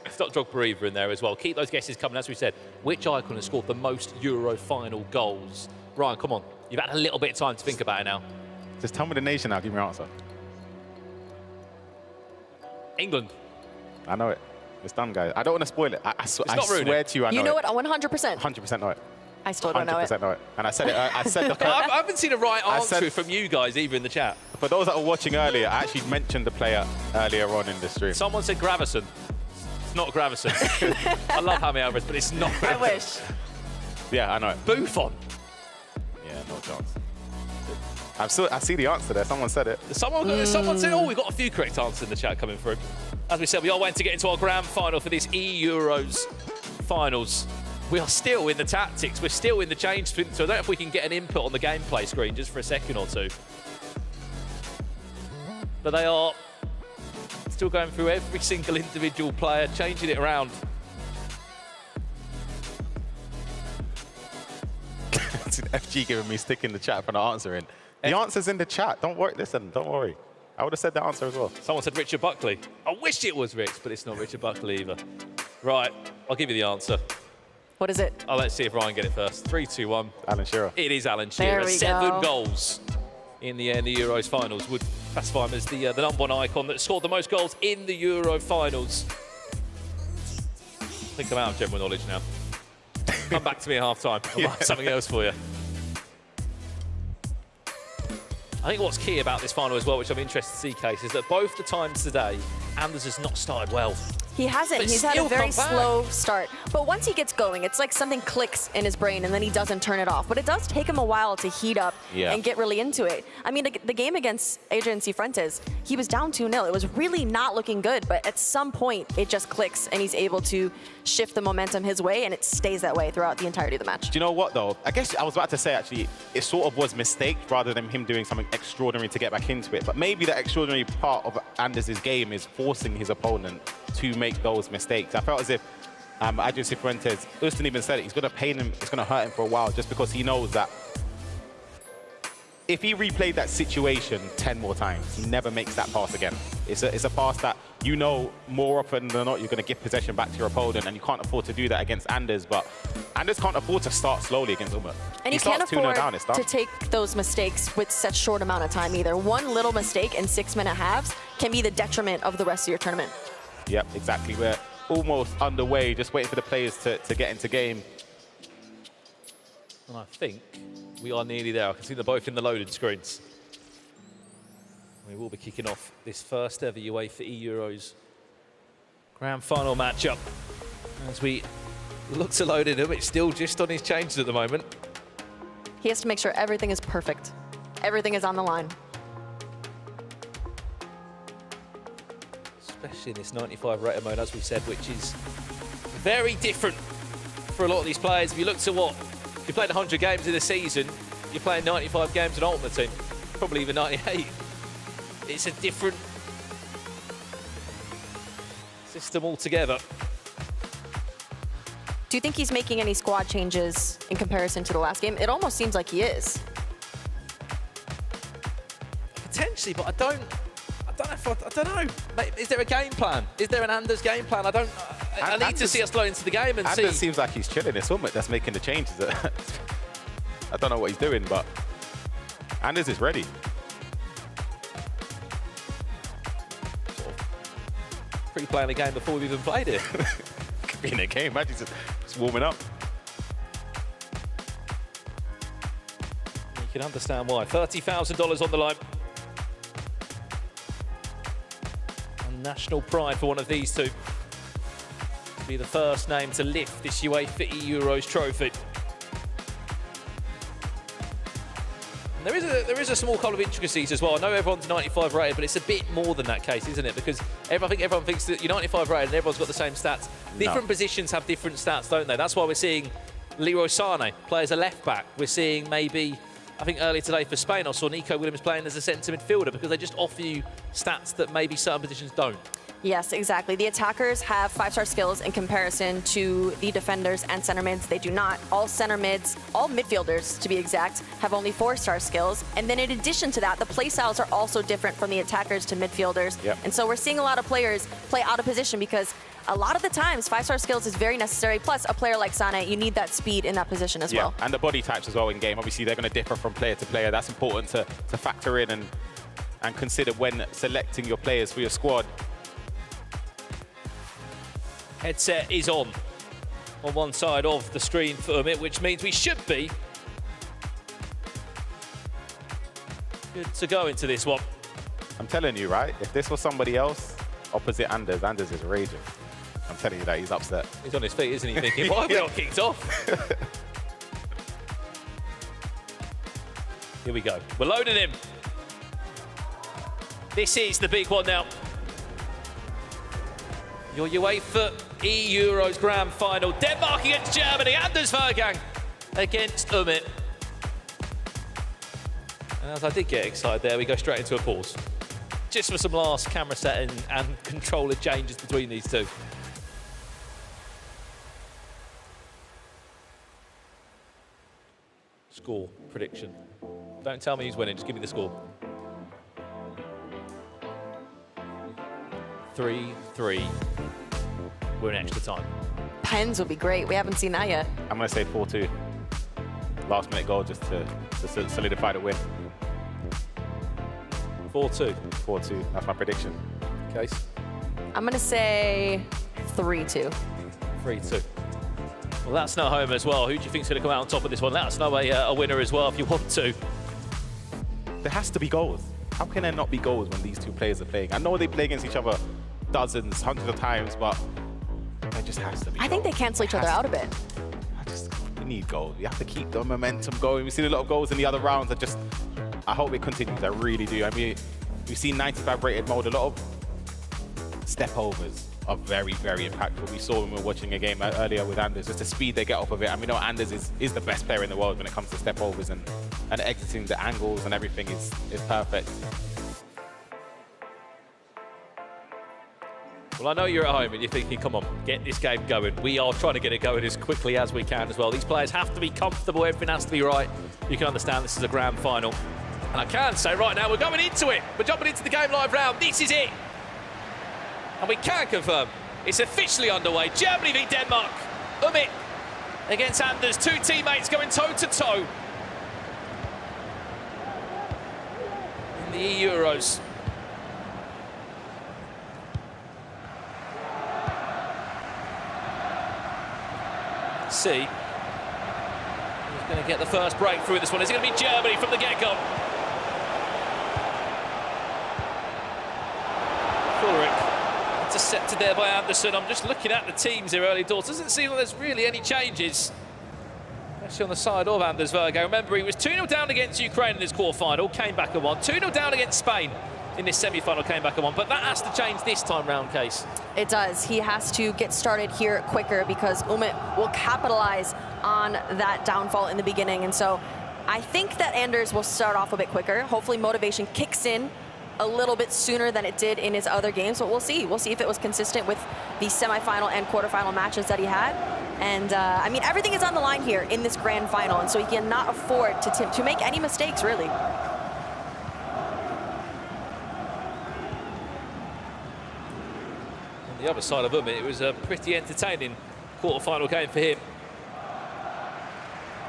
It's not Drogba either in there as well. Keep those guesses coming. As we said, which icon has scored the most Euro final goals? Ryan, come on. You've had a little bit of time to think about it now. Just tell me the nation now. Give me your answer. England. I know it. It's done, guys. I don't want to spoil it. I swear to you, I know it. You know it 100%. 100% know it. I still don't know it. 100% know it. And I said it. I said the I haven't seen a right answer from you guys either in the chat. For those that were watching earlier, I actually mentioned the player earlier on in the stream. Someone said Gravison. It's not Gravison. I love Jaime Alvarez, but it's not Gravison. I wish. Yeah, I know it. Buffon. Yeah, no chance. I see the answer there. Someone said it. Someone said, oh, we've got a few correct answers in the chat coming through. As we said, we are waiting to get into our grand final for this eEUROs finals. We are still in the tactics. We're still in the change sprint, so I don't know if we can get an input on the gameplay screen just for a second or two. But they are still going through every single individual player, changing it around. It's an FG giving me stick in the chat for not answering. The answer's in the chat. Don't worry. Listen, don't worry. I would have said the answer as well. Someone said Richard Buckley. I wish it was Rich, but it's not Richard Buckley either. Right, I'll give you the answer. What is it? Let's see if Ryan get it first. 3, 2, 1. Alan Shearer. It is Alan Shearer. There we 7 go. goals in the Euros finals would classify him as the #1 icon that scored the most goals in the Euro finals. I think I'm out of general knowledge now. Come back to me at half-time. I'll have something else for you. I think what's key about this final as well, which I'm interested to see, Case, is that both the times today, Anders has not started well. He hasn't. But He's had a still very come back. slow start. But once he gets going, it's like something clicks in his brain and then he doesn't turn it off. But it does take him a while to heat up and get really into it. I mean, the game against AdrianCifuentes, he was down 2-0. It was really not looking good. But at some point, it just clicks and he's able to shift the momentum his way, and it stays that way throughout the entirety of the match. Do you know what, though? I guess I was about to say, actually, it sort of was mistake rather than him doing something extraordinary to get back into it. But maybe the extraordinary part of Anders' game is forcing his opponent to make those mistakes. I felt as if AdrianCifuentes, Ustin even said it, he's going to pain him, it's going to hurt him for a while, just because he knows that if he replayed that situation 10 more times, he never makes that pass again. It's a pass that you know more often than not you're going to give possession back to your opponent, and you can't afford to do that against Anders, but Anders can't afford to start slowly against Umut. And you can't afford to take those mistakes with such short amount of time either. One little mistake in 6-minute halves can be the detriment of the rest of your tournament. Yep, exactly. We're almost underway, just waiting for the players to get into game. And I think we are nearly there. I can see they're both in the loading screens. We will be kicking off this first ever UEFA eEUROs grand final matchup. As we look to load in him, it's still just on his changes at the moment. He has to make sure everything is perfect. Everything is on the line. Especially in this 95 rated mode, as we said, which is very different for a lot of these players. If you look to if you played 100 games in a season, you're playing 95 games in Ultimate Team, probably even 98. It's a different system altogether. Do you think he's making any squad changes in comparison to the last game? It almost seems like he is. Potentially, but I don't know. Is there a game plan? Is there an Anders game plan? I need to see us flow into the game and see. Anders seems like he's chilling. It's Umut that's making the changes. I don't know what he's doing, but Anders is ready. Pre-playing the game before we've even played it. Could be in a game, imagine just warming up. You can understand why. $30,000 on the line. And national pride for one of these two. To be the first name to lift this UEFA eEUROs trophy. And there is a small couple of intricacies as well. I know everyone's 95 rated, but it's a bit more than that case, isn't it? Because I think everyone thinks that you're 95 rated and everyone's got the same stats. Different positions have different stats, don't they? That's why we're seeing Leroy Sané play as a left-back. We're seeing maybe, I think earlier today for Spain, I saw Nico Williams playing as a centre midfielder because they just offer you stats that maybe certain positions don't. Yes, exactly. The attackers have 5-star skills in comparison to the defenders and center mids. They do not. All center mids, all midfielders to be exact, have only 4-star skills. And then in addition to that, the play styles are also different from the attackers to midfielders. Yep. And so we're seeing a lot of players play out of position because a lot of the times 5-star skills is very necessary. Plus, a player like Sané, you need that speed in that position as well. And the body types as well in game. Obviously, they're going to differ from player to player. That's important to factor in and consider when selecting your players for your squad. Headset is on one side of the screen for Umut, which means we should be good to go into this one. I'm telling you, right? If this was somebody else opposite Anders, Anders is raging. I'm telling you that, he's upset. He's on his feet, isn't he? Thinking, why have we not kicked off? Here we go. We're loading him. This is the big one now. Your UEFA eEURO's Grand Final. Denmark against Germany. Anders Vejrgang against Umut. And as I did get excited there, we go straight into a pause. Just for some last camera setting and controller changes between these two. Score prediction. Don't tell me who's winning, just give me the score. 3-3. We're in extra time. Pens would be great. We haven't seen that yet. I'm going to say 4-2. Last minute goal just to solidify the win. 4-2. 4-2. That's my prediction. Case? I'm going to say 3-2. 3-2. Well, that's no home as well. Who do you think's going to come out on top of this one? Let us know a winner as well if you want to. There has to be goals. How can there not be goals when these two players are playing? I know they play against each other dozens, hundreds of times, but there just has to be I think they cancel each other out a bit. We need goals. You have to keep the momentum going. We've seen a lot of goals in the other rounds. I hope it continues. I really do. I mean, we've seen 95 rated mode. A lot of step overs are very, very impactful. We saw when we were watching a game earlier with Anders, just the speed they get off of it. And we know Anders is the best player in the world when it comes to step overs and exiting the angles and everything is perfect. Well, I know you're at home and you're thinking, come on, get this game going. We are trying to get it going as quickly as we can as well. These players have to be comfortable. Everything has to be right. You can understand this is a grand final. And I can say right now, we're going into it. We're jumping into the game live round. This is it. And we can confirm it's officially underway. Germany v Denmark. Umut against Anders. Two teammates going toe-to-toe in the eEUROs. Let's see who's going to get the first breakthrough in this one. Is it going to be Germany from the get-go? Ulrich intercepted there by Anderson. I'm just looking at the teams here early doors. Doesn't seem like there's really any changes, especially on the side of Anders Vejrgang. Remember, he was 2-0 down against Ukraine in this quarterfinal, came back and won. 2-0 down against Spain in this semi-final, came back and won. But that has to change this time round, Case. It does. He has to get started here quicker because Umut will capitalize on that downfall in the beginning. And so I think that Anders will start off a bit quicker. Hopefully motivation kicks in a little bit sooner than it did in his other games, but we'll see. We'll see if it was consistent with the semifinal and quarterfinal matches that he had. And I mean, everything is on the line here in this grand final, and so he cannot afford to make any mistakes, really. On the other side of Umut, it was a pretty entertaining quarterfinal game for him.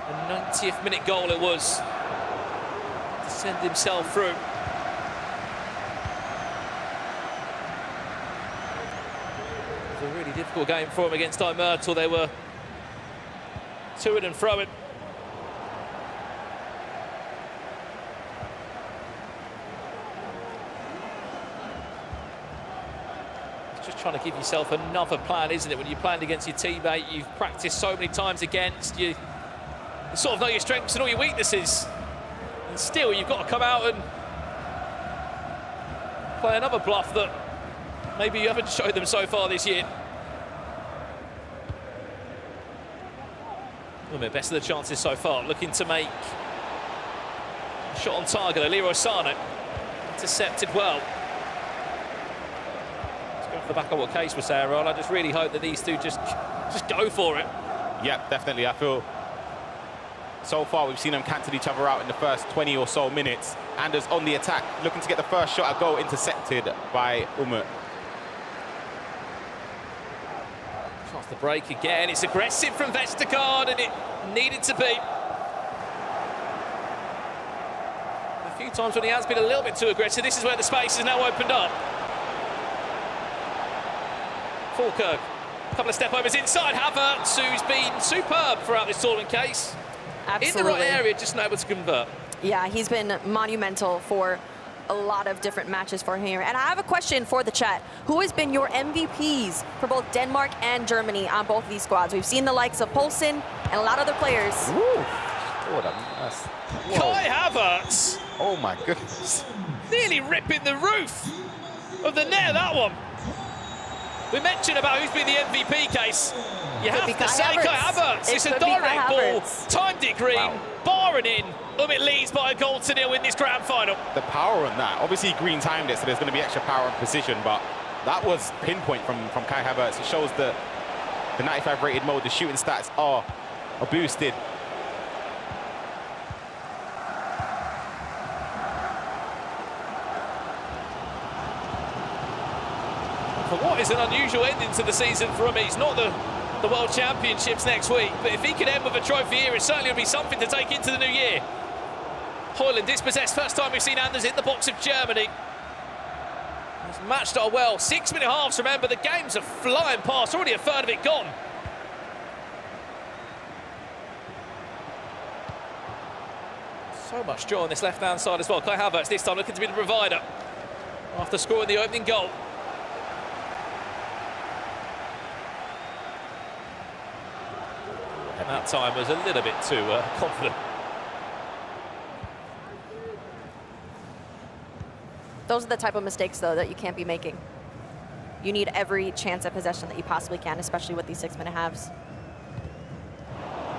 A 90th minute goal it was to send himself through. It was a really difficult game for him against iMertAL. They were to-ing and fro-ing. It's just trying to give yourself another plan, isn't it? When you planned against your teammate, you've practiced so many times against, you sort of know your strengths and all your weaknesses. And still, you've got to come out and play another bluff that maybe you haven't showed them so far this year. Umut, best of the chances so far. Looking to make a shot on target. Leroy Sane intercepted well. Let's go for the back of what Case was saying, Ron. I just really hope that these two just go for it. Yeah, definitely. I feel so far we've seen them cancel each other out in the first 20 or so minutes. Anders on the attack, looking to get the first shot at goal, intercepted by Umut. Tries the break again. It's aggressive from Vejrgang, and it needed to be. A few times when he has been a little bit too aggressive, this is where the space is now opened up. Falkirk, a couple of step overs inside. Havertz, who's been superb throughout this tournament, Case. Absolutely. In the right area, just not able to convert. Yeah, he's been monumental for a lot of different matches for him here. And I have a question for the chat. Who has been your MVPs for both Denmark and Germany on both of these squads? We've seen the likes of Poulsen and a lot of other players. Ooh. What a mess. Kai Havertz. Oh my goodness. Nearly ripping the roof of the net, that one. We mentioned about who's been the MVP, Case. You have to say Kai Havertz. It's a direct ball, timed it green, barring in. Umut leads by 1-0 in this grand final. The power on that. Obviously, Green timed it, so there's going to be extra power and precision, but that was pinpoint from Kai Havertz. It shows the 95 rated mode, the shooting stats are boosted. For what is an unusual ending to the season for him, it's not the World Championships next week, but if he could end with a trophy here, it certainly would be something to take into the new year. Højlund dispossessed, first time we've seen Anders in the box of Germany. He's matched it well. 6-minute halves, remember, the games are flying past, already a third of it gone. So much joy on this left-hand side as well. Kai Havertz this time looking to be the provider after scoring the opening goal. And that time was a little bit too confident. Those are the type of mistakes, though, that you can't be making. You need every chance at possession that you possibly can, especially with these 6-minute halves.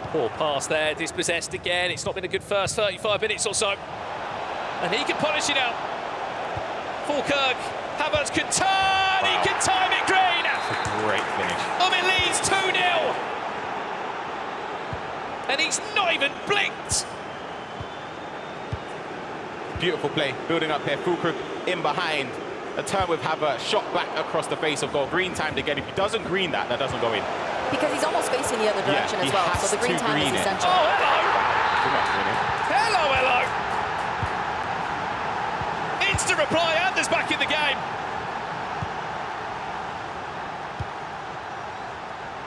Poor pass there, dispossessed again. It's not been a good first 35 minutes or so. And he can punish it out. Falkirk, Havertz can turn, he can time it green. That's a great finish. Umut leads 2-0. And he's not even blinked. Beautiful play, building up here. Falkirk in behind. A turn with Havertz, shot back across the face of goal. Green timed again. If he doesn't green that, that doesn't go in. Because he's almost facing the other direction as well, so the green time is essential. Oh, hello! Hello, hello! Instant reply, Anders back in the game.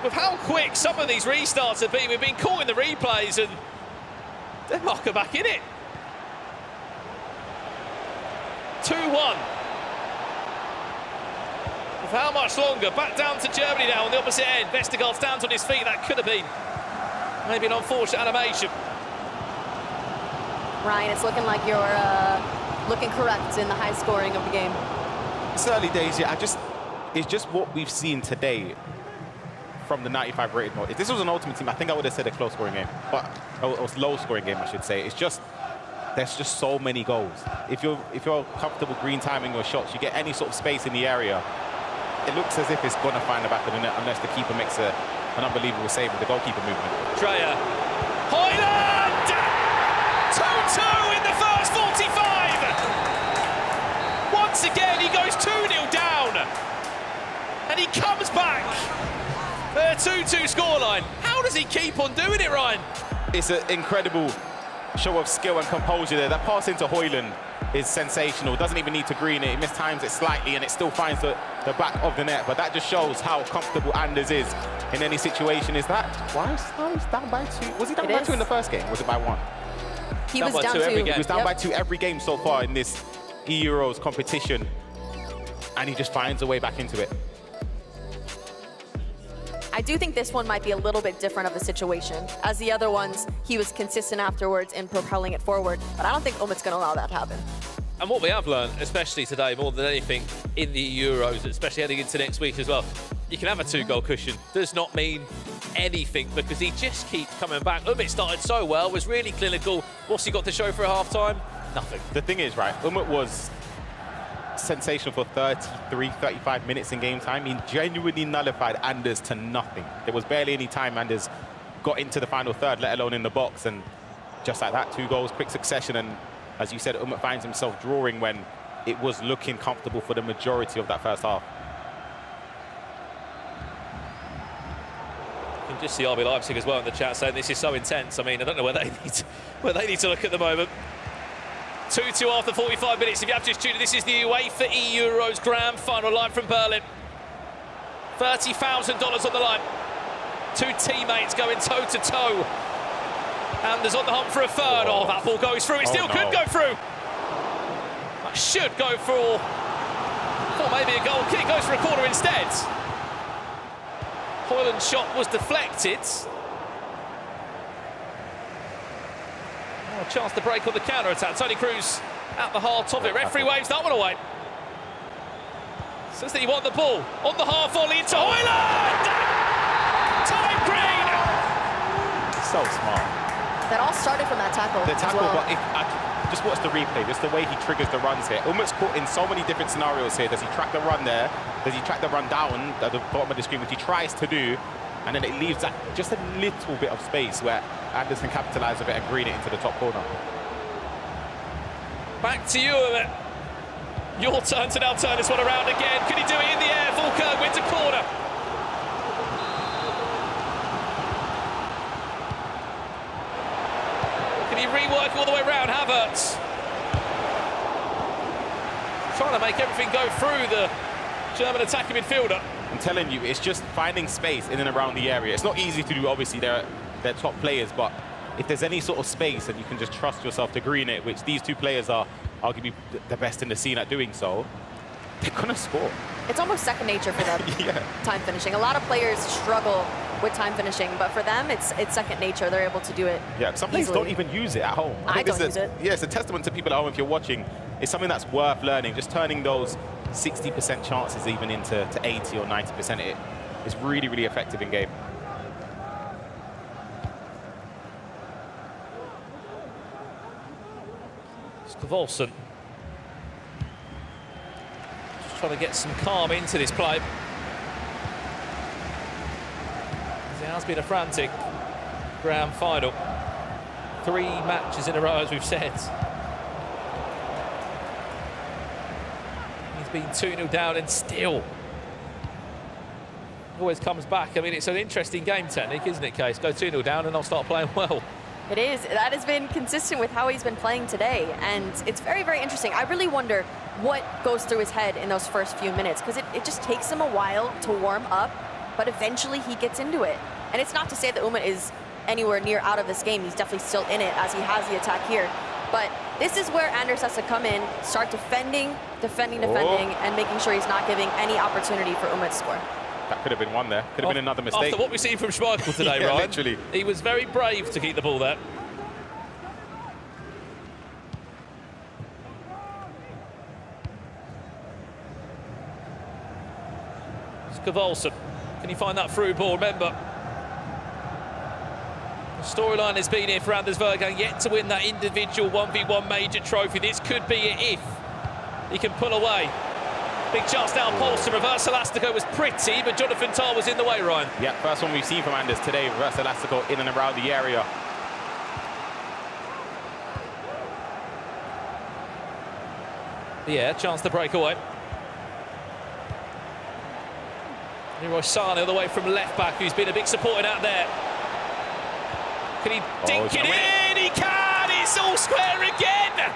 With how quick some of these restarts have been, we've been caught in the replays and Denmark are back in it. 2-1. With how much longer? Back down to Germany now on the opposite end. Vestergaard stands on his feet. That could have been maybe an unfortunate animation. Ryan, it's looking like you're looking correct in the high scoring of the game. It's early days, yeah. It's just what we've seen today from the 95 rated mode. If this was an ultimate team, I think I would have said a close scoring game, but a low scoring game, I should say. It's just there's just so many goals. If you're comfortable green timing your shots, you get any sort of space in the area, it looks as if it's going to find the back of the net unless the keeper makes an unbelievable save with the goalkeeper movement. Dreyer. Højlund! 2-2 in the first 45! Once again, he goes 2-0 down. And he comes back. A 2-2 scoreline. How does he keep on doing it, Ryan? It's an incredible show of skill and composure there. That pass into Højlund is sensational. Doesn't even need to green it. He mistimes it slightly and it still finds the back of the net. But that just shows how comfortable Anders is in any situation. Is that why he's down by 2? Was he down by 2 in the first game? Was it by 1? He was down 2 every game. He was down by 2 every game so far in this eEUROs competition. And he just finds a way back into it. I do think this one might be a little bit different of a situation. As the other ones, he was consistent afterwards in propelling it forward. But I don't think Umut's going to allow that to happen. And what we have learned, especially today, more than anything, in the Euros, especially heading into next week as well, you can have a 2-goal cushion. Does not mean anything because he just keeps coming back. Umut started so well, was really clinical. What's he got to show for a half-time? Nothing. The thing is, right, Umut was sensational for 33, 35 minutes in game time. He genuinely nullified Anders to nothing. There was barely any time Anders got into the final third, let alone in the box. And just like that, 2 goals, quick succession. And as you said, Umut finds himself drawing when it was looking comfortable for the majority of that first half. You can just see RB Leipzig as well in the chat saying this is so intense. I mean, I don't know where they need to look at the moment. 2-2 after 45 minutes. If you have just tuned in, this is the UEFA eEURO's Grand Final live from Berlin. $30,000 on the line. 2 teammates going toe-to-toe. Anders on the hunt for a third. Oh, that ball goes through. It still could go through. That should go for maybe a goal kick. Goes for a corner instead. Højlund's shot was deflected. Oh, a chance to break on the counter-attack. Toni Kroos at the heart of it. Referee waves that one away. Says that he won the ball. On the half volley into Højlund! Time green! So smart. That all started from that tackle. The tackle, well. but if I just watch the replay, just the way he triggers the runs here. Umut's caught in so many different scenarios here. Does he track the run there? Does he track the run down at the bottom of the screen, which he tries to do? And then it leaves that just a little bit of space where Anders can capitalise with it and green it into the top corner. Back to you, Umut. Your turn to now turn this one around again. Can he do it in the air? Vejrgang wins a corner. Can he rework all the way around? Havertz. Trying to make everything go through the German attacking midfielder. I'm telling you, it's just finding space in and around the area. It's not easy to do, obviously, they're top players, but if there's any sort of space and you can just trust yourself to green it, which these 2 players are arguably the best in the scene at doing so, they're gonna score. It's almost second nature for them. Yeah. Time finishing. A lot of players struggle with time finishing, but for them, it's second nature. They're able to do it. Yeah, some players don't even use it at home. I don't use it. Yeah, it's a testament to people at home if you're watching. It's something that's worth learning. Just turning those 60% chances even into 80 or 90%. It is really, really effective in game. Volson. Just trying to get some calm into this play. It has been a frantic grand final. 3 matches in a row, as we've said. He's been 2-0 down and still always comes back. I mean, it's an interesting game technique, isn't it, Case? Go 2-0 down and I'll start playing well. It is. That has been consistent with how he's been playing today, and it's very, very interesting. I really wonder what goes through his head in those first few minutes, because it just takes him a while to warm up, but eventually he gets into it. And it's not to say that Umut is anywhere near out of this game. He's definitely still in it as he has the attack here. But this is where Anders has to come in, start defending, and making sure he's not giving any opportunity for Umut to score. That could have been one there. Could have been another mistake. After what we've seen from Schmeichel today, yeah, Ryan, literally. He was very brave to keep the ball there. Volson. Can he find that through ball? Remember, the storyline has been here for Anders Vejrgang, yet to win that individual 1v1 major trophy. This could be it if he can pull away. Big chance now, Paulson. Reverse Elastico was pretty, but Jonathan Tah was in the way, Ryan. Yeah, first one we've seen from Anders today. Reverse Elastico in and around the area. Yeah, chance to break away. Leroy Sane all the way from left back, who's been a big supporting out there. Can he dink it in? He can! It's all square again!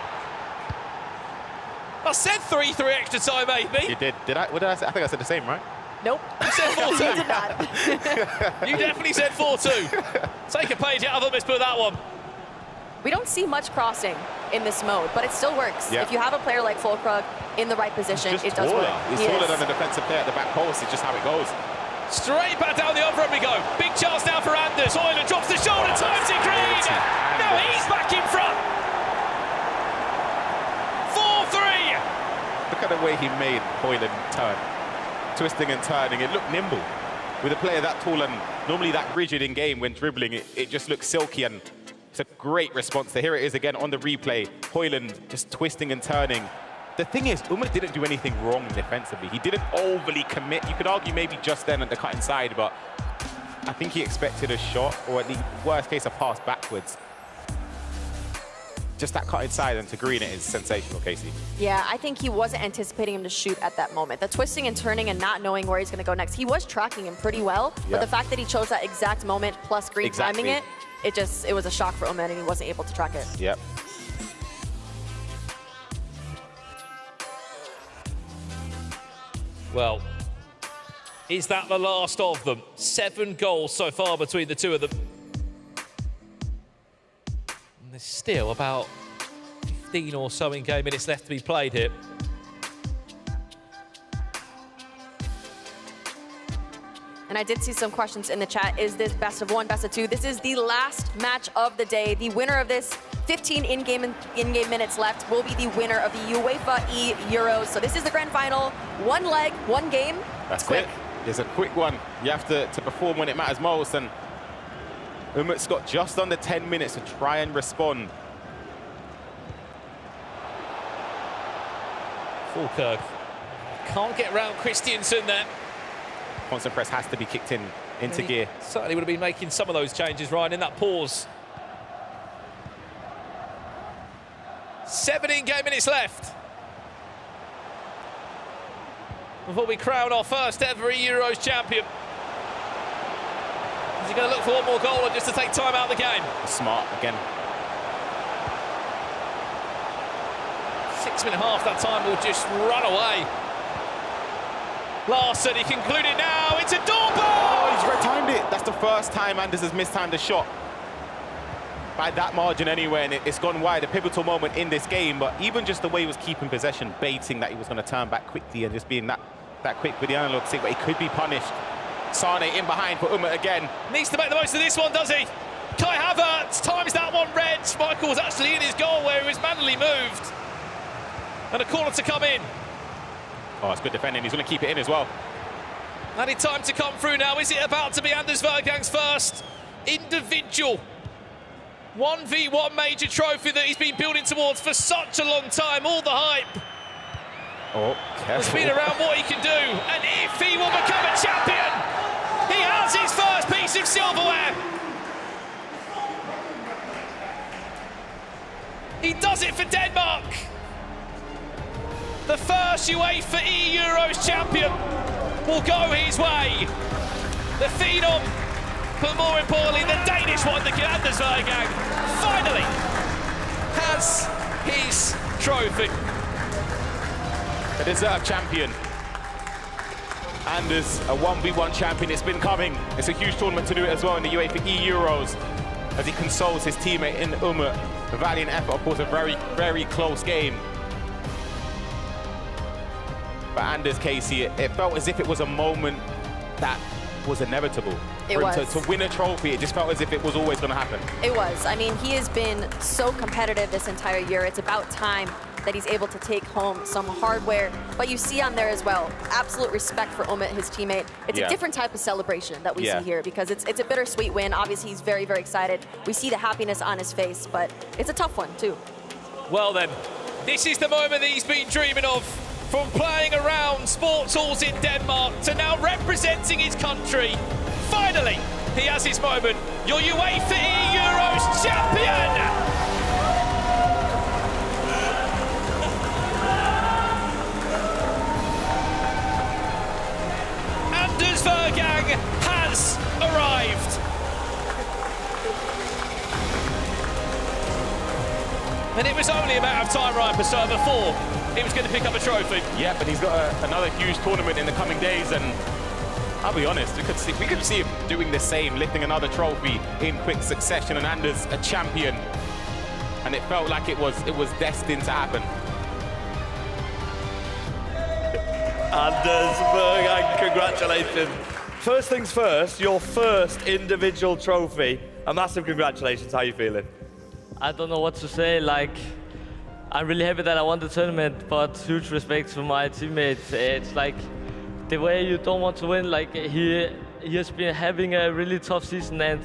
I said 3-3 extra time, maybe. You did. What did I say? I think I said the same, right? Nope. You said 4-2. You did not. You definitely said 4-2. Take a page out of them, put that one. We don't see much crossing in this mode, but it still works. Yeah. If you have a player like Vejrgang in the right position, it does work. He's taller than the defensive player at the back post. It's just how it goes. Straight back down the other end we go. Big chance now for Anders. Højlund drops the shoulder, times it green. No, he's back in front. 4-3. Look at the way he made Højlund turn. Twisting and turning. It looked nimble. with a player that tall and normally that rigid in game when dribbling, it just looks silky, and it's a great response. So here it is again on the replay. Højlund just twisting and turning. The thing is, Umut didn't do anything wrong defensively. He didn't overly commit. You could argue maybe just then at the cut inside, but I think he expected a shot, or at the worst case, a pass backwards. Just that cut inside and to green it is sensational, Casey. Yeah, I think he wasn't anticipating him to shoot at that moment. The twisting and turning and not knowing where he's going to go next. He was tracking him pretty well, but the fact that he chose that exact moment plus green timing it, it was a shock for Umut, and he wasn't able to track it. Yep. Well, is that the last of them? 7 goals so far between the two of them. And there's still about 15 or so in-game minutes left to be played here. And I did see some questions in the chat. Is this best of 1, best of 2? This is the last match of the day. The winner of this 15 in-game minutes left will be the winner of the UEFA eEURO. So this is the grand final. 1 leg, 1 game. That's quick. It's a quick one. You have to perform when it matters most, and Umut's got just under 10 minutes to try and respond. Fulkerk can't get around Christiansen there. Constant press has to be kicked into gear. Certainly would have been making some of those changes, Ryan, in that pause. 7 in-game minutes left before we crown our first ever eEUROs champion. Is he going to look for one more goal or just to take time out of the game? Smart again. 6.5 that time will just run away. Larsen, he concluded now, it's a door ball! Oh, he's retimed it. That's the first time Anders has mistimed a shot. By that margin anyway, and it's gone wide, a pivotal moment in this game, but even just the way he was keeping possession, baiting that he was going to turn back quickly and just being that quick with the analog stick, but he could be punished. Sane in behind for Umut again. Needs to make the most of this one, does he? Kai Havertz times that one red. Michael was actually in his goal where he was manually moved. And a corner to come in. Oh, it's good defending. He's going to keep it in as well. Added time to come through now. Is it about to be Anders Vejrgang's first individual 1v1 major trophy that he's been building towards for such a long time? All the hype Oh, has been around what he can do. And if he will become a champion, he has his first piece of silverware. He does it for Denmark. The first UEFA eEUROs champion will go his way. The phenom, but more importantly, the Danish one, the Anders Vejrgang, finally has his trophy. A deserved champion. Anders, a 1v1 champion. It's been coming. It's a huge tournament to do it as well in the UEFA eEUROs as he consoles his teammate in Umut. A valiant effort, of course, a very, very close game. But Anders, Casey, it felt as if it was a moment that was inevitable. It was. To win a trophy, it just felt as if it was always going to happen. It was. I mean, he has been so competitive this entire year. It's about time that he's able to take home some hardware. But you see on there as well, absolute respect for Umut, his teammate. It's a different type of celebration that we see here because it's a bittersweet win. Obviously, he's very, very excited. We see the happiness on his face, but it's a tough one, too. Well, then, this is the moment that he's been dreaming of. From playing around sports halls in Denmark to now representing his country. Finally, he has his moment. Your UEFA eEUROs champion! Anders Vejrgang has arrived. And it was only a matter of time, Ryan Purser, before he was going to pick up a trophy. Yeah, but he's got another huge tournament in the coming days, and I'll be honest, we could see him doing the same, lifting another trophy in quick succession, and Anders a champion. And it felt like it was destined to happen. Anders Vejrgang, congratulations. First things first, your first individual trophy. A massive congratulations. How are you feeling? I don't know what to say. Like, I'm really happy that I won the tournament, but huge respect to my teammates. It's like the way you don't want to win. Like he he has been having a really tough season, and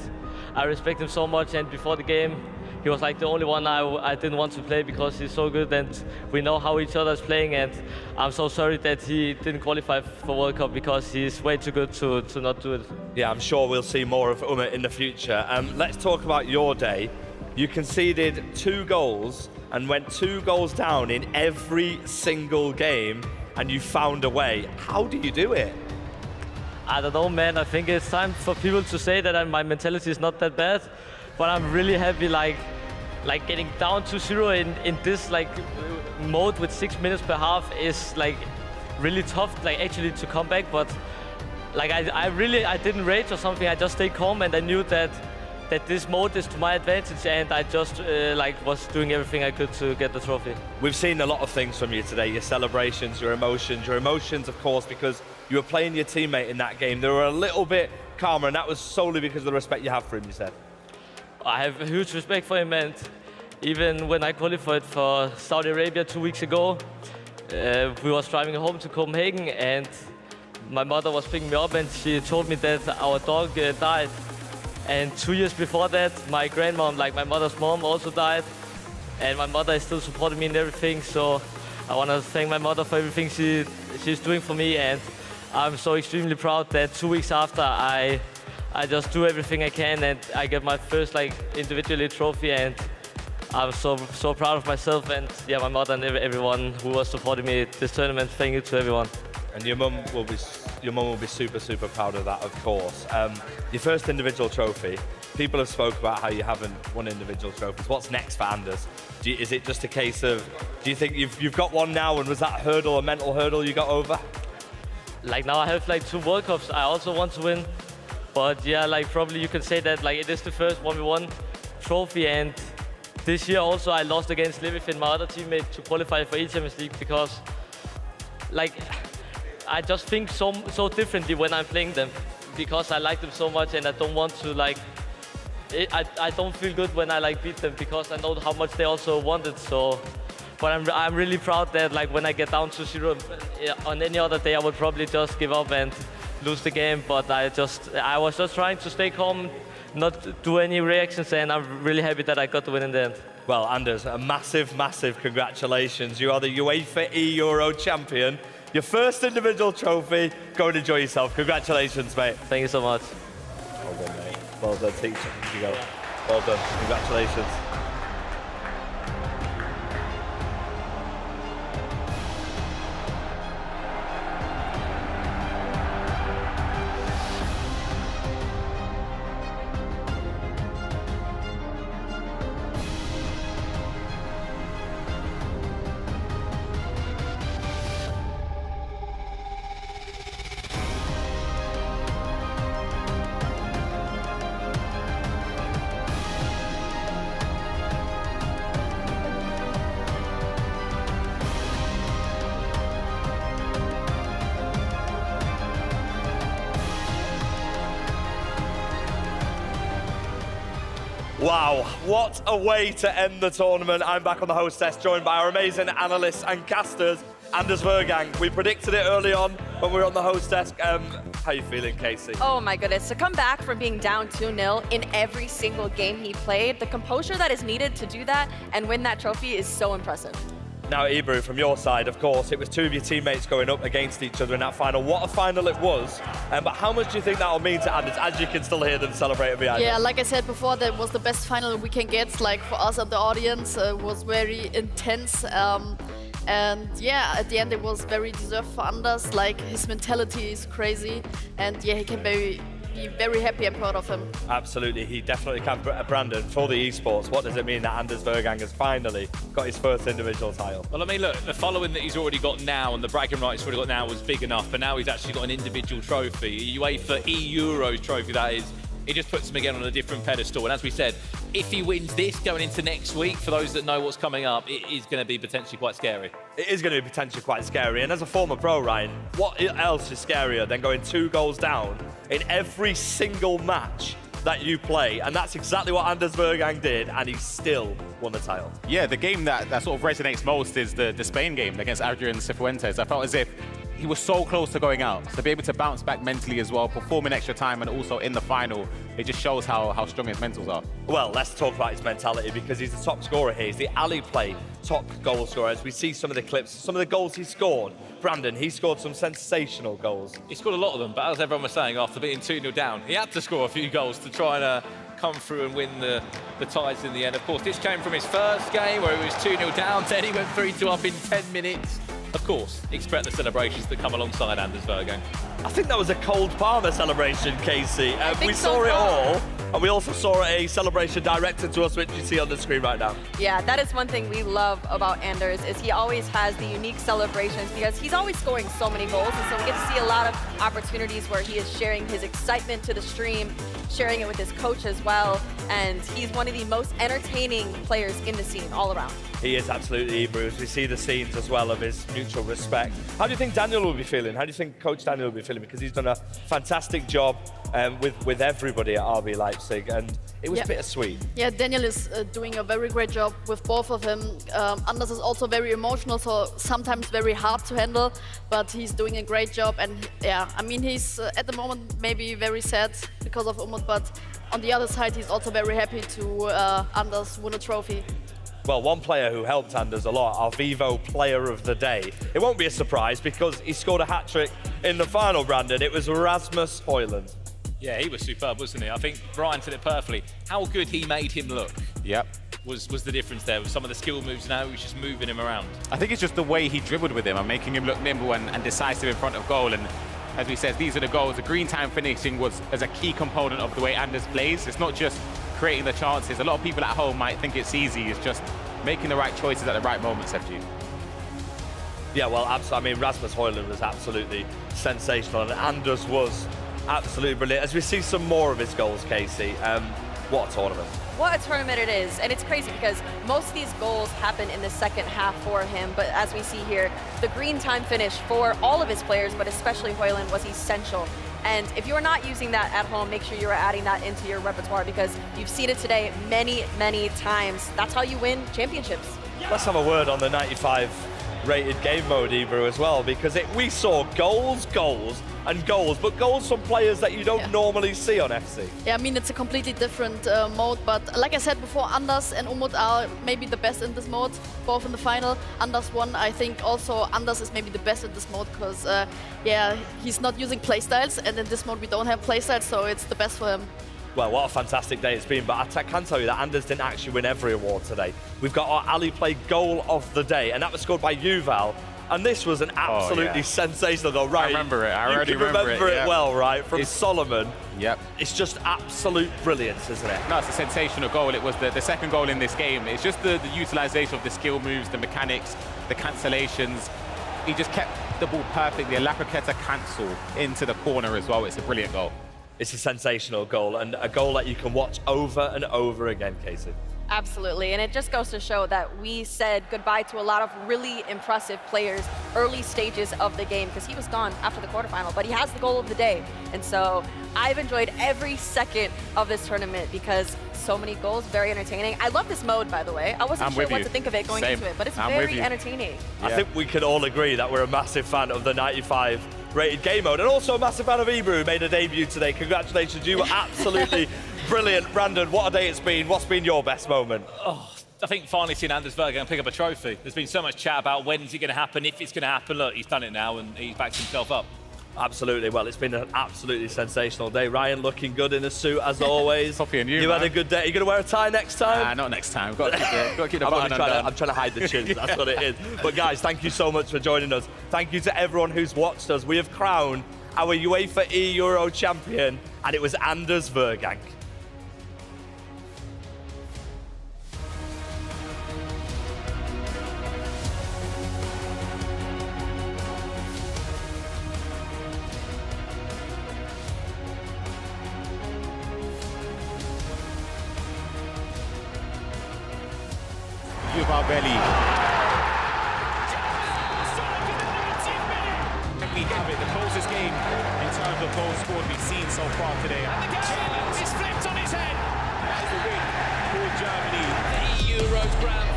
I respect him so much. And before the game, he was like the only one I didn't want to play because he's so good, and we know how each other is playing. And I'm so sorry that he didn't qualify for World Cup because he's way too good to not do it. Yeah, I'm sure we'll see more of Umut in the future. Let's talk about your day. You conceded 2 goals and went 2 goals down in every single game, and you found a way. How do you do it? I don't know, man. I think it's time for people to say that my mentality is not that bad, but I'm really happy, like getting down to 0 in this mode with 6 minutes per half is like really tough, actually to come back. But I didn't rage or something. I just stayed calm, and I knew that this mode is to my advantage, and I just was doing everything I could to get the trophy. We've seen a lot of things from you today, your celebrations, your emotions, of course, because you were playing your teammate in that game. They were a little bit calmer, and that was solely because of the respect you have for him, you said. I have a huge respect for him, and even when I qualified for Saudi Arabia 2 weeks ago, we was driving home to Copenhagen, and my mother was picking me up, and she told me that our dog died. And 2 years before that, my grandmom, my mother's mom, also died. And my mother is still supporting me in everything. So I want to thank my mother for everything she's doing for me. And I'm so extremely proud that 2 weeks after, I just do everything I can, and I get my first individually trophy. And I'm so proud of myself, and yeah, my mother and everyone who was supporting me this tournament. Thank you to everyone. And your mum will be super, super proud of that, of course. Your first individual trophy. People have spoke about how you haven't won individual trophies. What's next for Anders? Is it just a case of, do you think you've got one now, and was that hurdle, a mental hurdle you got over? Now I have 2 World Cups I also want to win. But yeah, probably you can say that it is the first 1v1 trophy, and this year also I lost against Levifin, my other teammate, to qualify for Champions League because I just think so differently when I'm playing them because I like them so much, and I don't want to I don't feel good when I beat them because I know how much they also wanted. So, but I'm really proud that when I get down to 0 on any other day, I would probably just give up and lose the game. But I was just trying to stay calm, not do any reactions, and I'm really happy that I got the win in the end. Well, Anders, a massive, massive congratulations. You are the UEFA eEURO champion. Your first individual trophy. Go and enjoy yourself. Congratulations, mate. Thank you so much. Well done, mate. Well done, teacher. Here you go. Well done. Congratulations. Wow, what a way to end the tournament. I'm back on the host desk, joined by our amazing analysts and casters, Anders Vejrgang. We predicted it early on when we were on the host desk. How are you feeling, Casey? Oh my goodness, to come back from being down 2-0 in every single game he played, the composure that is needed to do that and win that trophy is so impressive. Now, Ebru, from your side, of course, it was 2 of your teammates going up against each other in that final. What a final it was. But how much do you think that will mean to Anders, as you can still hear them celebrating behind Yeah, us? like I said before, that was the best final we can get. For us and the audience, it was very intense. And yeah, at the end, it was very deserved for Anders. His mentality is crazy. And yeah, he can be very happy and proud of him. Absolutely, he definitely can. Brandon, for the esports, what does it mean that Anders Vejrgang has finally got his first individual title? Well, I mean, look, the following that he's already got now and the bragging rights he's already got now was big enough, but now he's actually got an individual trophy, a UEFA eEURO trophy, that is. It just puts him again on a different pedestal. And as we said, if he wins this going into next week, for those that know what's coming up, it is going to be potentially quite scary. It is going to be potentially quite scary. And as a former pro, Ryan, what else is scarier than going 2 goals down in every single match that you play? And that's exactly what Anders Vejrgang did, and he still won the title. Yeah, the game that sort of resonates most is the Spain game against AdrianCifuentes. I felt as if he was so close to going out. To be able to bounce back mentally as well, perform in extra time and also in the final, it just shows how strong his mentals are. Well, let's talk about his mentality because he's the top scorer here. He's the alley play top goal scorer. As we see some of the clips, some of the goals he scored. Brandon, he scored some sensational goals. He scored a lot of them, but as everyone was saying, after being 2-0 down, he had to score a few goals to try and come through and win the ties in the end. Of course, this came from his first game where he was 2-0 down, then he went 3-2 up in 10 minutes. Of course, expect the celebrations that come alongside Anders Vejrgang. I think that was a cold Palmer celebration, Casey. We saw it all, and we also saw a celebration directed to us, which you see on the screen right now. Yeah, that is one thing we love about Anders, is he always has the unique celebrations because he's always scoring so many goals, and so we get to see a lot of opportunities where he is sharing his excitement to the stream, sharing it with his coach as well, and he's one of the most entertaining players in the scene all around. He is absolutely Bruce. We see the scenes as well of his mutual respect. How do you think Daniel will be feeling? How do you think Coach Daniel will be feeling? Because he's done a fantastic job with everybody at RB Leipzig, and it was bittersweet. Yeah, Daniel is doing a very great job with both of them. Anders is also very emotional, so sometimes very hard to handle, but he's doing a great job. And yeah, I mean, he's at the moment maybe very sad because of Umut, but on the other side, he's also very happy to Anders win a trophy. Well, one player who helped Anders a lot, our Vivo Player of the Day. It won't be a surprise because he scored a hat-trick in the final, Brandon. It was Rasmus Højlund. Yeah, he was superb, wasn't he? I think Brian said it perfectly. How good he made him look. Yep. Was the difference there with some of the skill moves now, he was just moving him around. I think it's just the way he dribbled with him and making him look nimble and decisive in front of goal. And as we said, these are the goals. The green time finishing was as a key component of the way Anders plays. It's not just creating the chances. A lot of people at home might think it's easy. It's just making the right choices at the right moments, FG. Yeah, well, absolutely. I mean, Rasmus Højlund was absolutely sensational, and Anders was absolutely brilliant. As we see some more of his goals, Casey, what a tournament. What a tournament it is, and it's crazy because most of these goals happen in the second half for him, but as we see here, the green time finish for all of his players, but especially Højlund, was essential. And if you're not using that at home, make sure you're adding that into your repertoire because you've seen it today many, many times. That's how you win championships. Let's have a word on the 95 rated game mode, eEURO, as well, because we saw goals, and goals, but goals from players that you don't normally see on FC. Yeah, I mean, it's a completely different mode, but like I said before, Anders and Umut are maybe the best in this mode, both in the final. Anders won. I think also Anders is maybe the best in this mode because, yeah, he's not using playstyles, and in this mode we don't have playstyles, so it's the best for him. Well, what a fantastic day it's been, but I can tell you that Anders didn't actually win every award today. We've got our alley play goal of the day, and that was scored by Yuval. And this was an absolutely sensational goal, right? I remember it. I already remember it well, right? From Solomon. Yep. It's just absolute brilliance, isn't it? No, it's a sensational goal. It was the second goal in this game. It's just the utilization of the skill moves, the mechanics, the cancellations. He just kept the ball perfectly. A La Croqueta cancel into the corner as well. It's a brilliant goal. It's a sensational goal, and a goal that you can watch over and over again, Casey. Absolutely, and it just goes to show that we said goodbye to a lot of really impressive players early stages of the game because he was gone after the quarterfinal, but he has the goal of the day. And so I've enjoyed every second of this tournament because so many goals, very entertaining. I love this mode, by the way. I wasn't sure what to think of it going into it, but it's very entertaining. Yeah. I think we can all agree that we're a massive fan of the 95 rated game mode, and also a massive fan of eEURO, who made a debut today. Congratulations, you were absolutely brilliant. Brandon, what a day it's been. What's been your best moment? Oh, I think finally seeing Anders Vejrgang pick up a trophy. There's been so much chat about when's it going to happen, if it's going to happen. Look, he's done it now and he's backed himself up. Absolutely. Well, it's been an absolutely sensational day. Ryan looking good in a suit as always. Copying you, You had a good day. Are you going to wear a tie next time? Not next time. Got to keep the button undone. I'm trying to hide the chins. That's what it is. But guys, thank you so much for joining us. Thank you to everyone who's watched us. We have crowned our UEFA eEURO champion, and it was Anders Vejrgang. Yuval Belly. We have it, the closest game in terms of goals scored we've seen so far today. And the game is flipped on his head. That's the win for Germany. The eEURO's grand